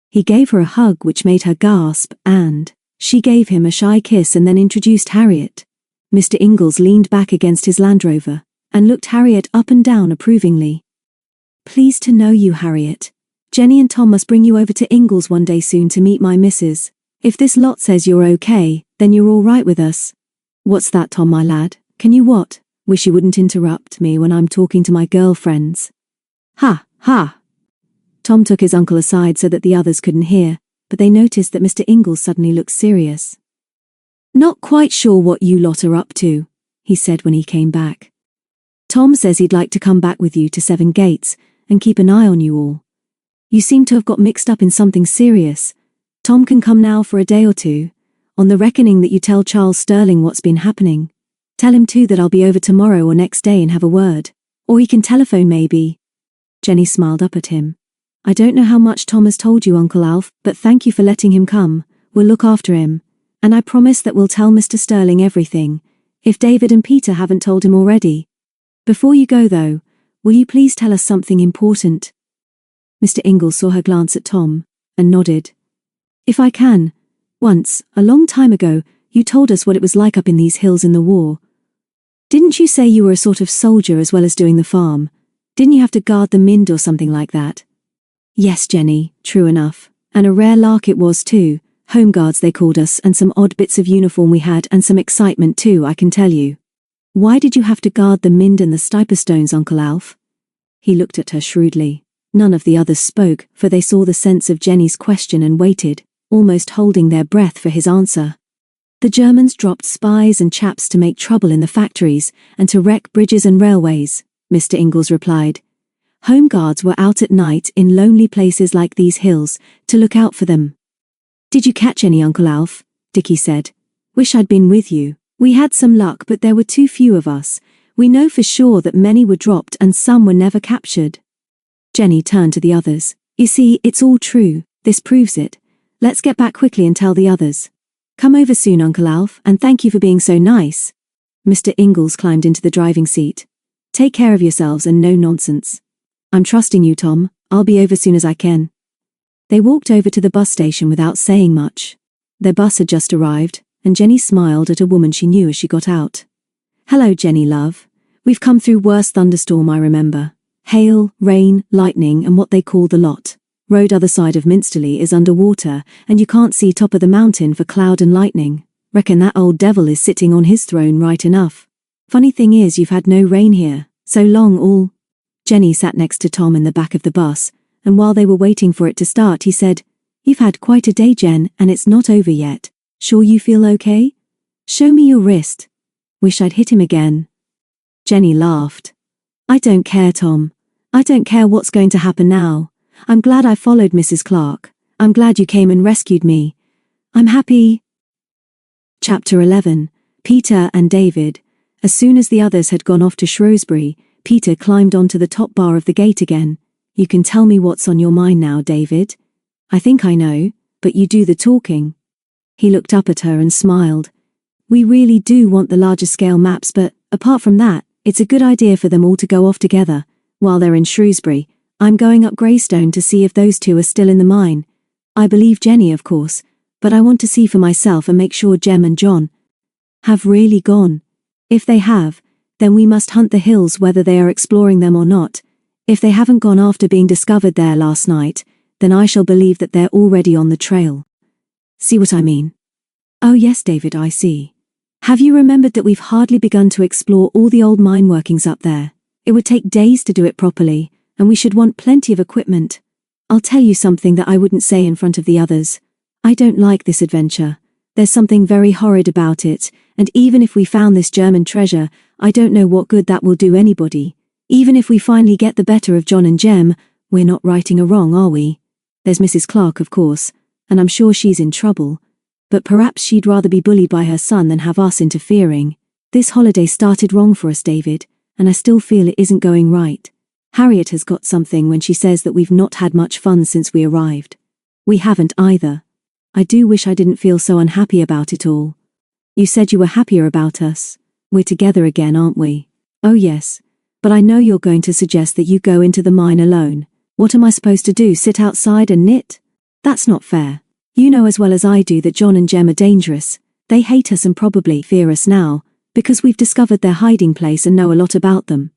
He gave her a hug which made her gasp, and she gave him a shy kiss and then introduced Harriet. Mr. Ingalls leaned back against his Land Rover and looked Harriet up and down approvingly. "Pleased to know you, Harriet. Jenny and Tom must bring you over to Ingalls one day soon to meet my missus. If this lot says you're okay, then you're all right with us. What's that, Tom, my lad? Can you what? Wish you wouldn't interrupt me when I'm talking to my girlfriends. Ha, ha. Tom took his uncle aside so that the others couldn't hear, but they noticed that Mr. Ingalls suddenly looked serious. Not quite sure what you lot are up to, he said when he came back. Tom says he'd like to come back with you to Seven Gates and keep an eye on you all. You seem to have got mixed up in something serious. Tom can come now for a day or two, on the reckoning that you tell Charles Sterling what's been happening. Tell him too that I'll be over tomorrow or next day and have a word. Or he can telephone maybe. Jenny smiled up at him. I don't know how much Tom has told you, Uncle Alf, but thank you for letting him come. We'll look after him. And I promise that we'll tell Mr. Sterling everything, if David and Peter haven't told him already. Before you go though, will you please tell us something important? Mr. Ingalls saw her glance at Tom, and nodded. If I can. Once, a long time ago, you told us what it was like up in these hills in the war. Didn't you say you were a sort of soldier as well as doing the farm? Didn't you have to guard the Mind or something like that? Yes, Jenny, true enough. And a rare lark it was too. Home guards they called us, and some odd bits of uniform we had, and some excitement too, I can tell you. Why did you have to guard the Mind and the Stiperstones, Uncle Alf? He looked at her shrewdly. None of the others spoke, for they saw the sense of Jenny's question and waited, almost holding their breath for his answer. The Germans dropped spies and chaps to make trouble in the factories, and to wreck bridges and railways, Mr. Ingalls replied. Home guards were out at night in lonely places like these hills, to look out for them. Did you catch any, Uncle Alf? Dickie said. Wish I'd been with you. We had some luck, but there were too few of us. We know for sure that many were dropped and some were never captured. Jenny turned to the others. You see, it's all true. This proves it. Let's get back quickly and tell the others. Come over soon, Uncle Alf, and thank you for being so nice. Mr. Ingalls climbed into the driving seat. Take care of yourselves and no nonsense. I'm trusting you, Tom. I'll be over soon as I can. They walked over to the bus station without saying much. Their bus had just arrived, and Jenny smiled at a woman she knew as she got out. Hello, Jenny, love. We've come through worse thunderstorm, I remember. Hail, rain, lightning, and what they call the lot. Road other side of Minsterley is under water, and you can't see top of the mountain for cloud and lightning. Reckon that old devil is sitting on his throne right enough. Funny thing is you've had no rain here. So long all. Jenny sat next to Tom in the back of the bus, and while they were waiting for it to start he said, You've had quite a day, Jen, and it's not over yet. Sure you feel okay? Show me your wrist. Wish I'd hit him again. Jenny laughed. I don't care, Tom. I don't care what's going to happen now. I'm glad I followed Mrs. Clark. I'm glad you came and rescued me. I'm happy. Chapter 11. Peter and David. As soon as the others had gone off to Shrewsbury, Peter climbed onto the top bar of the gate again. You can tell me what's on your mind now, David. I think I know, but you do the talking. He looked up at her and smiled. We really do want the larger scale maps, but apart from that, it's a good idea for them all to go off together. While they're in Shrewsbury, I'm going up Greystone to see if those two are still in the mine. I believe Jenny, of course, but I want to see for myself and make sure Jem and John have really gone. If they have, then we must hunt the hills whether they are exploring them or not. If they haven't gone after being discovered there last night, then I shall believe that they're already on the trail. See what I mean? Oh yes, David, I see. Have you remembered that we've hardly begun to explore all the old mine workings up there? It would take days to do it properly, and we should want plenty of equipment. I'll tell you something that I wouldn't say in front of the others. I don't like this adventure. There's something very horrid about it, and even if we found this German treasure, I don't know what good that will do anybody. Even if we finally get the better of John and Jem, we're not righting a wrong, are we? There's Mrs. Clark, of course, and I'm sure she's in trouble. But perhaps she'd rather be bullied by her son than have us interfering. This holiday started wrong for us, David, and I still feel it isn't going right. Harriet has got something when she says that we've not had much fun since we arrived. We haven't either. I do wish I didn't feel so unhappy about it all. You said you were happier about us. We're together again, aren't we? Oh yes. But I know you're going to suggest that you go into the mine alone. What am I supposed to do, sit outside and knit? That's not fair. You know as well as I do that John and Jem are dangerous. They hate us and probably fear us now, because we've discovered their hiding place and know a lot about them.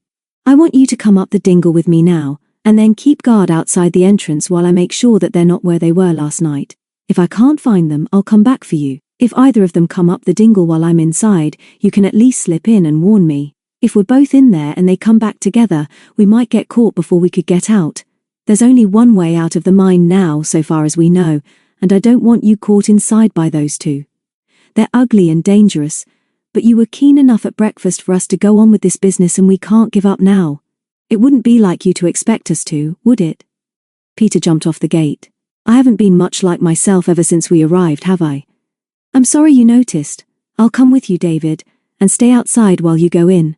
I want you to come up the dingle with me now, And then keep guard outside the entrance while I make sure that they're not where they were last night. If I can't find them, I'll come back for you. If either of them come up the dingle while I'm inside, you can at least slip in and warn me. If we're both in there and they come back together, we might get caught before we could get out. There's only one way out of the mine now, so far as we know, and I don't want you caught inside by those two. They're ugly and dangerous, but you were keen enough at breakfast for us to go on with this business and we can't give up now. It wouldn't be like you to expect us to, would it? Peter jumped off the gate. I haven't been much like myself ever since we arrived, have I? I'm sorry you noticed. I'll come with you, David, and stay outside while you go in.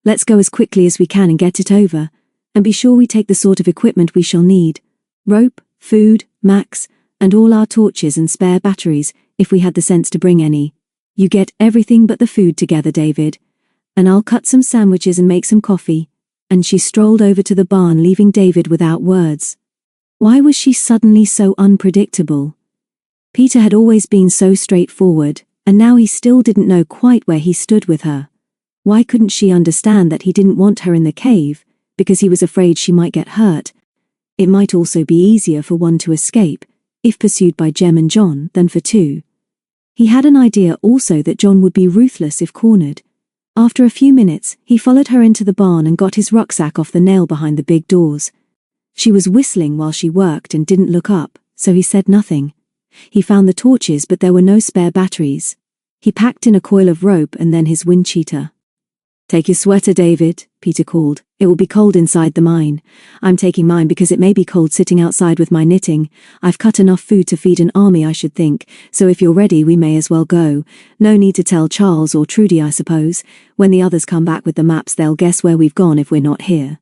Let's go as quickly as we can and get it over, and be sure we take the sort of equipment we shall need. Rope, food, Max, and all our torches and spare batteries, if we had the sense to bring any. You get everything but the food together, David, and I'll cut some sandwiches and make some coffee. And she strolled over to the barn, leaving David without words. Why was she suddenly so unpredictable? Peter had always been so straightforward, and now he still didn't know quite where he stood with her. Why couldn't she understand that he didn't want her in the cave, because he was afraid she might get hurt? It might also be easier for one to escape, if pursued by Jem and John, than for two. He had an idea also that John would be ruthless if cornered. After a few minutes, he followed her into the barn and got his rucksack off the nail behind the big doors. She was whistling while she worked and didn't look up, so he said nothing. He found the torches, but there were no spare batteries. He packed in a coil of rope and then his wind cheater. Take your sweater, David, Peter called. It will be cold inside the mine. I'm taking mine because it may be cold sitting outside with my knitting. I've cut enough food to feed an army, I should think, so if you're ready we may as well go. No need to tell Charles or Trudy, I suppose. When the others come back with the maps they'll guess where we've gone if we're not here.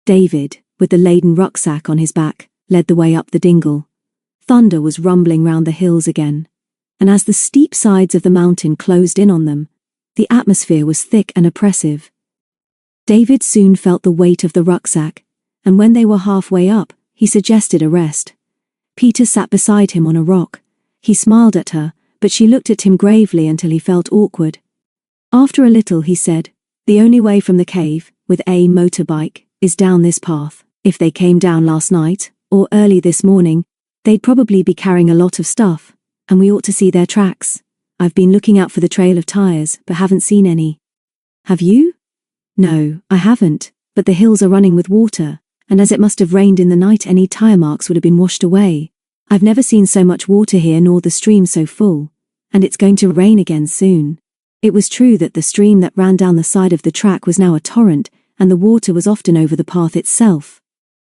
David, with the laden rucksack on his back, led the way up the dingle. Thunder was rumbling round the hills again, and as the steep sides of the mountain closed in on them, the atmosphere was thick and oppressive. David soon felt the weight of the rucksack, and when they were halfway up, he suggested a rest. Peter sat beside him on a rock. He smiled at her, but she looked at him gravely until he felt awkward. After a little he said, "The only way from the cave, with a motorbike, is down this path. If they came down last night, or early this morning, they'd probably be carrying a lot of stuff, and we ought to see their tracks. I've been looking out for the trail of tires, but haven't seen any." "Have you?" "No, I haven't, but the hills are running with water, and as it must have rained in the night, any tire marks would have been washed away. I've never seen so much water here nor the stream so full, and it's going to rain again soon." It was true that the stream that ran down the side of the track was now a torrent, and the water was often over the path itself.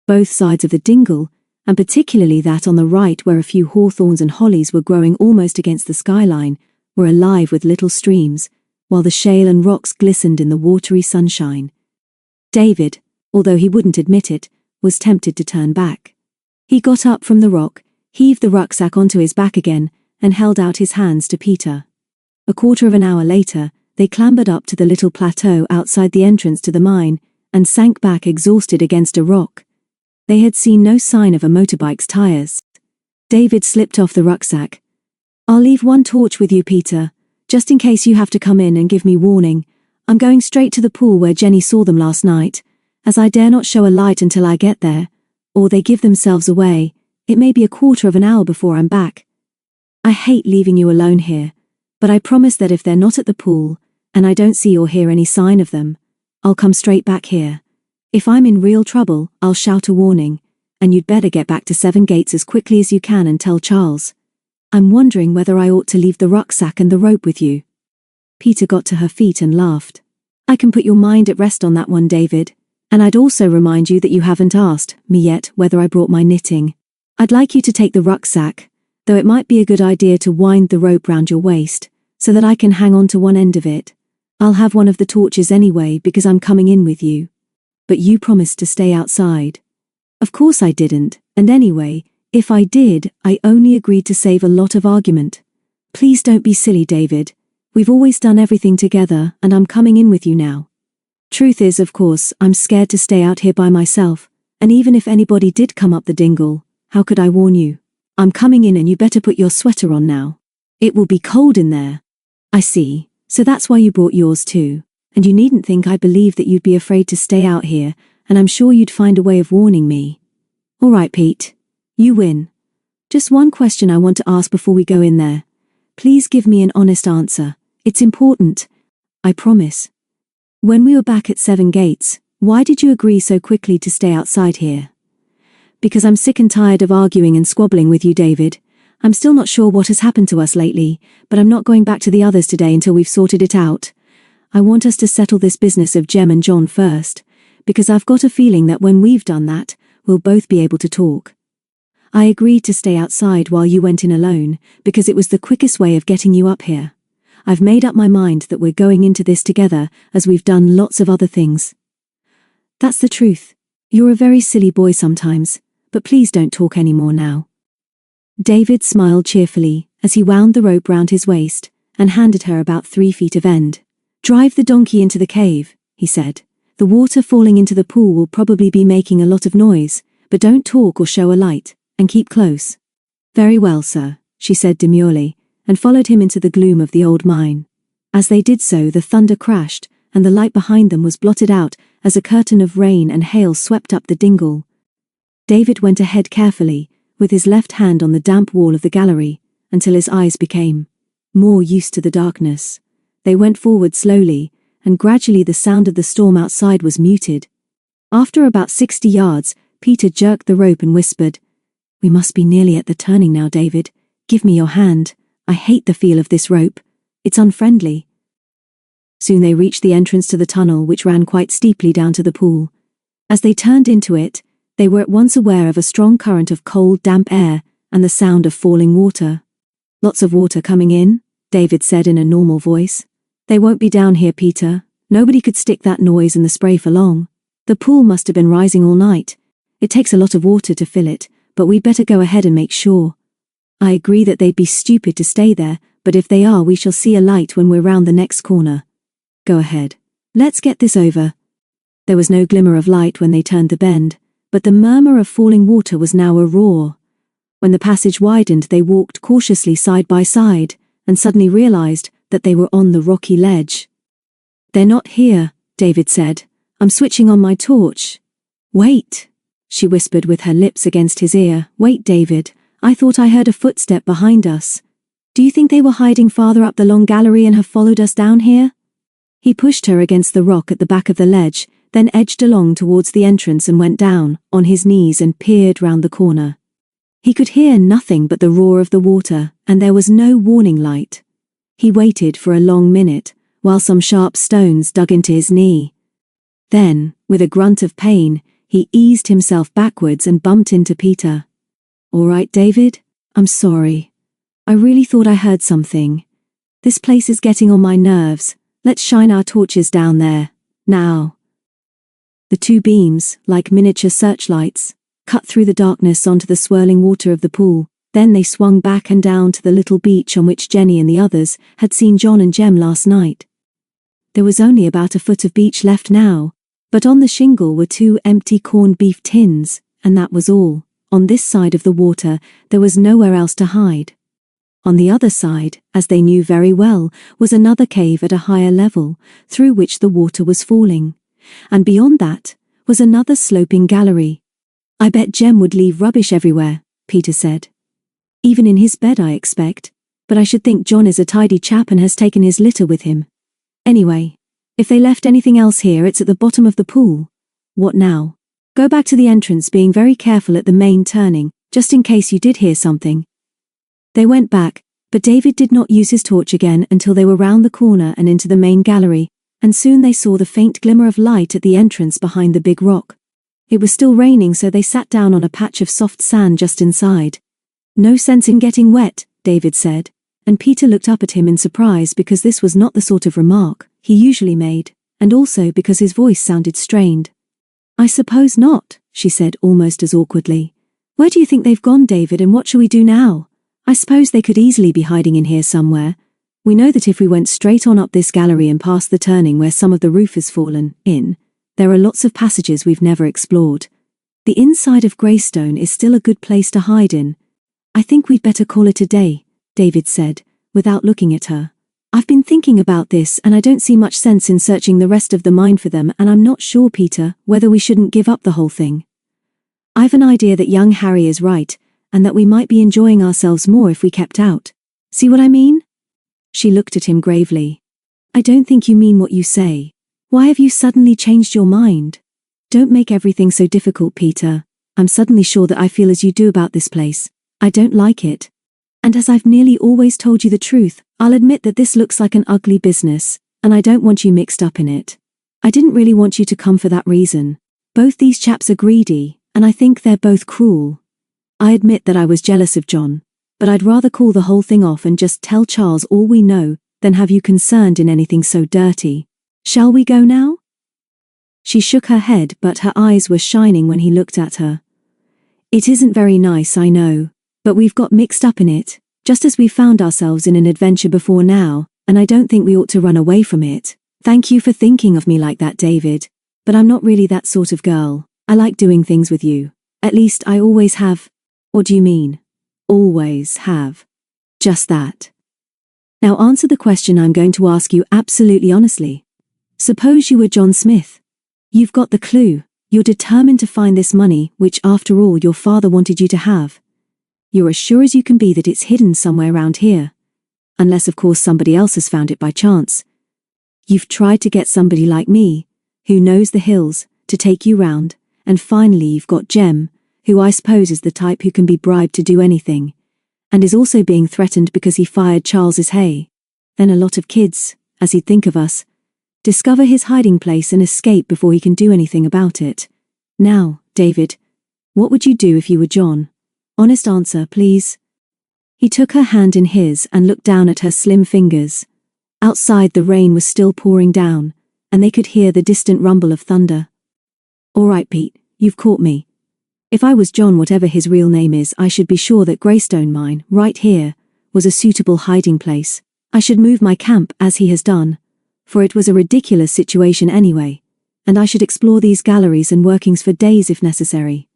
Both sides of the dingle, and particularly that on the right where a few hawthorns and hollies were growing almost against the skyline, were alive with little streams, while the shale and rocks glistened in the watery sunshine. David, although he wouldn't admit it, was tempted to turn back. He got up from the rock, heaved the rucksack onto his back again, and held out his hands to Peter. A quarter of an hour later, they clambered up to the little plateau outside the entrance to the mine, and sank back exhausted against a rock. They had seen no sign of a motorbike's tires. David slipped off the rucksack. "I'll leave one torch with you, Peter, just in case you have to come in and give me warning. I'm going straight to the pool where Jenny saw them last night, as I dare not show a light until I get there, or they give themselves away. It may be a quarter of an hour before I'm back. I hate leaving you alone here, but I promise that if they're not at the pool, and I don't see or hear any sign of them, I'll come straight back here. If I'm in real trouble, I'll shout a warning, and you'd better get back to Seven Gates as quickly as you can and tell Charles. I'm wondering whether I ought to leave the rucksack and the rope with you." Peter got to her feet and laughed. "I can put your mind at rest on that one, David, and I'd also remind you that you haven't asked me yet whether I brought my knitting. I'd like you to take the rucksack, though it might be a good idea to wind the rope round your waist, so that I can hang on to one end of it. I'll have one of the torches anyway because I'm coming in with you. But you promised to stay outside." "Of course I didn't, and anyway, if I did, I only agreed to save a lot of argument. Please don't be silly, David. We've always done everything together, and I'm coming in with you now. Truth is, of course, I'm scared to stay out here by myself, and even if anybody did come up the dingle, how could I warn you? I'm coming in and you better put your sweater on now. It will be cold in there." "I see, so that's why you brought yours too, and you needn't think I believe that you'd be afraid to stay out here and I'm sure you'd find a way of warning me. All right, Pete. You win. Just one question I want to ask before we go in there. Please give me an honest answer. It's important. I promise. When we were back at Seven Gates, why did you agree so quickly to stay outside here? Because I'm sick and tired of arguing and squabbling with you, David. I'm still not sure what has happened to us lately, but I'm not going back to the others today until we've sorted it out. I want us to settle this business of Jem and John first, because I've got a feeling that when we've done that, we'll both be able to talk. I agreed to stay outside while you went in alone, because it was the quickest way of getting you up here. I've made up my mind that we're going into this together, as we've done lots of other things. That's the truth. You're a very silly boy sometimes, but please don't talk anymore now. David smiled cheerfully as he wound the rope round his waist and handed her about 3 feet of end. Drive the donkey into the cave, he said. The water falling into the pool will probably be making a lot of noise, but don't talk or show a light, and keep close. Very well, sir, she said demurely, and followed him into the gloom of the old mine. As they did so, the thunder crashed, and the light behind them was blotted out as a curtain of rain and hail swept up the dingle. David went ahead carefully, with his left hand on the damp wall of the gallery, until his eyes became more used to the darkness. They went forward slowly, and gradually the sound of the storm outside was muted. After about 60 yards, Peter jerked the rope and whispered, "We must be nearly at the turning now, David. Give me your hand. I hate the feel of this rope. It's unfriendly." Soon they reached the entrance to the tunnel, which ran quite steeply down to the pool. As they turned into it, they were at once aware of a strong current of cold, damp air and the sound of falling water. "Lots of water coming in," David said in a normal voice. "They won't be down here, Peter. Nobody could stick that noise in the spray for long. The pool must have been rising all night. It takes a lot of water to fill it, but we'd better go ahead and make sure. I agree that they'd be stupid to stay there, but if they are, we shall see a light when we're round the next corner. Go ahead. Let's get this over." There was no glimmer of light when they turned the bend, but the murmur of falling water was now a roar. When the passage widened, they walked cautiously side by side, and suddenly realized that they were on the rocky ledge. "They're not here," David said. "I'm switching on my torch." "Wait," she whispered with her lips against his ear. "Wait, David. I thought I heard a footstep behind us. Do you think they were hiding farther up the long gallery and have followed us down here?" He pushed her against the rock at the back of the ledge, then edged along towards the entrance and went down on his knees and peered round the corner. He could hear nothing but the roar of the water, and there was no warning light. He waited for a long minute, while some sharp stones dug into his knee. Then, with a grunt of pain, he eased himself backwards and bumped into Peter. "All right, David? I'm sorry. I really thought I heard something. This place is getting on my nerves. Let's shine our torches down there. Now." The two beams, like miniature searchlights, cut through the darkness onto the swirling water of the pool. Then they swung back and down to the little beach on which Jenny and the others had seen John and Jem last night. There was only about a foot of beach left now, but on the shingle were 2 empty corned beef tins, and that was all. On this side of the water, there was nowhere else to hide. On the other side, as they knew very well, was another cave at a higher level, through which the water was falling. And beyond that was another sloping gallery. "I bet Jem would leave rubbish everywhere," Peter said. "Even in his bed, I expect. But I should think John is a tidy chap and has taken his litter with him. Anyway, if they left anything else here, it's at the bottom of the pool. What now? Go back to the entrance, being very careful at the main turning, just in case you did hear something." They went back, but David did not use his torch again until they were round the corner and into the main gallery, and soon they saw the faint glimmer of light at the entrance behind the big rock. It was still raining, so they sat down on a patch of soft sand just inside. "No sense in getting wet," David said, and Peter looked up at him in surprise because this was not the sort of remark he usually made, and also because his voice sounded strained. "I suppose not," she said almost as awkwardly. "Where do you think they've gone, David, and what shall we do now? I suppose they could easily be hiding in here somewhere. We know that if we went straight on up this gallery and past the turning where some of the roof has fallen in, there are lots of passages we've never explored. The inside of Greystone is still a good place to hide in. I think we'd better call it a day," David said, without looking at her. I've been thinking about this and I don't see much sense in searching the rest of the mine for them, and I'm not sure, Peter, whether we shouldn't give up the whole thing. I've an idea that young Harry is right, and that we might be enjoying ourselves more if we kept out. See what I mean? She looked at him gravely. I don't think you mean what you say. Why have you suddenly changed your mind? Don't make everything so difficult, Peter. I'm suddenly sure that I feel as you do about this place. I don't like it. And as I've nearly always told you the truth, I'll admit that this looks like an ugly business, and I don't want you mixed up in it. I didn't really want you to come for that reason. Both these chaps are greedy, and I think they're both cruel. I admit that I was jealous of John, but I'd rather call the whole thing off and just tell Charles all we know than have you concerned in anything so dirty. Shall we go now? She shook her head, but her eyes were shining when he looked at her. It isn't very nice, I know, but we've got mixed up in it, just as we found ourselves in an adventure before now, and I don't think we ought to run away from it. Thank you for thinking of me like that, David, but I'm not really that sort of girl. I like doing things with you. At least I always have. What do you mean? Always have. Just that. Now answer the question I'm going to ask you absolutely honestly. Suppose you were John Smith. You've got the clue. You're determined to find this money, which after all your father wanted you to have. You're as sure as you can be that it's hidden somewhere around here. Unless of course somebody else has found it by chance. You've tried to get somebody like me, who knows the hills, to take you round, and finally you've got Jem, who I suppose is the type who can be bribed to do anything, and is also being threatened because he fired Charles's hay. Then a lot of kids, as he'd think of us, discover his hiding place and escape before he can do anything about it. Now, David, what would you do if you were John? Honest answer, please. He took her hand in his and looked down at her slim fingers. Outside the rain was still pouring down, and they could hear the distant rumble of thunder. All right, Pete, you've caught me. If I was John, whatever his real name is, I should be sure that Greystone Mine, right here, was a suitable hiding place. I should move my camp as he has done, for it was a ridiculous situation anyway, and I should explore these galleries and workings for days if necessary.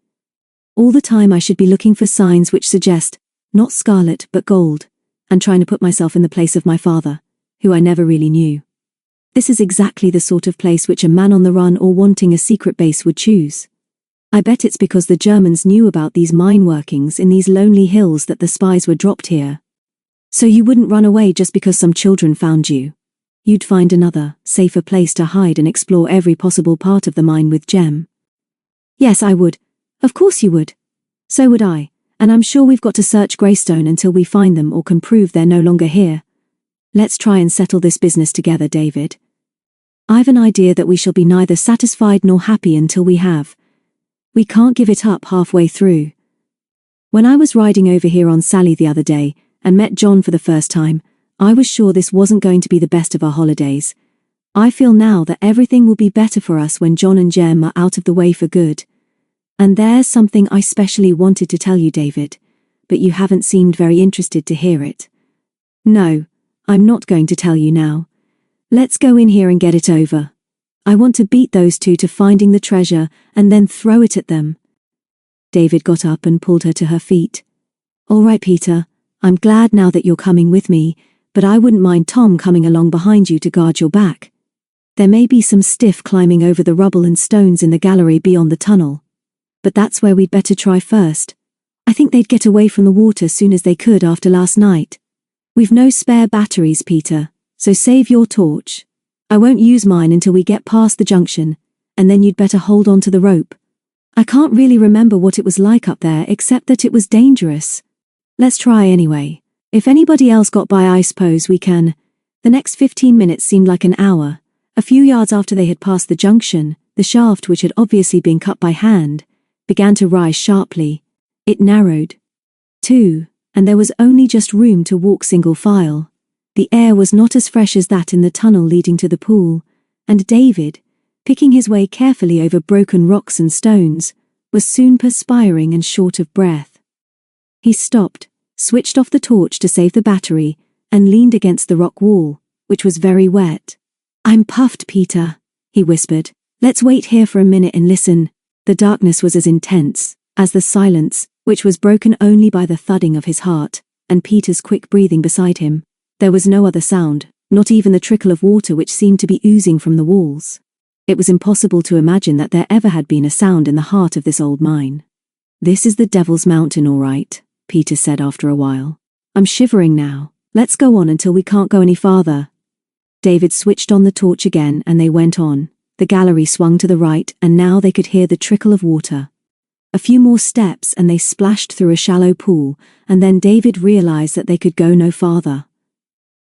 All the time I should be looking for signs which suggest, not scarlet but gold, and trying to put myself in the place of my father, who I never really knew. This is exactly the sort of place which a man on the run or wanting a secret base would choose. I bet it's because the Germans knew about these mine workings in these lonely hills that the spies were dropped here. So you wouldn't run away just because some children found you. You'd find another, safer place to hide and explore every possible part of the mine with Jem. Yes, I would. Of course you would. So would I, and I'm sure we've got to search Greystone until we find them or can prove they're no longer here. Let's try and settle this business together, David. I've an idea that we shall be neither satisfied nor happy until we have. We can't give it up halfway through. When I was riding over here on Sally the other day and met John for the first time, I was sure this wasn't going to be the best of our holidays. I feel now that everything will be better for us when John and Jem are out of the way for good. And there's something I specially wanted to tell you, David, but you haven't seemed very interested to hear it. No, I'm not going to tell you now. Let's go in here and get it over. I want to beat those two to finding the treasure and then throw it at them. David got up and pulled her to her feet. All right, Peter, I'm glad now that you're coming with me, but I wouldn't mind Tom coming along behind you to guard your back. There may be some stiff climbing over the rubble and stones in the gallery beyond the tunnel, but that's where we'd better try first. I think they'd get away from the water soon as they could after last night. We've no spare batteries, Peter, so save your torch. I won't use mine until we get past the junction, and then you'd better hold on to the rope. I can't really remember what it was like up there except that it was dangerous. Let's try anyway. If anybody else got by, I suppose we can. The next 15 minutes seemed like an hour. A few yards after they had passed the junction, the shaft, which had obviously been cut by hand, began to rise sharply. It narrowed, too, and there was only just room to walk single file. The air was not as fresh as that in the tunnel leading to the pool, and David, picking his way carefully over broken rocks and stones, was soon perspiring and short of breath. He stopped, switched off the torch to save the battery, and leaned against the rock wall, which was very wet. I'm puffed, Peter, he whispered. Let's wait here for a minute and listen. The darkness was as intense as the silence, which was broken only by the thudding of his heart, and Peter's quick breathing beside him. There was no other sound, not even the trickle of water which seemed to be oozing from the walls. It was impossible to imagine that there ever had been a sound in the heart of this old mine. "This is the Devil's Mountain, all right," Peter said after a while. "I'm shivering now. Let's go on until we can't go any farther." David switched on the torch again and they went on. The gallery swung to the right and now they could hear the trickle of water. A few more steps and they splashed through a shallow pool, and then David realized that they could go no farther.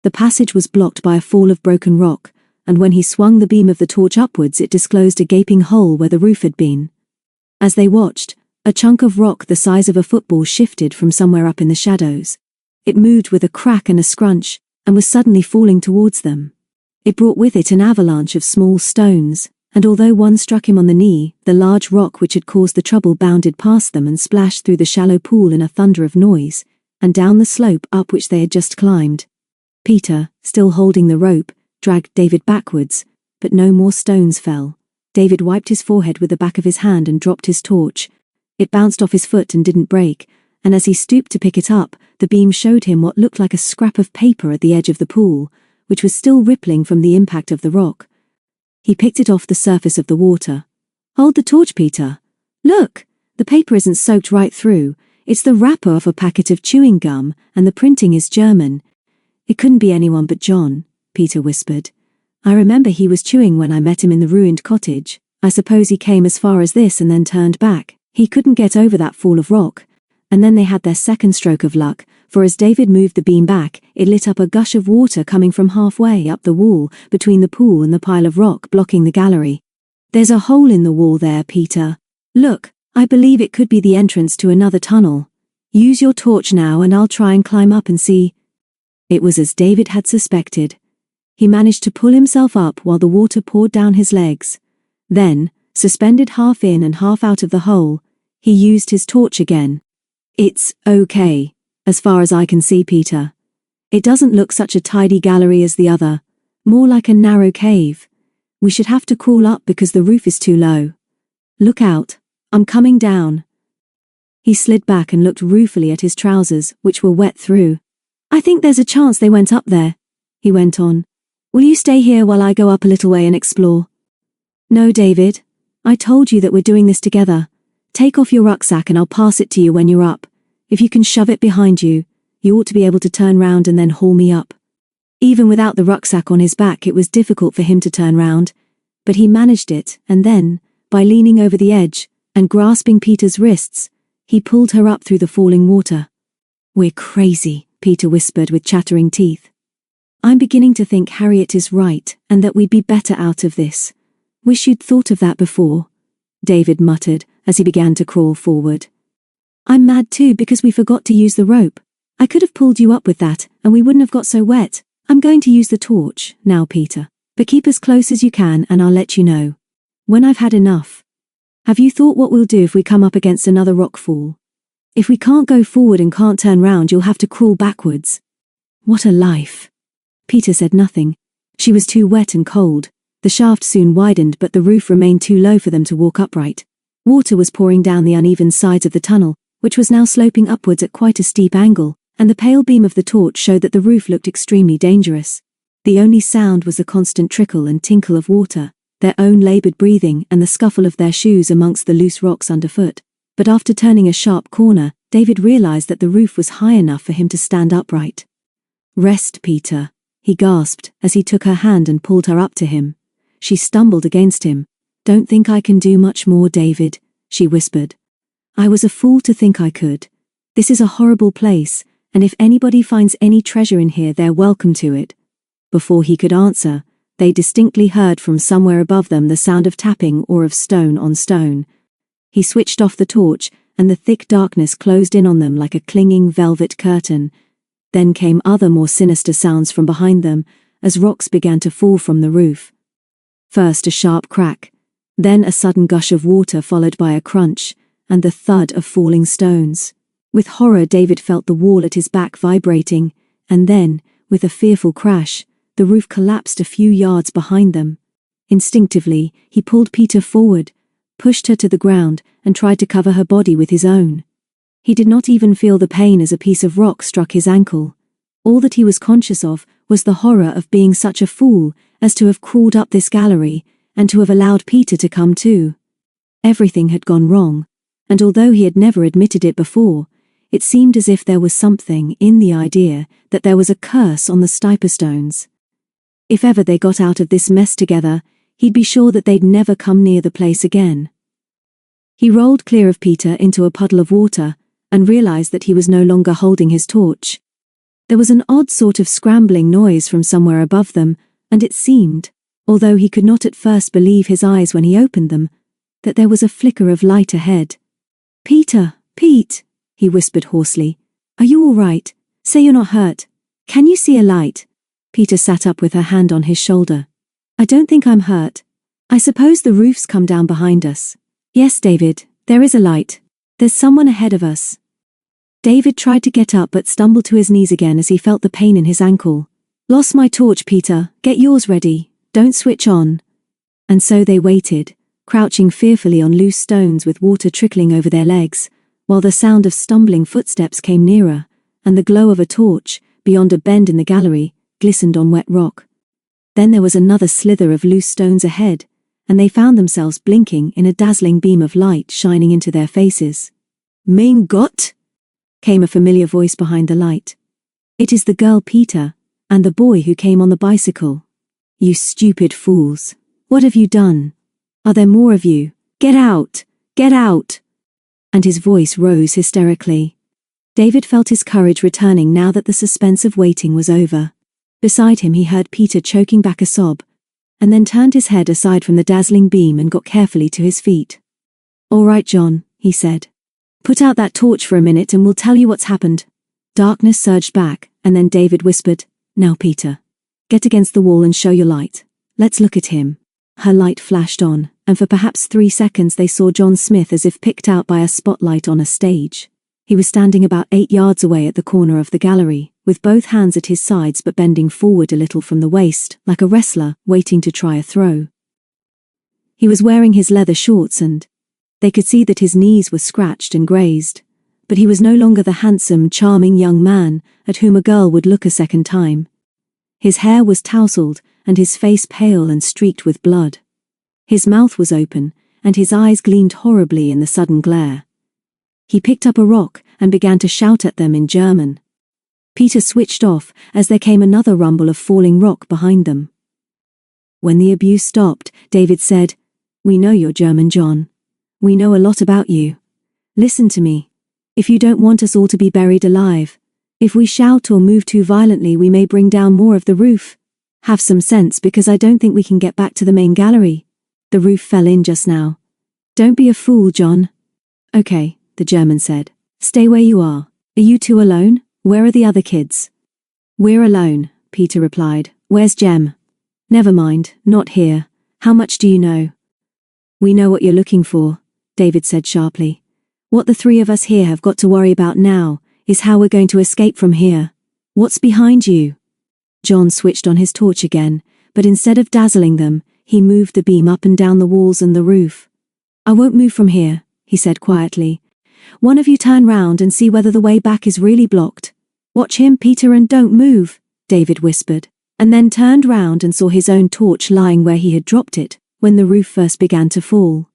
The passage was blocked by a fall of broken rock, and when he swung the beam of the torch upwards it disclosed a gaping hole where the roof had been. As they watched, a chunk of rock the size of a football shifted from somewhere up in the shadows. It moved with a crack and a scrunch, and was suddenly falling towards them. It brought with it an avalanche of small stones, and although one struck him on the knee, the large rock which had caused the trouble bounded past them and splashed through the shallow pool in a thunder of noise, and down the slope up which they had just climbed. Peter, still holding the rope, dragged David backwards, but no more stones fell. David wiped his forehead with the back of his hand and dropped his torch. It bounced off his foot and didn't break, and as he stooped to pick it up, the beam showed him what looked like a scrap of paper at the edge of the pool, which was still rippling from the impact of the rock. He picked it off the surface of the water. "Hold the torch, Peter. Look, the paper isn't soaked right through. It's the wrapper of a packet of chewing gum, and the printing is German." "It couldn't be anyone but John," Peter whispered. "I remember he was chewing when I met him in the ruined cottage. I suppose he came as far as this and then turned back. He couldn't get over that fall of rock." And then they had their second stroke of luck, for as David moved the beam back, it lit up a gush of water coming from halfway up the wall, between the pool and the pile of rock blocking the gallery. "There's a hole in the wall there, Peter. Look, I believe it could be the entrance to another tunnel. Use your torch now and I'll try and climb up and see." It was as David had suspected. He managed to pull himself up while the water poured down his legs. Then, suspended half in and half out of the hole, he used his torch again. "It's okay, as far as I can see, Peter. It doesn't look such a tidy gallery as the other, more like a narrow cave. We should have to crawl up because the roof is too low. Look out, I'm coming down." He slid back and looked ruefully at his trousers, which were wet through. "I think there's a chance they went up there," he went on. "Will you stay here while I go up a little way and explore?" "No, David. I told you that we're doing this together. Take off your rucksack and I'll pass it to you when you're up. If you can shove it behind you, you ought to be able to turn round and then haul me up." Even without the rucksack on his back it was difficult for him to turn round, but he managed it, and then, by leaning over the edge, and grasping Peter's wrists, he pulled her up through the falling water. "We're crazy," Peter whispered with chattering teeth. "I'm beginning to think Harriet is right, and that we'd be better out of this. Wish you'd thought of that before," David muttered, as he began to crawl forward. "I'm mad too because we forgot to use the rope. I could have pulled you up with that, and we wouldn't have got so wet. I'm going to use the torch, now Peter, but keep as close as you can and I'll let you know when I've had enough. Have you thought what we'll do if we come up against another rock fall? If we can't go forward and can't turn round, you'll have to crawl backwards." "What a life." Peter said nothing. She was too wet and cold. The shaft soon widened, but the roof remained too low for them to walk upright. Water was pouring down the uneven sides of the tunnel, which was now sloping upwards at quite a steep angle, and the pale beam of the torch showed that the roof looked extremely dangerous. The only sound was the constant trickle and tinkle of water, their own laboured breathing and the scuffle of their shoes amongst the loose rocks underfoot. But after turning a sharp corner, David realised that the roof was high enough for him to stand upright. "Rest, Peter," he gasped as he took her hand and pulled her up to him. She stumbled against him. "Don't think I can do much more, David," she whispered. "I was a fool to think I could. This is a horrible place, and if anybody finds any treasure in here, they're welcome to it." Before he could answer, they distinctly heard from somewhere above them the sound of tapping or of stone on stone. He switched off the torch, and the thick darkness closed in on them like a clinging velvet curtain. Then came other more sinister sounds from behind them, as rocks began to fall from the roof. First a sharp crack, then a sudden gush of water followed by a crunch, and the thud of falling stones. With horror David felt the wall at his back vibrating, and then, with a fearful crash, the roof collapsed a few yards behind them. Instinctively, he pulled Peter forward, pushed her to the ground, and tried to cover her body with his own. He did not even feel the pain as a piece of rock struck his ankle. All that he was conscious of was the horror of being such a fool as to have crawled up this gallery and to have allowed Peter to come too. Everything had gone wrong, and although he had never admitted it before, it seemed as if there was something in the idea that there was a curse on the Stiperstones. If ever they got out of this mess together, he'd be sure that they'd never come near the place again. He rolled clear of Peter into a puddle of water and realized that he was no longer holding his torch. There was an odd sort of scrambling noise from somewhere above them, and it seemed, although he could not at first believe his eyes when he opened them, that there was a flicker of light ahead. "Peter, Pete," he whispered hoarsely. "Are you all right? Say you're not hurt. Can you see a light?" Peter sat up with her hand on his shoulder. "I don't think I'm hurt. I suppose the roof's come down behind us." "Yes, David, there is a light. There's someone ahead of us." David tried to get up but stumbled to his knees again as he felt the pain in his ankle. "Lost my torch, Peter. Get yours ready. Don't switch on." And so they waited, crouching fearfully on loose stones with water trickling over their legs, while the sound of stumbling footsteps came nearer, and the glow of a torch, beyond a bend in the gallery, glistened on wet rock. Then there was another slither of loose stones ahead, and they found themselves blinking in a dazzling beam of light shining into their faces. "Mein Gott!" came a familiar voice behind the light. "It is the girl Peter, and the boy who came on the bicycle. You stupid fools. What have you done? Are there more of you? Get out! Get out!" And his voice rose hysterically. David felt his courage returning now that the suspense of waiting was over. Beside him he heard Peter choking back a sob, and then turned his head aside from the dazzling beam and got carefully to his feet. "All right, John," he said. "Put out that torch for a minute and we'll tell you what's happened." Darkness surged back, and then David whispered, "Now, Peter, get against the wall and show your light. Let's look at him." Her light flashed on, and for perhaps 3 seconds they saw John Smith as if picked out by a spotlight on a stage. He was standing about 8 yards away at the corner of the gallery, with both hands at his sides but bending forward a little from the waist, like a wrestler waiting to try a throw. He was wearing his leather shorts and they could see that his knees were scratched and grazed, but he was no longer the handsome, charming young man at whom a girl would look a second time. His hair was tousled and his face pale and streaked with blood. His mouth was open and his eyes gleamed horribly in the sudden glare. He picked up a rock and began to shout at them in German. Peter switched off as there came another rumble of falling rock behind them. When the abuse stopped, David said, "We know you're German, John. We know a lot about you. Listen to me. If you don't want us all to be buried alive, if we shout or move too violently we may bring down more of the roof. Have some sense because I don't think we can get back to the main gallery. The roof fell in just now. Don't be a fool, John." "Okay," the German said. "Stay where you are. Are you two alone? Where are the other kids?" "We're alone," Peter replied. "Where's Jem?" "Never mind, not here. How much do you know?" "We know what you're looking for," David said sharply. "What the three of us here have got to worry about now is how we're going to escape from here. What's behind you?" John switched on his torch again, but instead of dazzling them, he moved the beam up and down the walls and the roof. "I won't move from here," he said quietly. "One of you turn round and see whether the way back is really blocked." "Watch him, Peter, and don't move," David whispered, and then turned round and saw his own torch lying where he had dropped it when the roof first began to fall.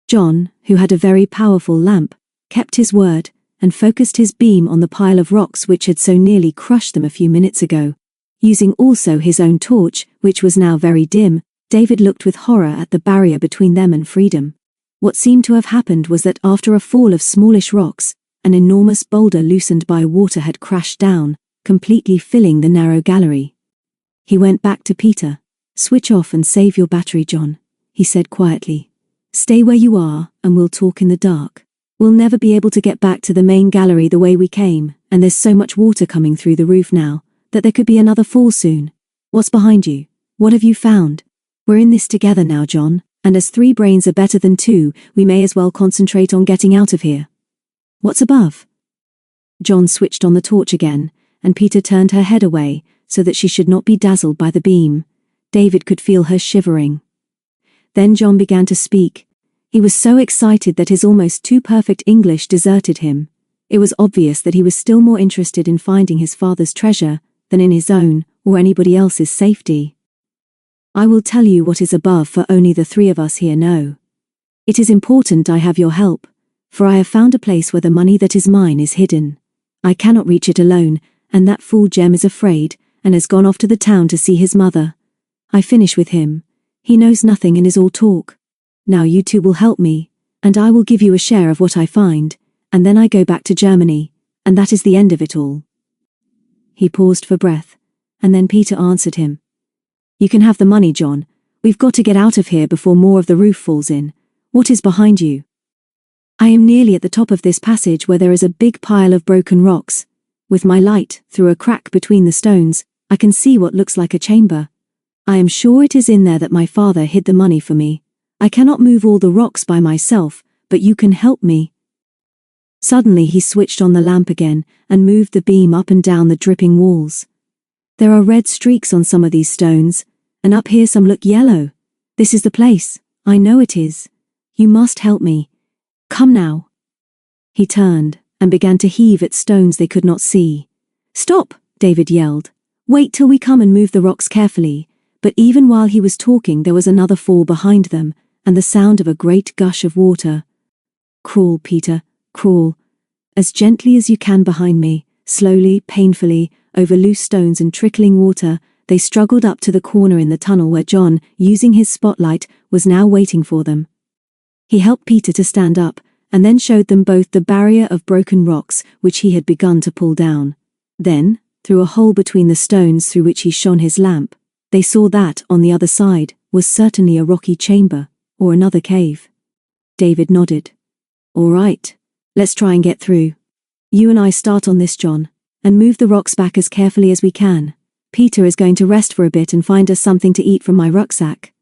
John, who had a very powerful lamp, kept his word and focused his beam on the pile of rocks which had so nearly crushed them a few minutes ago. Using also his own torch, which was now very dim, David looked with horror at the barrier between them and freedom. What seemed to have happened was that after a fall of smallish rocks, an enormous boulder loosened by water had crashed down, completely filling the narrow gallery. He went back to Peter. "Switch off and save your battery, John," he said quietly. "Stay where you are and we'll talk in the dark. We'll never be able to get back to the main gallery the way we came, and there's so much water coming through the roof now that there could be another fall soon. What's behind you? What have you found? We're in this together now, John, and as 3 brains are better than 2, we may as well concentrate on getting out of here. What's above?" John switched on the torch again, and Peter turned her head away so that she should not be dazzled by the beam. David could feel her shivering. Then John began to speak. He was so excited that his almost too perfect English deserted him. It was obvious that he was still more interested in finding his father's treasure than in his own, or anybody else's safety. I will tell you what is above, for only the three of us here know. It is important I have your help, for I have found a place where the money that is mine is hidden. I cannot reach it alone, and that fool Jem is afraid, and has gone off to the town to see his mother. I finish with him. He knows nothing and is all talk. Now you two will help me, and I will give you a share of what I find, and then I go back to Germany, and that is the end of it all." He paused for breath, and then Peter answered him. "You can have the money, John. We've got to get out of here before more of the roof falls in. What is behind you?" "I am nearly at the top of this passage where there is a big pile of broken rocks. With my light, through a crack between the stones, I can see what looks like a chamber. I am sure it is in there that my father hid the money for me. I cannot move all the rocks by myself, but you can help me." Suddenly he switched on the lamp again and moved the beam up and down the dripping walls. "There are red streaks on some of these stones, and up here some look yellow. This is the place. I know it is. You must help me. Come now." He turned and began to heave at stones they could not see. "Stop!" David yelled. "Wait till we come and move the rocks carefully." But even while he was talking, there was another fall behind them, and the sound of a great gush of water. "Crawl, Peter, crawl. As gently as you can behind me, slowly, painfully, over loose stones and trickling water." They struggled up to the corner in the tunnel where John, using his spotlight, was now waiting for them. He helped Peter to stand up, and then showed them both the barrier of broken rocks which he had begun to pull down. Then, through a hole between the stones through which he shone his lamp, they saw that, on the other side, was certainly a rocky chamber, or another cave. David nodded. "All right, let's try and get through. You and I start on this, John, and move the rocks back as carefully as we can. Peter is going to rest for a bit and find us something to eat from my rucksack.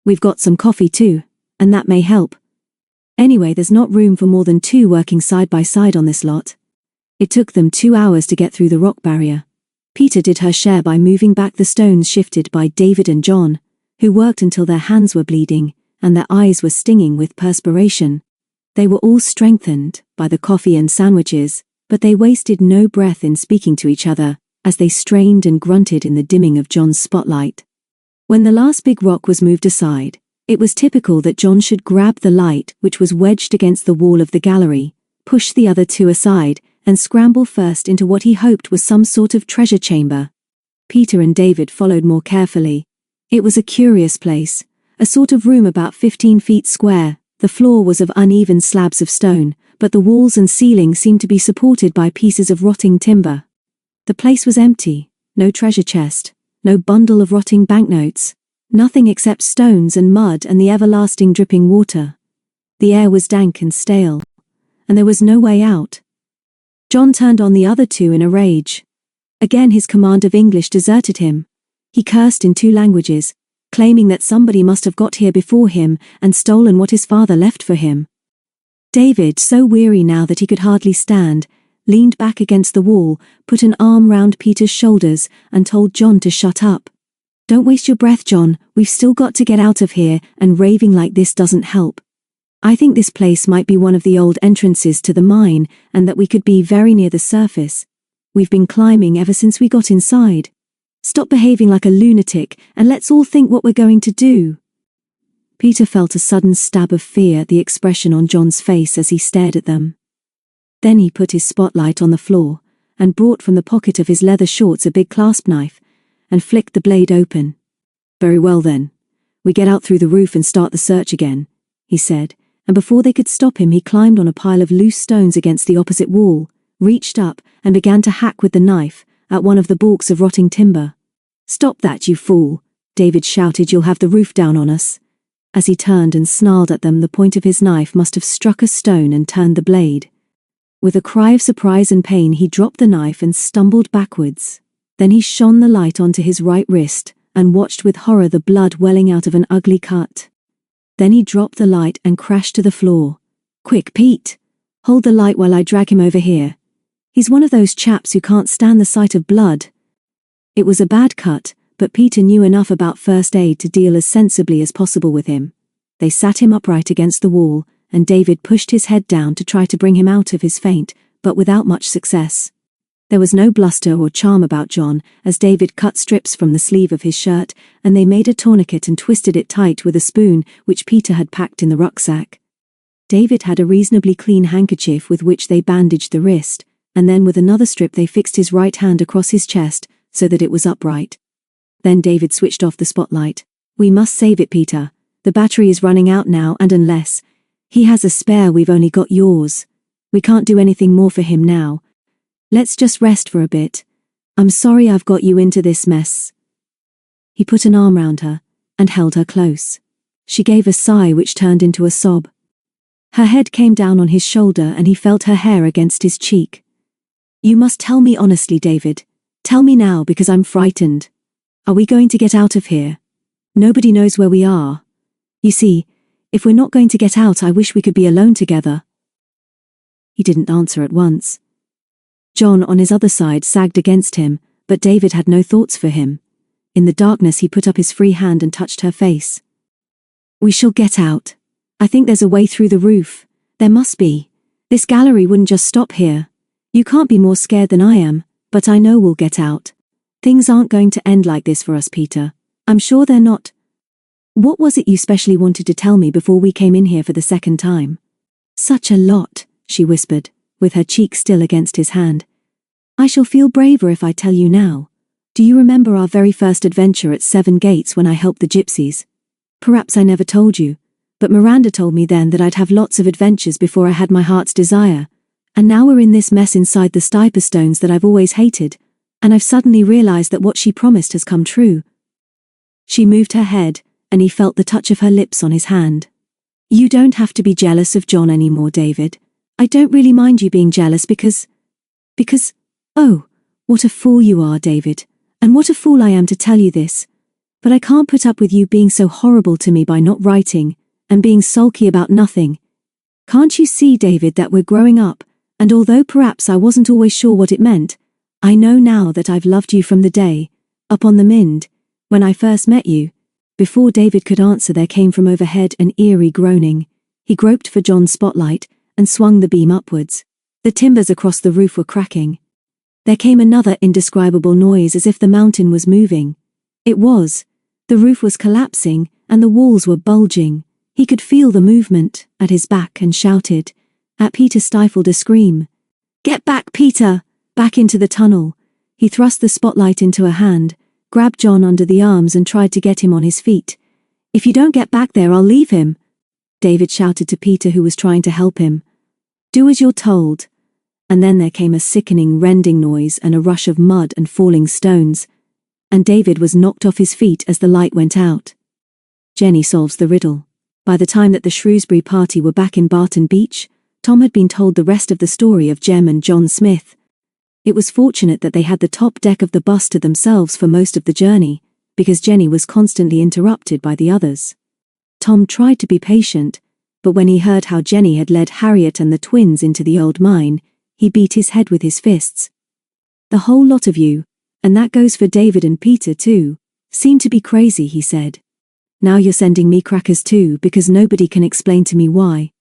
We've got some coffee too, and that may help. Anyway, there's not room for more than two working side by side on this lot." It took them 2 hours to get through the rock barrier. Peter did her share by moving back the stones shifted by David and John, who worked until their hands were bleeding and their eyes were stinging with perspiration. They were all strengthened by the coffee and sandwiches, but they wasted no breath in speaking to each other as they strained and grunted in the dimming of John's spotlight. When the last big rock was moved aside, it was typical that John should grab the light which was wedged against the wall of the gallery, push the other two aside, and scramble first into what he hoped was some sort of treasure chamber. Peter and David followed more carefully. It was a curious place, a sort of room about 15 feet square. The floor was of uneven slabs of stone, but the walls and ceiling seemed to be supported by pieces of rotting timber. The place was empty, no treasure chest, no bundle of rotting banknotes, nothing except stones and mud and the everlasting dripping water. The air was dank and stale, and there was no way out. John turned on the other two in a rage. Again his command of English deserted him. He cursed in 2 languages, claiming that somebody must have got here before him and stolen what his father left for him. David, so weary now that he could hardly stand, leaned back against the wall, put an arm round Peter's shoulders, and told John to shut up. "Don't waste your breath, John, we've still got to get out of here, and raving like this doesn't help. I think this place might be one of the old entrances to the mine, and that we could be very near the surface. We've been climbing ever since we got inside. Stop behaving like a lunatic, and let's all think what we're going to do." Peter felt a sudden stab of fear at the expression on John's face as he stared at them. Then he put his spotlight on the floor, and brought from the pocket of his leather shorts a big clasp knife, and flicked the blade open. "Very well then. We get out through the roof and start the search again," he said, and before they could stop him he climbed on a pile of loose stones against the opposite wall, reached up, and began to hack with the knife at one of the balks of rotting timber. "Stop that, you fool!" David shouted. "You'll have the roof down on us." As he turned and snarled at them, the point of his knife must have struck a stone and turned the blade. With a cry of surprise and pain he dropped the knife and stumbled backwards. Then he shone the light onto his right wrist, and watched with horror the blood welling out of an ugly cut. Then he dropped the light and crashed to the floor. "Quick, Pete! Hold the light while I drag him over here. He's one of those chaps who can't stand the sight of blood." It was a bad cut, but Peter knew enough about first aid to deal as sensibly as possible with him. They sat him upright against the wall, and David pushed his head down to try to bring him out of his faint, but without much success. There was no bluster or charm about John, as David cut strips from the sleeve of his shirt, and they made a tourniquet and twisted it tight with a spoon which Peter had packed in the rucksack. David had a reasonably clean handkerchief with which they bandaged the wrist, and then with another strip they fixed his right hand across his chest so that it was upright. Then David switched off the spotlight. "We must save it, Peter. The battery is running out now, and unless he has a spare, we've only got yours. We can't do anything more for him now. Let's just rest for a bit. I'm sorry I've got you into this mess." He put an arm round her and held her close. She gave a sigh which turned into a sob. Her head came down on his shoulder and he felt her hair against his cheek. "You must tell me honestly, David. Tell me now, because I'm frightened. Are we going to get out of here? Nobody knows where we are. You see, if we're not going to get out, I wish we could be alone together." He didn't answer at once. John on his other side sagged against him, but David had no thoughts for him. In the darkness he put up his free hand and touched her face. "We shall get out. I think there's a way through the roof. There must be. This gallery wouldn't just stop here. You can't be more scared than I am, but I know we'll get out. Things aren't going to end like this for us, Peter. I'm sure they're not. What was it you specially wanted to tell me before we came in here for the second time?" "Such a lot," she whispered, with her cheek still against his hand. "I shall feel braver if I tell you now. Do you remember our very first adventure at Seven Gates when I helped the gypsies? Perhaps I never told you, but Miranda told me then that I'd have lots of adventures before I had my heart's desire, and now we're in this mess inside the Stiper stones that I've always hated, and I've suddenly realized that what she promised has come true." She moved her head, and he felt the touch of her lips on his hand. "You don't have to be jealous of John anymore, David. I don't really mind you being jealous because, oh, what a fool you are, David, and what a fool I am to tell you this. But I can't put up with you being so horrible to me by not writing, and being sulky about nothing. Can't you see, David, that we're growing up, and although perhaps I wasn't always sure what it meant, I know now that I've loved you from the day, up on the Mind, when I first met you." Before David could answer, there came from overhead an eerie groaning. He groped for John's spotlight and swung the beam upwards. The timbers across the roof were cracking. There came another indescribable noise, as if the mountain was moving. It was. The roof was collapsing, and the walls were bulging. He could feel the movement at his back and shouted. Peter stifled a scream. "Get back, Peter! Back into the tunnel!" He thrust the spotlight into her hand, grabbed John under the arms and tried to get him on his feet. "If you don't get back there, I'll leave him," David shouted to Peter, who was trying to help him. "Do as you're told." And then there came a sickening rending noise and a rush of mud and falling stones, and David was knocked off his feet as the light went out. Jenny solves the riddle. By the time that the Shrewsbury party were back in Barton Beach, Tom had been told the rest of the story of Jem and John Smith. It was fortunate that they had the top deck of the bus to themselves for most of the journey, because Jenny was constantly interrupted by the others. Tom tried to be patient, but when he heard how Jenny had led Harriet and the twins into the old mine, he beat his head with his fists. "The whole lot of you, and that goes for David and Peter too, seem to be crazy," he said. "Now you're sending me crackers too, because nobody can explain to me why.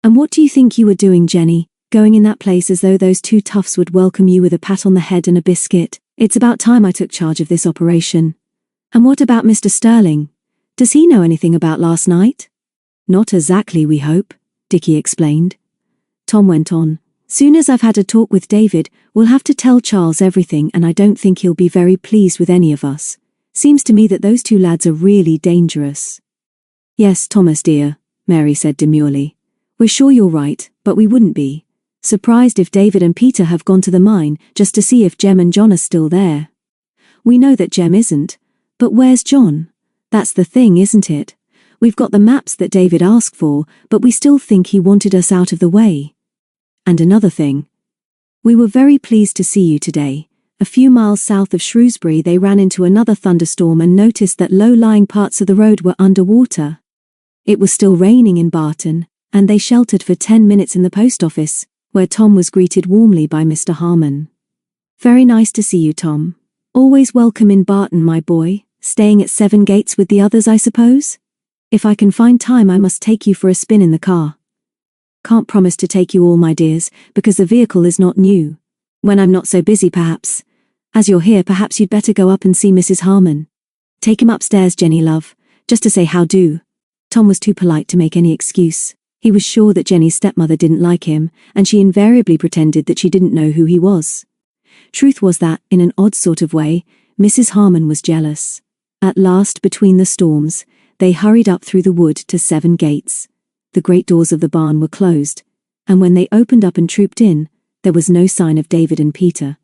And what do you think you were doing, Jenny, going in that place as though those two toughs would welcome you with a pat on the head and a biscuit? It's about time I took charge of this operation. And what about Mr. Sterling? Does he know anything about last night?" "Not exactly, we hope," Dickie explained. Tom went on. "Soon as I've had a talk with David, we'll have to tell Charles everything, and I don't think he'll be very pleased with any of us. Seems to me that those two lads are really dangerous." "Yes, Thomas dear," Mary said demurely. "We're sure you're right, but we wouldn't be surprised if David and Peter have gone to the mine just to see if Jem and John are still there. We know that Jem isn't, but where's John? That's the thing, isn't it? We've got the maps that David asked for, but we still think he wanted us out of the way. And another thing. We were very pleased to see you today. A few miles south of Shrewsbury they ran into another thunderstorm and noticed that low-lying parts of the road were underwater. It was still raining in Barton, and they sheltered for 10 minutes in the post office, where Tom was greeted warmly by Mr. Harmon. "Very nice to see you, Tom. Always welcome in Barton, my boy. Staying at Seven Gates with the others, I suppose? If I can find time, I must take you for a spin in the car." "Can't promise to take you all, my dears, because the vehicle is not new. When I'm not so busy, perhaps. As you're here, perhaps you'd better go up and see Mrs. Harmon. Take him upstairs, Jenny love, just to say how do. Tom was too polite to make any excuse. He was sure that Jenny's stepmother didn't like him, and she invariably pretended that she didn't know who he was. Truth was that, in an odd sort of way, Mrs. Harmon was jealous. At last, between the storms, they hurried up through the wood to 7 gates. The great doors of the barn were closed, and when they opened up and trooped in, there was no sign of David and Peter.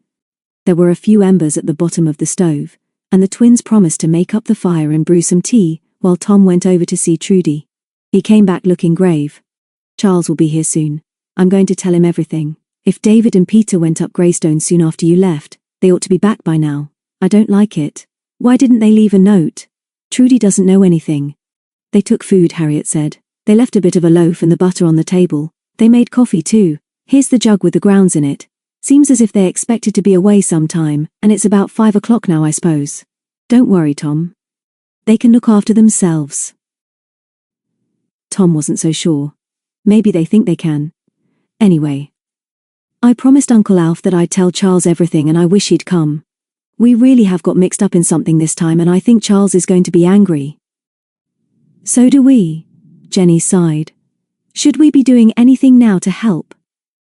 There were a few embers at the bottom of the stove, and the twins promised to make up the fire and brew some tea, while Tom went over to see Trudy. He came back looking grave. Charles will be here soon. I'm going to tell him everything. If David and Peter went up Greystone soon after you left, they ought to be back by now. I don't like it. Why didn't they leave a note? Trudy doesn't know anything. They took food, Harriet said. They left a bit of a loaf and the butter on the table. They made coffee too. Here's the jug with the grounds in it. Seems as if they expected to be away some time, and it's about 5 o'clock now, I suppose. Don't worry, Tom. They can look after themselves. Tom wasn't so sure. Maybe they think they can. Anyway, I promised Uncle Alf that I'd tell Charles everything, and I wish he'd come. We really have got mixed up in something this time, and I think Charles is going to be angry. So do we, Jenny sighed. Should we be doing anything now to help?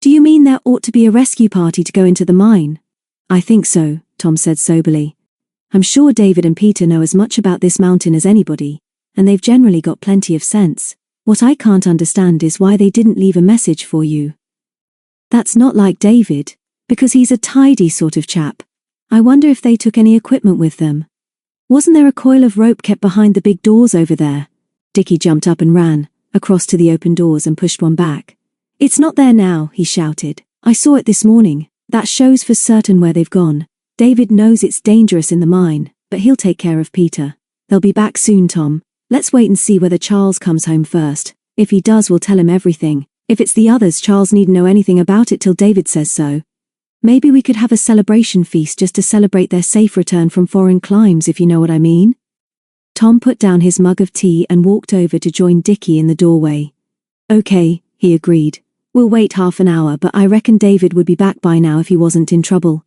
Do you mean there ought to be a rescue party to go into the mine? I think so, Tom said soberly. I'm sure David and Peter know as much about this mountain as anybody, and they've generally got plenty of sense. What I can't understand is why they didn't leave a message for you. That's not like David, because he's a tidy sort of chap. I wonder if they took any equipment with them. Wasn't there a coil of rope kept behind the big doors over there? Dickie jumped up and ran across to the open doors and pushed one back. It's not there now, he shouted. I saw it this morning. That shows for certain where they've gone. David knows it's dangerous in the mine, but he'll take care of Peter. They'll be back soon, Tom. Let's wait and see whether Charles comes home first. If he does, we'll tell him everything. If it's the others, Charles needn't know anything about it till David says so. Maybe we could have a celebration feast just to celebrate their safe return from foreign climes, if you know what I mean. Tom put down his mug of tea and walked over to join Dickie in the doorway. Okay, he agreed. We'll wait half an hour, but I reckon David would be back by now if he wasn't in trouble.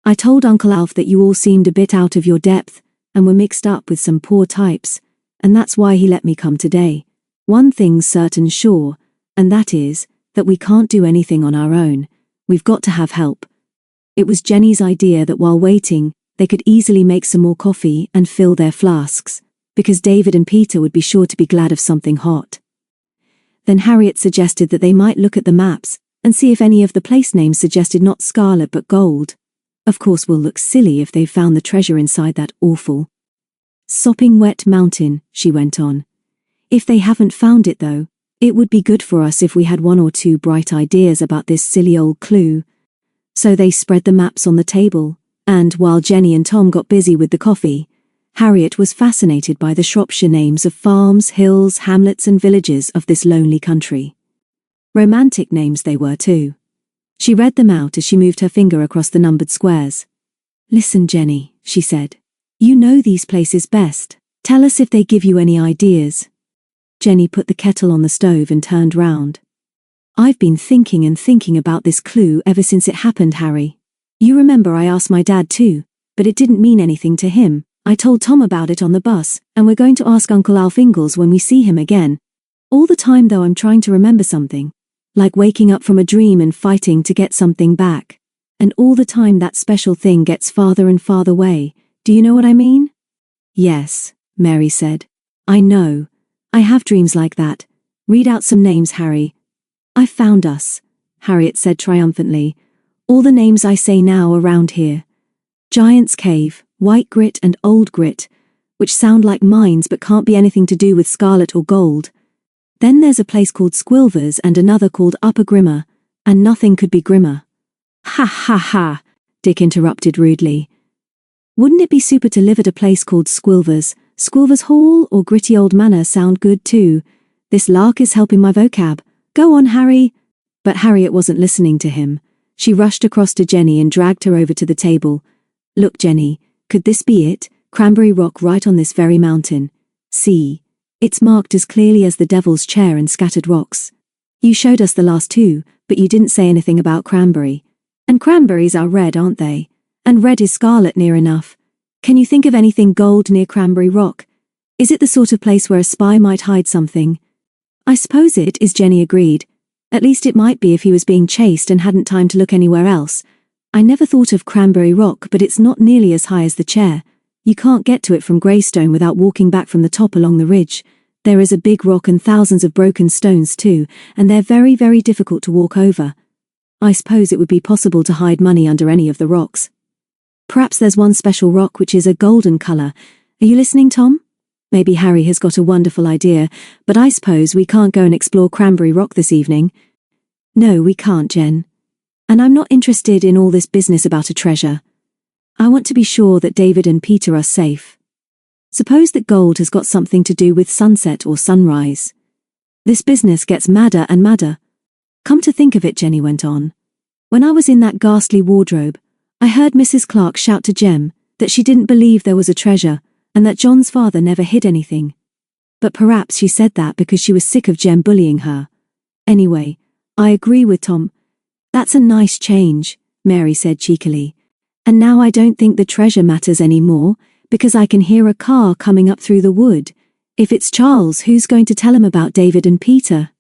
I told Uncle Alf that you all seemed a bit out of your depth and were mixed up with some poor types, and that's why he let me come today. One thing's certain sure, and that is that we can't do anything on our own. We've got to have help. It was Jenny's idea that while waiting, they could easily make some more coffee and fill their flasks, because David and Peter would be sure to be glad of something hot. Then Harriet suggested that they might look at the maps and see if any of the place names suggested Not Scarlet But Gold. Of course, we'll look silly if they've found the treasure inside that awful, sopping wet mountain, she went on. If they haven't found it, though, it would be good for us if we had 1 or 2 bright ideas about this silly old clue. So they spread the maps on the table, and while Jenny and Tom got busy with the coffee, Harriet was fascinated by the Shropshire names of farms, hills, hamlets and villages of this lonely country. Romantic names they were too. She read them out as she moved her finger across the numbered squares. Listen, Jenny, she said. You know these places best. Tell us if they give you any ideas. Jenny put the kettle on the stove and turned round. I've been thinking and thinking about this clue ever since it happened, Harry. You remember I asked my dad too, but it didn't mean anything to him. I told Tom about it on the bus, and we're going to ask Uncle Alf Ingalls when we see him again. All the time though I'm trying to remember something. Like waking up from a dream and fighting to get something back. And all the time that special thing gets farther and farther away. Do you know what I mean? Yes, Mary said. I know. I have dreams like that. Read out some names, Harry. I found us, Harriet said triumphantly. All the names I say now around here. Giant's Cave, White Grit and Old Grit, which sound like mines but can't be anything to do with scarlet or gold. Then there's a place called Squilvers and another called Upper Grimmer, and nothing could be grimmer. Ha ha ha, Dick interrupted rudely. Wouldn't it be super to live at a place called Squilvers? Squilvers Hall or Gritty Old Manor sound good too. This lark is helping my vocab. Go on, Harry. But Harriet wasn't listening to him. She rushed across to Jenny and dragged her over to the table. Look, Jenny, could this be it? Cranberry Rock right on this very mountain. See. It's marked as clearly as the Devil's Chair and Scattered Rocks. You showed us the last 2, but you didn't say anything about Cranberry. And cranberries are red, aren't they? And red is scarlet near enough. Can you think of anything gold near Cranberry Rock? Is it the sort of place where a spy might hide something? I suppose it is, Jenny agreed. At least it might be if he was being chased and hadn't time to look anywhere else. I never thought of Cranberry Rock, but it's not nearly as high as the chair. You can't get to it from Greystone without walking back from the top along the ridge. There is a big rock and thousands of broken stones too, and they're very, very difficult to walk over. I suppose it would be possible to hide money under any of the rocks. Perhaps there's one special rock which is a golden color. Are you listening, Tom? Maybe Harry has got a wonderful idea, but I suppose we can't go and explore Cranberry Rock this evening. No, we can't, Jen. And I'm not interested in all this business about a treasure. I want to be sure that David and Peter are safe. Suppose that gold has got something to do with sunset or sunrise. This business gets madder and madder. Come to think of it, Jenny went on. When I was in that ghastly wardrobe, I heard Mrs. Clark shout to Jem that she didn't believe there was a treasure and that John's father never hid anything. But perhaps she said that because she was sick of Jem bullying her. Anyway, I agree with Tom. That's a nice change, Mary said cheekily. And now I don't think the treasure matters anymore, because I can hear a car coming up through the wood. If it's Charles, who's going to tell him about David and Peter?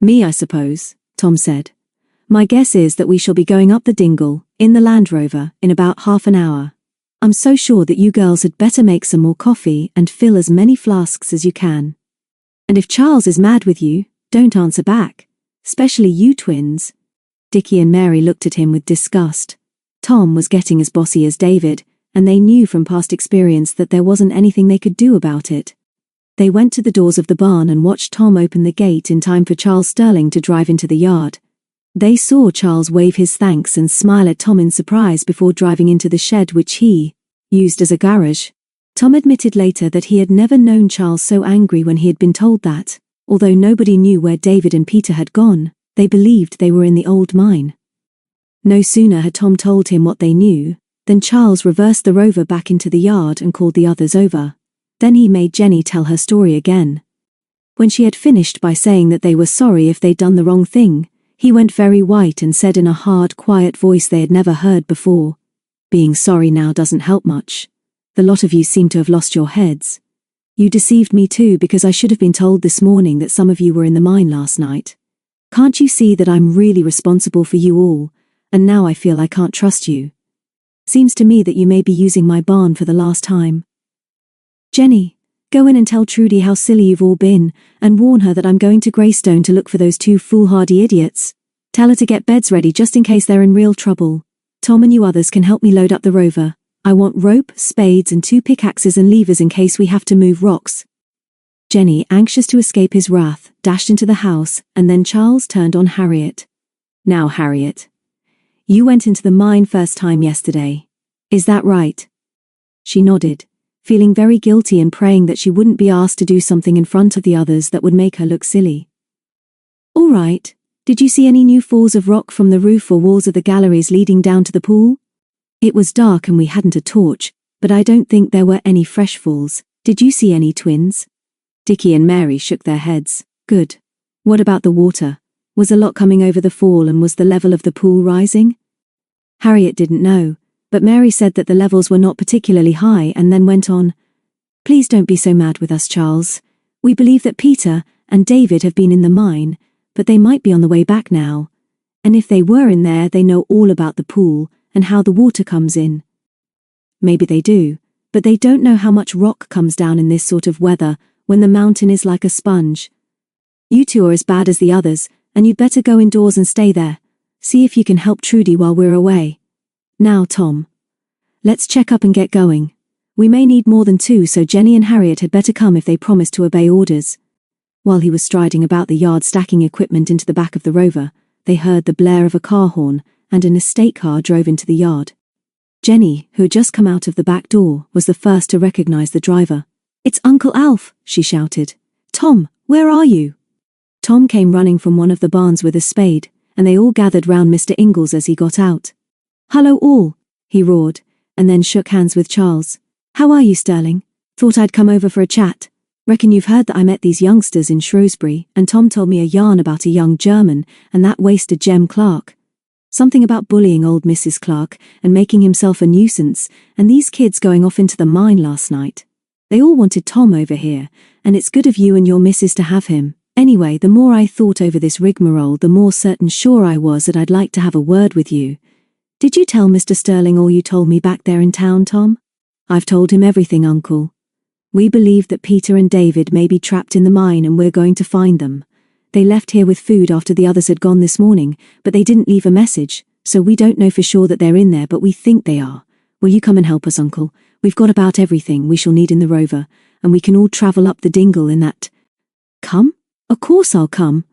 Me, I suppose, Tom said. My guess is that we shall be going up the dingle, in the Land Rover, in about half an hour. I'm so sure that you girls had better make some more coffee and fill as many flasks as you can. And if Charles is mad with you, don't answer back. Especially you twins. Dickie and Mary looked at him with disgust. Tom was getting as bossy as David, and they knew from past experience that there wasn't anything they could do about it. They went to the doors of the barn and watched Tom open the gate in time for Charles Sterling to drive into the yard. They saw Charles wave his thanks and smile at Tom in surprise before driving into the shed which he used as a garage. Tom admitted later that he had never known Charles so angry when he had been told that, although nobody knew where David and Peter had gone, they believed they were in the old mine. No sooner had Tom told him what they knew, than Charles reversed the Rover back into the yard and called the others over. Then he made Jenny tell her story again. When she had finished by saying that they were sorry if they'd done the wrong thing, he went very white and said in a hard, quiet voice they had never heard before, "Being sorry now doesn't help much. The lot of you seem to have lost your heads. You deceived me too, because I should have been told this morning that some of you were in the mine last night. Can't you see that I'm really responsible for you all, and now I feel I can't trust you? Seems to me that you may be using my barn for the last time. Jenny, go in and tell Trudy how silly you've all been, and warn her that I'm going to Greystone to look for those two foolhardy idiots. Tell her to get beds ready just in case they're in real trouble. Tom and you others can help me load up the Rover. I want rope, spades and 2 pickaxes and levers in case we have to move rocks." Jenny, anxious to escape his wrath, dashed into the house, and then Charles turned on Harriet. "Now, Harriet, you went into the mine first time yesterday. Is that right?" She nodded, feeling very guilty and praying that she wouldn't be asked to do something in front of the others that would make her look silly. "All right. Did you see any new falls of rock from the roof or walls of the galleries leading down to the pool?" "It was dark and we hadn't a torch, but I don't think there were any fresh falls. Did you see any, twins?" Dickie and Mary shook their heads. "Good. What about the water? Was a lot coming over the fall, and was the level of the pool rising?" Harriet didn't know, but Mary said that the levels were not particularly high and then went on, "Please don't be so mad with us, Charles. We believe that Peter and David have been in the mine, but they might be on the way back now. And if they were in there, they know all about the pool and how the water comes in." "Maybe they do, but they don't know how much rock comes down in this sort of weather when the mountain is like a sponge. You two are as bad as the others, and you'd better go indoors and stay there. See if you can help Trudy while we're away. Now, Tom, let's check up and get going. We may need more than 2, so Jenny and Harriet had better come if they promise to obey orders." While he was striding about the yard stacking equipment into the back of the Rover, they heard the blare of a car horn, and an estate car drove into the yard. Jenny, who had just come out of the back door, was the first to recognize the driver. "It's Uncle Alf," she shouted. "Tom, where are you?" Tom came running from one of the barns with a spade, and they all gathered round Mr. Ingalls as he got out. "Hello all," he roared, and then shook hands with Charles. "How are you, Sterling? Thought I'd come over for a chat. Reckon you've heard that I met these youngsters in Shrewsbury, and Tom told me a yarn about a young German, and that wasted Jem Clark. Something about bullying old Mrs. Clark and making himself a nuisance, and these kids going off into the mine last night. They all wanted Tom over here, and it's good of you and your missus to have him. Anyway, the more I thought over this rigmarole, the more sure I was that I'd like to have a word with you. Did you tell Mr. Sterling all you told me back there in town, Tom? I've told him everything, Uncle. We believe that Peter and David may be trapped in the mine and we're going to find them. They left here with food after the others had gone this morning, but they didn't leave a message, so we don't know for sure that they're in there, but we think they are. Will you come and help us, Uncle? We've got about everything we shall need in the rover, and we can all travel up the dingle in that. Come? Of course I'll come.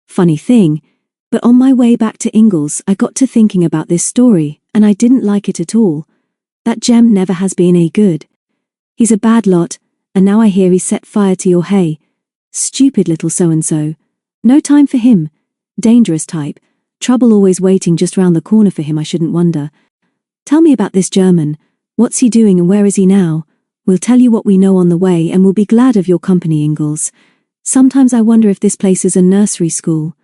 Funny thing, but on my way back to Ingalls I got to thinking about this story, and I didn't like it at all. That Jem never has been any good. He's a bad lot, and now I hear he set fire to your hay. Stupid little so-and-so. No time for him. Dangerous type. Trouble always waiting just round the corner for him, I shouldn't wonder. Tell me about this German. What's he doing and where is he now? We'll tell you what we know on the way and we'll be glad of your company, Ingalls. Sometimes I wonder if this place is a nursery school.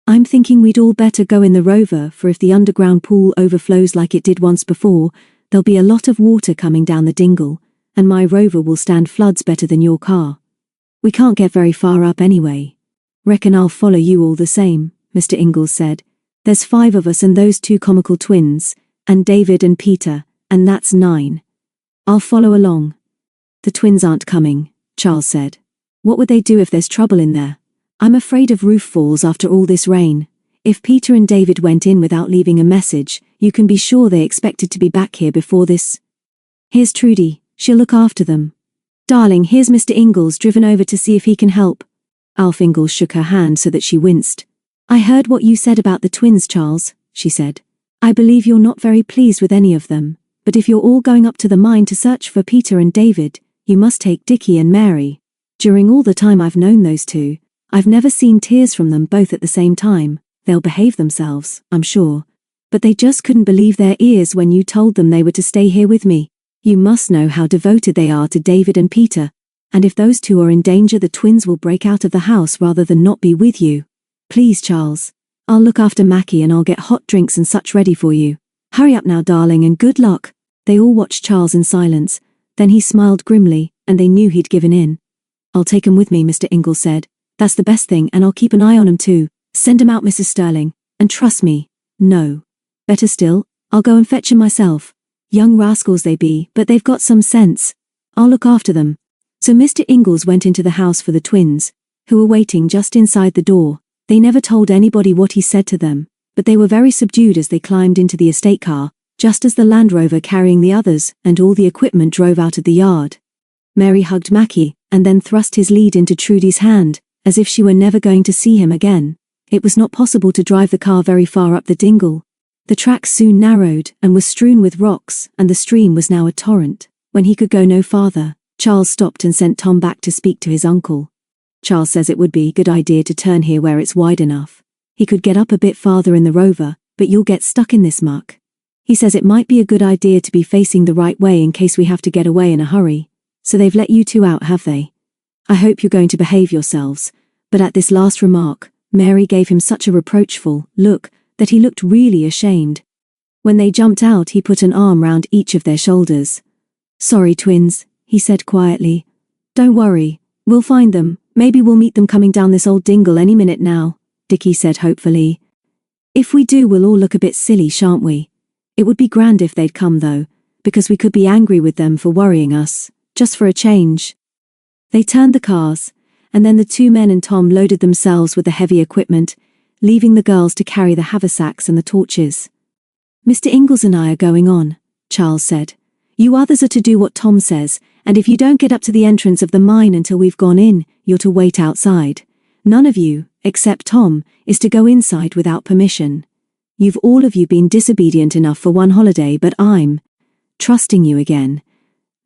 I'm thinking we'd all better go in the rover, for if the underground pool overflows like it did once before, there'll be a lot of water coming down the dingle, and my rover will stand floods better than your car. We can't get very far up anyway. Reckon I'll follow you all the same, Mr. Ingalls said. There's 5 of us and those 2 comical twins, and David and Peter, and that's 9. I'll follow along. The twins aren't coming, Charles said. What would they do if there's trouble in there? I'm afraid of roof falls after all this rain. If Peter and David went in without leaving a message, you can be sure they expected to be back here before this. Here's Trudy, she'll look after them. Darling, here's Mr. Ingalls driven over to see if he can help. Alf Ingalls shook her hand so that she winced. I heard what you said about the twins, Charles, she said. I believe you're not very pleased with any of them, but if you're all going up to the mine to search for Peter and David, you must take Dickie and Mary. During all the time I've known those 2, I've never seen tears from them both at the same time. They'll behave themselves, I'm sure. But they just couldn't believe their ears when you told them they were to stay here with me. You must know how devoted they are to David and Peter, and if those 2 are in danger, the twins will break out of the house rather than not be with you. Please, Charles. I'll look after Mackie and I'll get hot drinks and such ready for you. Hurry up now, darling, and good luck. They all watched Charles in silence. Then he smiled grimly, and they knew he'd given in. I'll take 'em with me, Mr. Ingalls said. That's the best thing, and I'll keep an eye on 'em too. Send 'em out, Mrs. Sterling, and trust me. No. Better still, I'll go and fetch 'em myself. Young rascals they be, but they've got some sense. I'll look after them. So Mr. Ingalls went into the house for the twins, who were waiting just inside the door. They never told anybody what he said to them, but they were very subdued as they climbed into the estate car, just as the Land Rover carrying the others and all the equipment drove out of the yard. Mary hugged Mackie, and then thrust his lead into Trudy's hand, as if she were never going to see him again. It was not possible to drive the car very far up the dingle. The track soon narrowed and was strewn with rocks, and the stream was now a torrent. When he could go no farther, Charles stopped and sent Tom back to speak to his uncle. Charles says it would be a good idea to turn here where it's wide enough. He could get up a bit farther in the rover, but you'll get stuck in this muck. He says it might be a good idea to be facing the right way in case we have to get away in a hurry. So they've let you 2 out, have they? I hope you're going to behave yourselves. But at this last remark, Mary gave him such a reproachful look that he looked really ashamed. When they jumped out, he put an arm round each of their shoulders. Sorry, twins, he said quietly. Don't worry, we'll find them. Maybe we'll meet them coming down this old dingle any minute now, Dickie said hopefully. If we do, we'll all look a bit silly, shan't we? It would be grand if they'd come though, because we could be angry with them for worrying us, just for a change. They turned the cars, and then the 2 men and Tom loaded themselves with the heavy equipment, leaving the girls to carry the haversacks and the torches. Mr. Ingalls and I are going on, Charles said. You others are to do what Tom says, and if you don't get up to the entrance of the mine until we've gone in, you're to wait outside. None of you, except Tom, is to go inside without permission. You've all of you been disobedient enough for one holiday, but I'm trusting you again.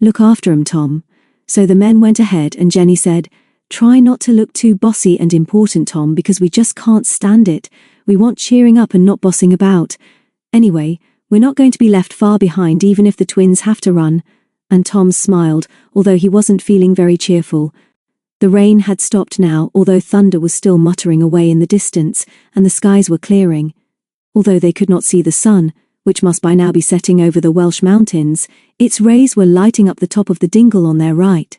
Look after 'em, Tom. So the men went ahead and Jenny said, Try not to look too bossy and important, Tom, because we just can't stand it. We want cheering up and not bossing about. Anyway, we're not going to be left far behind even if the twins have to run. And Tom smiled, although he wasn't feeling very cheerful. The rain had stopped now, although thunder was still muttering away in the distance, and the skies were clearing. Although they could not see the sun, which must by now be setting over the Welsh mountains, its rays were lighting up the top of the dingle on their right.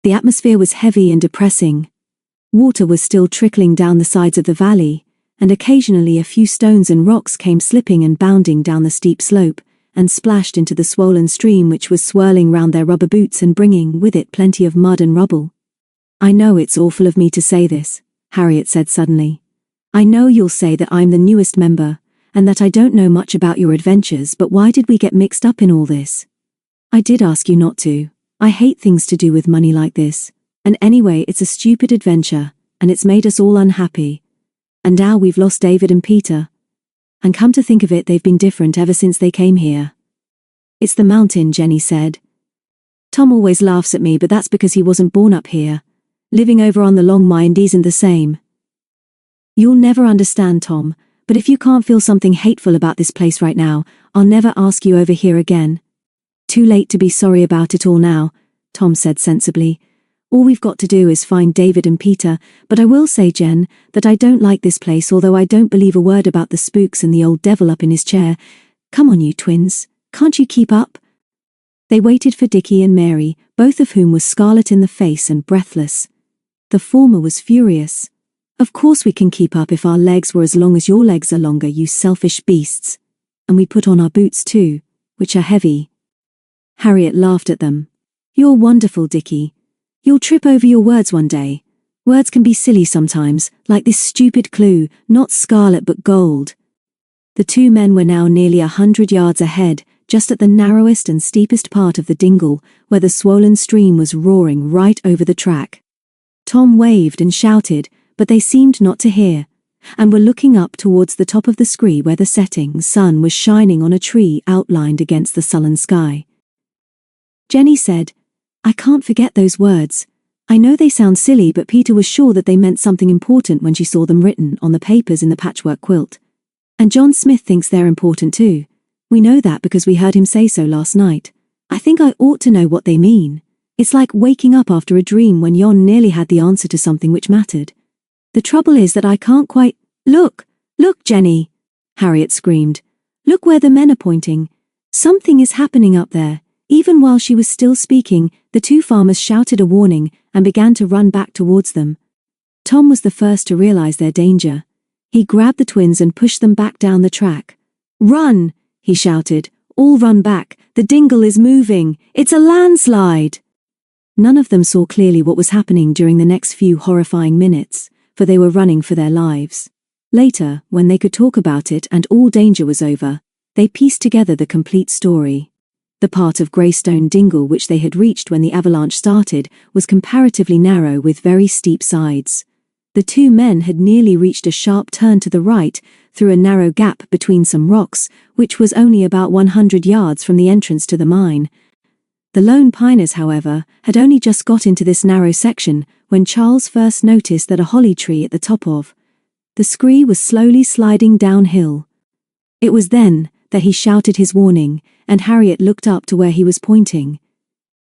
The atmosphere was heavy and depressing. Water was still trickling down the sides of the valley, and occasionally a few stones and rocks came slipping and bounding down the steep slope, and splashed into the swollen stream which was swirling round their rubber boots and bringing with it plenty of mud and rubble. "I know it's awful of me to say this," Harriet said suddenly. "I know you'll say that I'm the newest member, and that I don't know much about your adventures, but why did we get mixed up in all this? I did ask you not to. I hate things to do with money like this. And anyway, it's a stupid adventure, and it's made us all unhappy. And now we've lost David and Peter. And come to think of it, they've been different ever since they came here." "It's the mountain," Jenny said. "Tom always laughs at me, but that's because he wasn't born up here. Living over on the Long Mind isn't the same." "You'll never understand, Tom, but if you can't feel something hateful about this place right now, I'll never ask you over here again." "Too late to be sorry about it all now," Tom said sensibly. "All we've got to do is find David and Peter, but I will say, Jen, that I don't like this place, although I don't believe a word about the spooks and the old devil up in his chair. Come on, you twins, can't you keep up?" They waited for Dickie and Mary, both of whom were scarlet in the face and breathless. The former was furious. "Of course we can keep up if our legs were as long as your legs are longer, you selfish beasts. And we put on our boots too, which are heavy." Harriet laughed at them. "You're wonderful, Dickie. You'll trip over your words one day. Words can be silly sometimes, like this stupid clue, not scarlet but gold." The two men were now nearly 100 yards ahead, just at the narrowest and steepest part of the dingle, where the swollen stream was roaring right over the track. Tom waved and shouted, but they seemed not to hear, and were looking up towards the top of the scree where the setting sun was shining on a tree outlined against the sullen sky. Jenny said, "I can't forget those words. I know they sound silly, but Peter was sure that they meant something important when she saw them written on the papers in the patchwork quilt. And John Smith thinks they're important too. We know that because we heard him say so last night. I think I ought to know what they mean. It's like waking up after a dream when Jon nearly had the answer to something which mattered. The trouble is that I can't quite— Look, Jenny!" Harriet screamed. "Look where the men are pointing. Something is happening up there." Even while she was still speaking, the two farmers shouted a warning and began to run back towards them. Tom was the first to realize their danger. He grabbed the twins and pushed them back down the track. "Run!" he shouted. "All run back. The dingle is moving. It's a landslide!" None of them saw clearly what was happening during the next few horrifying minutes, for they were running for their lives. Later, when they could talk about it and all danger was over, they pieced together the complete story. The part of Greystone Dingle which they had reached when the avalanche started was comparatively narrow with very steep sides. The two men had nearly reached a sharp turn to the right through a narrow gap between some rocks, which was only about 100 yards from the entrance to the mine. The lone piners, however, had only just got into this narrow section when Charles first noticed that a holly tree at the top of the scree was slowly sliding downhill. It was then that he shouted his warning, and Harriet looked up to where he was pointing.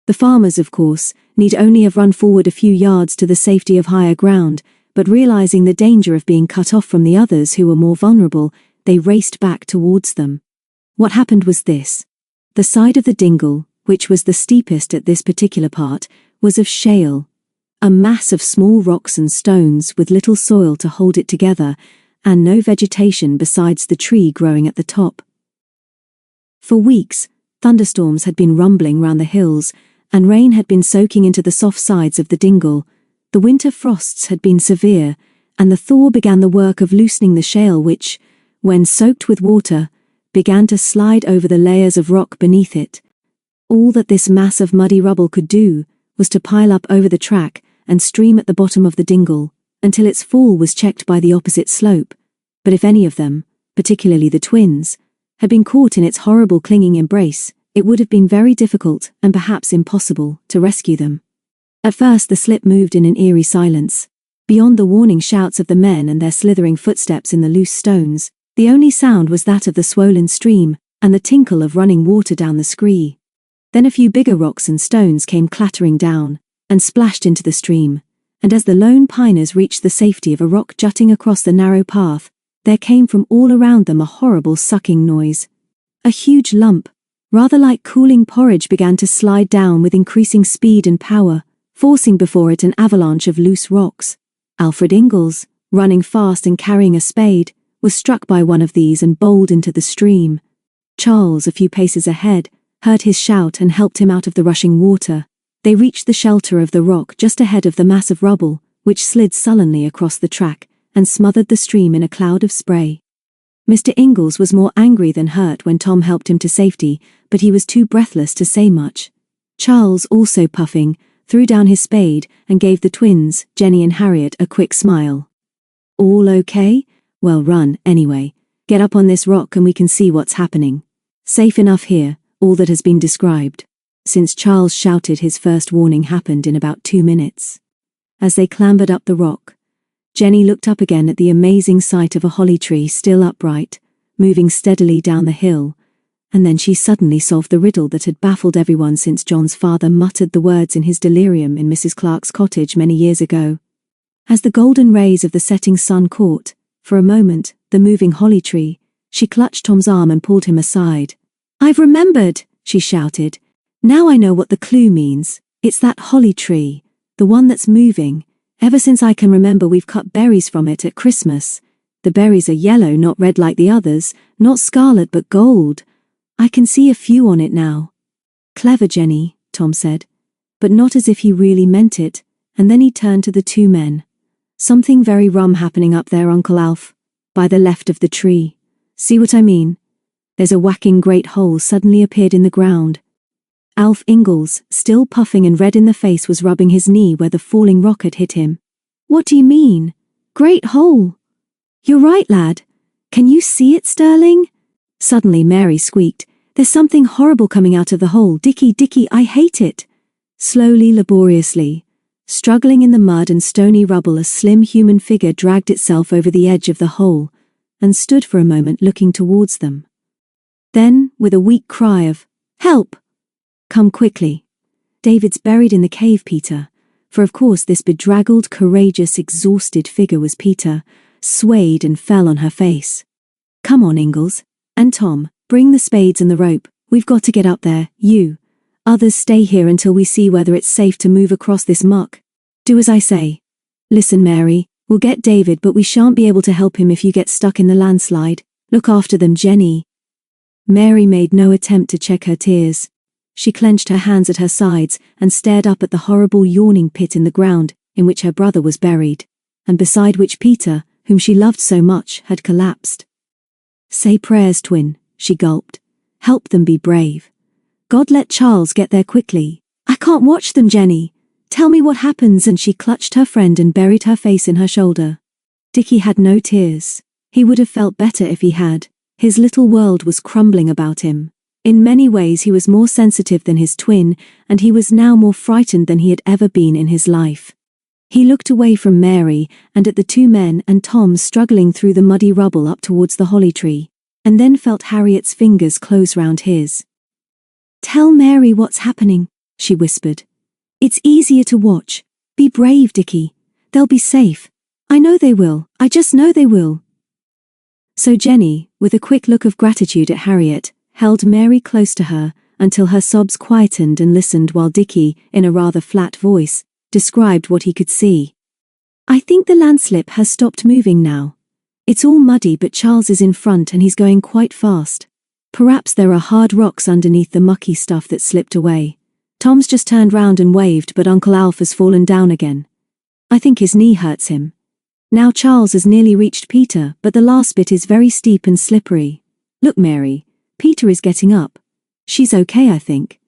The farmers, of course, need only have run forward a few yards to the safety of higher ground, but realizing the danger of being cut off from the others who were more vulnerable, they raced back towards them. What happened was this. The side of the dingle, which was the steepest at this particular part, was of shale, a mass of small rocks and stones with little soil to hold it together, and no vegetation besides the tree growing at the top. For weeks, thunderstorms had been rumbling round the hills, and rain had been soaking into the soft sides of the dingle. The winter frosts had been severe, and the thaw began the work of loosening the shale which, when soaked with water, began to slide over the layers of rock beneath it. All that this mass of muddy rubble could do was to pile up over the track and stream at the bottom of the dingle, until its fall was checked by the opposite slope. But if any of them, particularly the twins, had been caught in its horrible clinging embrace, it would have been very difficult and perhaps impossible to rescue them. At first the slip moved in an eerie silence. Beyond the warning shouts of the men and their slithering footsteps in the loose stones, the only sound was that of the swollen stream and the tinkle of running water down the scree. Then a few bigger rocks and stones came clattering down and splashed into the stream, and as the lone piners reached the safety of a rock jutting across the narrow path, there came from all around them a horrible sucking noise. A huge lump, rather like cooling porridge, began to slide down with increasing speed and power, forcing before it an avalanche of loose rocks. Alfred Ingalls, running fast and carrying a spade, was struck by one of these and bowled into the stream. Charles, a few paces ahead, heard his shout and helped him out of the rushing water. They reached the shelter of the rock just ahead of the mass of rubble, which slid sullenly across the track and smothered the stream in a cloud of spray. Mr. Ingalls was more angry than hurt when Tom helped him to safety, but he was too breathless to say much. Charles, also puffing, threw down his spade and gave the twins, Jenny and Harriet, a quick smile. All okay? Well run, anyway. Get up on this rock and we can see what's happening. Safe enough here, all that has been described. Since Charles shouted, his first warning happened in about 2 minutes. As they clambered up the rock, Jenny looked up again at the amazing sight of a holly tree still upright, moving steadily down the hill, and then she suddenly solved the riddle that had baffled everyone since John's father muttered the words in his delirium in Mrs. Clark's cottage many years ago. As the golden rays of the setting sun caught, for a moment, the moving holly tree, she clutched Tom's arm and pulled him aside. "I've remembered," she shouted. "Now I know what the clue means. It's that holly tree, the one that's moving. Ever since I can remember, we've cut berries from it at Christmas. The berries are yellow, not red like the others, not scarlet but gold. I can see a few on it now." "Clever, Jenny," Tom said, but not as if he really meant it, and then he turned to the two men. "Something very rum happening up there, Uncle Alf, by the left of the tree. See what I mean? There's a whacking great hole suddenly appeared in the ground." Alf Ingalls, still puffing and red in the face, was rubbing his knee where the falling rock had hit him. "What do you mean? Great hole?" "You're right, lad. Can you see it, Sterling?" Suddenly Mary squeaked, "There's something horrible coming out of the hole. Dickie, Dickie, I hate it." Slowly, laboriously, struggling in the mud and stony rubble, a slim human figure dragged itself over the edge of the hole and stood for a moment looking towards them. Then, with a weak cry of, "Help! Come quickly. David's buried in the cave, Peter," for of course this bedraggled, courageous, exhausted figure was Peter, swayed and fell on her face. "Come on, Ingalls. And Tom, bring the spades and the rope. We've got to get up there. You. Others stay here until we see whether it's safe to move across this muck. Do as I say. Listen, Mary, we'll get David, but we shan't be able to help him if you get stuck in the landslide. Look after them, Jenny." Mary made no attempt to check her tears. She clenched her hands at her sides and stared up at the horrible yawning pit in the ground in which her brother was buried, and beside which Peter, whom she loved so much, had collapsed. "Say prayers, twin," she gulped. "Help them be brave. God, let Charles get there quickly." "I can't watch them, Jenny. Tell me what happens," and she clutched her friend and buried her face in her shoulder. Dickie had no tears. He would have felt better if he had. His little world was crumbling about him. In many ways he was more sensitive than his twin, and he was now more frightened than he had ever been in his life. He looked away from Mary and at the two men and Tom struggling through the muddy rubble up towards the holly tree, and then felt Harriet's fingers close round his. "Tell Mary what's happening," she whispered. "It's easier to watch. Be brave, Dickie. They'll be safe. I know they will. I just know they will." So Jenny, with a quick look of gratitude at Harriet, held Mary close to her until her sobs quietened and listened while Dickie, in a rather flat voice, described what he could see. "I think the landslip has stopped moving now. It's all muddy, but Charles is in front and he's going quite fast. Perhaps there are hard rocks underneath the mucky stuff that slipped away. Tom's just turned round and waved, but Uncle Alf has fallen down again. I think his knee hurts him. Now Charles has nearly reached Peter, but the last bit is very steep and slippery. Look, Mary, Peter is getting up. She's okay, I think.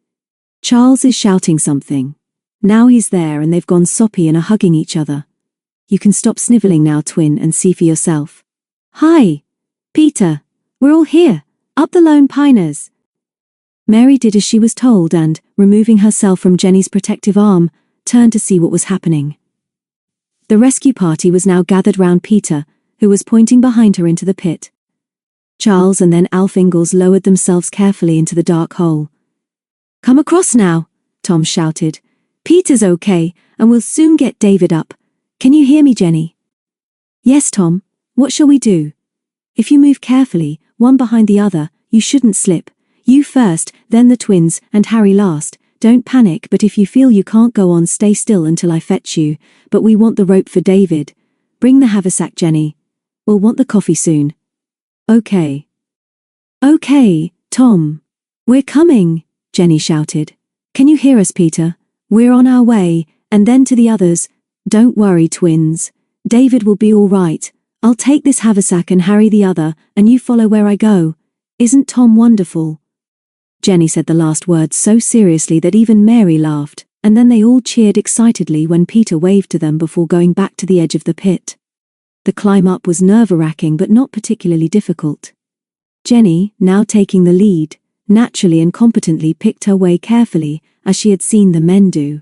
Charles is shouting something. Now he's there and they've gone soppy and are hugging each other. You can stop snivelling now, twin, and see for yourself. Hi, Peter, we're all here, up the Lone Piners." Mary did as she was told and, removing herself from Jenny's protective arm, turned to see what was happening. The rescue party was now gathered round Peter, who was pointing behind her into the pit. Charles and then Alf Ingalls lowered themselves carefully into the dark hole. "Come across now," Tom shouted. "Peter's okay, and we'll soon get David up. Can you hear me, Jenny?" "Yes, Tom. What shall we do?" If you move carefully, one behind the other, you shouldn't slip. You first, then the twins, and Harry last. Don't panic, but if you feel you can't go on, stay still until I fetch you. But we want the rope for David. Bring the haversack, Jenny. We'll want the coffee soon. Okay. Okay, Tom. We're coming, Jenny shouted. Can you hear us, Peter? We're on our way. And then to the others. Don't worry, twins. David will be all right. I'll take this haversack and Harry the other, and you follow where I go. Isn't Tom wonderful? Jenny said the last words so seriously that even Mary laughed, and then they all cheered excitedly when Peter waved to them before going back to the edge of the pit. The climb up was nerve-wracking but not particularly difficult. Jenny, now taking the lead, naturally and competently picked her way carefully, as she had seen the men do.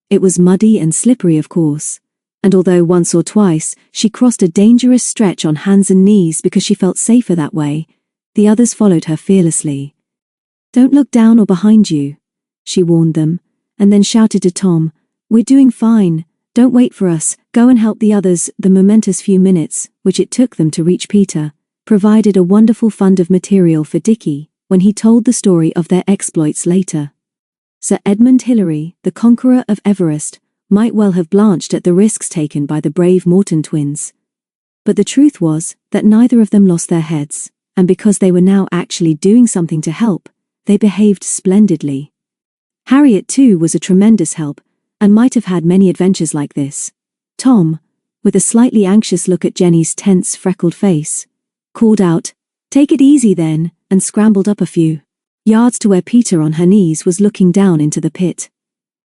It was muddy and slippery, of course, and although once or twice she crossed a dangerous stretch on hands and knees because she felt safer that way, the others followed her fearlessly. Don't look down or behind you, she warned them, and then shouted to Tom, We're doing fine, don't wait for us, go and help the others. The momentous few minutes, which it took them to reach Peter, provided a wonderful fund of material for Dickie when he told the story of their exploits later. Sir Edmund Hillary, the conqueror of Everest, might well have blanched at the risks taken by the brave Morton twins. But the truth was that neither of them lost their heads, and because they were now actually doing something to help, they behaved splendidly. Harriet, too, was a tremendous help, and might have had many adventures like this. Tom, with a slightly anxious look at Jenny's tense, freckled face, called out, Take it easy then, and scrambled up a few yards to where Peter on her knees was looking down into the pit.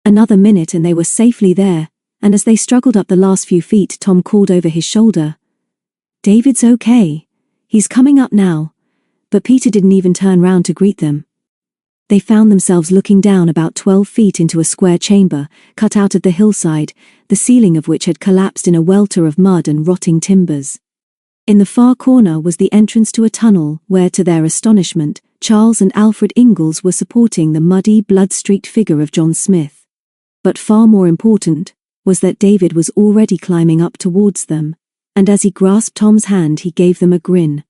Another minute and they were safely there, and as they struggled up the last few feet, Tom called over his shoulder, David's okay. He's coming up now. But Peter didn't even turn round to greet them. They found themselves looking down about 12 feet into a square chamber, cut out of the hillside, the ceiling of which had collapsed in a welter of mud and rotting timbers. In the far corner was the entrance to a tunnel where, to their astonishment, Charles and Alfred Ingalls were supporting the muddy, blood-streaked figure of John Smith. But far more important was that David was already climbing up towards them, and as he grasped Tom's hand he gave them a grin.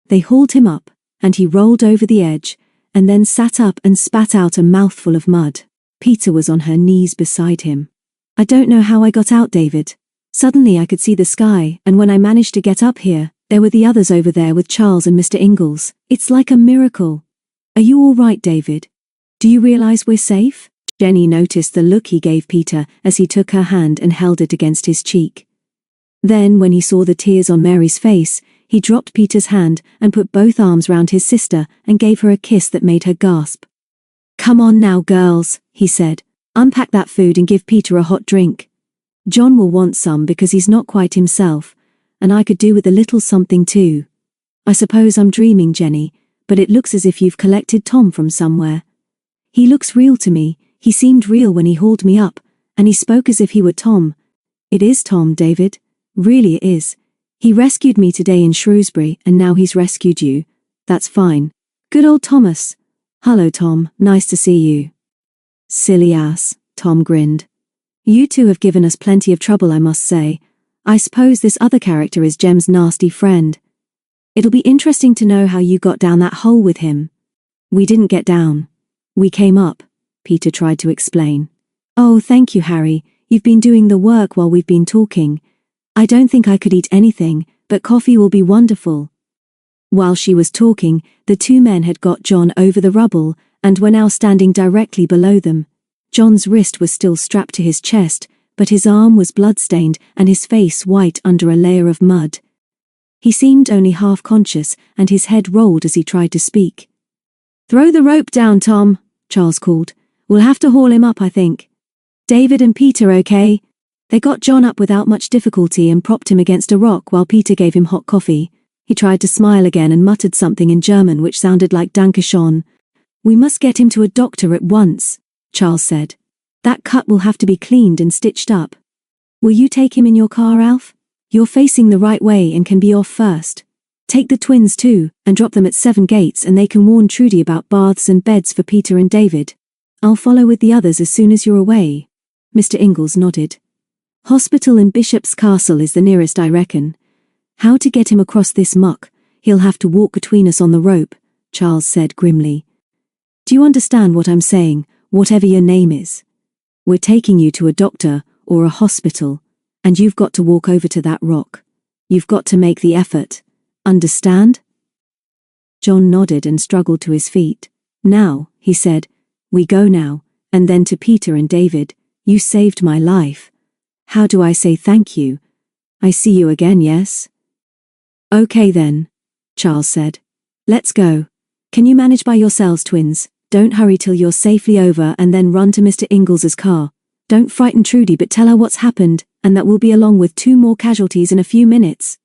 They hauled him up, and he rolled over the edge, and then sat up and spat out a mouthful of mud. Peter was on her knees beside him. I don't know how I got out, David. Suddenly I could see the sky, and when I managed to get up here, there were the others over there with Charles and Mr. Ingalls. It's like a miracle. Are you all right, David? Do you realize we're safe? Jenny noticed the look he gave Peter as he took her hand and held it against his cheek. Then, when he saw the tears on Mary's face, he dropped Peter's hand and put both arms round his sister and gave her a kiss that made her gasp. Come on now, girls, he said. Unpack that food and give Peter a hot drink. John will want some because he's not quite himself, and I could do with a little something too. I suppose I'm dreaming, Jenny, but it looks as if you've collected Tom from somewhere. He looks real to me. He seemed real when he hauled me up, and he spoke as if he were Tom. It is Tom, David. Really it is. He rescued me today in Shrewsbury, and now he's rescued you. That's fine. Good old Thomas. Hello, Tom. Nice to see you. Silly ass, Tom grinned. You two have given us plenty of trouble, I must say. I suppose this other character is Jem's nasty friend. It'll be interesting to know how you got down that hole with him. We didn't get down. We came up, Peter tried to explain. Oh, thank you, Harry. You've been doing the work while we've been talking. I don't think I could eat anything, but coffee will be wonderful. While she was talking, the two men had got John over the rubble and were now standing directly below them. John's wrist was still strapped to his chest, but his arm was blood-stained and his face white under a layer of mud. He seemed only half-conscious, and his head rolled as he tried to speak. Throw the rope down, Tom, Charles called. We'll have to haul him up, I think. David and Peter okay? They got John up without much difficulty and propped him against a rock while Peter gave him hot coffee. He tried to smile again and muttered something in German which sounded like Danke schön. We must get him to a doctor at once, Charles said. That cut will have to be cleaned and stitched up. Will you take him in your car, Alf? You're facing the right way and can be off first. Take the twins too, and drop them at 7 Gates and they can warn Trudy about baths and beds for Peter and David. I'll follow with the others as soon as you're away. Mr. Ingalls nodded. Hospital in Bishop's Castle is the nearest, I reckon. How to get him across this muck? He'll have to walk between us on the rope, Charles said grimly. Do you understand what I'm saying, whatever your name is? We're taking you to a doctor or a hospital, and you've got to walk over to that rock. You've got to make the effort. Understand? John nodded and struggled to his feet. Now, he said, we go now, and then to Peter and David, you saved my life. How do I say thank you? I see you again, yes? Okay then, Charles said. Let's go. Can you manage by yourselves, twins? Don't hurry till you're safely over and then run to Mr. Ingles's car. Don't frighten Trudy but tell her what's happened, and that we'll be along with 2 more casualties in a few minutes.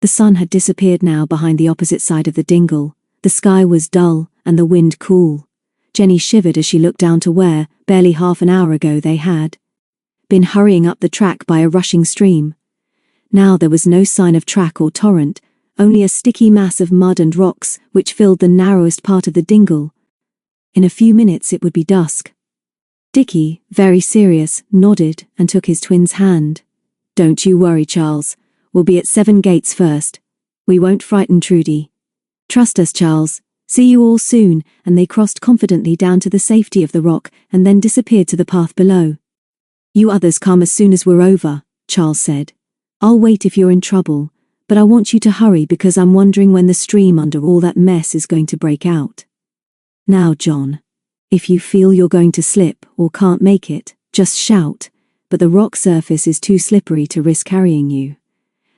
The sun had disappeared now behind the opposite side of the dingle. The sky was dull, and the wind cool. Jenny shivered as she looked down to where, barely half an hour ago they had been hurrying up the track by a rushing stream. Now there was no sign of track or torrent, only a sticky mass of mud and rocks which filled the narrowest part of the dingle. In a few minutes it would be dusk. Dickie, very serious, nodded and took his twin's hand. Don't you worry, Charles. We'll be at 7 gates first. We won't frighten Trudy. Trust us, Charles. See you all soon, and they crossed confidently down to the safety of the rock and then disappeared to the path below. You others come as soon as we're over, Charles said. I'll wait if you're in trouble, but I want you to hurry because I'm wondering when the stream under all that mess is going to break out. Now, John, if you feel you're going to slip or can't make it, just shout, but the rock surface is too slippery to risk carrying you.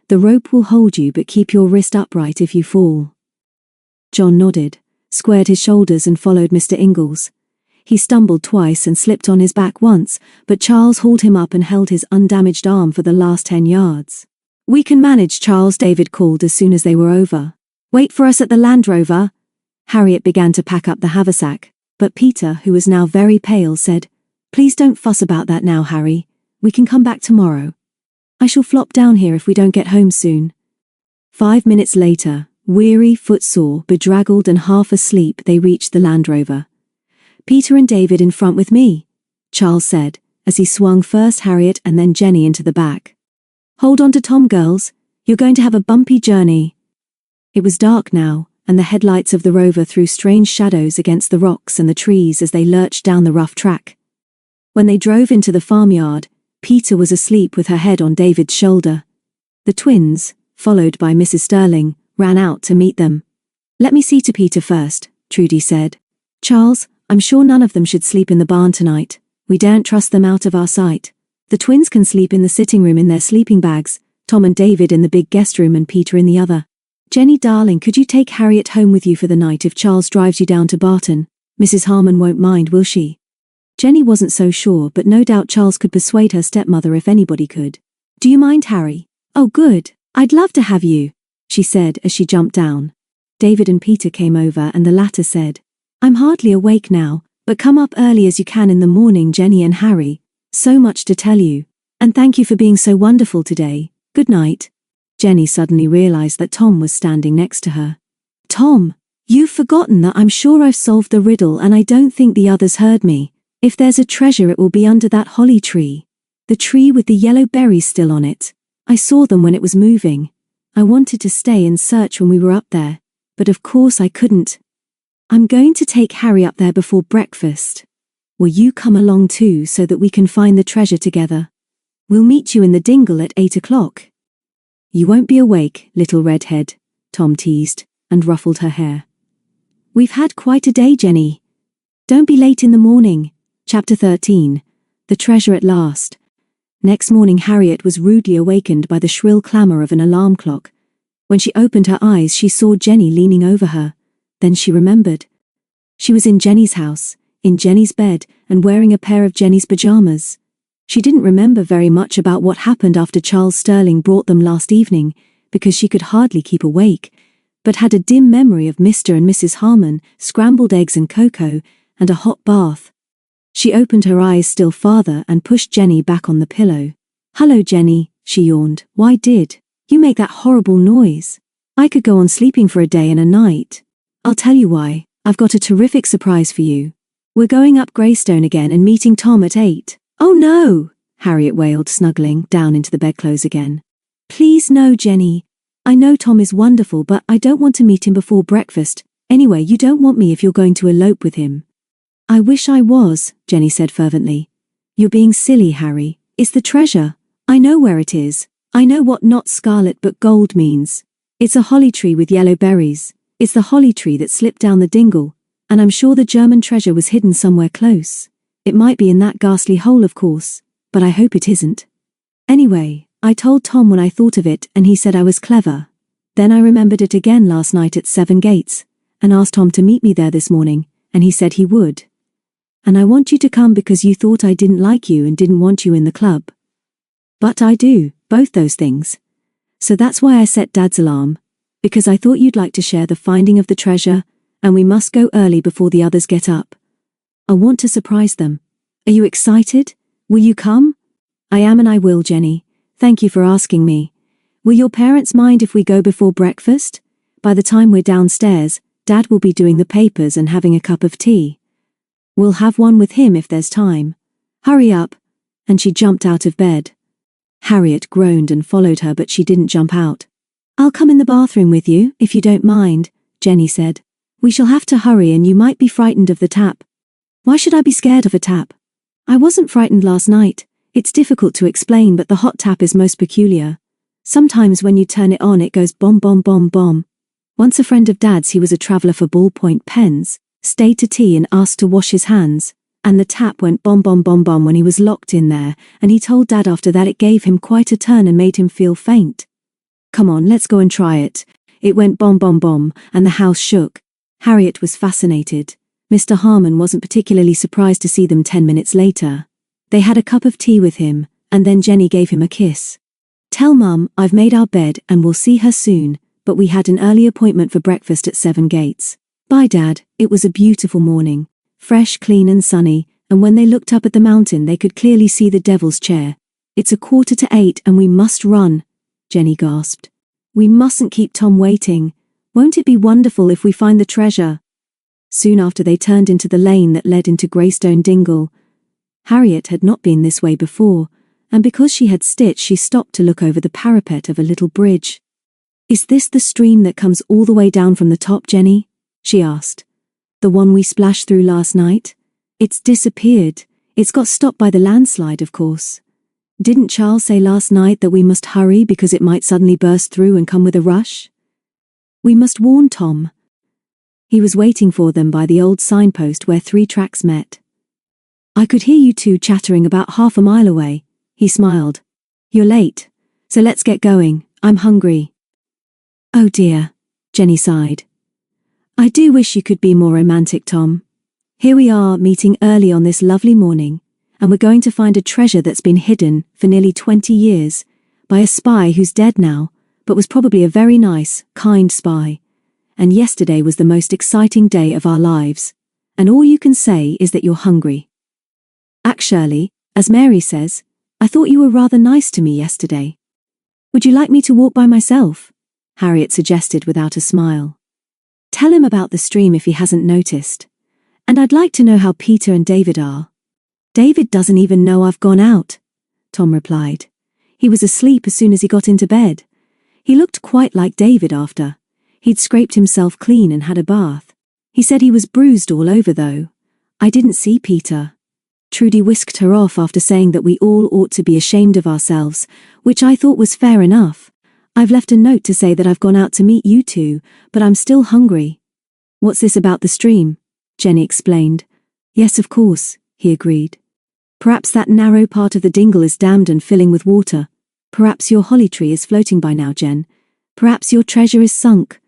The rope will hold you but keep your wrist upright if you fall. John nodded, squared his shoulders and followed Mr. Ingalls. He stumbled twice and slipped on his back once, but Charles hauled him up and held his undamaged arm for the last 10 yards. We can manage, Charles, David called as soon as they were over. Wait for us at the Land Rover. Harriet began to pack up the haversack, but Peter, who was now very pale, said, Please don't fuss about that now, Harry. We can come back tomorrow. I shall flop down here if we don't get home soon. 5 minutes later, weary, footsore, bedraggled and half asleep, they reached the Land Rover. Peter and David in front with me, Charles said, as he swung first Harriet and then Jenny into the back. Hold on to Tom, girls. You're going to have a bumpy journey. It was dark now, and the headlights of the Rover threw strange shadows against the rocks and the trees as they lurched down the rough track. When they drove into the farmyard, Peter was asleep with her head on David's shoulder. The twins, followed by Mrs. Sterling, ran out to meet them. Let me see to Peter first, Trudy said. Charles, I'm sure none of them should sleep in the barn tonight. We daren't trust them out of our sight. The twins can sleep in the sitting room in their sleeping bags, Tom and David in the big guest room and Peter in the other. Jenny, darling, could you take Harriet home with you for the night if Charles drives you down to Barton? Mrs. Harmon won't mind, will she? Jenny wasn't so sure, but no doubt Charles could persuade her stepmother if anybody could. Do you mind, Harry? Oh, good. I'd love to have you, she said as she jumped down. David and Peter came over and the latter said, I'm hardly awake now, but come up early as you can in the morning, Jenny and Harry. So much to tell you. And thank you for being so wonderful today. Good night. Jenny suddenly realized that Tom was standing next to her. Tom, you've forgotten that I'm sure I've solved the riddle and I don't think the others heard me. If there's a treasure it will be under that holly tree. The tree with the yellow berries still on it. I saw them when it was moving. I wanted to stay and search when we were up there, but of course I couldn't. I'm going to take Harry up there before breakfast. Will you come along too so that we can find the treasure together? We'll meet you in the dingle at 8 o'clock. You won't be awake, little redhead, Tom teased, and ruffled her hair. We've had quite a day, Jenny. Don't be late in the morning. Chapter 13. The Treasure at Last. Next morning Harriet was rudely awakened by the shrill clamour of an alarm clock. When she opened her eyes she saw Jenny leaning over her. Then she remembered. She was in Jenny's house, in Jenny's bed, and wearing a pair of Jenny's pyjamas. She didn't remember very much about what happened after Charles Sterling brought them last evening, because she could hardly keep awake, but had a dim memory of Mr. and Mrs. Harmon, scrambled eggs and cocoa, and a hot bath. She opened her eyes still farther and pushed Jenny back on the pillow. Hello, Jenny, she yawned. Why did you make that horrible noise? I could go on sleeping for a day and a night. I'll tell you why. I've got a terrific surprise for you. We're going up Greystone again and meeting Tom at 8. Oh no, Harriet wailed, snuggling down into the bedclothes again. Please no, Jenny. I know Tom is wonderful, but I don't want to meet him before breakfast. Anyway, you don't want me if you're going to elope with him. I wish I was, Jenny said fervently. You're being silly, Harry. It's the treasure. I know where it is. I know what not scarlet but gold means. It's a holly tree with yellow berries. It's the holly tree that slipped down the dingle, and I'm sure the German treasure was hidden somewhere close. It might be in that ghastly hole, of course, but I hope it isn't. Anyway, I told Tom when I thought of it and he said I was clever. Then I remembered it again last night at 7 Gates, and asked Tom to meet me there this morning, and he said he would. And I want you to come because you thought I didn't like you and didn't want you in the club. But I do, both those things. So that's why I set Dad's alarm, because I thought you'd like to share the finding of the treasure, and we must go early before the others get up. I want to surprise them. Are you excited? Will you come? I am, and I will, Jenny. Thank you for asking me. Will your parents mind if we go before breakfast? By the time we're downstairs, Dad will be doing the papers and having a cup of tea. We'll have one with him if there's time. Hurry up. And she jumped out of bed. Harriet groaned and followed her, but she didn't jump out. I'll come in the bathroom with you, if you don't mind, Jenny said. We shall have to hurry and you might be frightened of the tap. Why should I be scared of a tap? I wasn't frightened last night. It's difficult to explain, but the hot tap is most peculiar. Sometimes when you turn it on it goes bomb bomb bomb bomb. Once a friend of Dad's, he was a traveller for ballpoint pens, stayed to tea and asked to wash his hands, and the tap went bomb bomb bomb bomb when he was locked in there, and he told Dad after that it gave him quite a turn and made him feel faint. Come on, let's go and try it. It went bomb bomb bomb, and the house shook. Harriet was fascinated. Mr. Harmon wasn't particularly surprised to see them 10 minutes later. They had a cup of tea with him, and then Jenny gave him a kiss. Tell Mum I've made our bed and we'll see her soon, but we had an early appointment for breakfast at 7 Gates. Bye, Dad. It was a beautiful morning. Fresh, clean and sunny, and when they looked up at the mountain they could clearly see the Devil's Chair. It's 7:45 and we must run, Jenny gasped. We mustn't keep Tom waiting. Won't it be wonderful if we find the treasure? Soon after they turned into the lane that led into Greystone Dingle. Harriet had not been this way before, and because she had Stitch she stopped to look over the parapet of a little bridge. Is this the stream that comes all the way down from the top, Jenny? She asked. The one we splashed through last night? It's disappeared. It's got stopped by the landslide, of course. Didn't Charles say last night that we must hurry because it might suddenly burst through and come with a rush? We must warn Tom. He was waiting for them by the old signpost where 3 tracks met. I could hear you two chattering about half a mile away, he smiled. You're late, so let's get going. I'm hungry. Oh dear, Jenny sighed. I do wish you could be more romantic, Tom. Here we are, meeting early on this lovely morning, and we're going to find a treasure that's been hidden for nearly 20 years by a spy who's dead now, but was probably a very nice, kind spy. And yesterday was the most exciting day of our lives, and all you can say is that you're hungry. Actually, as Mary says, I thought you were rather nice to me yesterday. Would you like me to walk by myself? Harriet suggested without a smile. Tell him about the stream if he hasn't noticed. And I'd like to know how Peter and David are. David doesn't even know I've gone out, Tom replied. He was asleep as soon as he got into bed. He looked quite like David after. He'd scraped himself clean and had a bath. He said he was bruised all over though. I didn't see Peter. Trudy whisked her off after saying that we all ought to be ashamed of ourselves, which I thought was fair enough. I've left a note to say that I've gone out to meet you two, but I'm still hungry. What's this about the stream? Jenny explained. Yes, of course, he agreed. Perhaps that narrow part of the dingle is dammed and filling with water. Perhaps your holly tree is floating by now, Jen. Perhaps your treasure is sunk.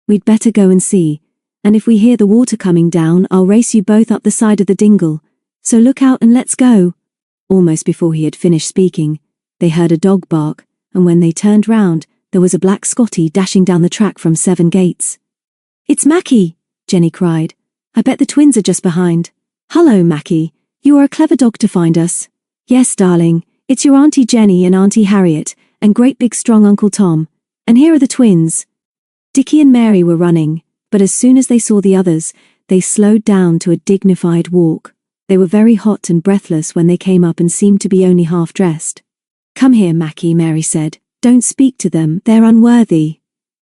We'd better go and see, and if we hear the water coming down, I'll race you both up the side of the dingle. So look out and let's go. Almost before he had finished speaking, they heard a dog bark, and when they turned round, there was a black Scotty dashing down the track from 7 Gates. It's Mackie, Jenny cried. I bet the twins are just behind. Hello, Mackie. You are a clever dog to find us. Yes, darling. It's your Auntie Jenny and Auntie Harriet, and great big strong Uncle Tom. And here are the twins. Dickie and Mary were running, but as soon as they saw the others, they slowed down to a dignified walk. They were very hot and breathless when they came up and seemed to be only half dressed. Come here, Mackie, Mary said. Don't speak to them, they're unworthy.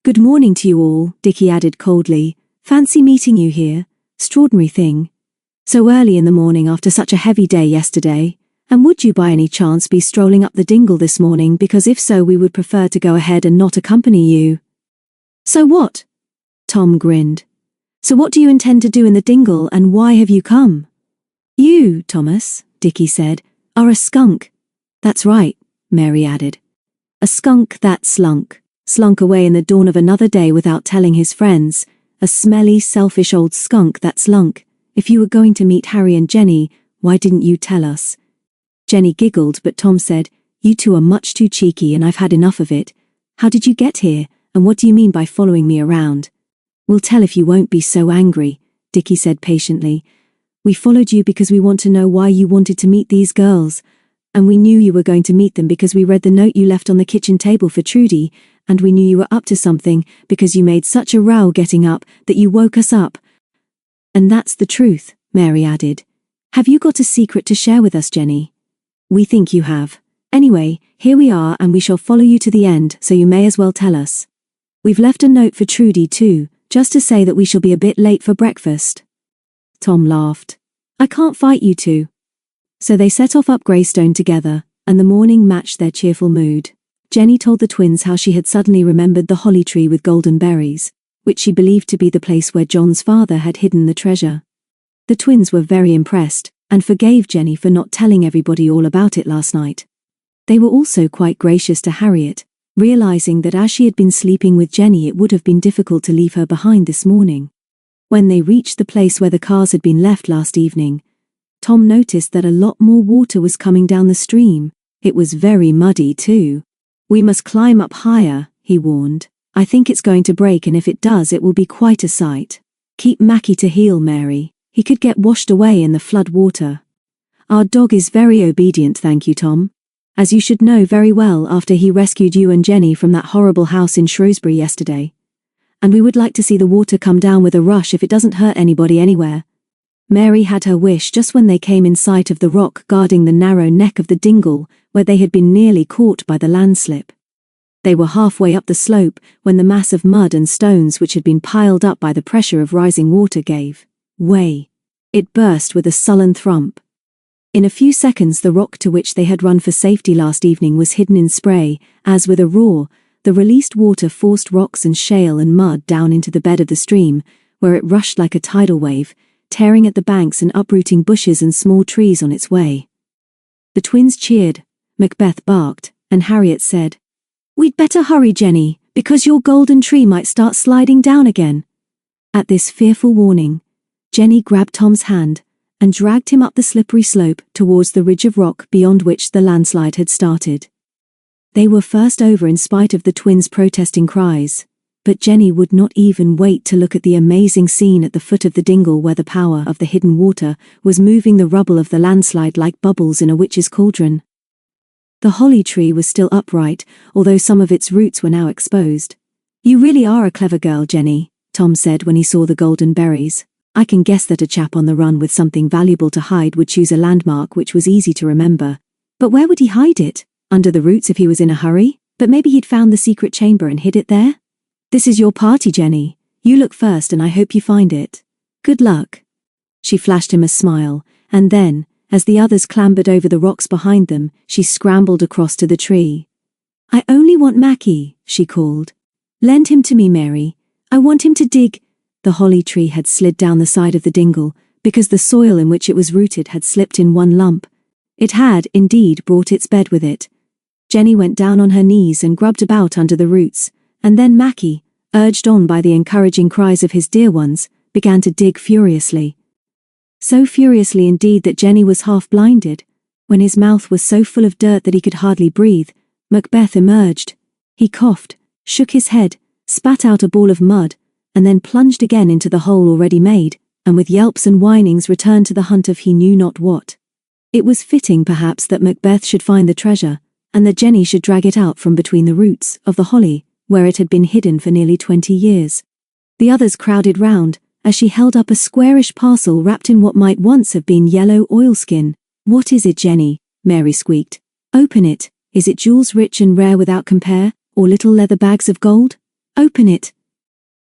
Good morning to you all, Dickie added coldly. Fancy meeting you here. Extraordinary thing. So early in the morning after such a heavy day yesterday. And would you by any chance be strolling up the dingle this morning, because if so we would prefer to go ahead and not accompany you. So what? Tom grinned. So what do you intend to do in the dingle, and why have you come? You, Thomas, Dickie said, are a skunk. That's right, Mary added. A skunk that slunk away in the dawn of another day without telling his friends. A smelly, selfish old skunk that slunk. If you were going to meet Harry and Jenny, why didn't you tell us? Jenny giggled, but Tom said, You two are much too cheeky and I've had enough of it. How did you get here, and what do you mean by following me around? We'll tell if you won't be so angry, Dickie said patiently. We followed you because we want to know why you wanted to meet these girls. And we knew you were going to meet them because we read the note you left on the kitchen table for Trudy, and we knew you were up to something because you made such a row getting up that you woke us up. And that's the truth, Mary added. Have you got a secret to share with us, Jenny? We think you have. Anyway, here we are and we shall follow you to the end, so you may as well tell us. We've left a note for Trudy too, just to say that we shall be a bit late for breakfast. Tom laughed. I can't fight you two. So they set off up Greystone together, and the morning matched their cheerful mood. Jenny told the twins how she had suddenly remembered the holly tree with golden berries, which she believed to be the place where John's father had hidden the treasure. The twins were very impressed, and forgave Jenny for not telling everybody all about it last night. They were also quite gracious to Harriet, realizing that as she had been sleeping with Jenny it would have been difficult to leave her behind this morning. When they reached the place where the cars had been left last evening, Tom noticed that a lot more water was coming down the stream. It was very muddy too. We must climb up higher, he warned. I think it's going to break, and if it does it will be quite a sight. Keep Mackie to heel, Mary. He could get washed away in the flood water. Our dog is very obedient, thank you, Tom. As you should know very well after he rescued you and Jenny from that horrible house in Shrewsbury yesterday. And we would like to see the water come down with a rush if it doesn't hurt anybody anywhere. Mary had her wish just when they came in sight of the rock guarding the narrow neck of the dingle where they had been nearly caught by the landslip. They were halfway up the slope when the mass of mud and stones which had been piled up by the pressure of rising water gave way. It burst with a sullen thump. In a few seconds the rock to which they had run for safety last evening was hidden in spray, as with a roar, the released water forced rocks and shale and mud down into the bed of the stream, where it rushed like a tidal wave, tearing at the banks and uprooting bushes and small trees on its way. The twins cheered, Macbeth barked, and Harriet said, We'd better hurry, Jenny, because your golden tree might start sliding down again. At this fearful warning, Jenny grabbed Tom's hand and dragged him up the slippery slope towards the ridge of rock beyond which the landslide had started. They were first over in spite of the twins' protesting cries, but Jenny would not even wait to look at the amazing scene at the foot of the dingle where the power of the hidden water was moving the rubble of the landslide like bubbles in a witch's cauldron. The holly tree was still upright, although some of its roots were now exposed. You really are a clever girl, Jenny, Tom said when he saw the golden berries. I can guess that a chap on the run with something valuable to hide would choose a landmark which was easy to remember. But where would he hide it? Under the roots if he was in a hurry? But maybe he'd found the secret chamber and hid it there? This is your party, Jenny. You look first and I hope you find it. Good luck. She flashed him a smile, and then, as the others clambered over the rocks behind them, she scrambled across to the tree. I only want Mackie, she called. Lend him to me, Mary. I want him to dig. The holly tree had slid down the side of the dingle, because the soil in which it was rooted had slipped in one lump. It had, indeed, brought its bed with it. Jenny went down on her knees and grubbed about under the roots, and then Mackie, urged on by the encouraging cries of his dear ones, began to dig furiously. So furiously indeed that Jenny was half blinded. When his mouth was so full of dirt that he could hardly breathe, Macbeth emerged. He coughed, shook his head, spat out a ball of mud, and then plunged again into the hole already made, and with yelps and whinings returned to the hunt of he knew not what. It was fitting perhaps that Macbeth should find the treasure, and that Jenny should drag it out from between the roots of the holly, where it had been hidden for nearly 20 years. The others crowded round, as she held up a squarish parcel wrapped in what might once have been yellow oilskin. What is it, Jenny? Mary squeaked. Open it. Is it jewels rich and rare without compare, or little leather bags of gold? Open it.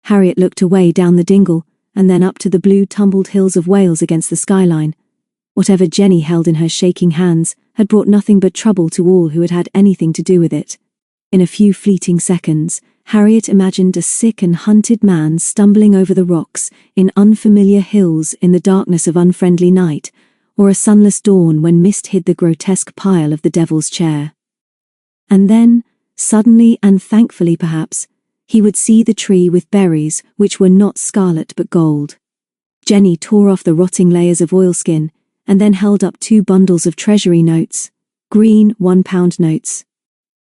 Harriet looked away down the dingle, and then up to the blue tumbled hills of Wales against the skyline. Whatever Jenny held in her shaking hands had brought nothing but trouble to all who had had anything to do with it. In a few fleeting seconds, Harriet imagined a sick and hunted man stumbling over the rocks in unfamiliar hills in the darkness of unfriendly night, or a sunless dawn when mist hid the grotesque pile of the Devil's Chair. And then, suddenly and thankfully perhaps, he would see the tree with berries which were not scarlet but gold. Jenny tore off the rotting layers of oilskin, and then held up 2 bundles of treasury notes, green £1 notes.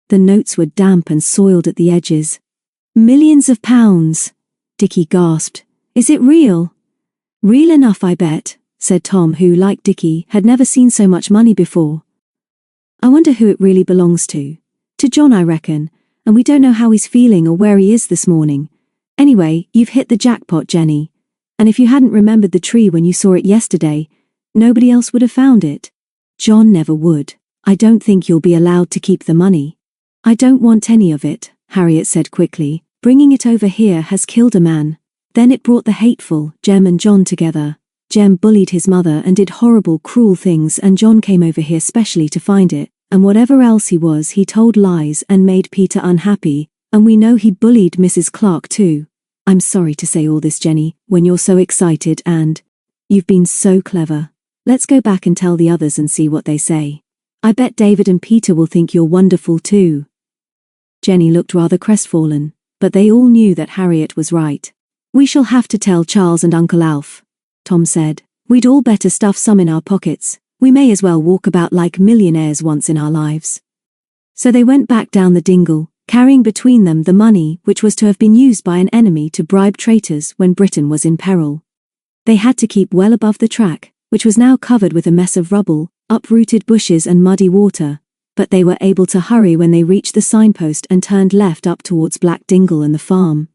The notes were damp and soiled at the edges. "Millions of pounds!" Dickie gasped. "Is it real?" "Real enough, I bet," said Tom, who, like Dickie, had never seen so much money before. "I wonder who it really belongs to. To John, I reckon, and we don't know how he's feeling or where he is this morning. Anyway, you've hit the jackpot, Jenny. And if you hadn't remembered the tree when you saw it yesterday, nobody else would have found it. John never would. I don't think you'll be allowed to keep the money." "I don't want any of it," Harriet said quickly. "Bringing it over here has killed a man. Then it brought the hateful Jem and John together. Jem bullied his mother and did horrible, cruel things, and John came over here specially to find it, and whatever else he was, he told lies and made Peter unhappy, and we know he bullied Mrs. Clark too. I'm sorry to say all this, Jenny, when you're so excited, and you've been so clever. Let's go back and tell the others and see what they say. I bet David and Peter will think you're wonderful too." Jenny looked rather crestfallen, but they all knew that Harriet was right. "We shall have to tell Charles and Uncle Alf," Tom said. "We'd all better stuff some in our pockets. We may as well walk about like millionaires once in our lives." So they went back down the dingle, carrying between them the money which was to have been used by an enemy to bribe traitors when Britain was in peril. They had to keep well above the track, which was now covered with a mess of rubble, uprooted bushes and muddy water, but they were able to hurry when they reached the signpost and turned left up towards Black Dingle and the farm.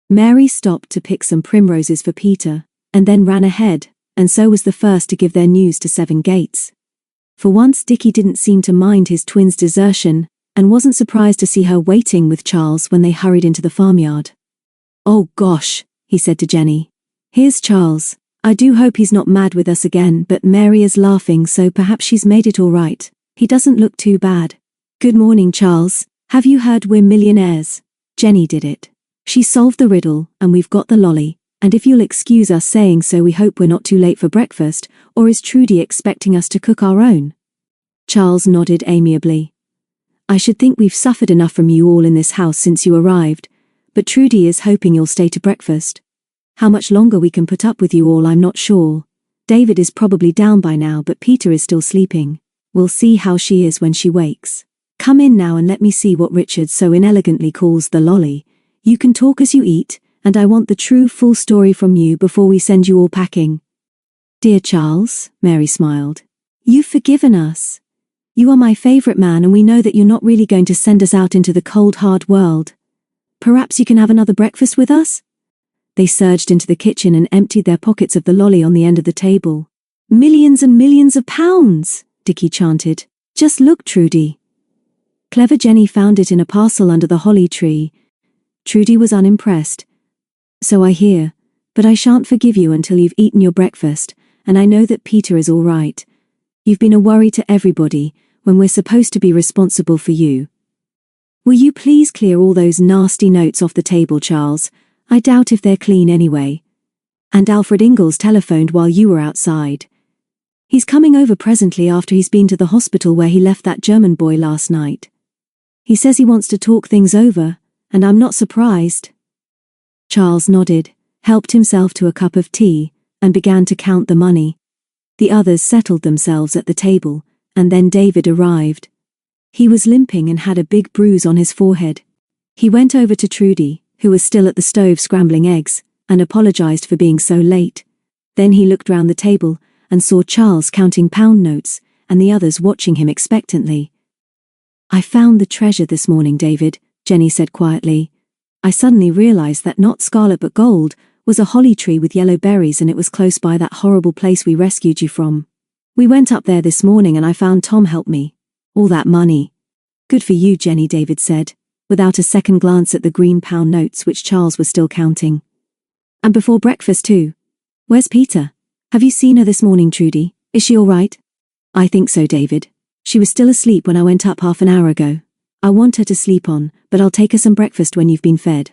Mary stopped to pick some primroses for Peter, and then ran ahead, and so was the first to give their news to Seven Gates. For once Dickie didn't seem to mind his twin's desertion, and wasn't surprised to see her waiting with Charles when they hurried into the farmyard. "Oh gosh," he said to Jenny. "Here's Charles. I do hope he's not mad with us again, but Mary is laughing, so perhaps she's made it all right. He doesn't look too bad. Good morning, Charles. Have you heard we're millionaires? Jenny did it. She solved the riddle, and we've got the lolly, and if you'll excuse us saying so, we hope we're not too late for breakfast, or is Trudy expecting us to cook our own?" Charles nodded amiably. "I should think we've suffered enough from you all in this house since you arrived, but Trudy is hoping you'll stay to breakfast. How much longer we can put up with you all, I'm not sure. David is probably down by now, but Peter is still sleeping. We'll see how she is when she wakes. Come in now and let me see what Richard so inelegantly calls the lolly. You can talk as you eat, and I want the true full story from you before we send you all packing." "Dear Charles," Mary smiled, "you've forgiven us. You are my favourite man, and we know that you're not really going to send us out into the cold, hard world. Perhaps you can have another breakfast with us?" They surged into the kitchen and emptied their pockets of the lolly on the end of the table. "Millions and millions of pounds!" Dickie chanted. "Just look, Trudy." Clever Jenny found it in a parcel under the holly tree. Trudy was unimpressed. "So I hear, but I shan't forgive you until you've eaten your breakfast, and I know that Peter is all right. You've been a worry to everybody when we're supposed to be responsible for you. Will you please clear all those nasty notes off the table, Charles? I doubt if they're clean anyway. And Alfred Ingalls telephoned while you were outside. He's coming over presently after he's been to the hospital where he left that German boy last night. He says he wants to talk things over, and I'm not surprised." Charles nodded, helped himself to a cup of tea, and began to count the money. The others settled themselves at the table, and then David arrived. He was limping and had a big bruise on his forehead. He went over to Trudy, who was still at the stove scrambling eggs, and apologized for being so late. Then he looked round the table and saw Charles counting pound notes, and the others watching him expectantly. "I found the treasure this morning, David," Jenny said quietly. "I suddenly realized that Not Scarlet But Gold was a holly tree with yellow berries, and it was close by that horrible place we rescued you from. We went up there this morning and I found Tom helped me. All that money." "Good for you, Jenny," David said. without a second glance at the green pound notes which Charles was still counting. And before breakfast too. Where's Peter? Have you seen her this morning, Trudy? Is she all right? I think so, David. She was still asleep when I went up half an hour ago. I want her to sleep on, but I'll take her some breakfast when you've been fed.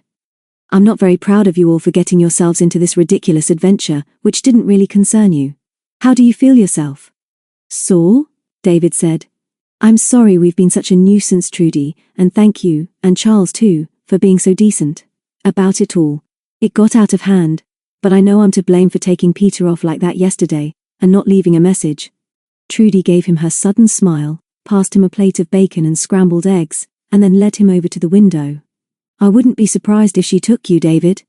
I'm not very proud of you all for getting yourselves into this ridiculous adventure, which didn't really concern you. How do you feel yourself? Sore? David said. I'm sorry we've been such a nuisance, Trudy, and thank you, and Charles too, for being so decent about it all. It got out of hand, but I know I'm to blame for taking Peter off like that yesterday, and not leaving a message. Trudy gave him her sudden smile, passed him a plate of bacon and scrambled eggs, and then led him over to the window. I wouldn't be surprised if she took you, David.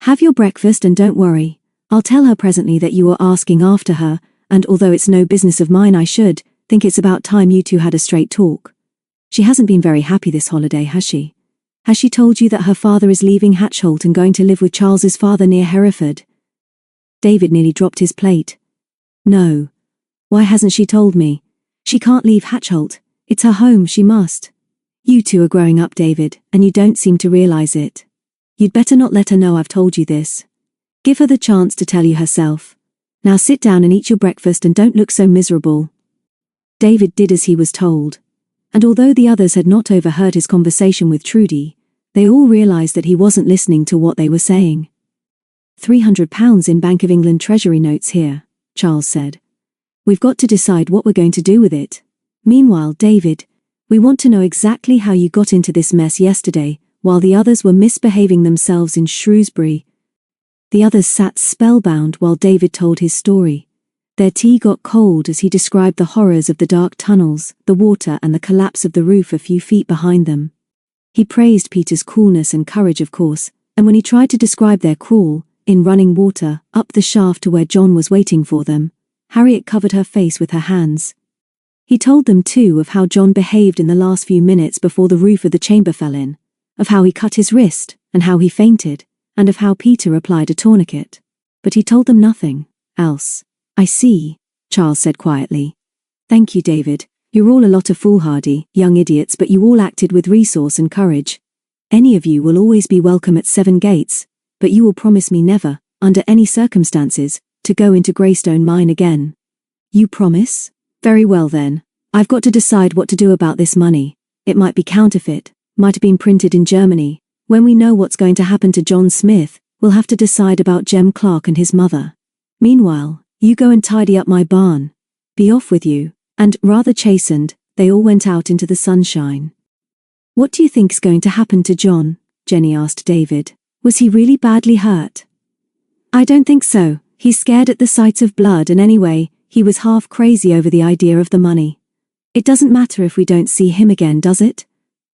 Have your breakfast and don't worry. I'll tell her presently that you were asking after her, and although it's no business of mine, I should think it's about time you two had a straight talk. She hasn't been very happy this holiday, has she? Has she told you that her father is leaving Hatchholt and going to live with Charles's father near Hereford? David nearly dropped his plate. No. Why hasn't she told me? She can't leave Hatchholt. It's her home, she must. You two are growing up, David, and you don't seem to realize it. You'd better not let her know I've told you this. Give her the chance to tell you herself. Now sit down and eat your breakfast and don't look so miserable. David did as he was told. And although the others had not overheard his conversation with Trudy, they all realized that he wasn't listening to what they were saying. £300 in Bank of England Treasury notes here, Charles said. We've got to decide what we're going to do with it. Meanwhile, David, we want to know exactly how you got into this mess yesterday, while the others were misbehaving themselves in Shrewsbury. The others sat spellbound while David told his story. Their tea got cold as he described the horrors of the dark tunnels, the water and the collapse of the roof a few feet behind them. He praised Peter's coolness and courage, of course, and when he tried to describe their crawl, in running water, up the shaft to where John was waiting for them, Harriet covered her face with her hands. He told them too of how John behaved in the last few minutes before the roof of the chamber fell in, of how he cut his wrist, and how he fainted, and of how Peter applied a tourniquet. But he told them nothing else. I see, Charles said quietly. Thank you, David. You're all a lot of foolhardy, young idiots, but you all acted with resource and courage. Any of you will always be welcome at Seven Gates, but you will promise me never, under any circumstances, to go into Greystone Mine again. You promise? Very well then. I've got to decide what to do about this money. It might be counterfeit, might have been printed in Germany. When we know what's going to happen to John Smith, we'll have to decide about Jem Clark and his mother. Meanwhile, you go and tidy up my barn. Be off with you. And, rather chastened, they all went out into the sunshine. What do you think is going to happen to John? Jenny asked David. Was he really badly hurt? I don't think so. He's scared at the sight of blood, and anyway, he was half crazy over the idea of the money. It doesn't matter if we don't see him again, does it?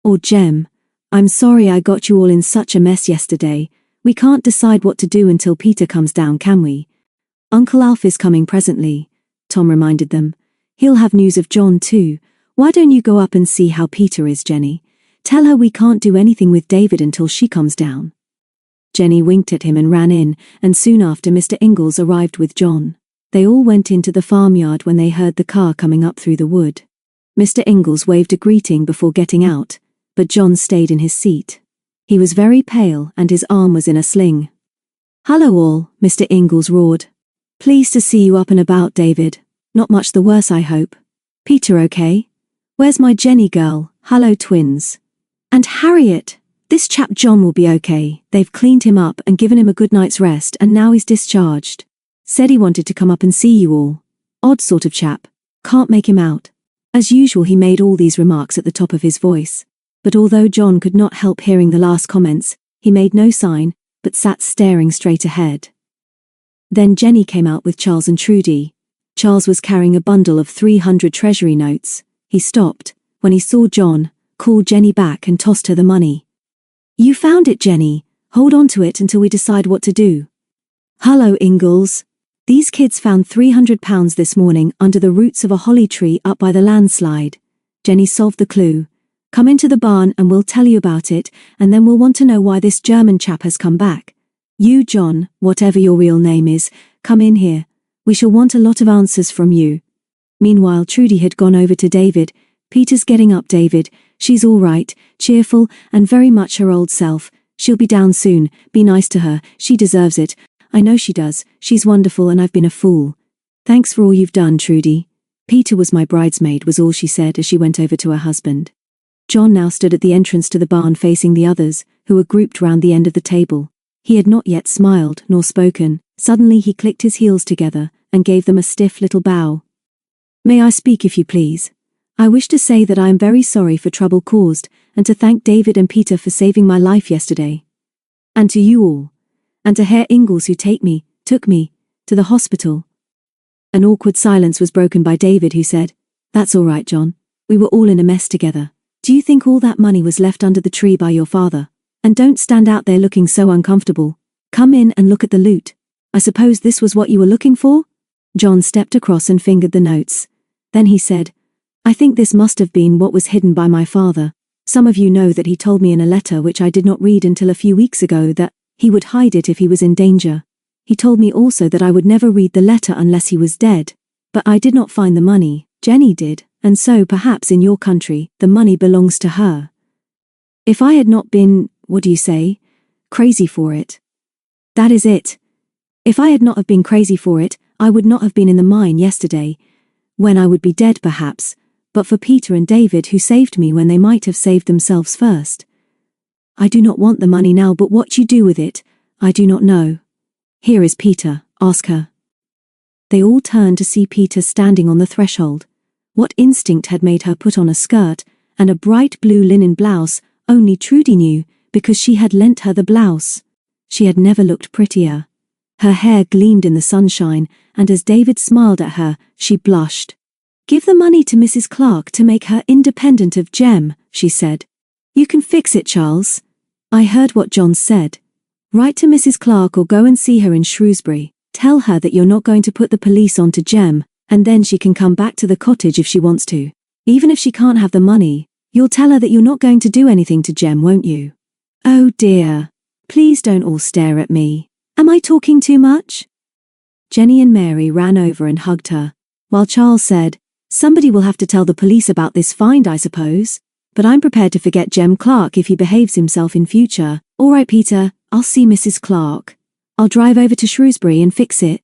Or Jem. I'm sorry I got you all in such a mess yesterday. We can't decide what to do until Peter comes down, can we? Uncle Alf is coming presently, Tom reminded them. He'll have news of John too. Why don't you go up and see how Peter is, Jenny? Tell her we can't do anything with David until she comes down. Jenny winked at him and ran in, and soon after Mr. Ingalls arrived with John. They all went into the farmyard when they heard the car coming up through the wood. Mr. Ingalls waved a greeting before getting out, but John stayed in his seat. He was very pale and his arm was in a sling. Hello all, Mr. Ingalls roared. Pleased to see you up and about, David. Not much the worse, I hope. Peter okay? Where's my Jenny girl? Hello, twins. And Harriet! This chap John will be okay. They've cleaned him up and given him a good night's rest and now he's discharged. Said he wanted to come up and see you all. Odd sort of chap. Can't make him out. As usual, he made all these remarks at the top of his voice. But although John could not help hearing the last comments, he made no sign, but sat staring straight ahead. Then Jenny came out with Charles and Trudy. Charles was carrying a bundle of 300 treasury notes. He stopped, when he saw John, called Jenny back and tossed her the money. You found it, Jenny. Hold on to it until we decide what to do. Hello, Ingalls. These kids found £300 this morning under the roots of a holly tree up by the landslide. Jenny solved the clue. Come into the barn and we'll tell you about it, and then we'll want to know why this German chap has come back. You, John, whatever your real name is, come in here. We shall want a lot of answers from you. Meanwhile, Trudy had gone over to David. Peter's getting up, David. She's all right, cheerful, and very much her old self. She'll be down soon. Be nice to her. She deserves it. I know she does. She's wonderful and I've been a fool. Thanks for all you've done, Trudy. Peter was my bridesmaid, was all she said as she went over to her husband. John now stood at the entrance to the barn facing the others, who were grouped round the end of the table. He had not yet smiled, nor spoken. Suddenly he clicked his heels together, and gave them a stiff little bow. May I speak, if you please? I wish to say that I am very sorry for trouble caused, and to thank David and Peter for saving my life yesterday. And to you all. And to Herr Ingalls who took me, to the hospital. An awkward silence was broken by David, who said, That's all right, John. We were all in a mess together. Do you think all that money was left under the tree by your father? And don't stand out there looking so uncomfortable. Come in and look at the loot. I suppose this was what you were looking for? John stepped across and fingered the notes. Then he said, I think this must have been what was hidden by my father. Some of you know that he told me in a letter which I did not read until a few weeks ago that he would hide it if he was in danger. He told me also that I would never read the letter unless he was dead. But I did not find the money. Jenny did, and so perhaps in your country, the money belongs to her. If I had not been, crazy for it. That is it. If I had not have been crazy for it, I would not have been in the mine yesterday, when I would be dead perhaps, but for Peter and David who saved me when they might have saved themselves first. I do not want the money now, but what you do with it, I do not know. Here is Peter, ask her. They all turned to see Peter standing on the threshold. What instinct had made her put on a skirt, and a bright blue linen blouse, only Trudy knew, because she had lent her the blouse. She had never looked prettier. Her hair gleamed in the sunshine, and as David smiled at her, she blushed. Give the money to Mrs. Clark to make her independent of Jem, she said. You can fix it, Charles. I heard what John said. Write to Mrs. Clark or go and see her in Shrewsbury. Tell her that you're not going to put the police on to Jem, and then she can come back to the cottage if she wants to. Even if she can't have the money, you'll tell her that you're not going to do anything to Jem, won't you? Oh dear. Please don't all stare at me. Am I talking too much? Jenny and Mary ran over and hugged her, while Charles said, Somebody will have to tell the police about this find, I suppose. But I'm prepared to forget Jem Clark if he behaves himself in future. All right, Peter, I'll see Mrs. Clark. I'll drive over to Shrewsbury and fix it.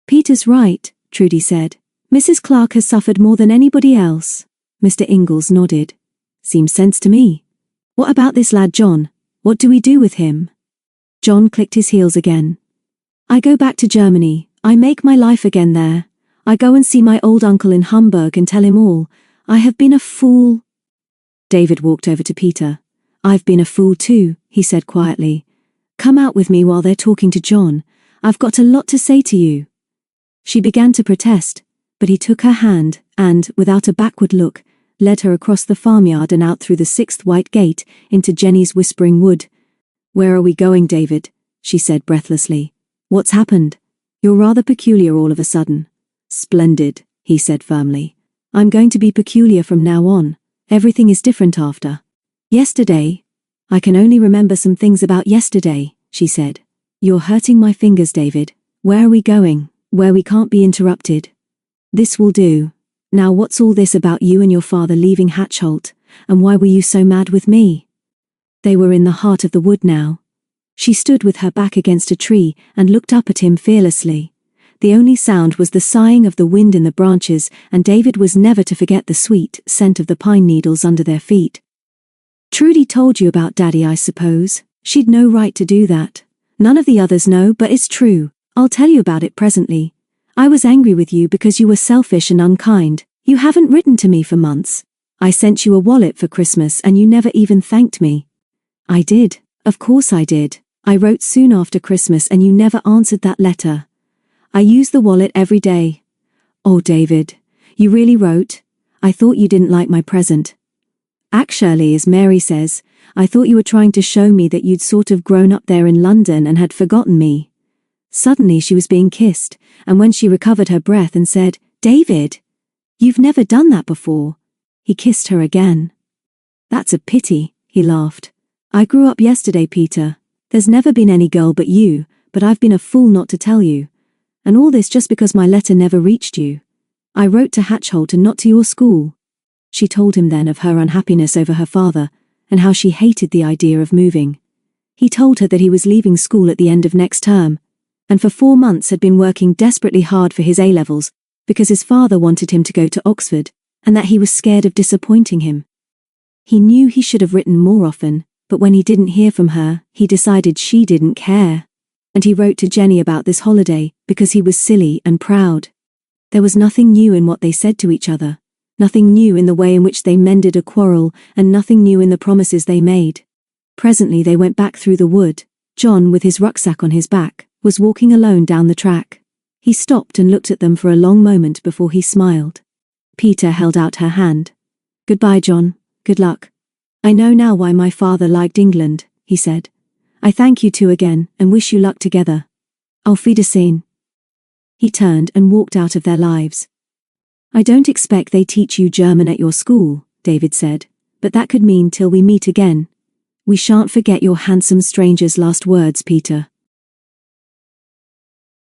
Peter's right, Trudy said. Mrs. Clark has suffered more than anybody else. Mr. Ingalls nodded. Seems sense to me. What about this lad John? What do we do with him? John clicked his heels again. I go back to Germany. I make my life again there. I go and see my old uncle in Hamburg and tell him all. I have been a fool. David walked over to Peter. I've been a fool too, he said quietly. Come out with me while they're talking to John. I've got a lot to say to you. She began to protest, but he took her hand and, without a backward look, led her across the farmyard and out through the 6th white gate into Jenny's whispering wood. Where are we going, David? She said breathlessly. What's happened? You're rather peculiar all of a sudden. Splendid, he said firmly. I'm going to be peculiar from now on. Everything is different after. Yesterday. I can only remember some things about yesterday, she said. You're hurting my fingers, David. Where are we going? Where we can't be interrupted. This will do. Now what's all this about you and your father leaving Hatchholt, and why were you so mad with me? They were in the heart of the wood now. She stood with her back against a tree and looked up at him fearlessly. The only sound was the sighing of the wind in the branches, and David was never to forget the sweet scent of the pine needles under their feet. Trudy told you about Daddy, I suppose. She'd no right to do that. None of the others know, but it's true. I'll tell you about it presently. I was angry with you because you were selfish and unkind. You haven't written to me for months. I sent you a wallet for Christmas and you never even thanked me. I did. Of course I did. I wrote soon after Christmas and you never answered that letter. I use the wallet every day. Oh, David, you really wrote? I thought you didn't like my present. Actually, as Mary says, I thought you were trying to show me that you'd sort of grown up there in London and had forgotten me. Suddenly she was being kissed, and when she recovered her breath and said, David, you've never done that before, he kissed her again. That's a pity, he laughed. I grew up yesterday, Peter. There's never been any girl but you, but I've been a fool not to tell you. And all this just because my letter never reached you. I wrote to Hatchholt and not to your school. She told him then of her unhappiness over her father, and how she hated the idea of moving. He told her that he was leaving school at the end of next term, and for 4 months had been working desperately hard for his A-levels, because his father wanted him to go to Oxford, and that he was scared of disappointing him. He knew he should have written more often, but when he didn't hear from her, he decided she didn't care. And he wrote to Jenny about this holiday, because he was silly and proud. There was nothing new in what they said to each other, nothing new in the way in which they mended a quarrel, and nothing new in the promises they made. Presently they went back through the wood. John, with his rucksack on his back, was walking alone down the track. He stopped and looked at them for a long moment before he smiled. Peter held out her hand. "Goodbye, John. Good luck. I know now why my father liked England," he said. "I thank you two again, and wish you luck together. Auf Wiedersehen." He turned and walked out of their lives. "I don't expect they teach you German at your school," David said, "but that could mean till we meet again. We shan't forget your handsome stranger's last words, Peter."